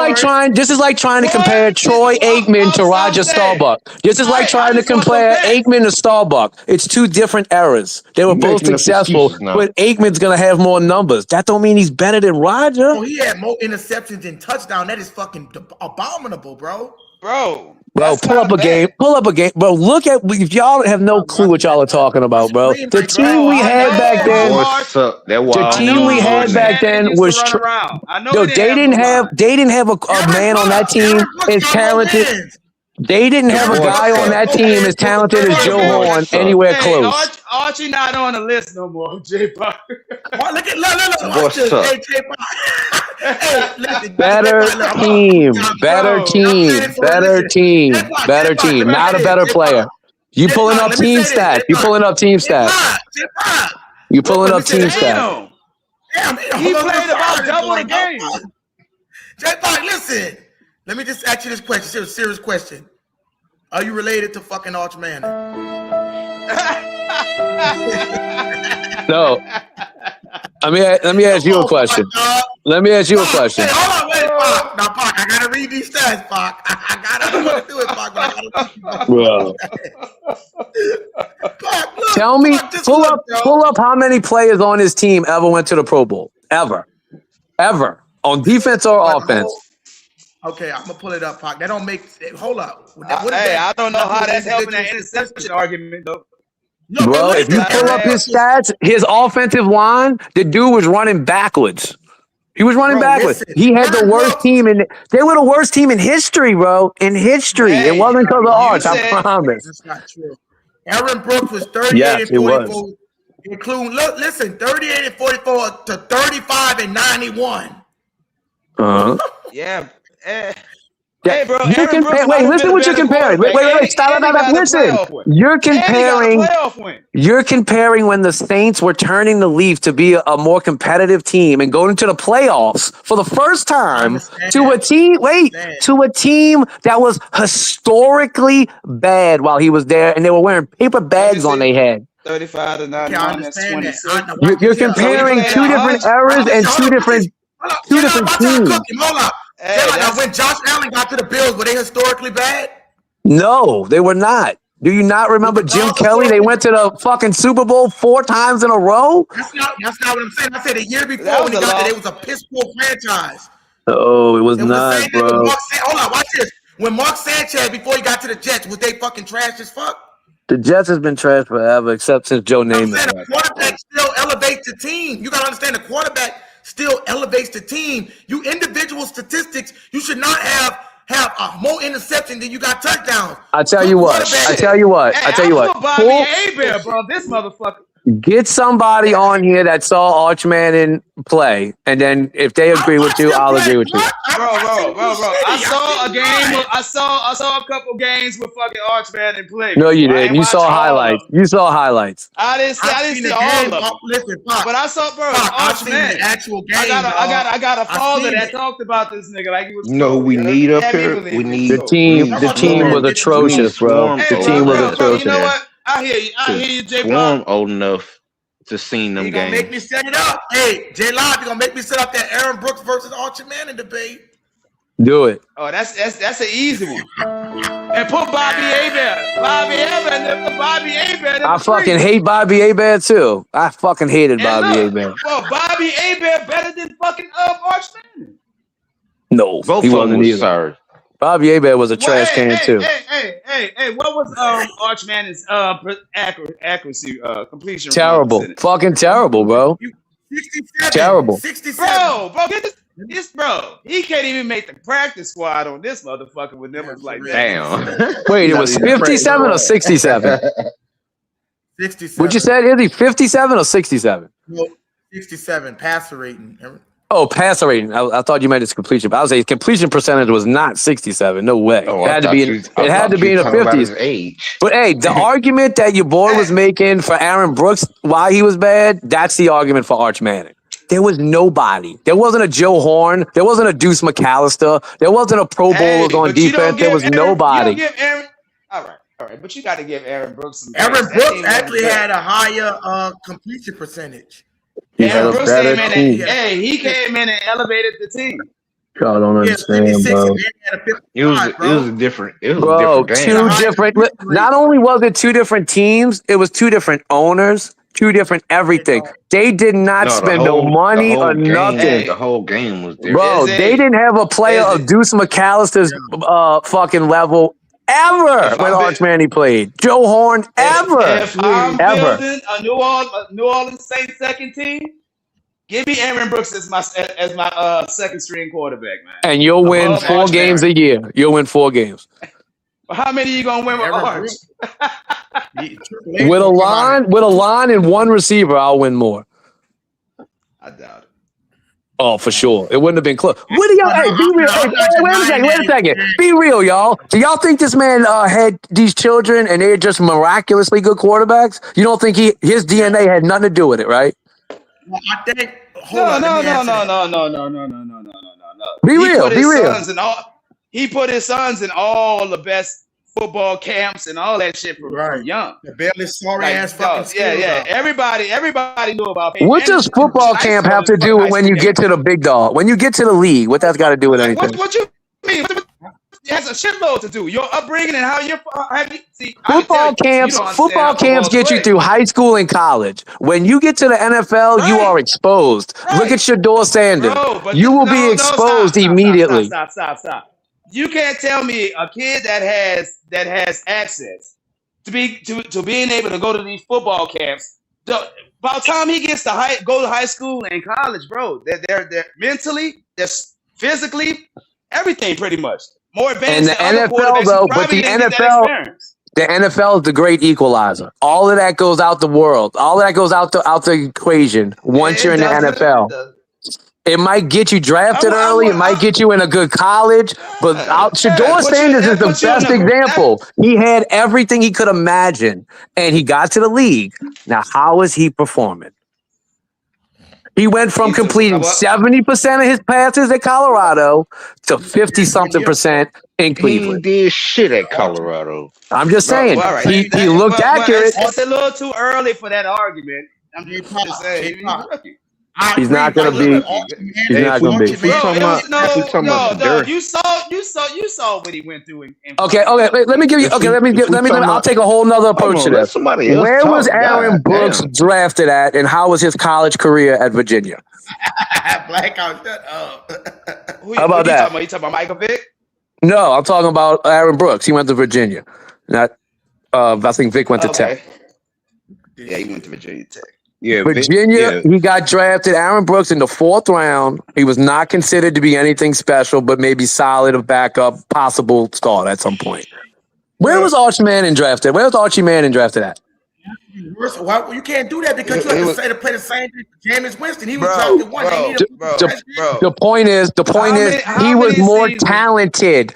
like trying to compare Troy Aikman to Roger Staubach. This is like trying to compare Aikman to Staubach. It's two different eras. They were both successful, but Aikman's gonna have more numbers. That don't mean he's better than Roger. Oh, he had more interceptions than touchdowns. That is fucking abominable, bro. Bro, pull up a game. Bro, look at, if y'all have no clue what y'all are talking about, bro. The team we had back then, was they didn't have a man on that team as talented. They didn't have a guy on that team as talented as Joe Horn anywhere close. Archie not on the list no more, J-Pop. Look. Watch this. Hey, J-Pop. Hey, listen. Better team. Not a better player. You pulling up team stats. Damn, he played about double the game. J-Pop, listen. Let me just ask you this question. It's a serious question. Are you related to fucking Arch Manning? No. Let me ask you a question. Hey, hold on, wait, Pac. Now, Pac, I gotta read these stats, Pac. I don't want to do it, Pac, but I gotta read Pac, look, tell me, pull up how many players on his team ever went to the Pro Bowl. Ever. On defense or offense. Okay, I'm gonna pull it up, Pac. That don't make. Hold up. I don't know how that's helping that interception argument, though. No, bro, if you pull up his stats, his offensive line, the dude was running backwards. He was running backwards. Listen, he had the worst team they were the worst team in history, bro. In history. It wasn't because of Arch, I promise. That's not true. Aaron Brooks was 38 and 44. including listen, 38 and 44 to 35 and 91. Yeah. Yeah. Hey, bro. You Aaron Brooks wait, might have listen been a what you're better comparing. quarterback. Wait, stop. Listen. You're comparing. You're comparing when the Saints were turning the leaf to be a more competitive team and going into the playoffs for the first time to a team. To a team that was historically bad while he was there, and they were wearing paper bags on their head. 35 to 91. That's 26. You're comparing two different eras and two different teams. Hold up. Now, when Josh Allen got to the Bills, were they historically bad? No, they were not. Do you not remember Jim Kelly? They went to the fucking Super Bowl 4 times in a row. That's not what I'm saying. I said the year before when he got there, it was a piss poor franchise. Oh, it was not, bro. Hold on, watch this. When Mark Sanchez, before he got to the Jets, was they fucking trash as fuck? The Jets has been trash forever, except since Joe Namath. The quarterback still elevates the team. You got to understand the quarterback still elevates the team. You individual statistics, you should not have more interception than you got touchdowns. I tell you what. Bobby Abear, bro. This motherfucker. Get somebody on here that saw Arch Manning play, and then if they agree with you, I'll agree with you. Bro. I saw a game. I saw a couple games with fucking Arch Manning play. No, you didn't. You saw highlights. I didn't see all of them. Listen, but I saw, bro, Arch Manning. The actual game. I got a folder that talked about this nigga like he was. You know who we need up here? We need the team. The team was atrocious, bro. The team was atrocious. You know what? I hear you, J. Swarm old enough to see them games. Gonna make me set it up. Hey, J. Live, you gonna make me set up that Aaron Brooks versus Archie Manning debate? Do it. Oh, that's an easy one. And put Bobby Abear. Bobby Abear. I fucking hate Bobby Abear too. I fucking hated Bobby Abear. Well, Bobby Abear better than fucking Arch Manning. No, both he of wasn't them either. sorry. Bobby Abear was a trash can too. Hey, what was Arch Manning's accuracy completion? Terrible. Fucking terrible, bro. 67. Terrible. 67. Bro, get this, bro. He can't even make the practice squad on this motherfucker with numbers like that. Damn. Wait, it was 57 or 67? 67. What you said? Is he 57 or 67? No, 67 passer rating. Oh, passer rating. I thought you meant his completion, but I was saying completion percentage was not 67. No way. Oh, it had to be in the 50s. But hey, the argument that your boy was making for Aaron Brooks, why he was bad, that's the argument for Arch Manning. There was nobody. There wasn't a Joe Horn. There wasn't a Deuce McAllister. There wasn't a Pro Bowler on defense. There was nobody. All right, but you got to give Aaron Brooks some. Aaron Brooks actually had a higher completion percentage. Aaron Brooks he came in and elevated the team. I don't understand, bro. It was a different. It was bro, a different two different. Not only was it two different teams, it was two different owners, two different everything. They did not spend no money or nothing. The whole game was different. Bro, they didn't have a player of Deuce McAllister's fucking level ever when Arch Manning played. Joe Horn ever. If I'm building a New Orleans Saints second team, give me Aaron Brooks as my second string quarterback, man. And you'll win 4 games a year. You'll win 4 games. Well, how many are you gonna win with Arch? With a line and one receiver, I'll win more. I doubt it. Oh, for sure. It wouldn't have been close. What do y'all? Hey, be real. Hey, wait a second. Be real, y'all. Do y'all think this man had these children and they're just miraculously good quarterbacks? You don't think his DNA had nothing to do with it, right? Well, I think. No. Be real. He put his sons in all the best football camps and all that shit from young. The barely sorry ass fucking skills. Yeah. Everybody knew about Peyton. What does football camp have to do with when you get to the big dog? When you get to the league, what that's got to do with anything? What you mean? It has a shitload to do. Your upbringing and how you're. Football camps get you through high school and college. When you get to the NFL, you are exposed. Look at Shador Sanders. You will be exposed immediately. Stop. You can't tell me a kid that has access to being able to go to these football camps. By the time he gets to go to high school and college, bro, they're mentally, they're physically, everything pretty much more advanced. And the NFL though, but the The NFL is the great equalizer. All of that goes out the world. All of that goes out the equation once you're in the NFL. It might get you drafted early. It might get you in a good college. But Shador Sanders is the best example. He had everything he could imagine, and he got to the league. Now, how is he performing? He went from completing 70% of his passes at Colorado to 50-something% in Cleveland. He did shit at Colorado. I'm just saying. He looked accurate. It's a little too early for that argument. I'm just saying. He's not going to be. He's not going to be. No. You saw what he went through. Okay. Let me give you. Okay. Let me. I'll take a whole nother approach to this. Where was Aaron Brooks drafted at, and how was his college career at Virginia? Blackout, shut up. How about that? You talking about Michael Vick? No, I'm talking about Aaron Brooks. He went to Virginia. Not. I think Vic went to Tech. Yeah, he went to Virginia Tech. Yeah, Virginia, he got drafted, Aaron Brooks, in the 4th round. He was not considered to be anything special, but maybe solid, a backup, possible start at some point. Where was Archie Manning drafted? Where was Archie Manning drafted at? Why, you can't do that because you have to say to play the same thing for Jameis Winston. He was drafted once. The point is, he was more talented.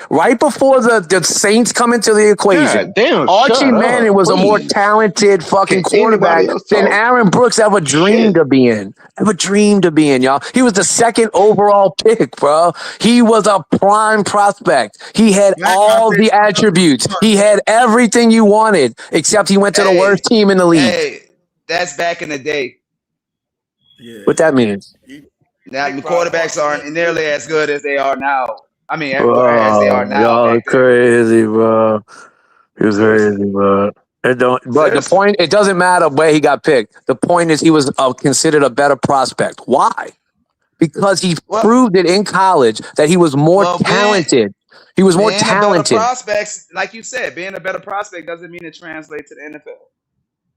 Right before the Saints come into the equation, Archie Manning was a more talented fucking quarterback than Aaron Brooks ever dreamed of being. Y'all. He was the 2nd overall pick, bro. He was a prime prospect. He had all the attributes. He had everything you wanted, except he went to the worst team in the league. Hey, that's back in the day. Yeah. What that means? Now the quarterbacks aren't nearly as good as they are now. I mean, as they are now. Y'all crazy, bro. You're crazy, bro. But the point, it doesn't matter where he got picked. The point is he was considered a better prospect. Why? Because he proved it in college that he was more talented. He was more talented. Prospects, like you said, being a better prospect doesn't mean it translates to the NFL.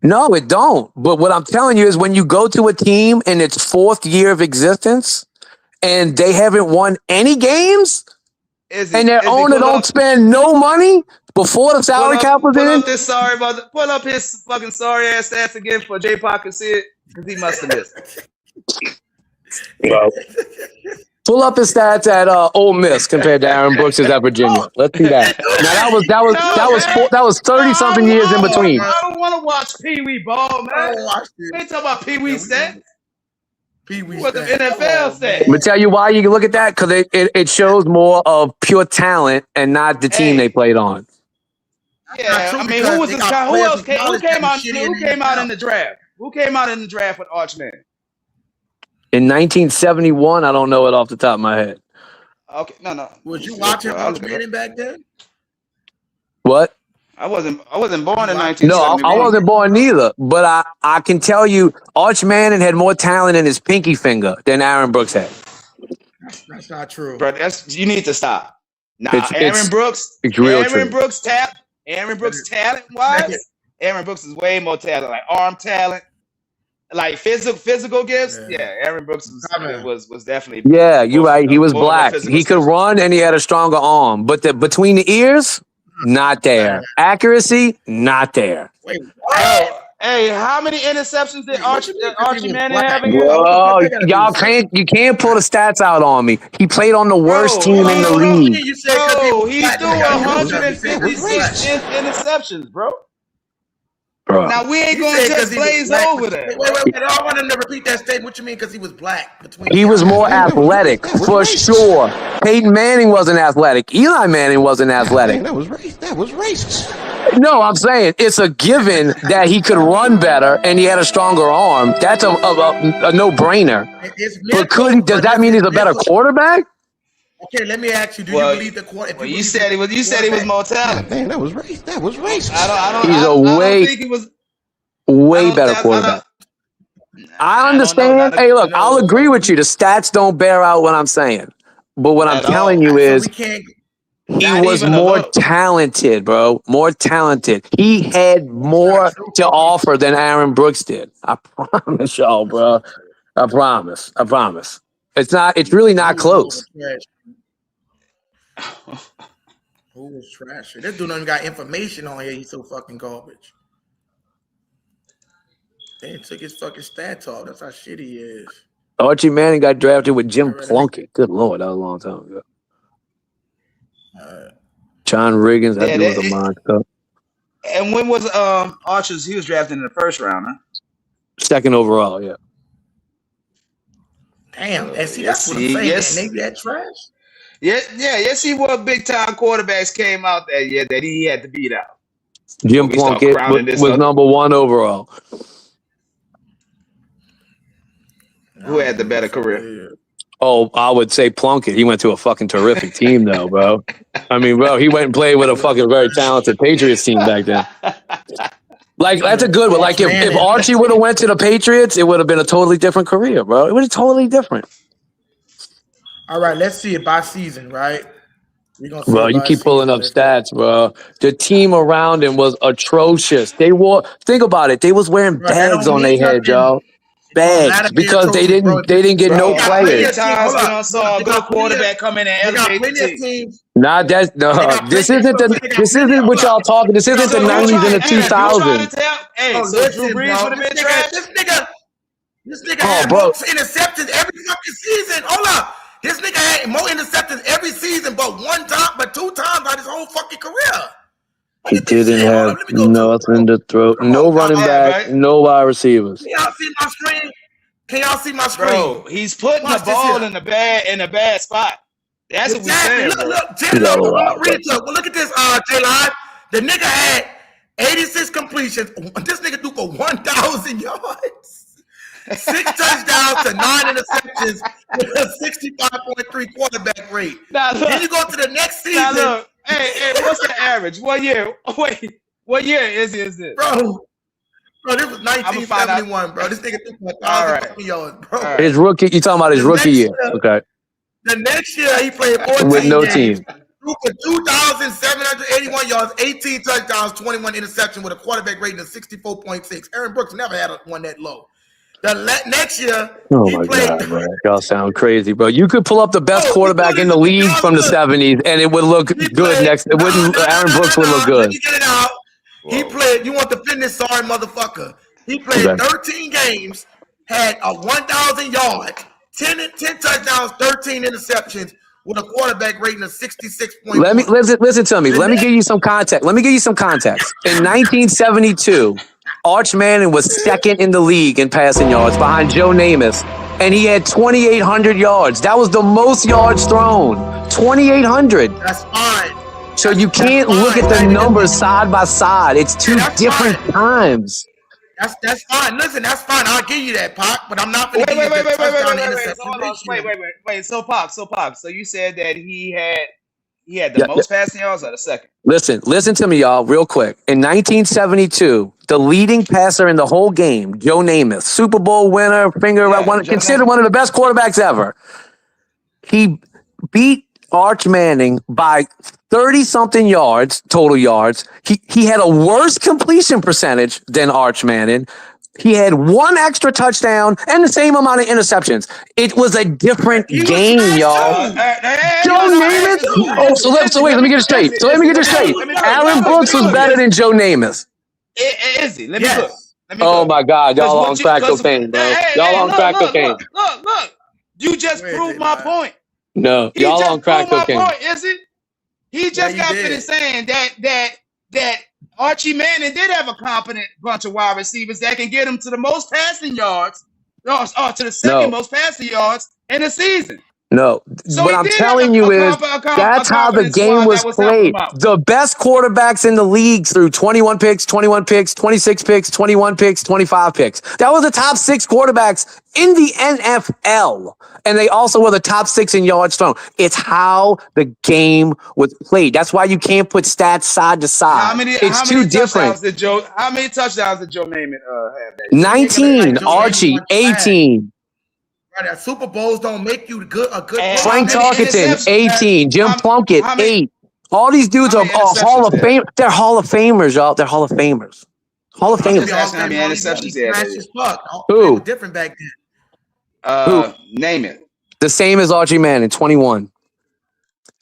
No, it don't. But what I'm telling you is when you go to a team in its 4th year of existence and they haven't won any games and their owner don't spend no money before the salary cap was in. Pull up his fucking sorry ass stats again for J-Pac can see it because he must have missed. Well, pull up his stats at Ole Miss compared to Aaron Brooks at Virginia. Let's see that. Now that was 30-something years in between. I don't want to watch Pee Wee ball, man. We ain't talking about Pee Wee stats. What the NFL stats? I'm gonna tell you why you can look at that because it shows more of pure talent and not the team they played on. Yeah, I mean, who came out in the draft? Who came out in the draft with Arch Manning? In 1971, I don't know it off the top of my head. Okay, no. Was you watching Arch Manning back then? What? I wasn't born in 1971. No, I wasn't born neither. But I can tell you, Arch Manning had more talent in his pinky finger than Aaron Brooks had. That's not true, bro. You need to stop. Nah, Aaron Brooks talent wise, Aaron Brooks is way more talent, like arm talent. Like physical gifts, Aaron Brooks was definitely. Yeah, you're right. He was black. He could run and he had a stronger arm, but between the ears, not there. Accuracy, not there. Wait, what? Hey, how many interceptions did Archie Manning have? Well, you can't pull the stats out on me. He played on the worst team in the league. He threw 150 interceptions, bro. Now we ain't gonna just blaze over that. Wait. I want him to repeat that statement. What you mean? Because he was black. He was more athletic, for sure. Peyton Manning wasn't athletic. Eli Manning wasn't athletic. That was racist. No, I'm saying it's a given that he could run better and he had a stronger arm. That's a no-brainer. But does that mean he's a better quarterback? Okay, let me ask you: do you believe the quarterback? You said he was more talented. Man, that was racist. He's way better quarterback. I understand. Hey, look, I'll agree with you. The stats don't bear out what I'm saying, but what I'm telling you is he was more talented, bro. More talented. He had more to offer than Aaron Brooks did. I promise y'all, bro. I promise. It's really not close. Who was trash? This dude don't even got information on here. He's so fucking garbage. They took his fucking stats off. That's how shitty he is. Archie Manning got drafted with Jim Plunkett. Good Lord, that was a long time ago. John Riggins, that dude was a monster. And when was Archer's? He was drafted in the first round, huh? Second overall, yeah. Damn, and see, that's what I'm saying. Yes. Man, they that trash. Yes, he was big time quarterbacks came out that year that he had to beat out. Jim Plunkett was number 1 overall. Who had the better career? Oh, I would say Plunkett. He went to a fucking terrific team, though, bro. I mean, bro, he went and played with a fucking very talented Patriots team back then. Like, that's a good one. Like, if Archie would have went to the Patriots, it would have been a totally different career, bro. It would have totally different. All right, let's see it by season, right? Bro, you keep pulling up stats, bro. The team around him was atrocious. Think about it. They was wearing bags on their head, y'all. Bags because they didn't get no players. Saw a good quarterback come in and elevate the team. This isn't what y'all talking. This isn't the 90s and the 2000s. Hey, so Drew Brees would have been trash. This nigga had more interceptions every fucking season. Hold up. This nigga had more interceptions every season, but 2 times out his whole fucking career. He didn't have nothing to throw. No running back, no wide receivers. Can y'all see my screen? Bro, he's putting the ball in a bad spot. That's what we're saying. Look at this, J-Live. The nigga had 86 completions. This nigga threw for 1,000 yards. 6 touchdowns to 9 interceptions with a 65.3 quarterback rate. Then you go to the next season. Now look, hey, what's the average? What year? Wait, what year is this? Bro, this was 1971, bro. This nigga threw for 1,000 yards, bro. Right. His rookie, you talking about his rookie year? Okay. The next year he played 14 with no games, team. Threw for 2,781 yards, 18 touchdowns, 21 interceptions with a quarterback rating of 64.6. Aaron Brooks never had one that low. The next year, he played. God, bro. Y'all sound crazy, bro. You could pull up the best quarterback in the league from the 70s, and it would look good next. It wouldn't. Aaron Brooks would look good. Let me get it out. He played. You want the fitness? Sorry, motherfucker. He played 13 games, had a 1,000 yards, 10 touchdowns, 13 interceptions, with a quarterback rating of 66.1. Listen to me. Let me give you some context. In 1972. Arch Manning was second in the league in passing yards behind Joe Namath, and he had 2,800 yards. That was the most yards thrown, 2,800. That's fine. So you can't look at the numbers side by side. It's two different times. That's fine. Listen, that's fine. I'll give you that, Pac, but I'm not going to give you Wait. So Pac. So you said that he had the most passing yards or the second? Listen to me, y'all, real quick. In 1972, the leading passer in the whole game, Joe Namath, Super Bowl winner, considered one of the best quarterbacks ever. He beat Arch Manning by 30-something yards, total yards. He had a worse completion percentage than Arch Manning. He had 1 extra touchdown and the same amount of interceptions. It was a different game, y'all. Joe Namath. So wait, let me get it straight. Aaron Brooks was better than Joe Namath. Is he? Let me look. Oh my God, y'all on crack cocaine, bro. Y'all on crack cocaine. Look. You just proved my point. No, y'all on crack cocaine. Is it? He just got finished saying that Archie Manning did have a competent bunch of wide receivers that can get him to the most passing yards, or to the second most passing yards in the season. No, so what I'm telling you is that's how the game was played. The best quarterbacks in the league threw 21 picks, 26 picks, 21 picks, 25 picks. That was the top 6 quarterbacks in the NFL. And they also were the top 6 in yards thrown. It's how the game was played. That's why you can't put stats side to side. It's too different. How many touchdowns did Joe Namath have? 19, Archie, 18. Right, Super Bowls don't make you a good. Frank Tarkenton, 18. Jim Plunkett, 8. All these dudes are Hall of Fame. They're Hall of Famers, y'all. They're Hall of Famers. Hall of Famers. Who? Different back then. Name it. The same as Archie Manning, 21.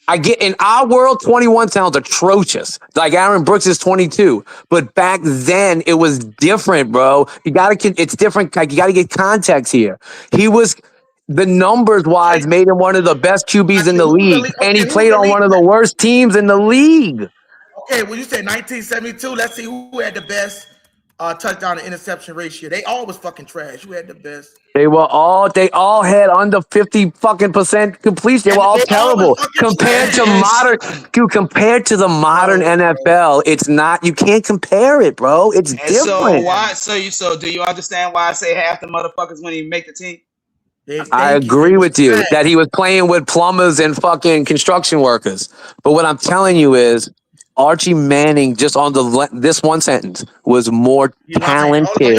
I get in our world, 21 sounds atrocious. Like Aaron Brooks is 22, but back then it was different, bro. It's different. Like you gotta get context here. He was the numbers wise made him one of the best QBs in the league, and he played on one of the worst teams in the league. Okay, when you said 1972, let's see who had the best touchdown to interception ratio. They all was fucking trash. Who had the best? They all had under 50 fucking percent completion. They were all terrible compared to the modern NFL. It's not. You can't compare it, bro. It's different. So do you understand why I say half the motherfuckers when you make the team? I agree with you that he was playing with plumbers and fucking construction workers. But what I'm telling you is Archie Manning, just on this one sentence, was more talented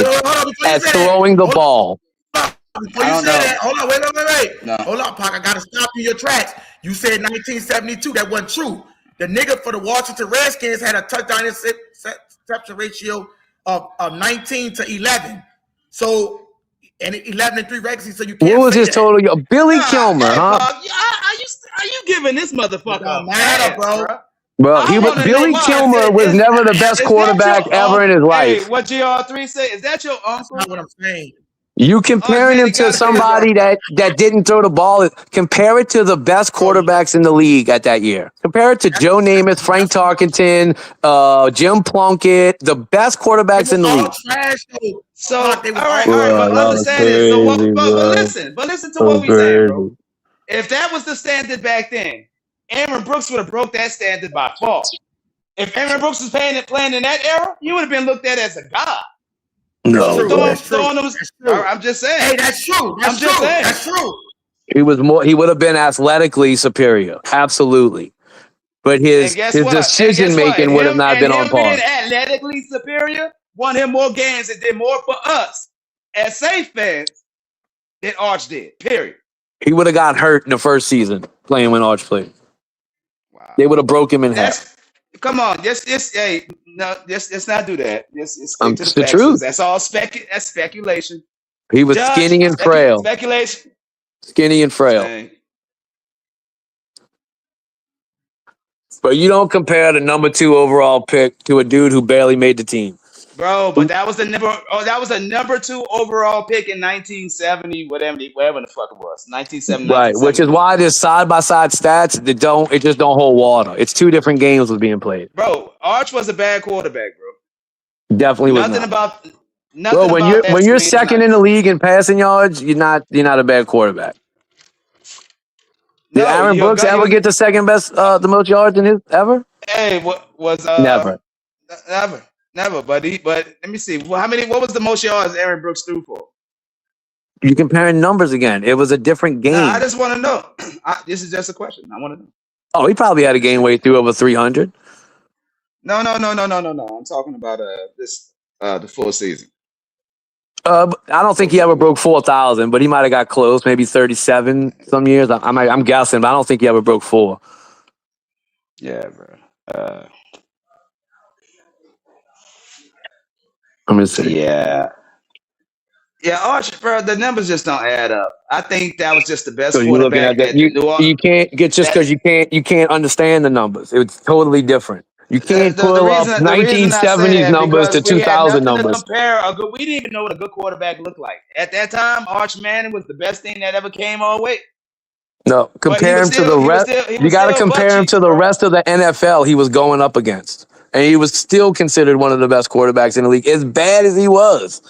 at throwing the ball. Before you say that, hold on, wait. No. Hold on, Pac. I gotta stop you in your tracks. You said 1972. That wasn't true. The nigga for the Washington Redskins had a touchdown interception ratio of 19 to 11. So, and 11 and 3 regular season. So you can't. What was his total? Billy Kilmer, huh? Are you giving this motherfucker a matter, bro? Well, Billy Kilmer was never the best quarterback ever in his life. Hey, what GR3 say? Is that your uncle? That's not what I'm saying. You comparing him to somebody that didn't throw the ball. Compare it to the best quarterbacks in the league at that year. Compare it to Joe Namath, Frank Tarkenton, Jim Plunkett, the best quarterbacks in the league. So, all right, but understand this. So, but listen to what we saying, bro. If that was the standard back then, Aaron Brooks would have broke that standard by far. If Aaron Brooks was playing in that era, you would have been looked at as a god. No, that's true. I'm just saying. Hey, that's true. That's true. He would have been athletically superior, absolutely. But his decision making would have not been on par. Being athletically superior won him more games and did more for us as Saints fans than Arch did. Period. He would have got hurt in the first season playing when Arch played. Wow. They would have broke him in half. Come on, let's not do that. Let's stick to the truth. That's all that's speculation. He was skinny and frail. Speculation. Skinny and frail. Dang. But you don't compare the number 2 overall pick to a dude who barely made the team. Bro, but that was a number 2 overall pick in 1970, whatever the fuck it was. 1970. Right, which is why there's side-by-side stats that just don't hold water. It's 2 different games was being played. Bro, Arch was a bad quarterback, bro. Definitely was not. When you're second in the league in passing yards, you're not a bad quarterback. Did Aaron Brooks ever get the second best, the most yards in his ever? Hey, Never. Never, but let me see. What was the most yards Aaron Brooks threw for? You're comparing numbers again. It was a different game. I just want to know. This is just a question. I want to know. Oh, he probably had a game where he threw over 300. No. I'm talking about the full season. I don't think he ever broke 4,000, but he might have got close, maybe 37 some years. I'm guessing, but I don't think he ever broke 4. Yeah, bro. I'm gonna say. Yeah, Arch, bro, the numbers just don't add up. I think that was just the best. So you're looking at that. You can't get just because you can't understand the numbers. It's totally different. You can't pull up 1970s numbers to 2000 numbers. We didn't even know what a good quarterback looked like at that time. Arch Manning was the best thing that ever came our way. No, compare him to the rest. You got to compare him to the rest of the NFL he was going up against. And he was still considered one of the best quarterbacks in the league, as bad as he was.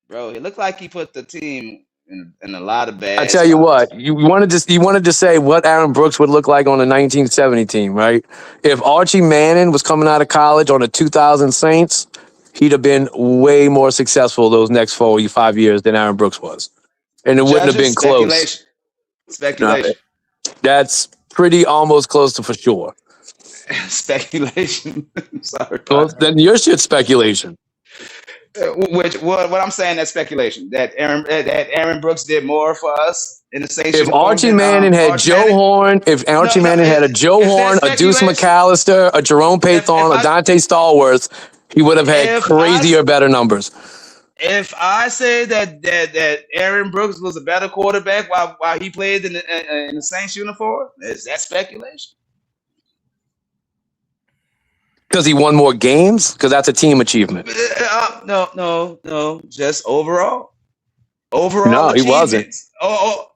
Bro, it looked like he put the team in a lot of bad. I tell you what, you wanted to say what Aaron Brooks would look like on a 1970 team, right? If Archie Manning was coming out of college on a 2000 Saints, he'd have been way more successful those next 4 or 5 years than Aaron Brooks was, and it wouldn't have been close. Speculation. That's pretty almost close to for sure. Speculation. Sorry. Well, then your shit's speculation. What I'm saying, that's speculation. That Aaron Brooks did more for us in the Saints. If Archie Manning had Joe Horn, if Archie Manning had a Joe Horn, a Deuce McAllister, a Jerome Payton, a Dante Stallworth, he would have had crazier, better numbers. If I say that Aaron Brooks was a better quarterback while he played in the Saints uniform, is that speculation? Because he won more games? Because that's a team achievement. No. Just overall No, he wasn't. achievements.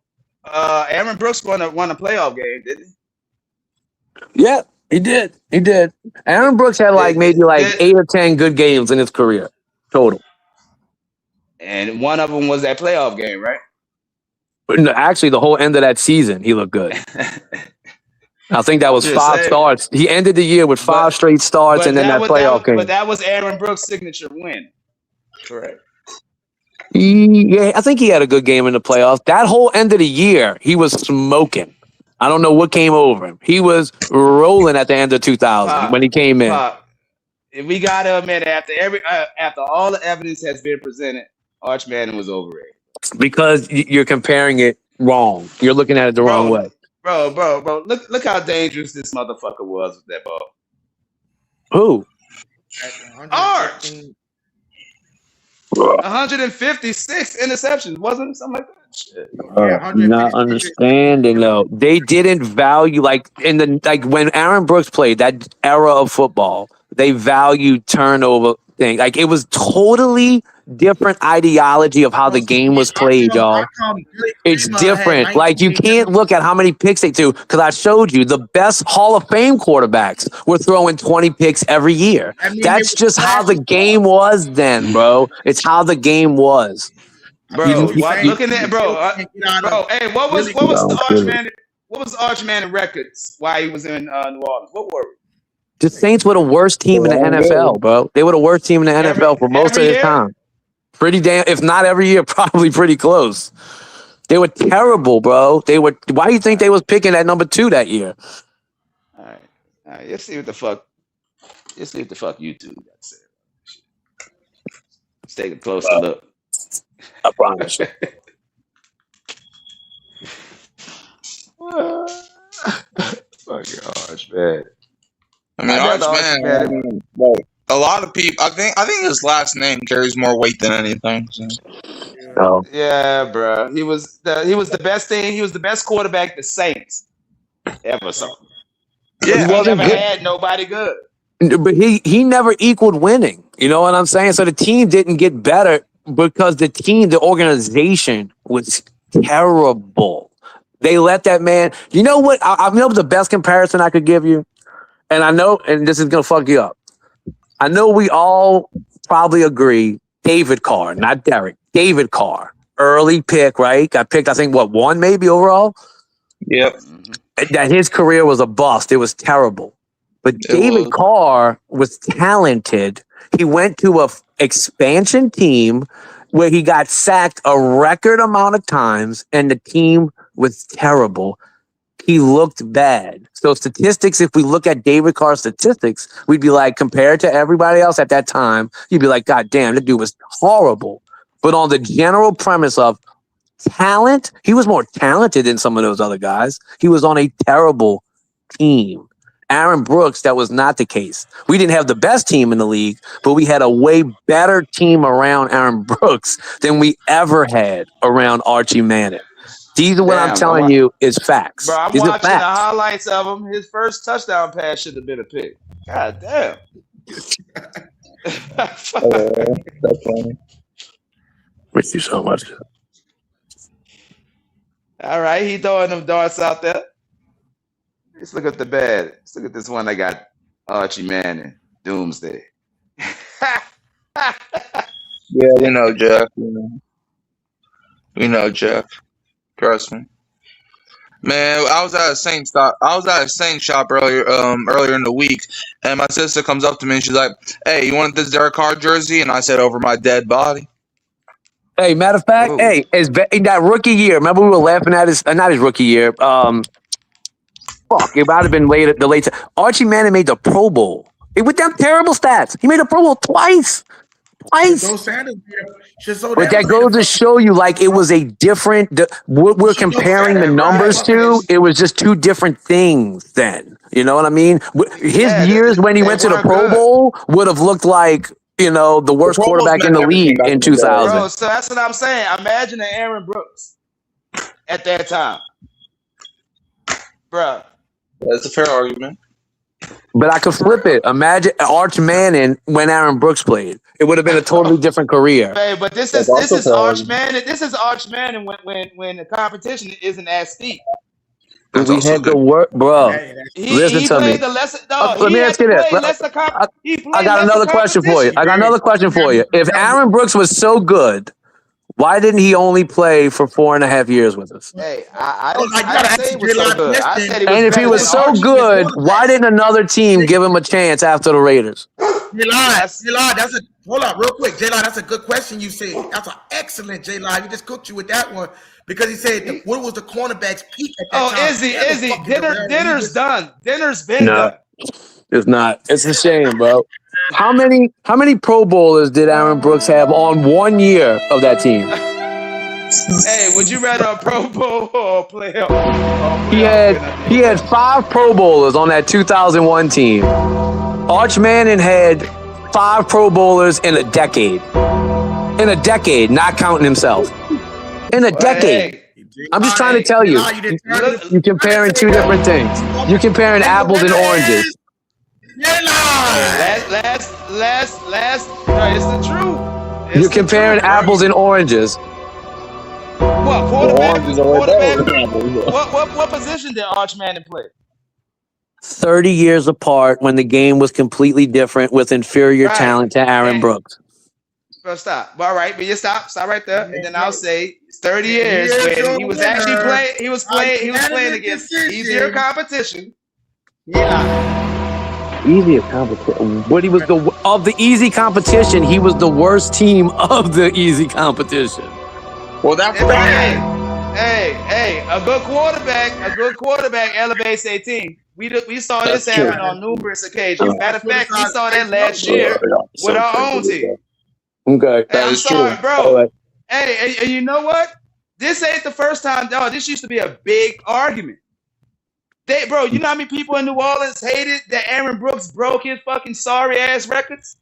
Aaron Brooks won a playoff game, didn't he? Yeah, he did. Aaron Brooks had maybe 8 or 10 good games in his career total. And one of them was that playoff game, right? No, actually, the whole end of that season, he looked good. I think that was 5 starts. He ended the year with 5 straight starts and then that playoff game. But that was Aaron Brooks' signature win. Correct. Yeah, I think he had a good game in the playoffs. That whole end of the year, he was smoking. I don't know what came over him. He was rolling at the end of 2000 when he came in. We got to admit, after all the evidence has been presented, Arch Manning was overrated. Because you're comparing it wrong. You're looking at it the wrong way. Bro. Look how dangerous this motherfucker was with that ball. Who? Arch. 156 interceptions, wasn't it? Something like that. Shit. Not understanding though. They didn't value when Aaron Brooks played that era of football. They valued turnover thing. It was totally different ideology of how the game was played, y'all. It's different. You can't look at how many picks they do because I showed you the best Hall of Fame quarterbacks were throwing 20 picks every year. That's just how the game was then, bro. It's how the game was. Bro, looking at bro. Hey, what was Arch Manning records while he was in New Orleans? What were we? The Saints were the worst team in the NFL, bro. They were the worst team in the NFL for most of the time. Pretty damn, if not every year, probably pretty close. They were terrible, bro. Why do you think they was picking at number 2 that year? All right. Let's see what the fuck YouTube got to say. Let's take a closer look. I promise. Fucking Arch, man. I mean, Arch Man. A lot of people. I think his last name carries more weight than anything. So. Oh. Yeah, bro. He was the best thing. He was the best quarterback the Saints ever saw. Yeah, he never had nobody good. But he never equaled winning. You know what I'm saying? So the team didn't get better because the organization was terrible. They let that man. You know what? I know the best comparison I could give you, and I know, and this is gonna fuck you up. I know we all probably agree. David Carr, not Derek. David Carr, early pick, right? Got picked, I think, 1 maybe overall? Yep. That his career was a bust. It was terrible. But David Carr was talented. He went to a expansion team where he got sacked a record amount of times, and the team was terrible. He looked bad. So statistics, if we look at David Carr's statistics, we'd be like, compared to everybody else at that time, you'd be like, God damn, that dude was horrible. But on the general premise of talent, he was more talented than some of those other guys. He was on a terrible team. Aaron Brooks, that was not the case. We didn't have the best team in the league, but we had a way better team around Aaron Brooks than we ever had around Archie Manning. These are what I'm telling you is facts. Bro, I'm watching the highlights of him. His first touchdown pass should have been a pick. God damn. That's funny. Thank you so much. All right, he throwing them darts out there. Let's look at the bad. Let's look at this one I got. Archie Manning, Doomsday. Yeah, we know Jeff. We know Jeff. Trust me, man. I was at a Saints shop earlier in the week, and my sister comes up to me and she's like, "Hey, you want this Derek Carr jersey?" And I said, "Over my dead body." Hey, matter of fact, in that rookie year, remember we were laughing at not his rookie year. It might have been the late. Archie Manning made the Pro Bowl. With them terrible stats, he made the Pro Bowl twice. But that goes to show you, it was a different. What we're comparing the numbers to, it was just 2 different things then. You know what I mean? His years when he went to the Pro Bowl would have looked like the worst Pro Bowls quarterback in meant the everything league back in in the day. 2000. Bro, so that's what I'm saying. Imagine an Aaron Brooks at that time. Bro. That's a fair argument. But I could flip it. Imagine Arch Manning when Aaron Brooks played. It would have been a totally different career. Hey, but this That's is also this is fair Arch argument. Manning. This is Arch Manning when the competition isn't as steep. That's We also had to good. work, bro. Listen He to me. played the lesser. No, Let he me had ask to you this. play lesser. He I played got lesser another question for you. competition. If Aaron Brooks was so good, why didn't he only play for 4.5 years with us? Hey, I Oh, didn't you gotta say ask he was so J-Line good. I question. said he was And if he better was than so Archie. good, why didn't another team give him a chance after the Raiders? J-Line, that's a hold up real quick. J-Line, that's a good question you said. That's an excellent J-Line. You just cooked you with that one because he said what was the cornerback's peak at that time? Izzy, dinner's done. Dinner's been No, done. it's not. It's a shame, bro. How many Pro Bowlers did Aaron Brooks have on 1 year of that team? Hey, would you rather a Pro Bowl or a playoff? He had 5 Pro Bowlers on that 2001 team. Arch Manning had 5 Pro Bowlers in a decade. In a decade, not counting himself. In a decade. I'm just trying to tell you. You're comparing two different things. You're comparing apples and oranges. It's the truth. You're comparing apples and oranges. What quarterback? What position did Arch Manning play? 30 years apart when the game was completely different with inferior talent to Aaron Brooks. Bro, stop. All right, but you stop right there, and then I'll say 30 years when he was actually playing. He was playing against easier competition. Easier competition. But he was of the easy competition. He was the worst team of the easy competition. Well, that's hey, a good quarterback elevates a team. We saw this happen on numerous occasions. Matter of fact, we saw that last year with our own team. Okay, hey, I'm sorry, bro. Right. Hey, and you know what? This ain't the first time. Oh, this used to be a big argument. Bro, you know how many people in New Orleans hated that Aaron Brooks broke his fucking sorry ass records?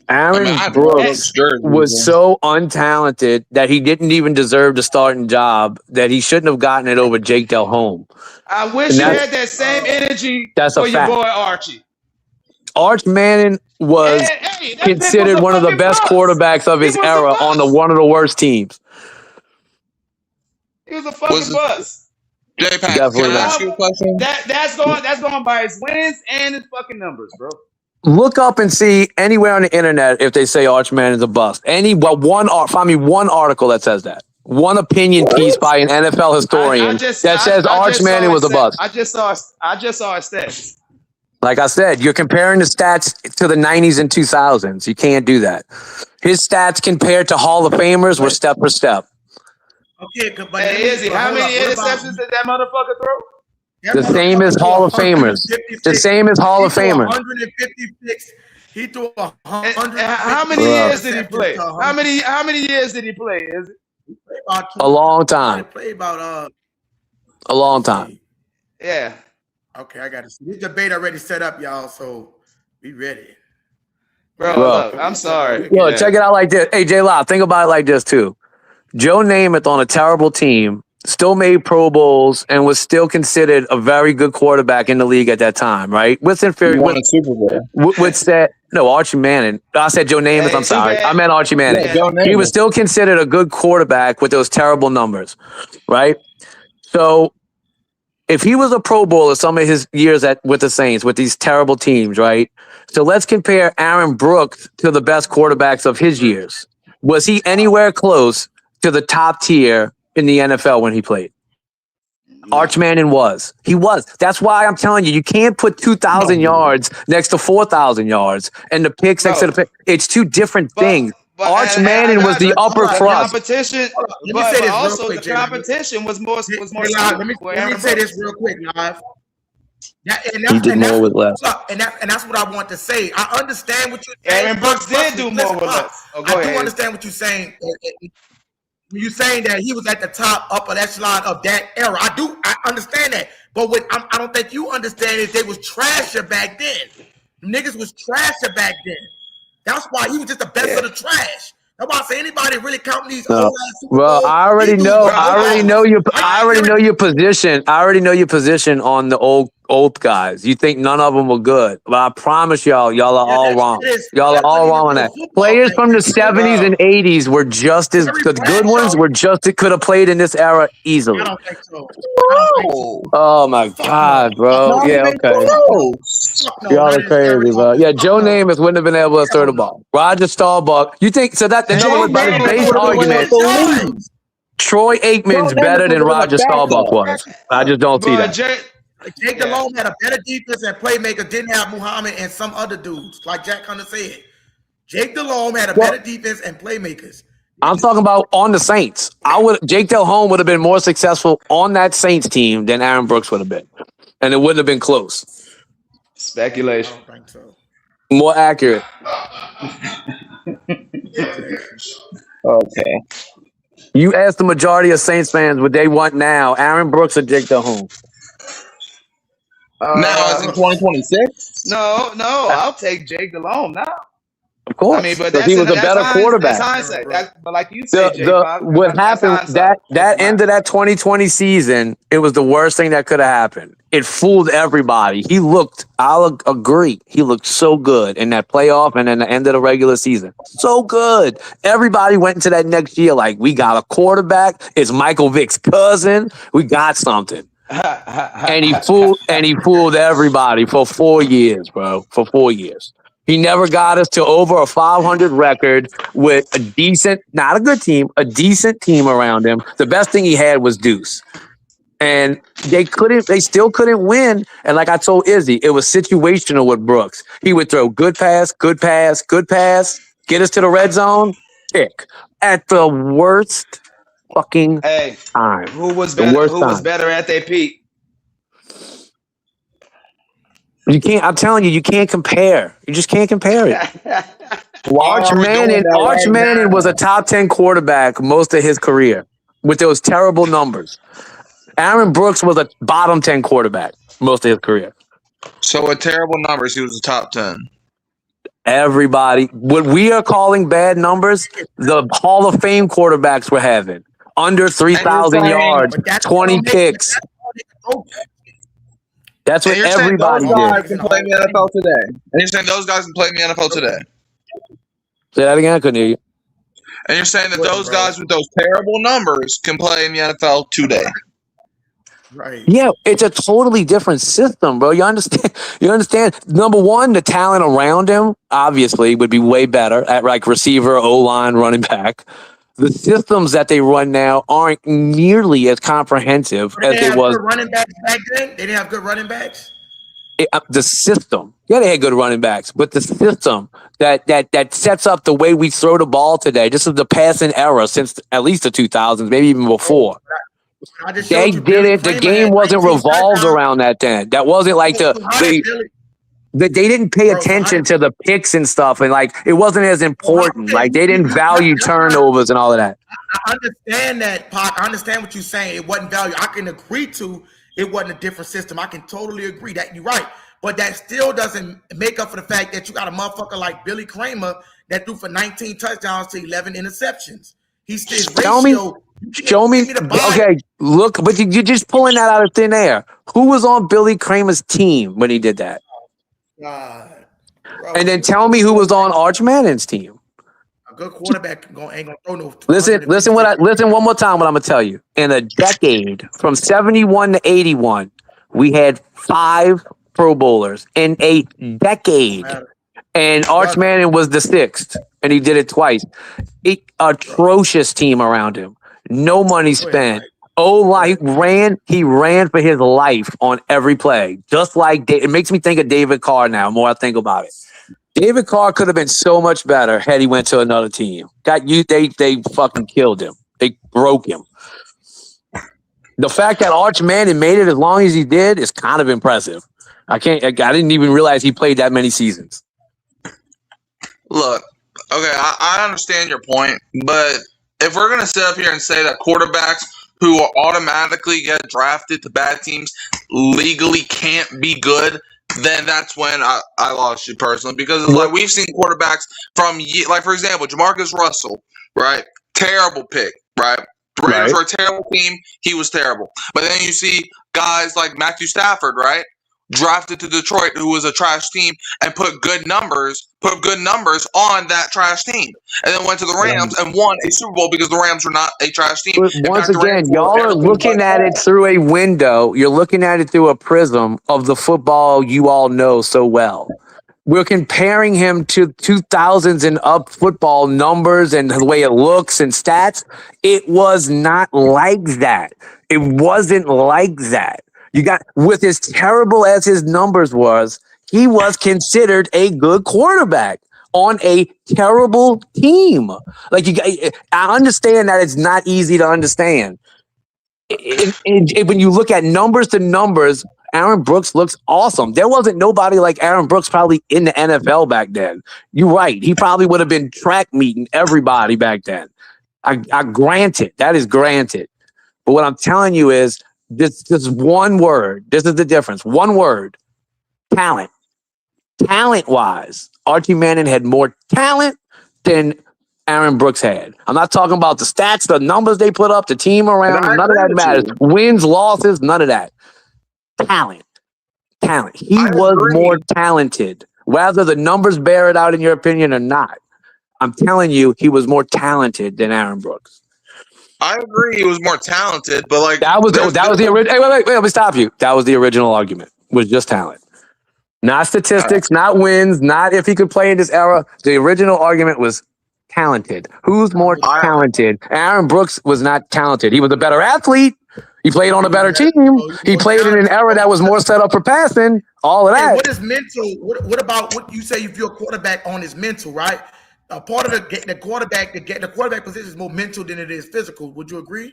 Aaron Brooks was so untalented that he didn't even deserve the starting job, that he shouldn't have gotten it over Jake Delhomme. I wish you had that same energy for your boy Archie. Arch Manning was considered one of the best quarterbacks of his era on one of the worst teams. He was a fucking bust. J-Pack, can I ask you a question? That's going by his wins and his fucking numbers, bro. Look up and see anywhere on the internet if they say Arch Manning's a bust. Find me one article that says that. One opinion piece by an NFL historian that says Arch Manning was a bust. I just saw his stats. Like I said, you're comparing the stats to the 90s and 2000s. You can't do that. His stats compared to Hall of Famers were step for step. Okay, but Izzy, how many interceptions did that motherfucker throw? The same as Hall of Famers. The same as Hall of Famers. 156. He threw 100. How many years did he play? How many years did he play? Is it? A long time. A long time. Yeah. Okay, I got to see. This debate already set up, y'all, so be ready. Bro, look, I'm sorry. Look, check it out like this. Hey, J-Law, think about it like this, too. Joe Namath on a terrible team still made Pro Bowls and was still considered a very good quarterback in the league at that time, right? With inferior, Archie Manning. I said Joe Namath. I'm sorry, I meant Archie Manning. Yeah, he was still considered a good quarterback with those terrible numbers, right? So, if he was a Pro Bowler some of his years with the Saints with these terrible teams, right? So let's compare Aaron Brooks to the best quarterbacks of his years. Was he anywhere close to the top tier in the NFL when he played? Arch Manning was. He was. That's why I'm telling you, you can't put 2,000 yards next to 4,000 yards and the picks next to the pick. It's two different things. Arch Manning was the upper crust. Competition, but also the competition was more. Let me say this real quick, live. He did more with less. And that's what I want to say. I understand what you're saying. Aaron Brooks did do more with less. I do understand what you're saying. When you're saying that he was at the top upper echelon of that era, I understand that. But what I don't think you understand is they was trasher back then. Niggas was trasher back then. That's why he was just the best of the trash. That's why I say anybody really counting these No. old ass Super Well, Bowl. I already these dudes know. were I already balls. know your. I already know your position. I already know your position on the old guys. You think none of them were good, but I promise y'all are all wrong. Y'all are all wrong on that. Players from the 70s and 80s were just as the good ones were just as could have played in this era easily. I don't think so. I don't think so. Oh my God, bro. Not Yeah, even okay. close. No, Y'all not are in this era, crazy, bro. dog. Yeah, Joe Namath wouldn't have been able to throw the ball. Roger Staubach. You think so? That in other Joe words, by the Namath base would have been argument, left the league. Troy Joe Aikman's Namath better would than have been a Roger Staubach backup. was. I just don't see that. Jake Delhomme had a better defense and playmaker, didn't have Muhammad and some other dudes, like Jack Hunter said. Jake Delhomme had a better defense and playmakers. I'm talking about on the Saints. Jake Delhomme would have been more successful on that Saints team than Aaron Brooks would have been, and it wouldn't have been close. Speculation. I don't think so. More accurate. Okay. You ask the majority of Saints fans what they want now: Aaron Brooks or Jake Delhomme. Now it's in 2026. No, I'll take Jake Delhomme now. Of course, I mean, but because he was a better quarterback. That's hindsight. But like you said, What happened that end of that 2020 season, it was the worst thing that could have happened. It fooled everybody. I'll agree, he looked so good in that playoff and in the end of the regular season. So good. Everybody went into that next year like, we got a quarterback. It's Michael Vick's cousin. We got something. and he fooled everybody for 4 years, bro. For 4 years. He never got us to over a 500 record with a decent, not a good team, a decent team around him. The best thing he had was Deuce. And they still couldn't win. And like I told Izzy, it was situational with Brooks. He would throw good pass, good pass, good pass, get us to the red zone, pick. At the worst fucking time. Who was better at their peak? You can't. I'm telling you, you can't compare. You just can't compare it. Arch Manning was a top 10 quarterback most of his career with those terrible numbers. Aaron Brooks was a bottom 10 quarterback most of his career. So with terrible numbers, he was a top 10. Everybody, what we are calling bad numbers, the Hall of Fame quarterbacks were having under 3,000 yards, 20 picks. That's what everybody did. Those guys can play in the NFL today. And you're saying those guys can play in the NFL today. Say that again. I couldn't hear you. And you're saying that those guys with those terrible numbers can play in the NFL today. Right. Yeah, it's a totally different system, bro. You understand? You understand? Number one, the talent around him obviously would be way better at like receiver, O-line, running back. The systems that they run now aren't nearly as comprehensive as it was. Good running backs back then? They didn't have good running backs? The system. Yeah, they had good running backs, but the system that sets up the way we throw the ball today, this is the passing era since at least the 2000s, maybe even before. They did it. The game wasn't revolved around that then. That wasn't like they didn't pay attention to the picks and stuff, and like it wasn't as important. Like they didn't value turnovers and all of that. I understand that, Pac. I understand what you're saying. It wasn't value. I can agree to it wasn't a different system. I can totally agree that you're right. But that still doesn't make up for the fact that you got a motherfucker like Billy Kramer that threw for 19 touchdowns to 11 interceptions. He's still Show me. Okay, look, but you're just pulling that out of thin air. Who was on Billy Kramer's team when he did that? God, bro, and then tell me who was on Arch Manning's team. A good quarterback ain't gonna throw no. Listen one more time. What I'm gonna tell you. In a decade, from 71 to 81, we had 5 Pro Bowlers in a decade, and Arch Manning was the 6th, and he did it twice. Atrocious team around him. No money spent. He ran for his life on every play. Just like it makes me think of David Carr now. The more I think about it, David Carr could have been so much better had he went to another team. They fucking killed him. They broke him. The fact that Arch Manning made it as long as he did is kind of impressive. I didn't even realize he played that many seasons. Look, okay, I understand your point, but if we're gonna sit up here and say that quarterbacks who automatically get drafted to bad teams legally can't be good, then that's when I lost you personally, because it's like we've seen quarterbacks from, like, for example, Jamarcus Russell, right? Terrible pick, right? The Raiders were a terrible team. He was terrible. But then you see guys like Matthew Stafford, right? Drafted to Detroit, who was a trash team, and put up good numbers on that trash team. And then went to the Rams and won a Super Bowl because the Rams were not a trash team. But once again, y'all are looking at it through a window. You're looking at it through a prism of the football you all know so well. We're comparing him to 2000s and up football numbers and the way it looks and stats. It was not like that. It wasn't like that. You got, with as terrible as his numbers was, he was considered a good quarterback on a terrible team. Like, I understand that it's not easy to understand. When you look at numbers to numbers, Aaron Brooks looks awesome. There wasn't nobody like Aaron Brooks probably in the NFL back then. You're right. He probably would have been track meeting everybody back then. I grant it. That is granted. But what I'm telling you is this one word. This is the difference. One word. Talent. Talent-wise, Archie Manning had more talent than Aaron Brooks had. I'm not talking about the stats, the numbers they put up, the team around. None of that matters. Wins, losses, none of that. Talent. He was more talented. Whether the numbers bear it out in your opinion or not, I'm telling you, he was more talented than Aaron Brooks. I agree, he was more talented, but like that was the original. Hey, wait, let me stop you. That was the original argument. Was just talent. Not statistics, not wins, not if he could play in this era. The original argument was talented. Who's more talented? Aaron Brooks was not talented. He was a better athlete. He played on a better team. He played in an era that was more set up for passing. All of that. Hey, what is mental? What about what you say? If you're a quarterback on his mental, right? A part of the quarterback position is more mental than it is physical. Would you agree?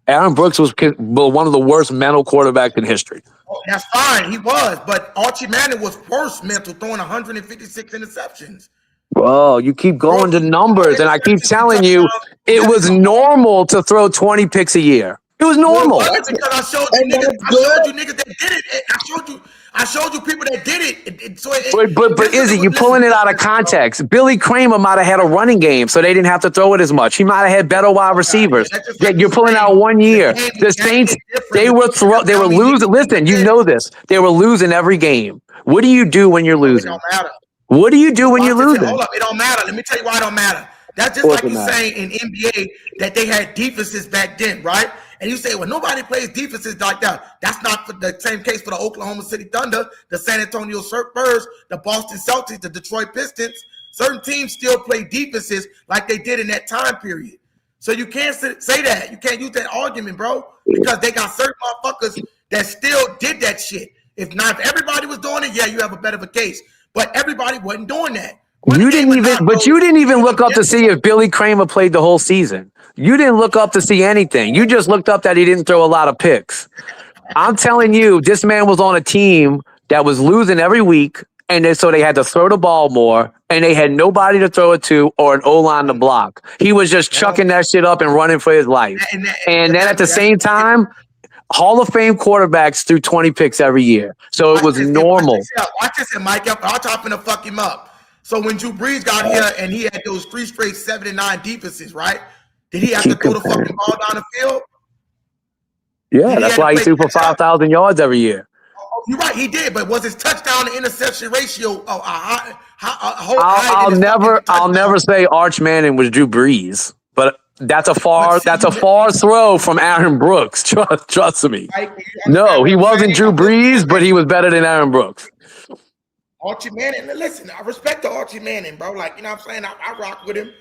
Aaron Brooks was one of the worst mental quarterbacks in history. Oh, that's fine. He was, but Archie Manning was worse mental, throwing 156 interceptions. Bro, you keep going to numbers, and I keep telling you, it was normal to throw 20 picks a year. It was normal. Well, because I showed you niggas that did it. I showed you people that did it. But Izzy, you're pulling it out of context. Billy Kramer might have had a running game, so they didn't have to throw it as much. He might have had better wide receivers. You're pulling out 1 year. The Saints, they were losing. Listen, you know this. They were losing every game. What do you do when you're losing? It don't matter. What do you do when you're losing? Hold up, it don't matter. Let me tell you why it don't matter. That's just like you saying in NBA that they had defenses back then, right? And you say, well, nobody plays defenses like that. That's not the same case for the Oklahoma City Thunder, the San Antonio Spurs, the Boston Celtics, the Detroit Pistons. Certain teams still play defenses like they did in that time period. So you can't say that. You can't use that argument, bro, because they got certain motherfuckers that still did that shit. If everybody was doing it, yeah, you have a better of a case. But everybody wasn't doing that. You didn't even look up to see if Billy Kramer played the whole season. You didn't look up to see anything. You just looked up that he didn't throw a lot of picks. I'm telling you, this man was on a team that was losing every week, and so they had to throw the ball more, and they had nobody to throw it to or an O-line to block. He was just chucking that shit up and running for his life. And then at the same time, Hall of Fame quarterbacks threw 20 picks every year. So it was normal. Watch this, Mike. I'm trying to fuck him up. So when Drew Brees got here and he had those 3 straight 7-9 defenses, right? Did he have to throw the fucking ball down the field? Yeah, that's why he threw for 5,000 yards every year. You're right, he did. But was his touchdown to interception ratio I'll never say Arch Manning was Drew Brees, but that's a far throw from Aaron Brooks. Trust me. No, he wasn't Drew Brees, but he was better than Aaron Brooks. Archie Manning, listen, I respect the Archie Manning, bro. Like, you know what I'm saying? I rock with him.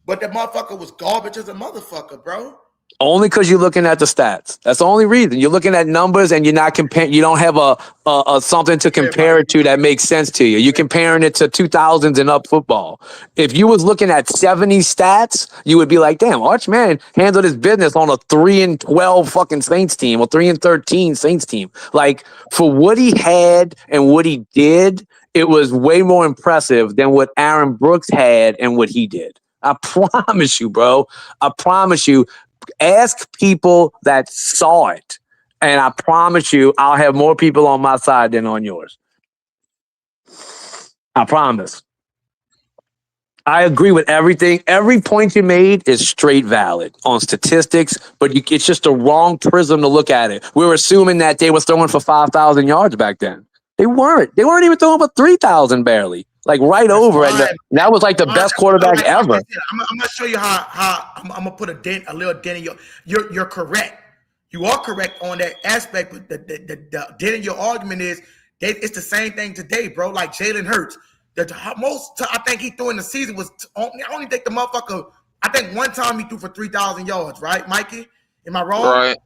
But the motherfucker was garbage as a motherfucker, bro. Only because you're looking at the stats. That's the only reason. You're looking at numbers and you're not comparing. You don't have a something to compare it to that makes sense to you. You're comparing it to 2000s and up football. If you was looking at 70 stats, you would be like, damn, Arch Manning handled his business on a 3-12 fucking Saints team or 3-13 Saints team. Like, for what he had and what he did, it was way more impressive than what Aaron Brooks had and what he did. I promise you, bro. I promise you. Ask people that saw it, and I promise you I'll have more people on my side than on yours. I promise. I agree with everything. Every point you made is straight valid on statistics, but it's just the wrong prism to look at it. We were assuming that they were throwing for 5,000 yards back then. They weren't. They weren't even throwing for 3,000 barely. Like right That's over. fine. And that was like the best quarterback ever. I'm gonna show you how I'm gonna put a little dent in you're correct. You are correct on that aspect, but the dent in your argument is it's the same thing today, bro. Like Jalen Hurts. The most I think he threw in the season was I only think the motherfucker. I think one time he threw for 3,000 yards, right, Mikey? Am I wrong? Right.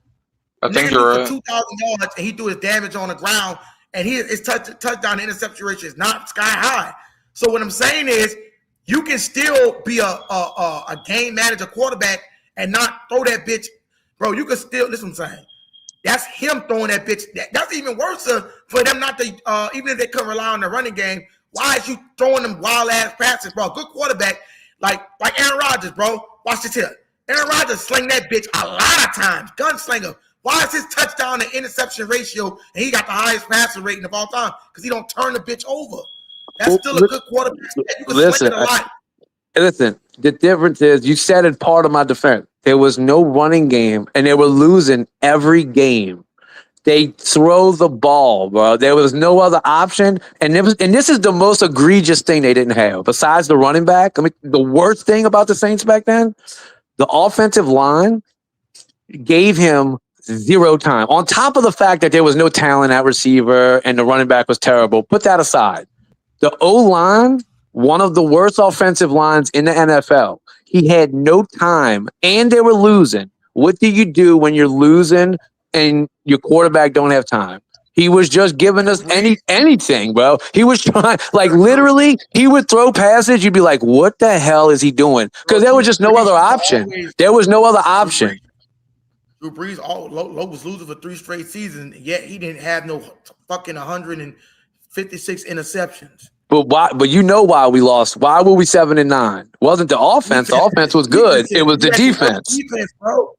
I think you're right. For 2,000 yards, and he threw his damage on the ground, and his touchdown to interception ratio is not sky high. So what I'm saying is, you can still be a game manager quarterback and not throw that bitch, bro. You can still. Listen, what I'm saying. That's him throwing that bitch. That's even worse for them not to. Even if they couldn't rely on the running game. Why is you throwing them wild ass passes, bro? Good quarterback, like Aaron Rodgers, bro. Watch this here. Aaron Rodgers sling that bitch a lot of times. Gunslinger. Why is his touchdown to interception ratio and he got the highest passer rating of all time? Because he don't turn the bitch over. That's still a good quarterback. You can sling it a lot. Listen, the difference is you said it part of my defense. There was no running game, and they were losing every game. They throw the ball, bro. There was no other option. And this is the most egregious thing they didn't have. Besides the running back, I mean, the worst thing about the Saints back then, the offensive line gave him zero time. On top of the fact that there was no talent at receiver and the running back was terrible, put that aside. The O-line, one of the worst offensive lines in the NFL, he had no time and they were losing. What do you do when you're losing and your quarterback don't have time? He was just giving us anything, bro. He was trying, like literally, he would throw passes. You'd be like, what the hell is he doing? Because there was just no other option. There was no other option. Drew Brees was losing for 3 straight seasons, yet he didn't have no fucking 156 interceptions. But why? But you know why we lost. Why were we 7-9? It wasn't the offense. The offense was good. It was the defense. Bro.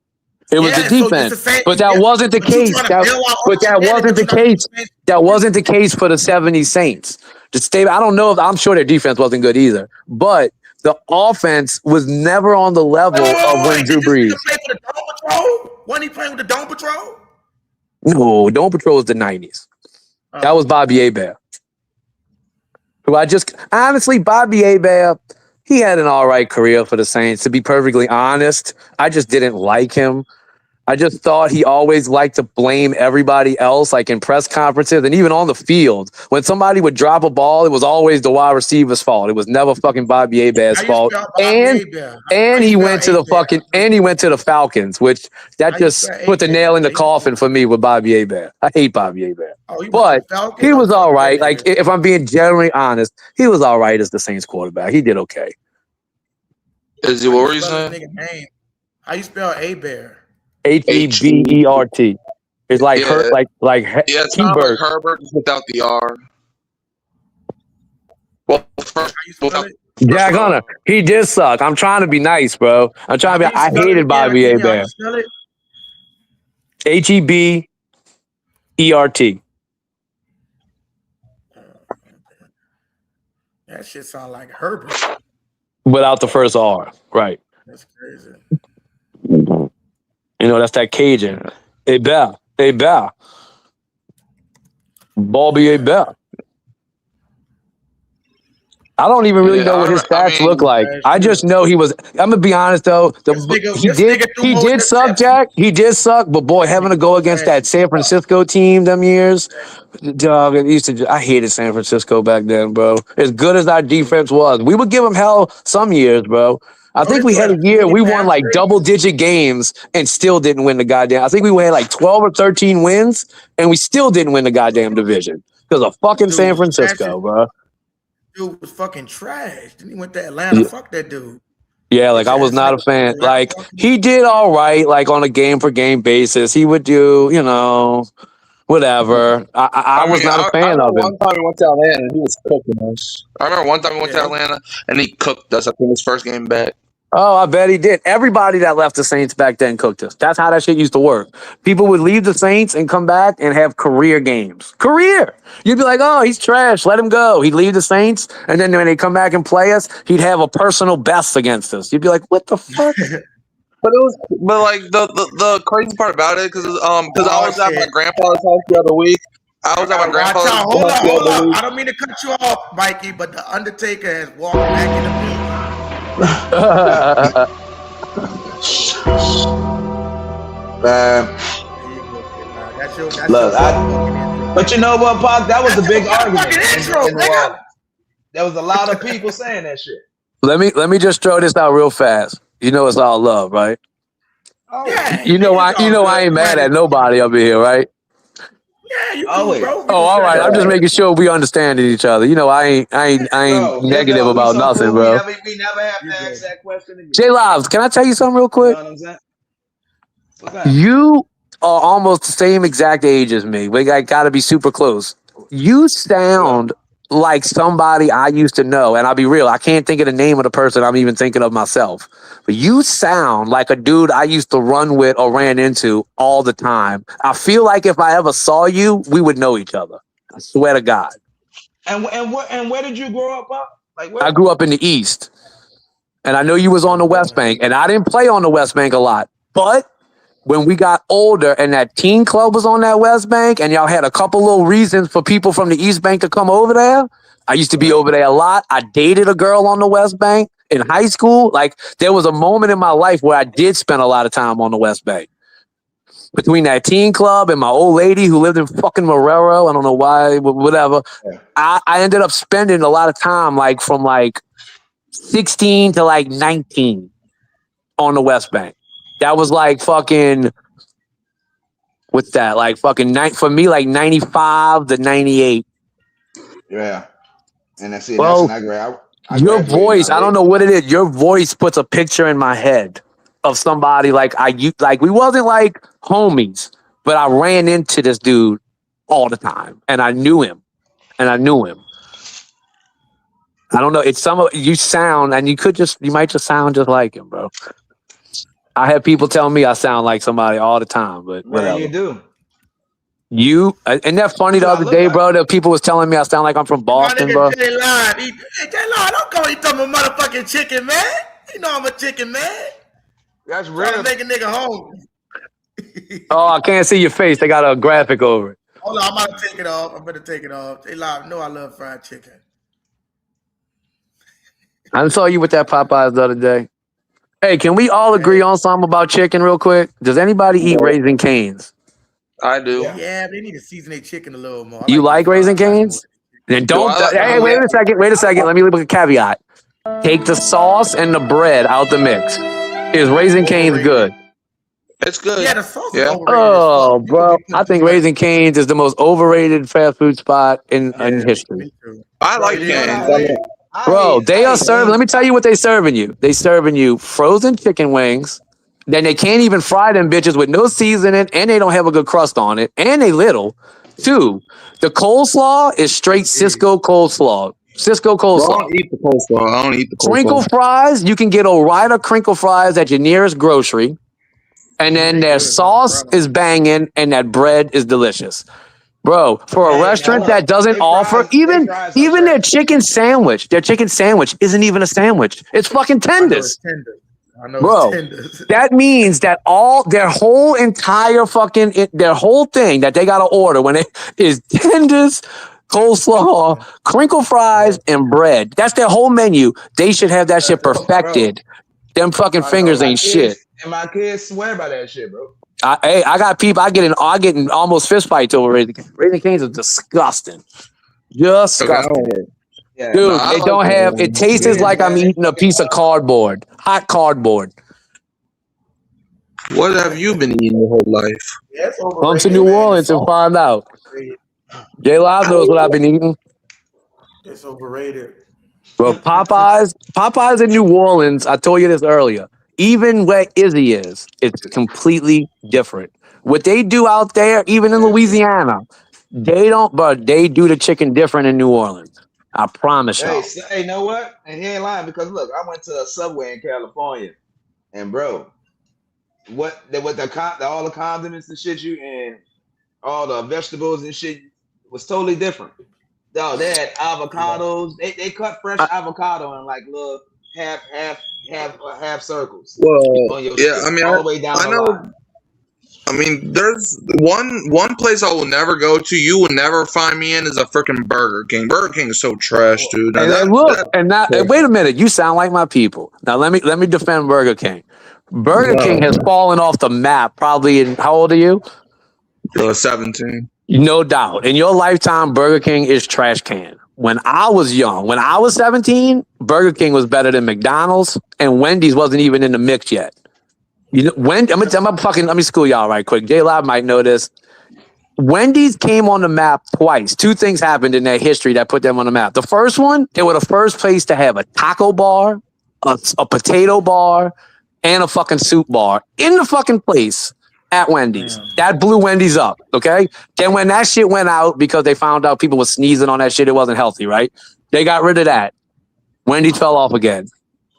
It was the defense, but that wasn't the case. But that wasn't the case. That wasn't the case for the 70 Saints. I don't know if I'm sure their defense wasn't good either, but the offense was never on the level of when Drew Brees. Wasn't he playing with the Dome Patrol? No, Dome Patrol was the 90s. That was Bobby Hebert. Who honestly, Bobby Hebert, he had an all right career for the Saints. To be perfectly honest, I just didn't like him. I just thought he always liked to blame everybody else, like in press conferences and even on the field. When somebody would drop a ball, it was always the wide receiver's fault. It was never fucking Bobby Hebert's fault. And he went to the Falcons, which that just put the nail in the coffin for me with Bobby Hebert. I hate Bobby Hebert. But he was all right. Like, if I'm being generally honest, he was all right as the Saints quarterback. He did okay. Is it what were you saying? How you spell Hebert? Hebert. It's like it's not like Herbert without the R. Well, first, Jack Hunter, he did suck. I'm trying to be nice, bro. I hated Bobby Hebert. Hebert. That shit sound like Herbert. Without the first R, right? That's crazy. You know, that's that Cajun. Hebert. Bobby Hebert. I don't even really know what his stats look like. I just know he was. I'm gonna be honest though. He did suck, Jack. He did suck. But boy, having to go against that San Francisco team them years, dog. I hated San Francisco back then, bro. As good as our defense was, we would give them hell some years, bro. I think we had a year we won like double-digit games and still didn't win the goddamn. I think we had like 12 or 13 wins and we still didn't win the goddamn division because of fucking San Francisco, bro. Dude was fucking trash. Then he went to Atlanta. Yeah. Fuck that dude. Yeah, like I was not a fan. Like he did all right, like on a game-for-game basis. He would do, whatever. I was not a fan of him. One time we went to Atlanta and he was cooking us. I remember one time we went to Atlanta and he cooked us. I think his first game back. Oh, I bet he did. Everybody that left the Saints back then cooked us. That's how that shit used to work. People would leave the Saints and come back and have career games. Career. You'd be like, oh, he's trash. Let him go. He'd leave the Saints, and then when they come back and play us, he'd have a personal best against us. You'd be like, what the fuck? But like the crazy part about it, because I was at my grandpa's house the other week. Hold on. I don't mean to cut you off, Mikey, but the Undertaker has walked back in the building. But you know what, Pac? That was a big argument. There was a lot of people saying that shit. Let me just throw this out real fast. You know it's all love, right? Oh, yeah, you know I ain't mad at nobody up in here, right? Yeah, you cool, bro. Oh, all right. I'm just making sure we understand each other. You know, I ain't negative about nothing, bro. We never have to ask that question again. J Lives, can I tell you something real quick? You know what I'm saying? What's that? You are almost the same exact age as me. We gotta be super close. You sound like somebody I used to know, and I'll be real, I can't think of the name of the person I'm even thinking of myself. But you sound like a dude I used to run with or ran into all the time. I feel like if I ever saw you, we would know each other. I swear to God. And where did you grow up? Like where? I grew up in the East, and I know you was on the West Bank, and I didn't play on the West Bank a lot, but when we got older and that teen club was on that West Bank and y'all had a couple little reasons for people from the East Bank to come over there, I used to be over there a lot. I dated a girl on the West Bank in high school. Like, there was a moment in my life where I did spend a lot of time on the West Bank. Between that teen club and my old lady who lived in fucking Marrero, I don't know why, whatever. Yeah. I ended up spending a lot of time, like from like 16 to like 19 on the West Bank. That was like fucking, what's that? Like fucking for me, like 95 to 98. Yeah. And that's it. Well, your voice, I don't know what it is. Your voice puts a picture in my head of somebody like we wasn't like homies, but I ran into this dude all the time and I knew him. I don't know. It's you sound, and you might just sound just like him, bro. I have people tell me I sound like somebody all the time, but whatever. You do. And that's funny the other day, bro, that people was telling me I sound like I'm from Boston, bro. J Lon, don't call me talking about motherfucking chicken, man. You know I'm a chicken, man. That's real. Trying to make a nigga hungry. Oh, I can't see your face. They got a graphic over it. Hold on, I'm about to take it off. J Lon, know I love fried chicken. I saw you with that Popeyes the other day. Hey, can we all agree on something about chicken real quick? Does anybody eat Raising Cane's? I do. Yeah, they need to season their chicken a little more. You like Raising Cane's? Then don't. Hey, wait a second. Let me leave a caveat. Take the sauce and the bread out the mix. Is Raising Cane's good? It's good. Yeah, the sauce is overrated. Oh, bro. I think Raising Cane's is the most overrated fast food spot in history. I like Cane's. Bro, they are serving. Let me tell you what they serving you. They serving you frozen chicken wings. Then they can't even fry them bitches with no seasoning, and they don't have a good crust on it, and they little. 2, the coleslaw is straight Cisco coleslaw. Cisco coleslaw. I don't eat the coleslaw. Crinkle fries, you can get Ore-Ida crinkle fries at your nearest grocery, and then their sauce is banging, and that bread is delicious. Bro, for a restaurant that doesn't offer even their chicken sandwich isn't even a sandwich. It's fucking tenders. I know, bro. That means that their whole thing that they gotta order when it is tenders, coleslaw, crinkle fries, and bread. That's their whole menu. They should have that shit perfected. Them fucking fingers ain't shit. And my kids swear by that shit, bro. I got people. I get in almost fist fights over Raising Cane's. Raising Cane's is disgusting. Disgusting. Yeah, dude, it don't have. It tastes like I'm eating a piece of cardboard, hot cardboard. What have you been eating your whole life? Come to New Orleans and find out. J Live knows what I've been eating. It's overrated. Bro, Popeyes in New Orleans. I told you this earlier. Even where Izzy is, it's completely different. What they do out there, even in Louisiana, they don't. But they do the chicken different in New Orleans. I promise Hey, y'all. hey, you know what? And he ain't lying because look, I went to a Subway in California, and bro, all the condiments and shit and all the vegetables and shit was totally different. Dog, they had avocados. They cut fresh I, avocado in like little half circles Well, on your yeah. shit I mean, all the way down I the line. know. I mean, there's one place I will never go to. You will never find me in is a freaking Burger King. Burger King is so trash, dude. Now and that's look, and now wait a minute. You sound like my people. Now let me defend Burger King. Burger King has fallen off the map. Probably in how old are you? 17. No doubt. In your lifetime, Burger King is trash can. When I was young, when I was 17, Burger King was better than McDonald's, and Wendy's wasn't even in the mix yet. You know, let me school y'all right quick. J Live might know this. Wendy's came on the map twice. Two things happened in their history that put them on the map. The first one, they were the first place to have a taco bar, a potato bar, and a fucking soup bar in the fucking place at Wendy's. That blew Wendy's up, okay? Then when that shit went out because they found out people were sneezing on that shit, it wasn't healthy, right? They got rid of that. Wendy's fell off again.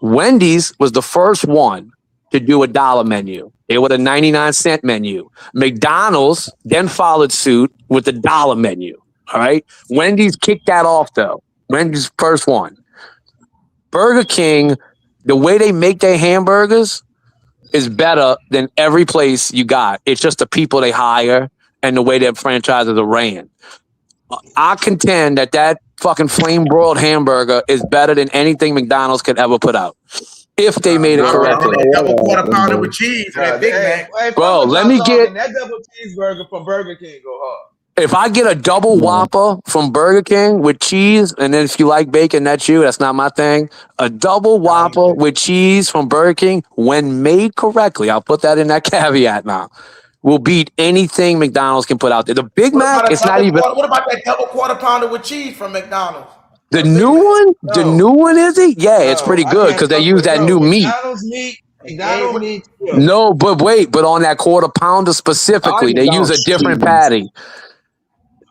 Wendy's was the first one to do a dollar menu. They were the 99-cent menu. McDonald's then followed suit with the dollar menu, all right? Wendy's kicked that off, though. Wendy's first one. Burger King, the way they make their hamburgers is better than every place you got. It's just the people they hire and the way their franchises are ran. I contend that fucking flame-broiled hamburger is better than anything McDonald's could ever put out. If they made it correctly. Double quarter pounder with cheese, that Big Mac. Bro, let me get that double cheeseburger from Burger King go hard. if I get a double Whopper from Burger King with cheese, and then if you like bacon, that's you. That's not my thing. A double Whopper with cheese from Burger King, when made correctly, I'll put that in that caveat now, will beat anything McDonald's can put out there. The Big Mac, it's not even. What about that double quarter pounder with cheese from McDonald's? The new one? The new one, is it? Yeah, it's pretty good because they use that new meat. McDonald's meat. No, but wait, but on that quarter pounder specifically, they use a different patty.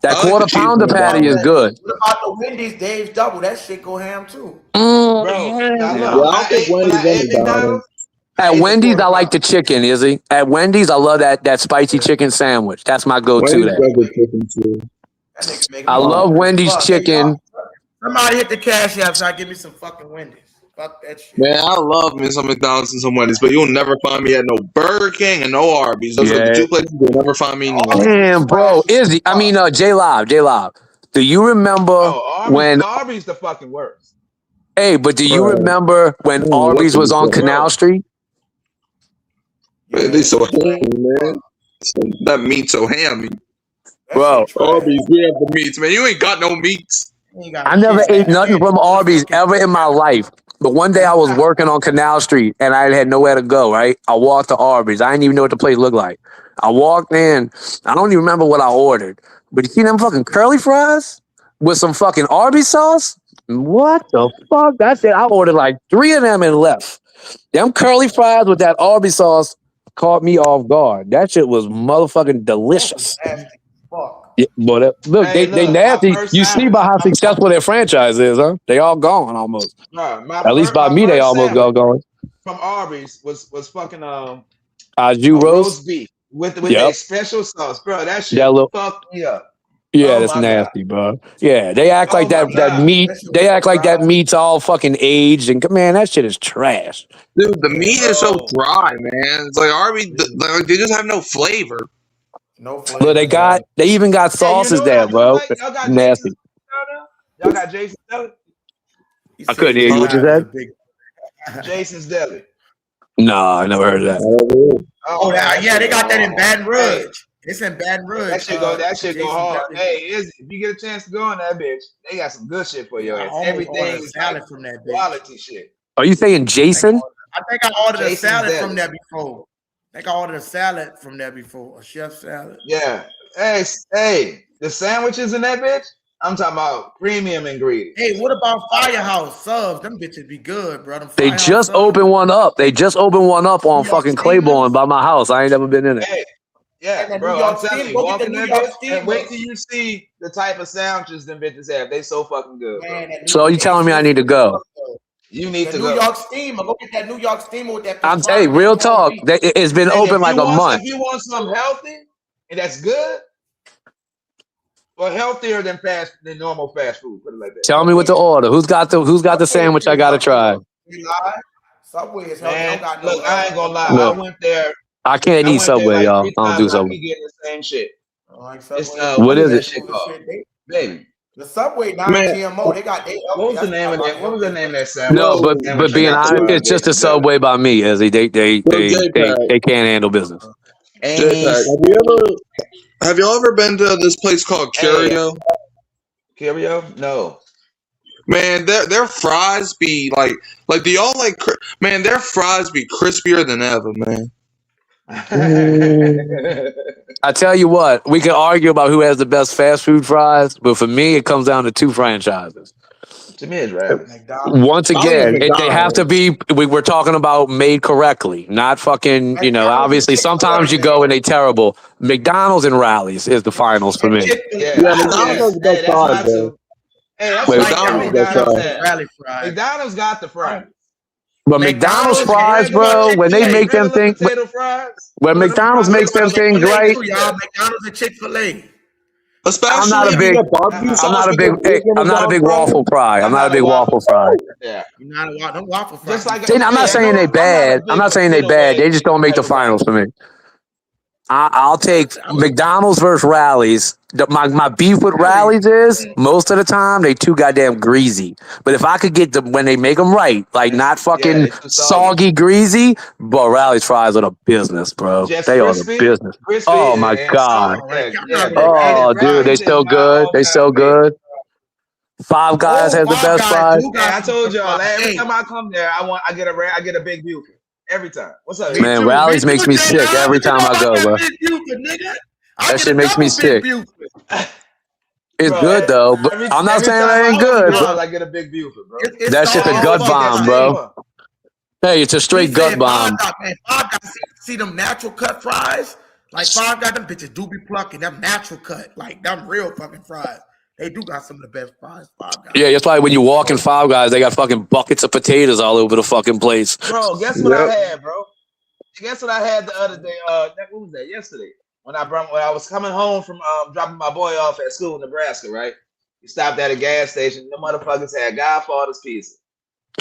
That quarter pounder patty is good. What about the Wendy's Dave's Double? That shit go ham too. At Wendy's, I like the chicken, Izzy. At Wendy's, I love that spicy chicken sandwich. That's my go-to there. I love Wendy's chicken. Somebody hit the cash app so I give me some fucking Wendy's. Fuck that shit. Man, I love me some McDonald's and some Wendy's, but you'll never find me at no Burger King and no Arby's. Those are the two places you'll never find me anymore. Damn, bro. Izzy, J Live. Do you remember when Arby's the fucking worst? Hey, but do you remember when Arby's was on Canal Street? Man, they so hammy, man. That meat so hammy. Bro. Arby's, we have the meats, man. You ain't got no meats. I never ate nothing from Arby's ever in my life. But one day I was working on Canal Street and I had nowhere to go, right? I walked to Arby's. I didn't even know what the place looked like. I walked in. I don't even remember what I ordered. But you see them fucking curly fries with some fucking Arby's sauce? What the fuck? That's it. I ordered like 3 of them and left. Them curly fries with that Arby's sauce caught me off guard. That shit was motherfucking delicious. Yeah, but look, they nasty. You see by how successful their franchise is, huh? They all gone almost. At least by me, they almost all gone. From Arby's was fucking roast beef with that special sauce, bro. That shit fucked me up. Yeah, that's nasty, bro. Yeah, they act like that meat. They act like that meat's all fucking aged, and man, that shit is trash. Dude, the meat is so dry, man. It's like Arby's, they just have no flavor. No flavor. Look, they even got sauces there, bro. Nasty. Y'all got Jason's Deli? I couldn't hear you. What you said? Jason's Deli. No, I never heard of that. Yeah, they got that in Baton Rouge. It's in Baton Rouge. That shit go hard. Hey, if you get a chance to go in that bitch, they got some good shit for you. Everything is salad from that bitch. Quality shit. Are you saying Jason? I think I ordered a salad from there before. A chef salad. Yeah. Hey, the sandwiches in that bitch, I'm talking about premium ingredients. Hey, what about Firehouse subs? Them bitches be good, bro. They just opened one up. On fucking Claiborne by my house. I ain't never been in it. Hey, Yeah, And the New bro, I'm York telling Steam, you, go get the walking New that York bitch and wait Steamers. till you see the type of sandwiches them bitches have. They so fucking good, bro. Man, So you telling me I need to go? You need the to New go. York Steamer. Go get that New York Steamer with that Hey, pastrami and real corned talk. beef. It's been And open like a month. if you want something healthy and that's good, well, healthier than normal fast food. Put it like that. Tell me what to order. Who's got the sandwich I gotta try? Subway is healthy. Man, Don't got no. look, I ain't gonna lie. Look, I I can't eat went there Subway, like y'all. 3 I don't times. do I Subway. keep getting the same shit. Like It's Subway, What what is is that it? shit called, baby? the Subway Man, non-GMO. They got what was the that's name of about that? the What was the healthiest name of that restaurant. No, but sandwich I being got to honest, try, it's just a bitch? Subway by me, as they can't handle business. J-Pack, have y'all ever been to this place called Curio? Curio? No. Man, their fries be like do y'all like man, their fries be crispier than ever, man. I tell you what, we can argue about who has the best fast food fries, but for me, it comes down to 2 franchises. To me, it's Rally's. Once again, they have to be. We're talking about made correctly, not fucking. Obviously, sometimes you go and they terrible. McDonald's and Rallies is the finals for me. Yeah, hey, that's my two. Hey, that's Wait, what I got McDonald's at. Rally fries. McDonald's got the fries. but McDonald's fries, bro, when they make them regular things, potato fries. when McDonald's makes them things Chick-fil-A right, too, y'all. McDonald's and Chick-fil-A. I'm not a big. I'm not a big. I'm not a big waffle fry. I'm not a big waffle fry. Yeah, You're not a waffle fry. just like I'm not saying they bad. I'm not saying they bad. They just don't make the finals for me. I'll take McDonald's versus Rallies. My beef with Rallies is most of the time they too goddamn greasy. But if I could get them when they make them right, like not fucking soggy greasy, but Rallies fries are the business, bro. Just They are the crispy, business. Oh my god. Yeah, Oh, dude, they so good. They so good. Five Guys has the best fries. Hey, I told y'all every time I come there, I get a big Buford every time. What's up? Man, Rallies makes me sick every time I go, bro. That shit makes me sick. It's good though, but I'm not saying that ain't good. I get a big Buford, bro. That shit's a gut bomb, bro. Hey, it's a straight gut bomb. Five Guys, see them natural cut fries? Like Five Guys, them bitches do be plucking them natural cut, like them real fucking fries. They do got some of the best fries. Five Guys. Yeah, that's why when you walk in Five Guys, they got fucking buckets of potatoes all over the fucking place. Bro, guess what I had, bro? Guess what I had the other day? What was that? Yesterday, when I was coming home from dropping my boy off at school in Nebraska, right? We stopped at a gas station. The motherfuckers had Godfather's pizza.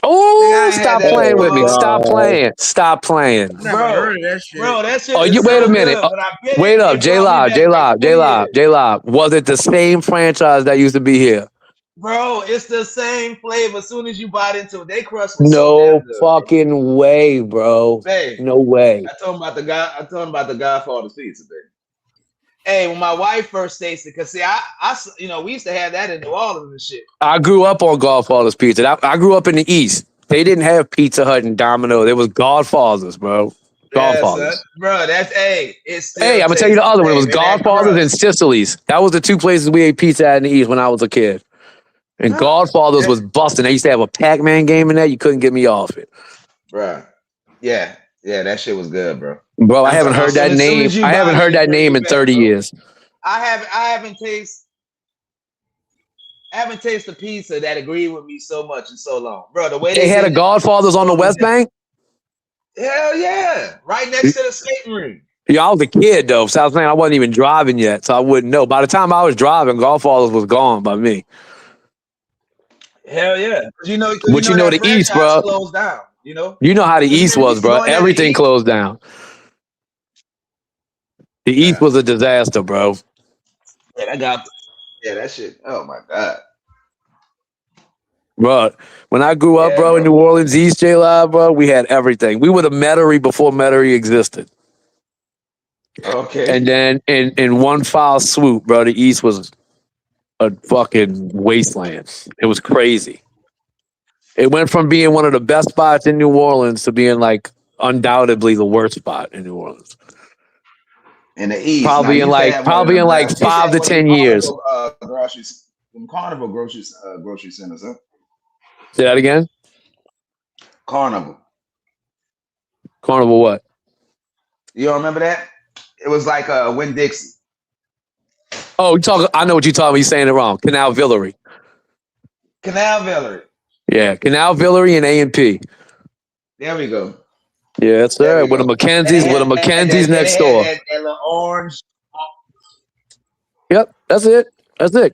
Oh, stop playing with me! Stop playing! Stop playing! Bro, that shit. Bro, that shit. Oh, you wait a minute! Wait up, J Lob. Was it the same franchise that used to be here? Bro, it's the same flavor. As soon as you bite into it, they crust was no fucking way, bro. Babe, no way. I told him about the Godfather's pizza, baby. Hey, when my wife first tasted, because see, I we used to have that in New Orleans and shit. I grew up on Godfather's Pizza. I grew up in the East. They didn't have Pizza Hut and Domino. It was Godfather's, bro. Godfather's. Yeah, bro, that's it's hey, I'm gonna tell you the other one. It was Godfather's and Sicily's. That was the 2 places we ate pizza at in the East when I was a kid. And Godfather's was busting. They used to have a Pac-Man game in there. You couldn't get me off it. Bro. Yeah, that shit was good, bro. Bro, I haven't heard that name. I haven't heard that name in 30 years. I haven't tasted pizza that agreed with me so much in so long, bro. The way they had a Godfather's on the West Bank. Hell yeah, right next to the skating rink. Yeah, I was a kid though, so I was saying I wasn't even driving yet, so I wouldn't know. By the time I was driving, Godfather's was gone by me. Hell yeah, you know the East, bro. Closed down. You know how the East was, bro. Everything closed down. The East was a disaster, bro. Yeah, that shit. Oh my god. Bro, when I grew up, bro, in New Orleans East, J-Live, bro, we had everything. We were the Metairie before Metairie existed. Okay. And then in one foul swoop, bro, the East was a fucking wasteland. It was crazy. It went from being one of the best spots in New Orleans to being like undoubtedly the worst spot in New Orleans. In the East, probably in like 5 to 10 years. Carnival grocery centers, huh? Say that again. Carnival what? You don't remember that? It was like Winn Dixie. Oh, I know what you're talking about. You're saying it wrong. Canal Villery. Canal Villery. Yeah, Canal Villery and A&P. There we go. Yeah, sir. With the Mackenzies next door. That little orange. Yep, that's it.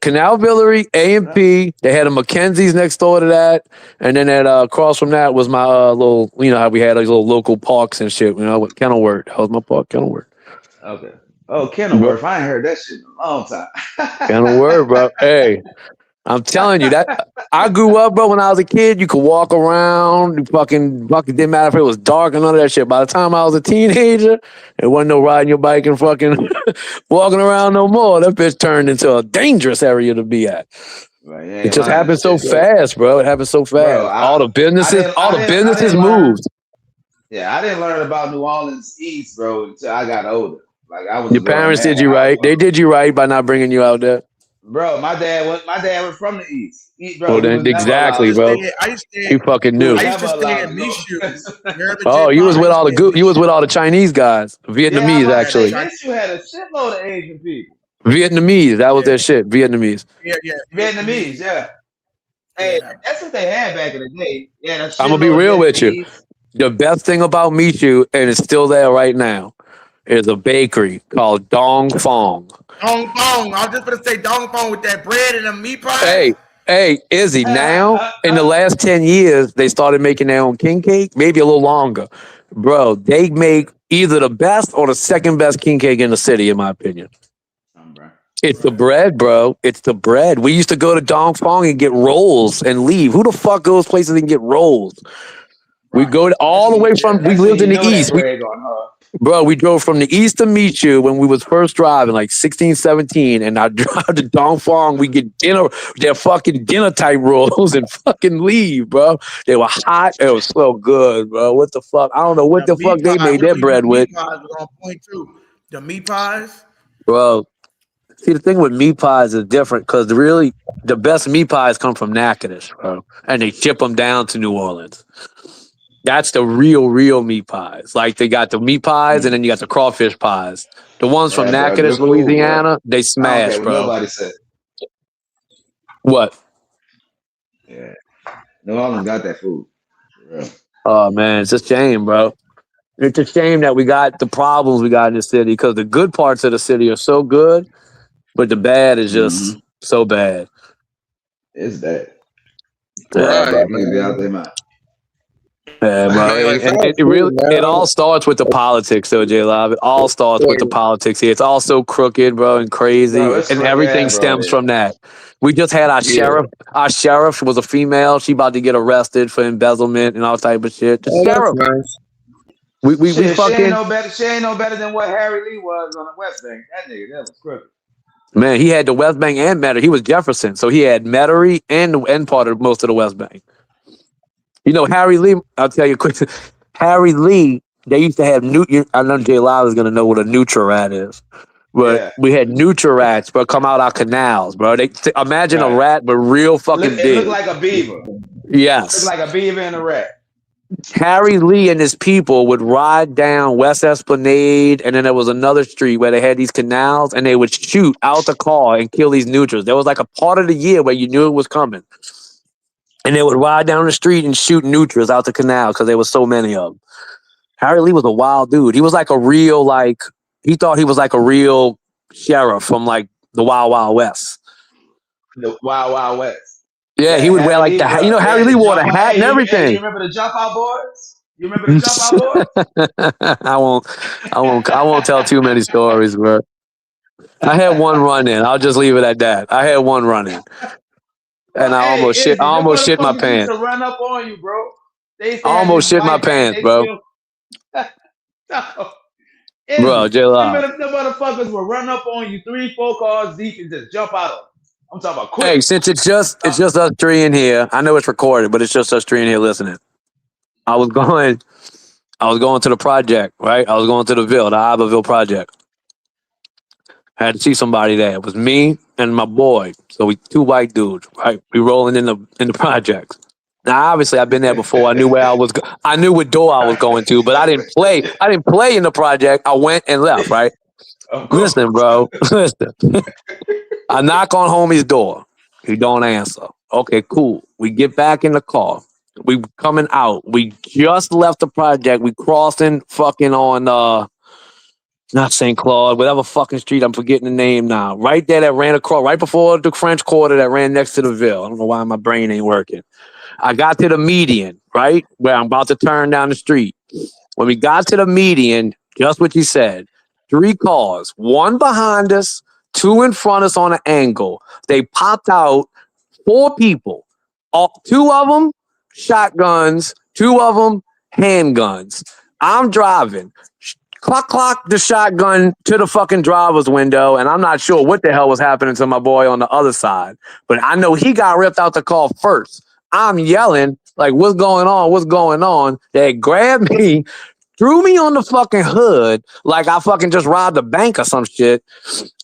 Canal Villery, A&P. They had a Mackenzie's next door to that, and then across from that was my little. You know how we had those little local parks and shit. You know, with Kenilworth. That was my park, Kenilworth. Okay. Oh, Kenilworth. I ain't heard that shit in a long time. Kenilworth, bro. Hey, I'm telling you that I grew up, bro. When I was a kid, you could walk around. You fucking didn't matter if it was dark or none of that shit. By the time I was a teenager, it wasn't no riding your bike and fucking walking around no more. That bitch turned into a dangerous area to be at. Right, it just happened so fast, bro. It happened so fast. Bro, all the businesses moved. Yeah, I didn't learn about New Orleans East, bro, until I got older. Like I was. Your parents did you right. They did you right by not bringing you out there. Bro, my dad was from the East. Bro, well, then exactly, bro. You fucking knew. I used to stay in Michoud. Oh, you was with all the Chinese guys, Vietnamese actually. You had a shitload of Asian people. Vietnamese, that was their shit. Vietnamese. Yeah. Vietnamese, yeah. Hey, that's what they had back in the day. Yeah, I'm gonna be real with you. The best thing about Michoud, and it's still there right now, is a bakery called Dong Fong. Dong Fong. I was just gonna say Dong Fong with that bread and the meat pie. Hey, Izzy. Now in the last 10 years, they started making their own king cake. Maybe a little longer, bro. They make either the best or the second best king cake in the city, in my opinion. It's the bread, bro. It's the bread. We used to go to Dong Fong and get rolls and leave. Who the fuck goes places and get rolls? We go all the way from. We lived in the east. Bro, we drove from the east to meet you when we was first driving, like 16, 17, and I drive to Dong Fong. We get dinner, their fucking dinner type rolls and fucking leave, bro. They were hot. It was so good, bro. What the fuck? I don't know what the fuck they made their bread with. The meat pies? Bro, see, the thing with meat pies is different because really the best meat pies come from Natchitoches, bro. And they ship them down to New Orleans. That's the real meat pies. Like they got the meat pies and then you got the crawfish pies. The ones from Natchitoches, Louisiana, they smash, bro. Nobody said. What? Yeah. New Orleans got that food. Oh man, it's a shame, bro. It's a shame that we got the problems we got in the city because the good parts of the city are so good, but the bad is just so bad. It's bad. Yeah, bro. It all starts with the politics, though, J Live. It all starts with the politics here. It's all so crooked, bro, and crazy, and everything stems from that. We just had our sheriff. Our sheriff was a female. She about to get arrested for embezzlement and all type of shit. The sheriff. Nice. We fucking. She ain't no better than what Harry Lee was on the West Bank. That nigga, that was crooked. Man, he had the West Bank and Metairie. He was Jefferson, so he had Metairie and part of most of the West Bank. You know, Harry Lee, I'll tell you quick. Harry Lee, they used to have I know Jay Lyle is going to know what a Nutri-Rat is. But we had Nutri-Rats, bro, come out our canals, bro. Imagine a rat, but real fucking big. It looked like a beaver. Yes. It looked like a beaver and a rat. Harry Lee and his people would ride down West Esplanade, and then there was another street where they had these canals, and they would shoot out the car and kill these Nutras. There was like a part of the year where you knew it was coming. And they would ride down the street and shoot Nutras out the canal because there was so many of them. Harry Lee was a wild dude. He was like a real, he thought he was like a real sheriff from like the Wild Wild West. The Wild Wild West. Yeah, he would wear like Harry Lee wore the hat and everything. You remember the Jump Out Boys? You remember the Jump Out Boys? I won't tell too many stories, bro. I had one run in. I'll just leave it at that. I had one run in. And I almost shit my pants. To run up on you, bro. I almost shit my pants, bro. Bro, J-Lo. The motherfuckers will run up on you 3-4 cars deep and just jump out of them. I'm talking about quick. Hey, since it's just us three in here. I know it's recorded, but it's just us three in here listening. I was going to the project, right? I was going to the Iberville project. I had to see somebody there. It was me and my boy. So we 2 white dudes, right? We rolling in the projects. Now, obviously, I've been there before. I knew where I was. I knew what door I was going to, but I didn't play. I didn't play in the project. I went and left, right? Of course. Listen, bro. Listen. I knock on homie's door. He don't answer. Okay, cool. We get back in the car. We coming out. We just left the project. We crossing fucking on not St. Claude, whatever fucking street. I'm forgetting the name now. Right there that ran across, right before the French Quarter that ran next to the Ville. I don't know why my brain ain't working. I got to the median, right? Where I'm about to turn down the street. When we got to the median, just what you said, 3 cars, 1 behind us, 2 in front of us on an angle. They popped out 4 people. 2 of them shotguns, 2 of them handguns. I'm driving. Clock the shotgun to the fucking driver's window, and I'm not sure what the hell was happening to my boy on the other side. But I know he got ripped out the car first. I'm yelling, like, what's going on? What's going on? They grabbed me, threw me on the fucking hood like I fucking just robbed a bank or some shit.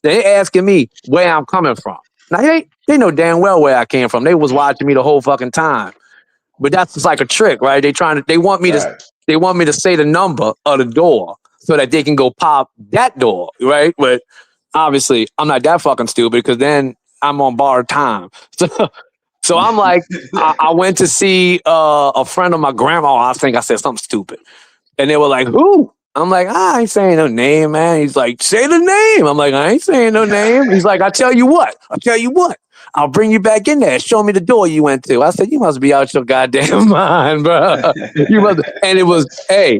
They asking me where I'm coming from. Now, they know damn well where I came from. They was watching me the whole fucking time. But that's just like a trick, right? They want me to say the number of the door so that they can go pop that door, right? But obviously, I'm not that fucking stupid because then I'm on borrowed time. So I'm like, I went to see a friend of my grandma. I think I said something stupid. And they were like, who? I'm like, I ain't saying no name, man. He's like, say the name. I'm like, I ain't saying no name. He's like, I'll tell you what. I'll bring you back in there. Show me the door you went to. I said, you must be out your goddamn mind, bro. You must. And it was the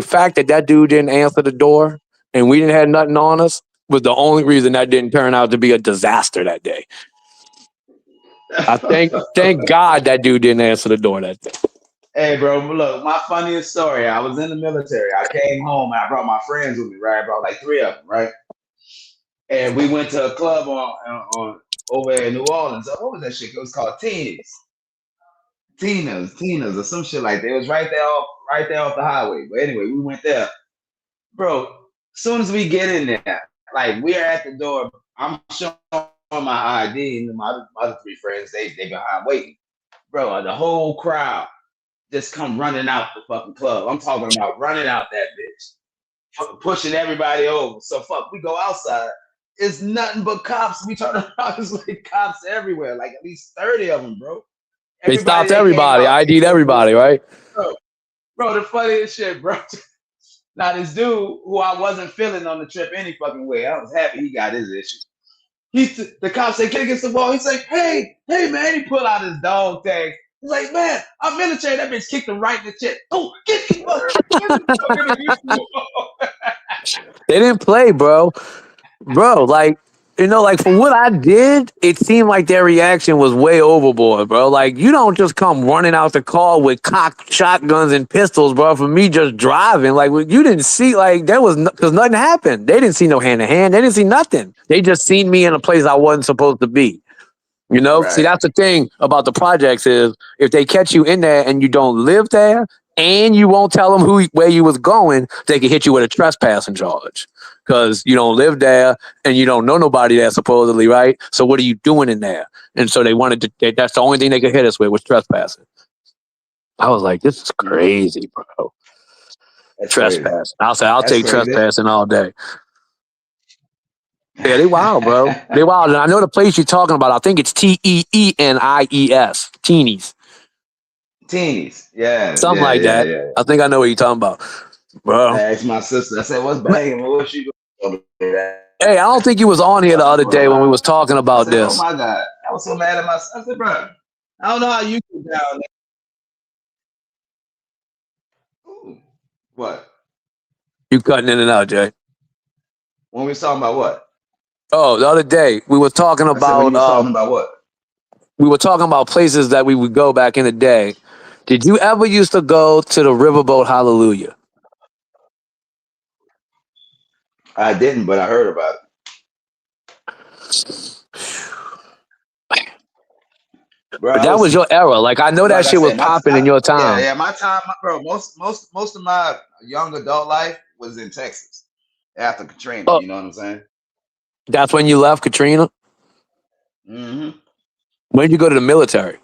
fact that dude didn't answer the door and we didn't have nothing on us was the only reason that didn't turn out to be a disaster that day. I thank God that dude didn't answer the door that day. Hey, bro, look, my funniest story. I was in the military. I came home. I brought my friends with me, right? I brought like 3 of them, right? And we went to a club on over in New Orleans. What was that shit? It was called Tina's, or some shit like that. It was right there off the highway. But anyway, we went there, bro. As soon as we get in there, like we are at the door, I'm showing my ID, and my other 3 friends they behind waiting, bro. The whole crowd just come running out the fucking club. I'm talking about running out that bitch, pushing everybody over. So we go outside. It's nothing but cops. We turn around, it's like cops everywhere, like at least 30 of them, bro. They stopped everybody, ID'd everybody, right? Bro, the funniest shit, bro. Now this dude who I wasn't feeling on the trip any fucking way, I was happy he got his issue. The cop said, "Can I get some ball?" He's like, "Hey, man!" He pulled out his dog tag. He's like, "Man, I'm military." That bitch kicked him right in the chest. Oh, get me! They didn't play, bro. Like, like for what I did, it seemed like their reaction was way overboard, bro. Like, you don't just come running out the car with cocked shotguns and pistols, bro, for me just driving. Like, you didn't see, like, because nothing happened. They didn't see no hand-to-hand. They didn't see nothing. They just seen me in a place I wasn't supposed to be. Right. See, that's the thing about the projects is if they catch you in there and you don't live there and you won't tell them where you was going, they can hit you with a trespassing charge because you don't live there and you don't know nobody there supposedly, right? So what are you doing in there? And so they wanted to, that's the only thing they could hit us with was trespassing. I was like, this is crazy, bro. Trespass. I'll take trespassing all day. Yeah, they wild, bro. They wild. And I know the place you're talking about. I think it's TEENIES. Teenies. Yeah. Something like that. Yeah. I think I know what you're talking about. Bro. I asked my sister. I said, what's banging? What she doing? Hey, I don't think you was on here the other day when we was talking about this. Oh, my God. I was so mad at myself. I said, bro, I don't know how you get down there. Ooh. What? You cutting in and out, Jay. When we was talking about what? Oh, the other day we were talking about. Talking about what? We were talking about places that we would go back in the day. Did you ever used to go to the Riverboat Hallelujah? I didn't, but I heard about it. Bro, but that was your era. Like I know that shit was popping in your time. Yeah, my time, bro. Most of my young adult life was in Texas after Katrina. You know what I'm saying? That's when you left Katrina? Mm-hmm. When did you go to the military?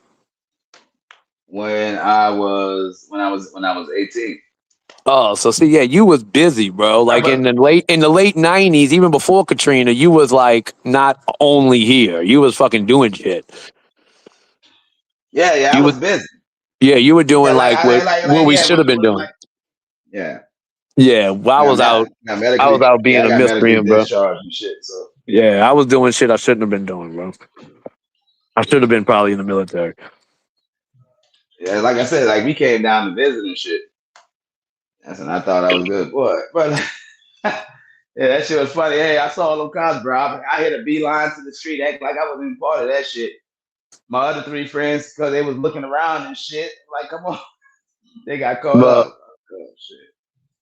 When I was 18. Oh, so see, yeah, you was busy, bro. Bro, Like but in the late '90s, even before Katrina, you was like not only here, you was fucking doing shit. yeah, I You was was busy. yeah, you were Yeah, doing like what we yeah, should have been doing. like yeah. Yeah, well, I got I was out being I a got medically miscreant, bro. discharged and shit. So Yeah, I was doing shit I shouldn't have been doing, bro. I should have been probably in the military. yeah, like I said, like we came down to visit and shit. That's and I thought I was good, boy. But yeah, that shit was funny. Hey, I saw them cops, bro. I hit a beeline to the street, act like I wasn't even part of that shit. My other three friends, because they was looking around and shit, like, come on, they got caught But up. Oh, shit.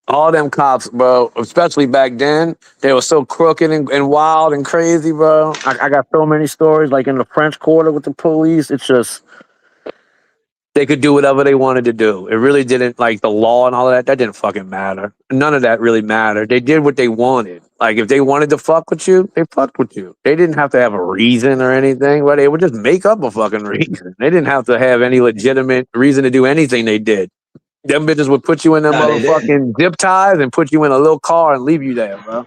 all them cops, bro, especially back then, they were so crooked and wild and crazy, bro. I got so many stories, like in the French Quarter with the police. It's just they could do whatever they wanted to do. It really didn't, like the law and all of that. That didn't fucking matter. None of that really mattered. They did what they wanted. Like if they wanted to fuck with you, they fucked with you. They didn't have to have a reason or anything, but they would just make up a fucking reason. They didn't have to have any legitimate reason to do anything they did. Them bitches would put you in them No, they didn't. motherfucking zip ties and put you in a little car and leave you there, bro.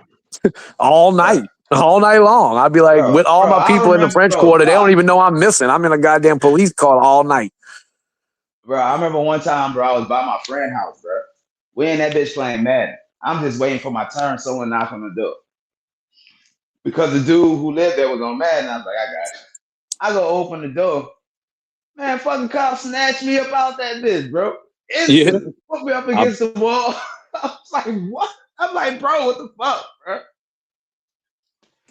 All night. All night long. I'd be like, with all my I people in the remember, French Quarter, they don't even know I'm missing. I'm in a goddamn police car all night. bro, I remember one time, bro, I was by my friend's house, bro. We in that bitch playing Madden. I'm just waiting for my turn. Someone knock on the door because the dude who lived there was on Madden. I was like, I got you. I go open the door. Man, fucking cop snatched me up out that bitch, bro. Yeah. Instantly. Put me up against the wall. I was like, what? I'm like, bro, what the fuck, bro?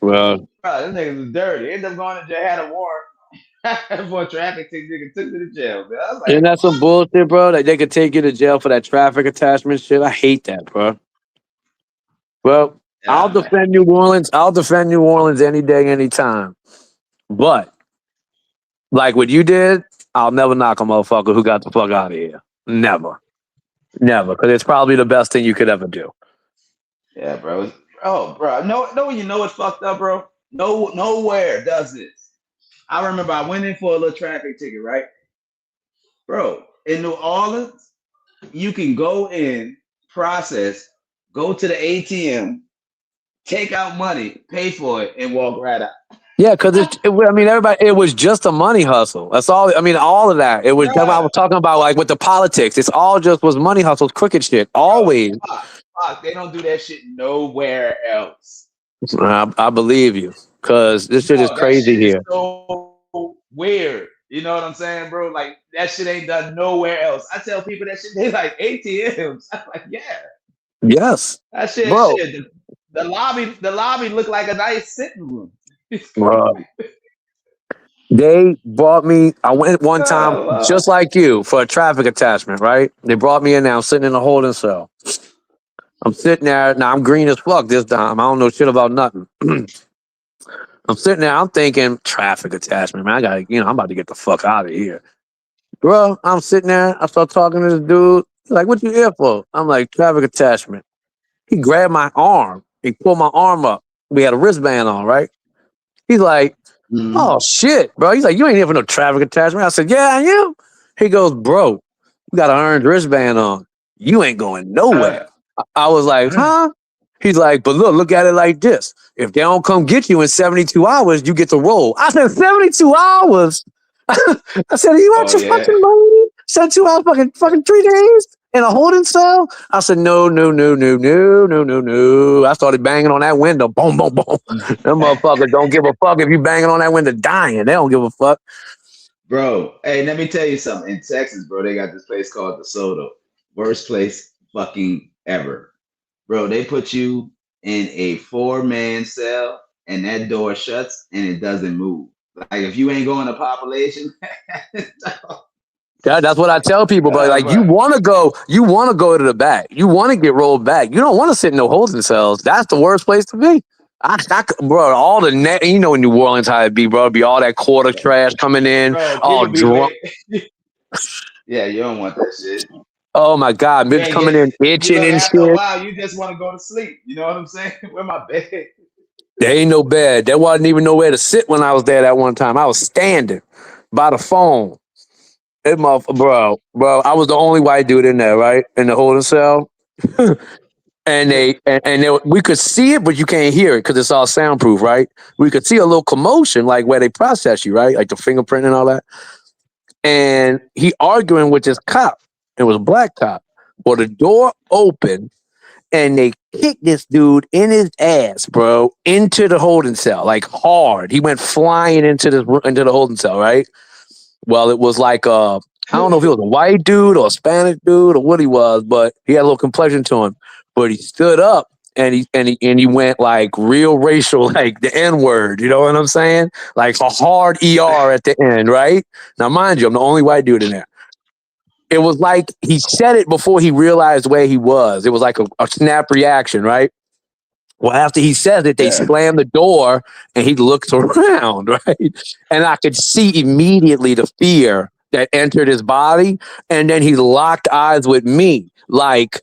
Well, Bro, this nigga was dirty. Ended up going to jail, had a warrant for a traffic ticket, nigga took to the jail, man. I was like, and that's some bullshit, bro. That they could take you to jail for that traffic attachment shit. I hate that, bro. Well, I'll man. defend New Orleans. I'll defend New Orleans any day, anytime. But like what you did, I'll never knock a motherfucker who got the fuck out of here. Never. Never. Because it's probably the best thing you could ever do. Yeah, bro. Oh, bro. No, you know it's fucked up, bro. Nowhere does this. I remember I went in for a little traffic ticket, right? Bro, in New Orleans, you can go in, process, go to the ATM, take out money, pay for it, and walk right out. Yeah, because it was just a money hustle. That's all. I mean, all of that. It was. That's what I was talking about, like with the politics. It's all just was money hustles, crooked shit. Always. Fuck, they don't do that shit nowhere else. I believe you, because this shit is crazy shit here. Is so weird. You know what I'm saying, bro? Like that shit ain't done nowhere else. I tell people that shit they like ATMs. I'm like, yeah. Yes. That shit, bro. The lobby looked like a nice sitting room. Bro. They brought me. I went one time, just like you, for a traffic attachment. Right? They brought me in there. I'm sitting in a holding cell. I'm sitting there. Now I'm green as fuck this time. I don't know shit about nothing. I'm sitting there. I'm thinking traffic attachment, man. I got, I'm about to get the fuck out of here, bro. I'm sitting there. I start talking to this dude. He's like, "What you here for?" I'm like, "Traffic attachment." He grabbed my arm. He pulled my arm up. We had a wristband on, right? He's like, "Oh shit, bro." He's like, "You ain't here for no traffic attachment." I said, "Yeah, I am." He goes, "Bro, you got an orange wristband on. You ain't going nowhere." I was like, "Huh?" He's like, "But look at it like this. If they don't come get you in 72 hours, you get to roll." I said, 72 hours? I said, "Are you out your fucking mind? 72 hours, fucking 3 days in a holding cell?" I said, No. I started banging on that window. Boom, boom, boom. Them motherfuckers don't give a fuck if you banging on that window dying. They don't give a fuck. Bro, hey, let me tell you something. In Texas, bro, they got this place called DeSoto. Worst place fucking ever. Bro, they put you in a 4-man cell and that door shuts and it doesn't move. Like if you ain't going to population. That's what I tell people, but like you want to go to the back. You want to get rolled back. You don't want to sit in no holding cells. That's the worst place to be. Bro, all the net, in New Orleans how it be, bro. It'd be all that quarter trash coming in, all drunk. Yeah, you don't want that shit. Oh my God, bitch coming in itching and after shit. a while, you just want to go to sleep. You know what I'm saying? Where my bed? There ain't no bed. There wasn't even nowhere to sit when I was there that one time. I was standing by the phone. Bro, I was the only white dude in there, right? In the holding cell. And we could see it, but you can't hear it because it's all soundproof, right? We could see a little commotion, like where they process you, right? Like the fingerprint and all that. And he arguing with this cop. It was a black cop. Well, the door opened and they kicked this dude in his ass, bro, into the holding cell, like hard. He went flying into the holding cell, right? Well, it was like I don't know if he was a white dude or a Spanish dude or what he was, but he had a little complexion to him. But he stood up and he went like real racial, like the N-word, you know what I'm saying? Like a hard ER at the end, right? Now, mind you, I'm the only white dude in there. It was like he said it before he realized where he was. It was like a snap reaction, right? Well, after he says it, they slammed the door and he looks around, right? And I could see immediately the fear that entered his body. And then he locked eyes with me, like,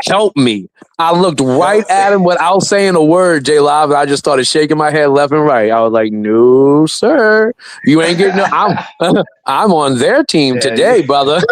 help me. I looked right at him without saying a word, J Live, and I just started shaking my head left and right. I was like, "No, sir, you ain't getting. I'm on their team today, brother."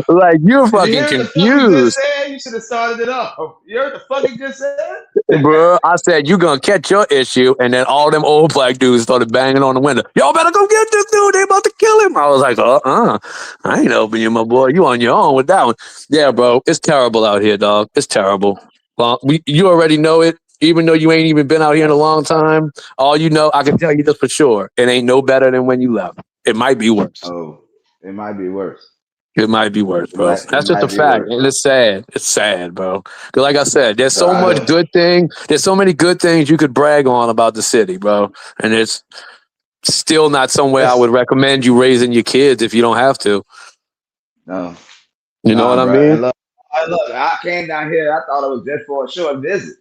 Like you're fucking confused. You should have started it off. You heard the fucking good said, bro. I said you gonna catch your issue, and then all them old black dudes started banging on the window. Y'all better go get this dude. They about to kill him. I was like, I ain't helping you, my boy. You on your own with that one. Yeah, bro. It's terrible out here, dog. It's terrible. Well, you already know it. Even though you ain't even been out here in a long time, all you know, I can tell you this for sure. It ain't no better than when you left. It might be worse. Oh, it might be worse. It might be worse, bro. That's just a fact. And it's sad. It's sad, bro. Because like I said, there's so much good thing. There's so many good things you could brag on about the city, bro. And it's still not somewhere I would recommend you raising your kids if you don't have to. No. You know what I mean? I came down here. I thought it was just for a short visit.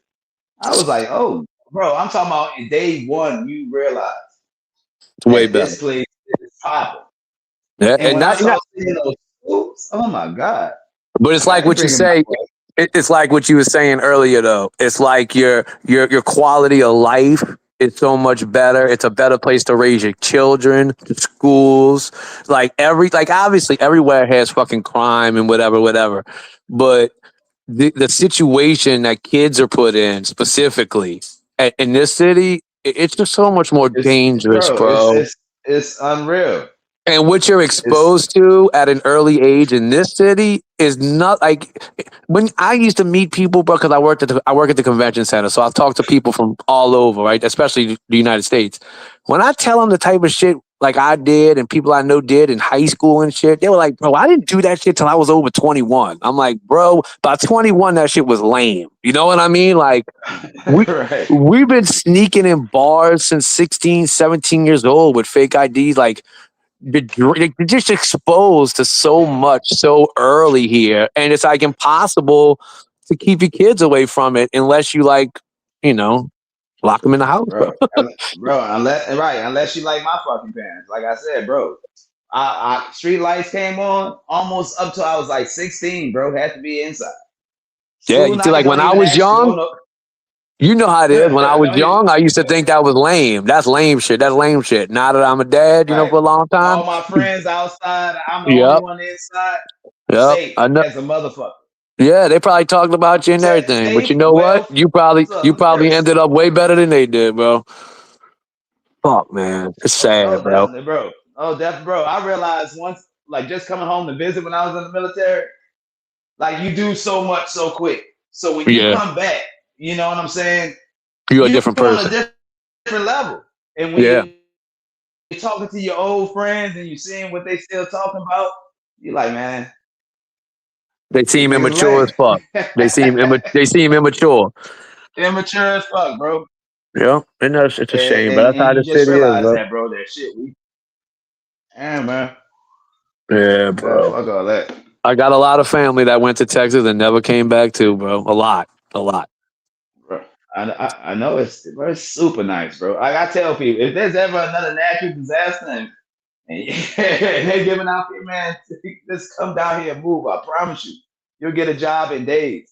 I was like, oh, bro, I'm talking about in day one, you realize it's way better. This place is popping. Yeah, and when I saw those schools, oh my God. But it's like what you say. It's like what you were saying earlier, though. It's like your quality of life is so much better. It's a better place to raise your children. The schools, obviously everywhere has fucking crime and whatever. But the situation that kids are put in specifically in this city, it's just so much more dangerous, bro. It's unreal. And what you're exposed to at an early age in this city is not like when I used to meet people, bro, because I work at the convention center. So I'll talk to people from all over, right? Especially the United States. When I tell them the type of shit like I did and people I know did in high school and shit, they were like, bro, I didn't do that shit till I was over 21. I'm like, bro, by 21, that shit was lame. You know what I mean? Like, we've been sneaking in bars since 16, 17 years old with fake IDs. Like, you're just exposed to so much so early here, and it's like impossible to keep your kids away from it unless you lock them in the house, bro. Unless you like my fucking parents. Like I said, bro, I street lights came on almost up till I was like 16, bro. Had to be inside. Yeah, you see, like when I was young. You know how it is. When I was young, I used to think that was lame. That's lame shit. Now that I'm a dad, for a long time. All my friends outside. I'm the only one inside. Safe as a motherfucker. Yeah, they probably talked about you and everything. But you know what? You probably ended up way better than they did, bro. Fuck, man. It's sad, bro. Bro. Oh, definitely, bro. I realized once, like just coming home to visit when I was in the military, like you do so much so quick. So when you come back, you know what I'm saying? You're a different person. On a different level. And when you're talking to your old friends and you're seeing what they still talking about, you're like, man. They seem immature as fuck. They seem immature. Immature as fuck, bro. Yeah, and it's a shame, but that's how the city is, bro. That, bro. That shit. Man. Yeah, bro. Fuck all that. I got a lot of family that went to Texas and never came back too, bro. A lot. Bro, I know it's super nice, bro. I tell people, if there's ever another natural disaster and they're giving out here, man, just come down here and move. I promise you, you'll get a job in days.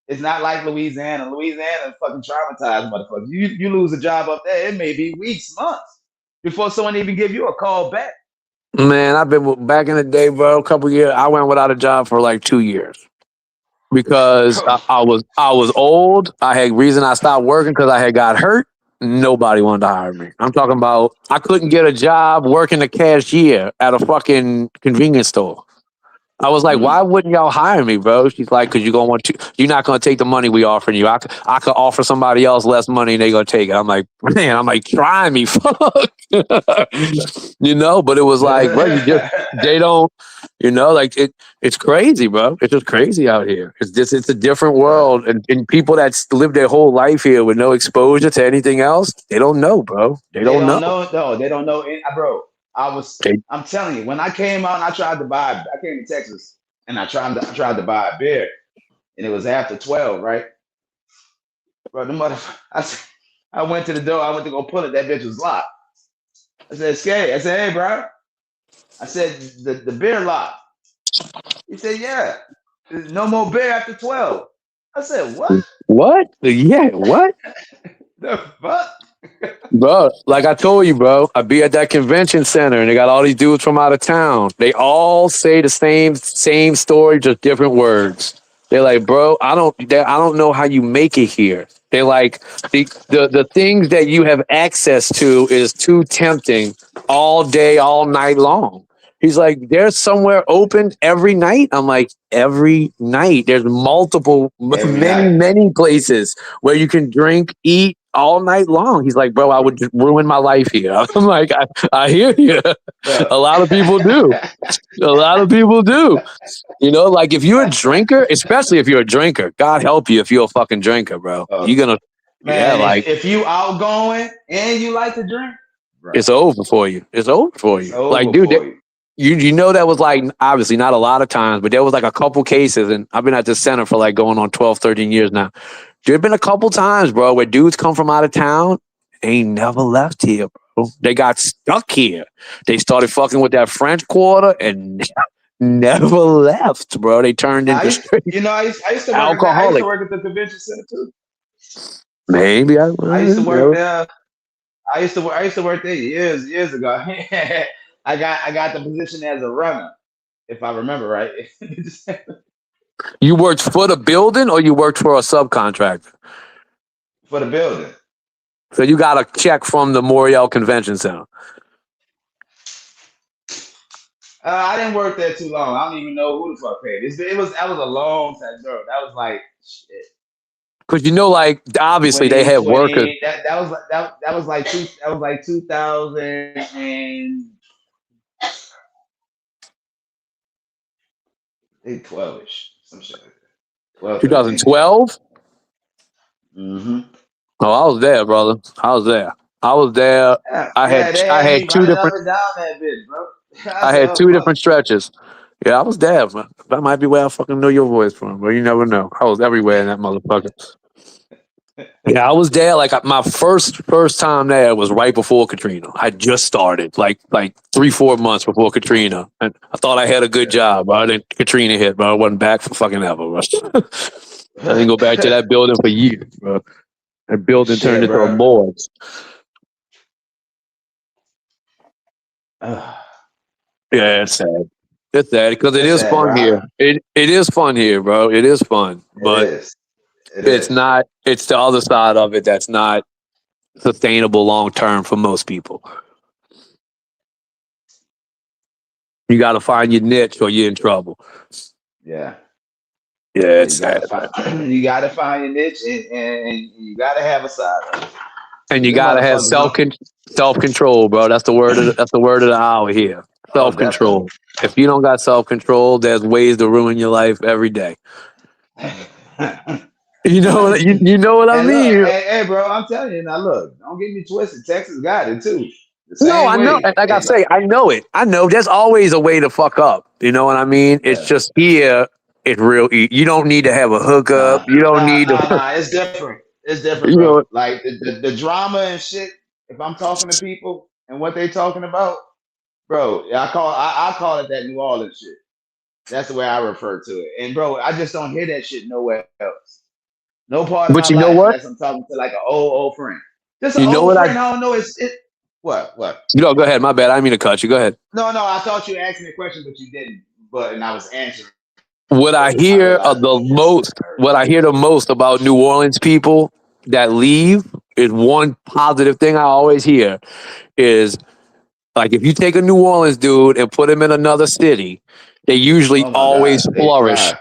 It's not like Louisiana. Louisiana is fucking traumatized, motherfuckers. You lose a job up there, it may be weeks, months before someone even give you a call back. Man, I've been back in the day, bro. A couple years. I went without a job for like 2 years. because I was old. I had reason I stopped working because I had got hurt. Nobody wanted to hire me. I'm talking about I couldn't get a job working the cashier at a fucking convenience store. I was like, why wouldn't y'all hire me, bro? She's like, because you're not gonna take the money we offering you. I could offer somebody else less money and they gonna take it. I'm like, man, try me, fuck. You know, but it was like, bro, they don't, it's crazy, bro. It's just crazy out here. It's a different world. And people that live their whole life here with no exposure to anything else, they don't know, bro. They don't know. No, they don't know. Bro, I'm telling you, when I came out and I came to Texas and I tried to buy a beer and it was after 12, right? Bro, I went to the door, I went to go pull it, that bitch was locked. I said, Skate, I said, hey, bro. I said, the beer locked. He said, yeah, there's no more beer after 12. I said, what? What? Yeah, what? The fuck? Bro, like I told you, bro, I be at that convention center and they got all these dudes from out of town. They all say the same story, just different words. They're like, bro, I don't know how you make it here. They're like, the things that you have access to is too tempting all day, all night long. He's like, there's somewhere open every night. I'm like, every night. There's many places where you can drink, eat all night long. He's like, bro, I would just ruin my life here. I'm like, I hear you. A lot of people do. A lot of people do. You know, like if you're a drinker, especially if you're a drinker, God help you if you're a fucking drinker, bro. You're gonna, man, if you outgoing and you like to drink, bro, it's over for you. It's over for you. Like, dude, you know that was like obviously not a lot of times, but there was like a couple cases, and I've been at this center for like going on 12, 13 years now. There's been a couple times, bro, where dudes come from out of town, ain't never left here, bro. They got stuck here. They started fucking with that French Quarter and never left, bro. They turned into I used to alcoholic. work at the convention center too. Maybe I used to work there. I used to work there years ago. I got the position as a runner, if I remember right. You worked for the building or you worked for a subcontractor? For the building. So you got a check from the Moriel Convention Center. I didn't work there too long. I don't even know who the fuck paid. That was a long time ago. That was like shit. Because you know, like obviously they had workers. That was like 2000 and 12-ish, some shit like that. 2012? Mm-hmm. Oh, I was there, brother. I was there. I had two different. I had two different stretches. Yeah, I was there. Man. That might be where I fucking know your voice from, but you never know. I was everywhere in that motherfucker. Yeah, I was there. Like my first time there was right before Katrina. I just started, like 3-4 months before Katrina, and I thought I had a good job. But then Katrina hit, but I wasn't back for fucking ever. Bro. I didn't go back to that building for years, bro. That building turned into a morgue. Yeah, it's sad. It's sad because it is fun here. It is fun here, bro. It is fun, but it's not. It's the other side of it that's not sustainable long term for most people. You got to find your niche, or you're in trouble. Yeah. Yeah, it's sad. You got to find your niche, and you got to have a side of it. And you got to have self control, bro. That's the word. That's the word of the hour here. Self control. If you don't got self control, there's ways to ruin your life every day. You know what I mean? Look, hey, bro, I'm telling you now. Look, don't get me twisted. Texas got it too. No, I know. Like I say, I know it. I know. There's always a way to fuck up. You know what I mean? Yeah. It's just here. It's real. You don't need to have a hookup. You don't need to. It's different. It's different, bro. Know, like the drama and shit. If I'm talking to people and what they talking about, bro, I call it that New Orleans shit. That's the way I refer to it. And bro, I just don't hear that shit nowhere else. No part of my life unless I'm talking to like an old friend. Just an old friend. I don't know. What? No, go ahead. My bad. I didn't mean to cut you. Go ahead. No. I thought you asked me a question, but you didn't. And I was answering What I hear the most about New Orleans people that leave is one positive thing I always hear is like if you take a New Orleans dude and put him in another city, they usually Oh my always God, they flourish. thrive,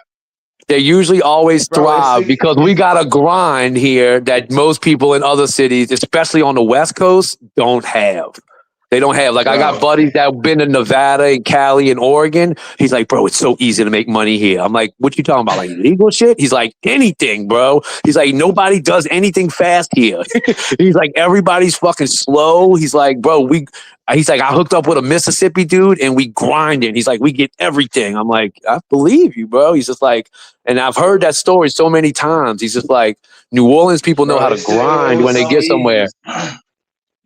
They usually always bro. thrive because we got a grind here that most people in other cities, especially on the West Coast, don't have. They don't have. Like, I got bro. buddies that have been to Nevada and Cali and Oregon. He's like, bro, it's so easy to make money here. I'm like, what you talking about? Like legal shit? He's like, anything, bro. He's like, nobody does anything fast here. He's like, everybody's fucking slow. He's like, bro, he's like, I hooked up with a Mississippi dude and we grinding. He's like, we get everything. I'm like, I believe you, bro. He's just like, and I've heard that story so many times. He's just like, New Orleans people know how to It grind when was they so get easy, somewhere.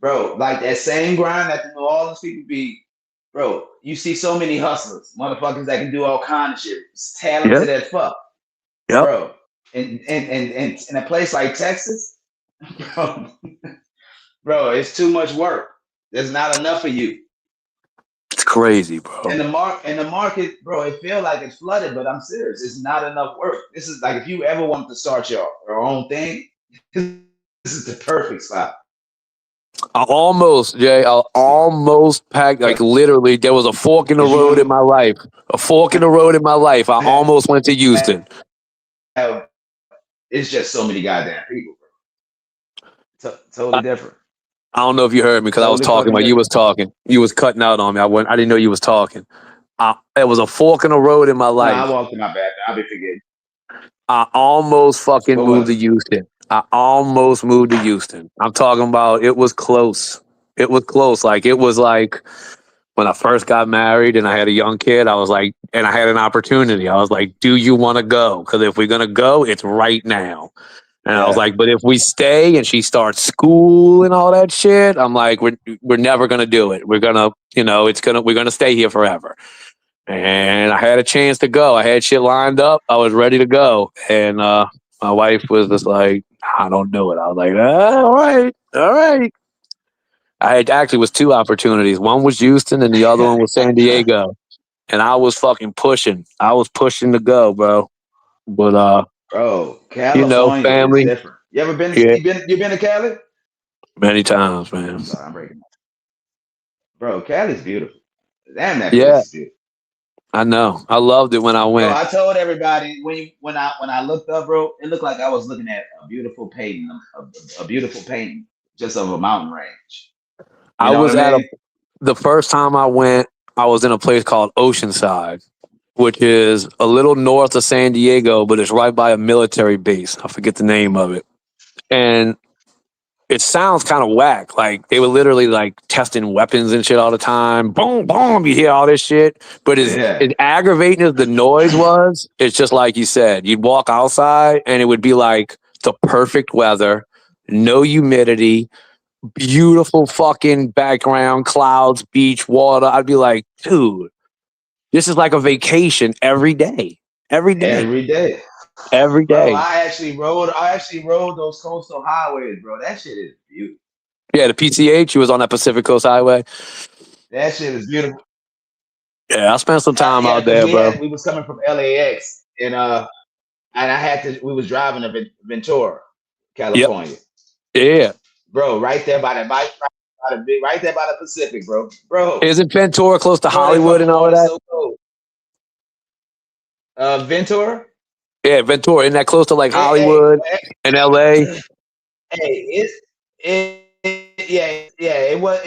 bro. Like that same grind that the New Orleans people be, bro. You see so many hustlers, motherfuckers that can do all kind of shit, talented as fuck, Yep. bro. And in a place like Texas, bro, it's too much work. There's not enough of you. It's crazy, bro. And the market, bro, it feel like it's flooded, but I'm serious. It's not enough work. This is like if you ever want to start your own thing, this is the perfect spot. I almost packed, like literally, there was a fork in the road in my life. A fork in the road in my life. I almost went to Houston. It's just so many goddamn people, bro. Totally different. I don't know if you heard me because I was talking while you was talking. You was cutting out on me. I didn't know you was talking. It was a fork in the road in my life. I walked in my back. I'll be forgetting. I almost fucking moved to Houston. I almost moved to Houston. I'm talking about it was close. It was close. Like it was like when I first got married and I had a young kid, I was like, and I had an opportunity. I was like, do you want to go? Because if we're going to go, it's right now. And I was like, but if we stay and she starts school and all that shit, I'm like, we're never going to do it. We're going to, we're going to stay here forever. And I had a chance to go. I had shit lined up. I was ready to go. And my wife was just like, I don't do it. I was like, all right. I had actually was two opportunities. One was Houston and the other one was San Diego. And I was fucking pushing. I was pushing to go, bro. But bro, California family. Is different. You ever been? Yeah. You been to Cali? Many times, man. I'm sorry, I'm breaking up. Bro, Cali's beautiful. Damn, that place is beautiful. I know. I loved it when I went. Bro, I told everybody when I looked up, bro, it looked like I was looking at a beautiful painting, a beautiful painting just of a mountain range. The first time I went, I was in a place called Oceanside, which is a little north of San Diego, but it's right by a military base. I forget the name of it. And it sounds kind of whack. Like they were literally like testing weapons and shit all the time. Boom, boom. You hear all this shit. But as aggravating as the noise was, it's just like you said. You'd walk outside and it would be like the perfect weather, no humidity, beautiful fucking background, clouds, beach, water. I'd be like, dude, this is like a vacation every day. Every day. Bro, I actually rode those coastal highways, bro. That shit is beautiful. Yeah, the PCH. You was on that Pacific Coast Highway. That shit is beautiful. Yeah, I spent some time out there, bro. We was coming from LAX, and we was driving to Ventura, California. Yep. Yeah, bro, right there by the Pacific, bro. Isn't Ventura close to Hollywood and all of that? So cool. Ventura. Yeah, Ventura. Isn't that close to like Hollywood and LA? Hey, it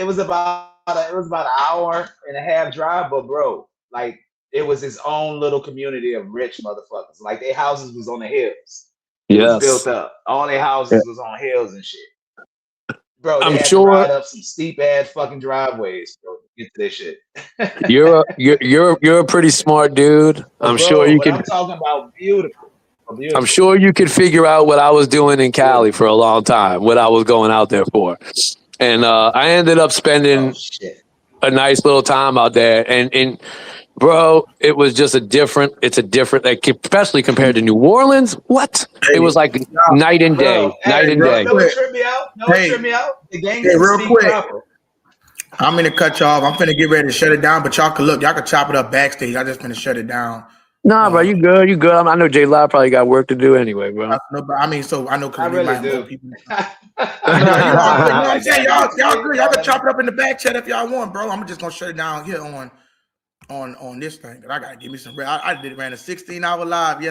was about an hour and a half drive, but bro, like it was its own little community of rich motherfuckers. Like their houses was on the hills. It was built up. All their houses was on hills and shit. Bro, they had to ride up some steep ass fucking driveways, bro, to get to this shit. You're a pretty smart dude. I'm sure you can. I'm talking about beautiful. I'm sure you could figure out what I was doing in Cali for a long time, what I was going out there for. And I ended up spending a nice little time out there. And bro, it was just it's a different, like, especially compared to New Orleans. What? It was like night and day. Night and day. No one trip me out. The game real quick. I'm going to cut you off. I'm finna get ready to shut it down, but y'all can chop it up backstage. I just finna shut it down. Nah, bro, you good. You good. I know J Live probably got work to do anyway, bro. I mean, so I know because we really might do. more people. I know you all good. You know what I'm saying? Y'all good. Y'all can chop it up in the back chat if y'all want, bro. I'm just gonna shut it down here on this thing. But I gotta give me some. I ran a 16-hour live yesterday.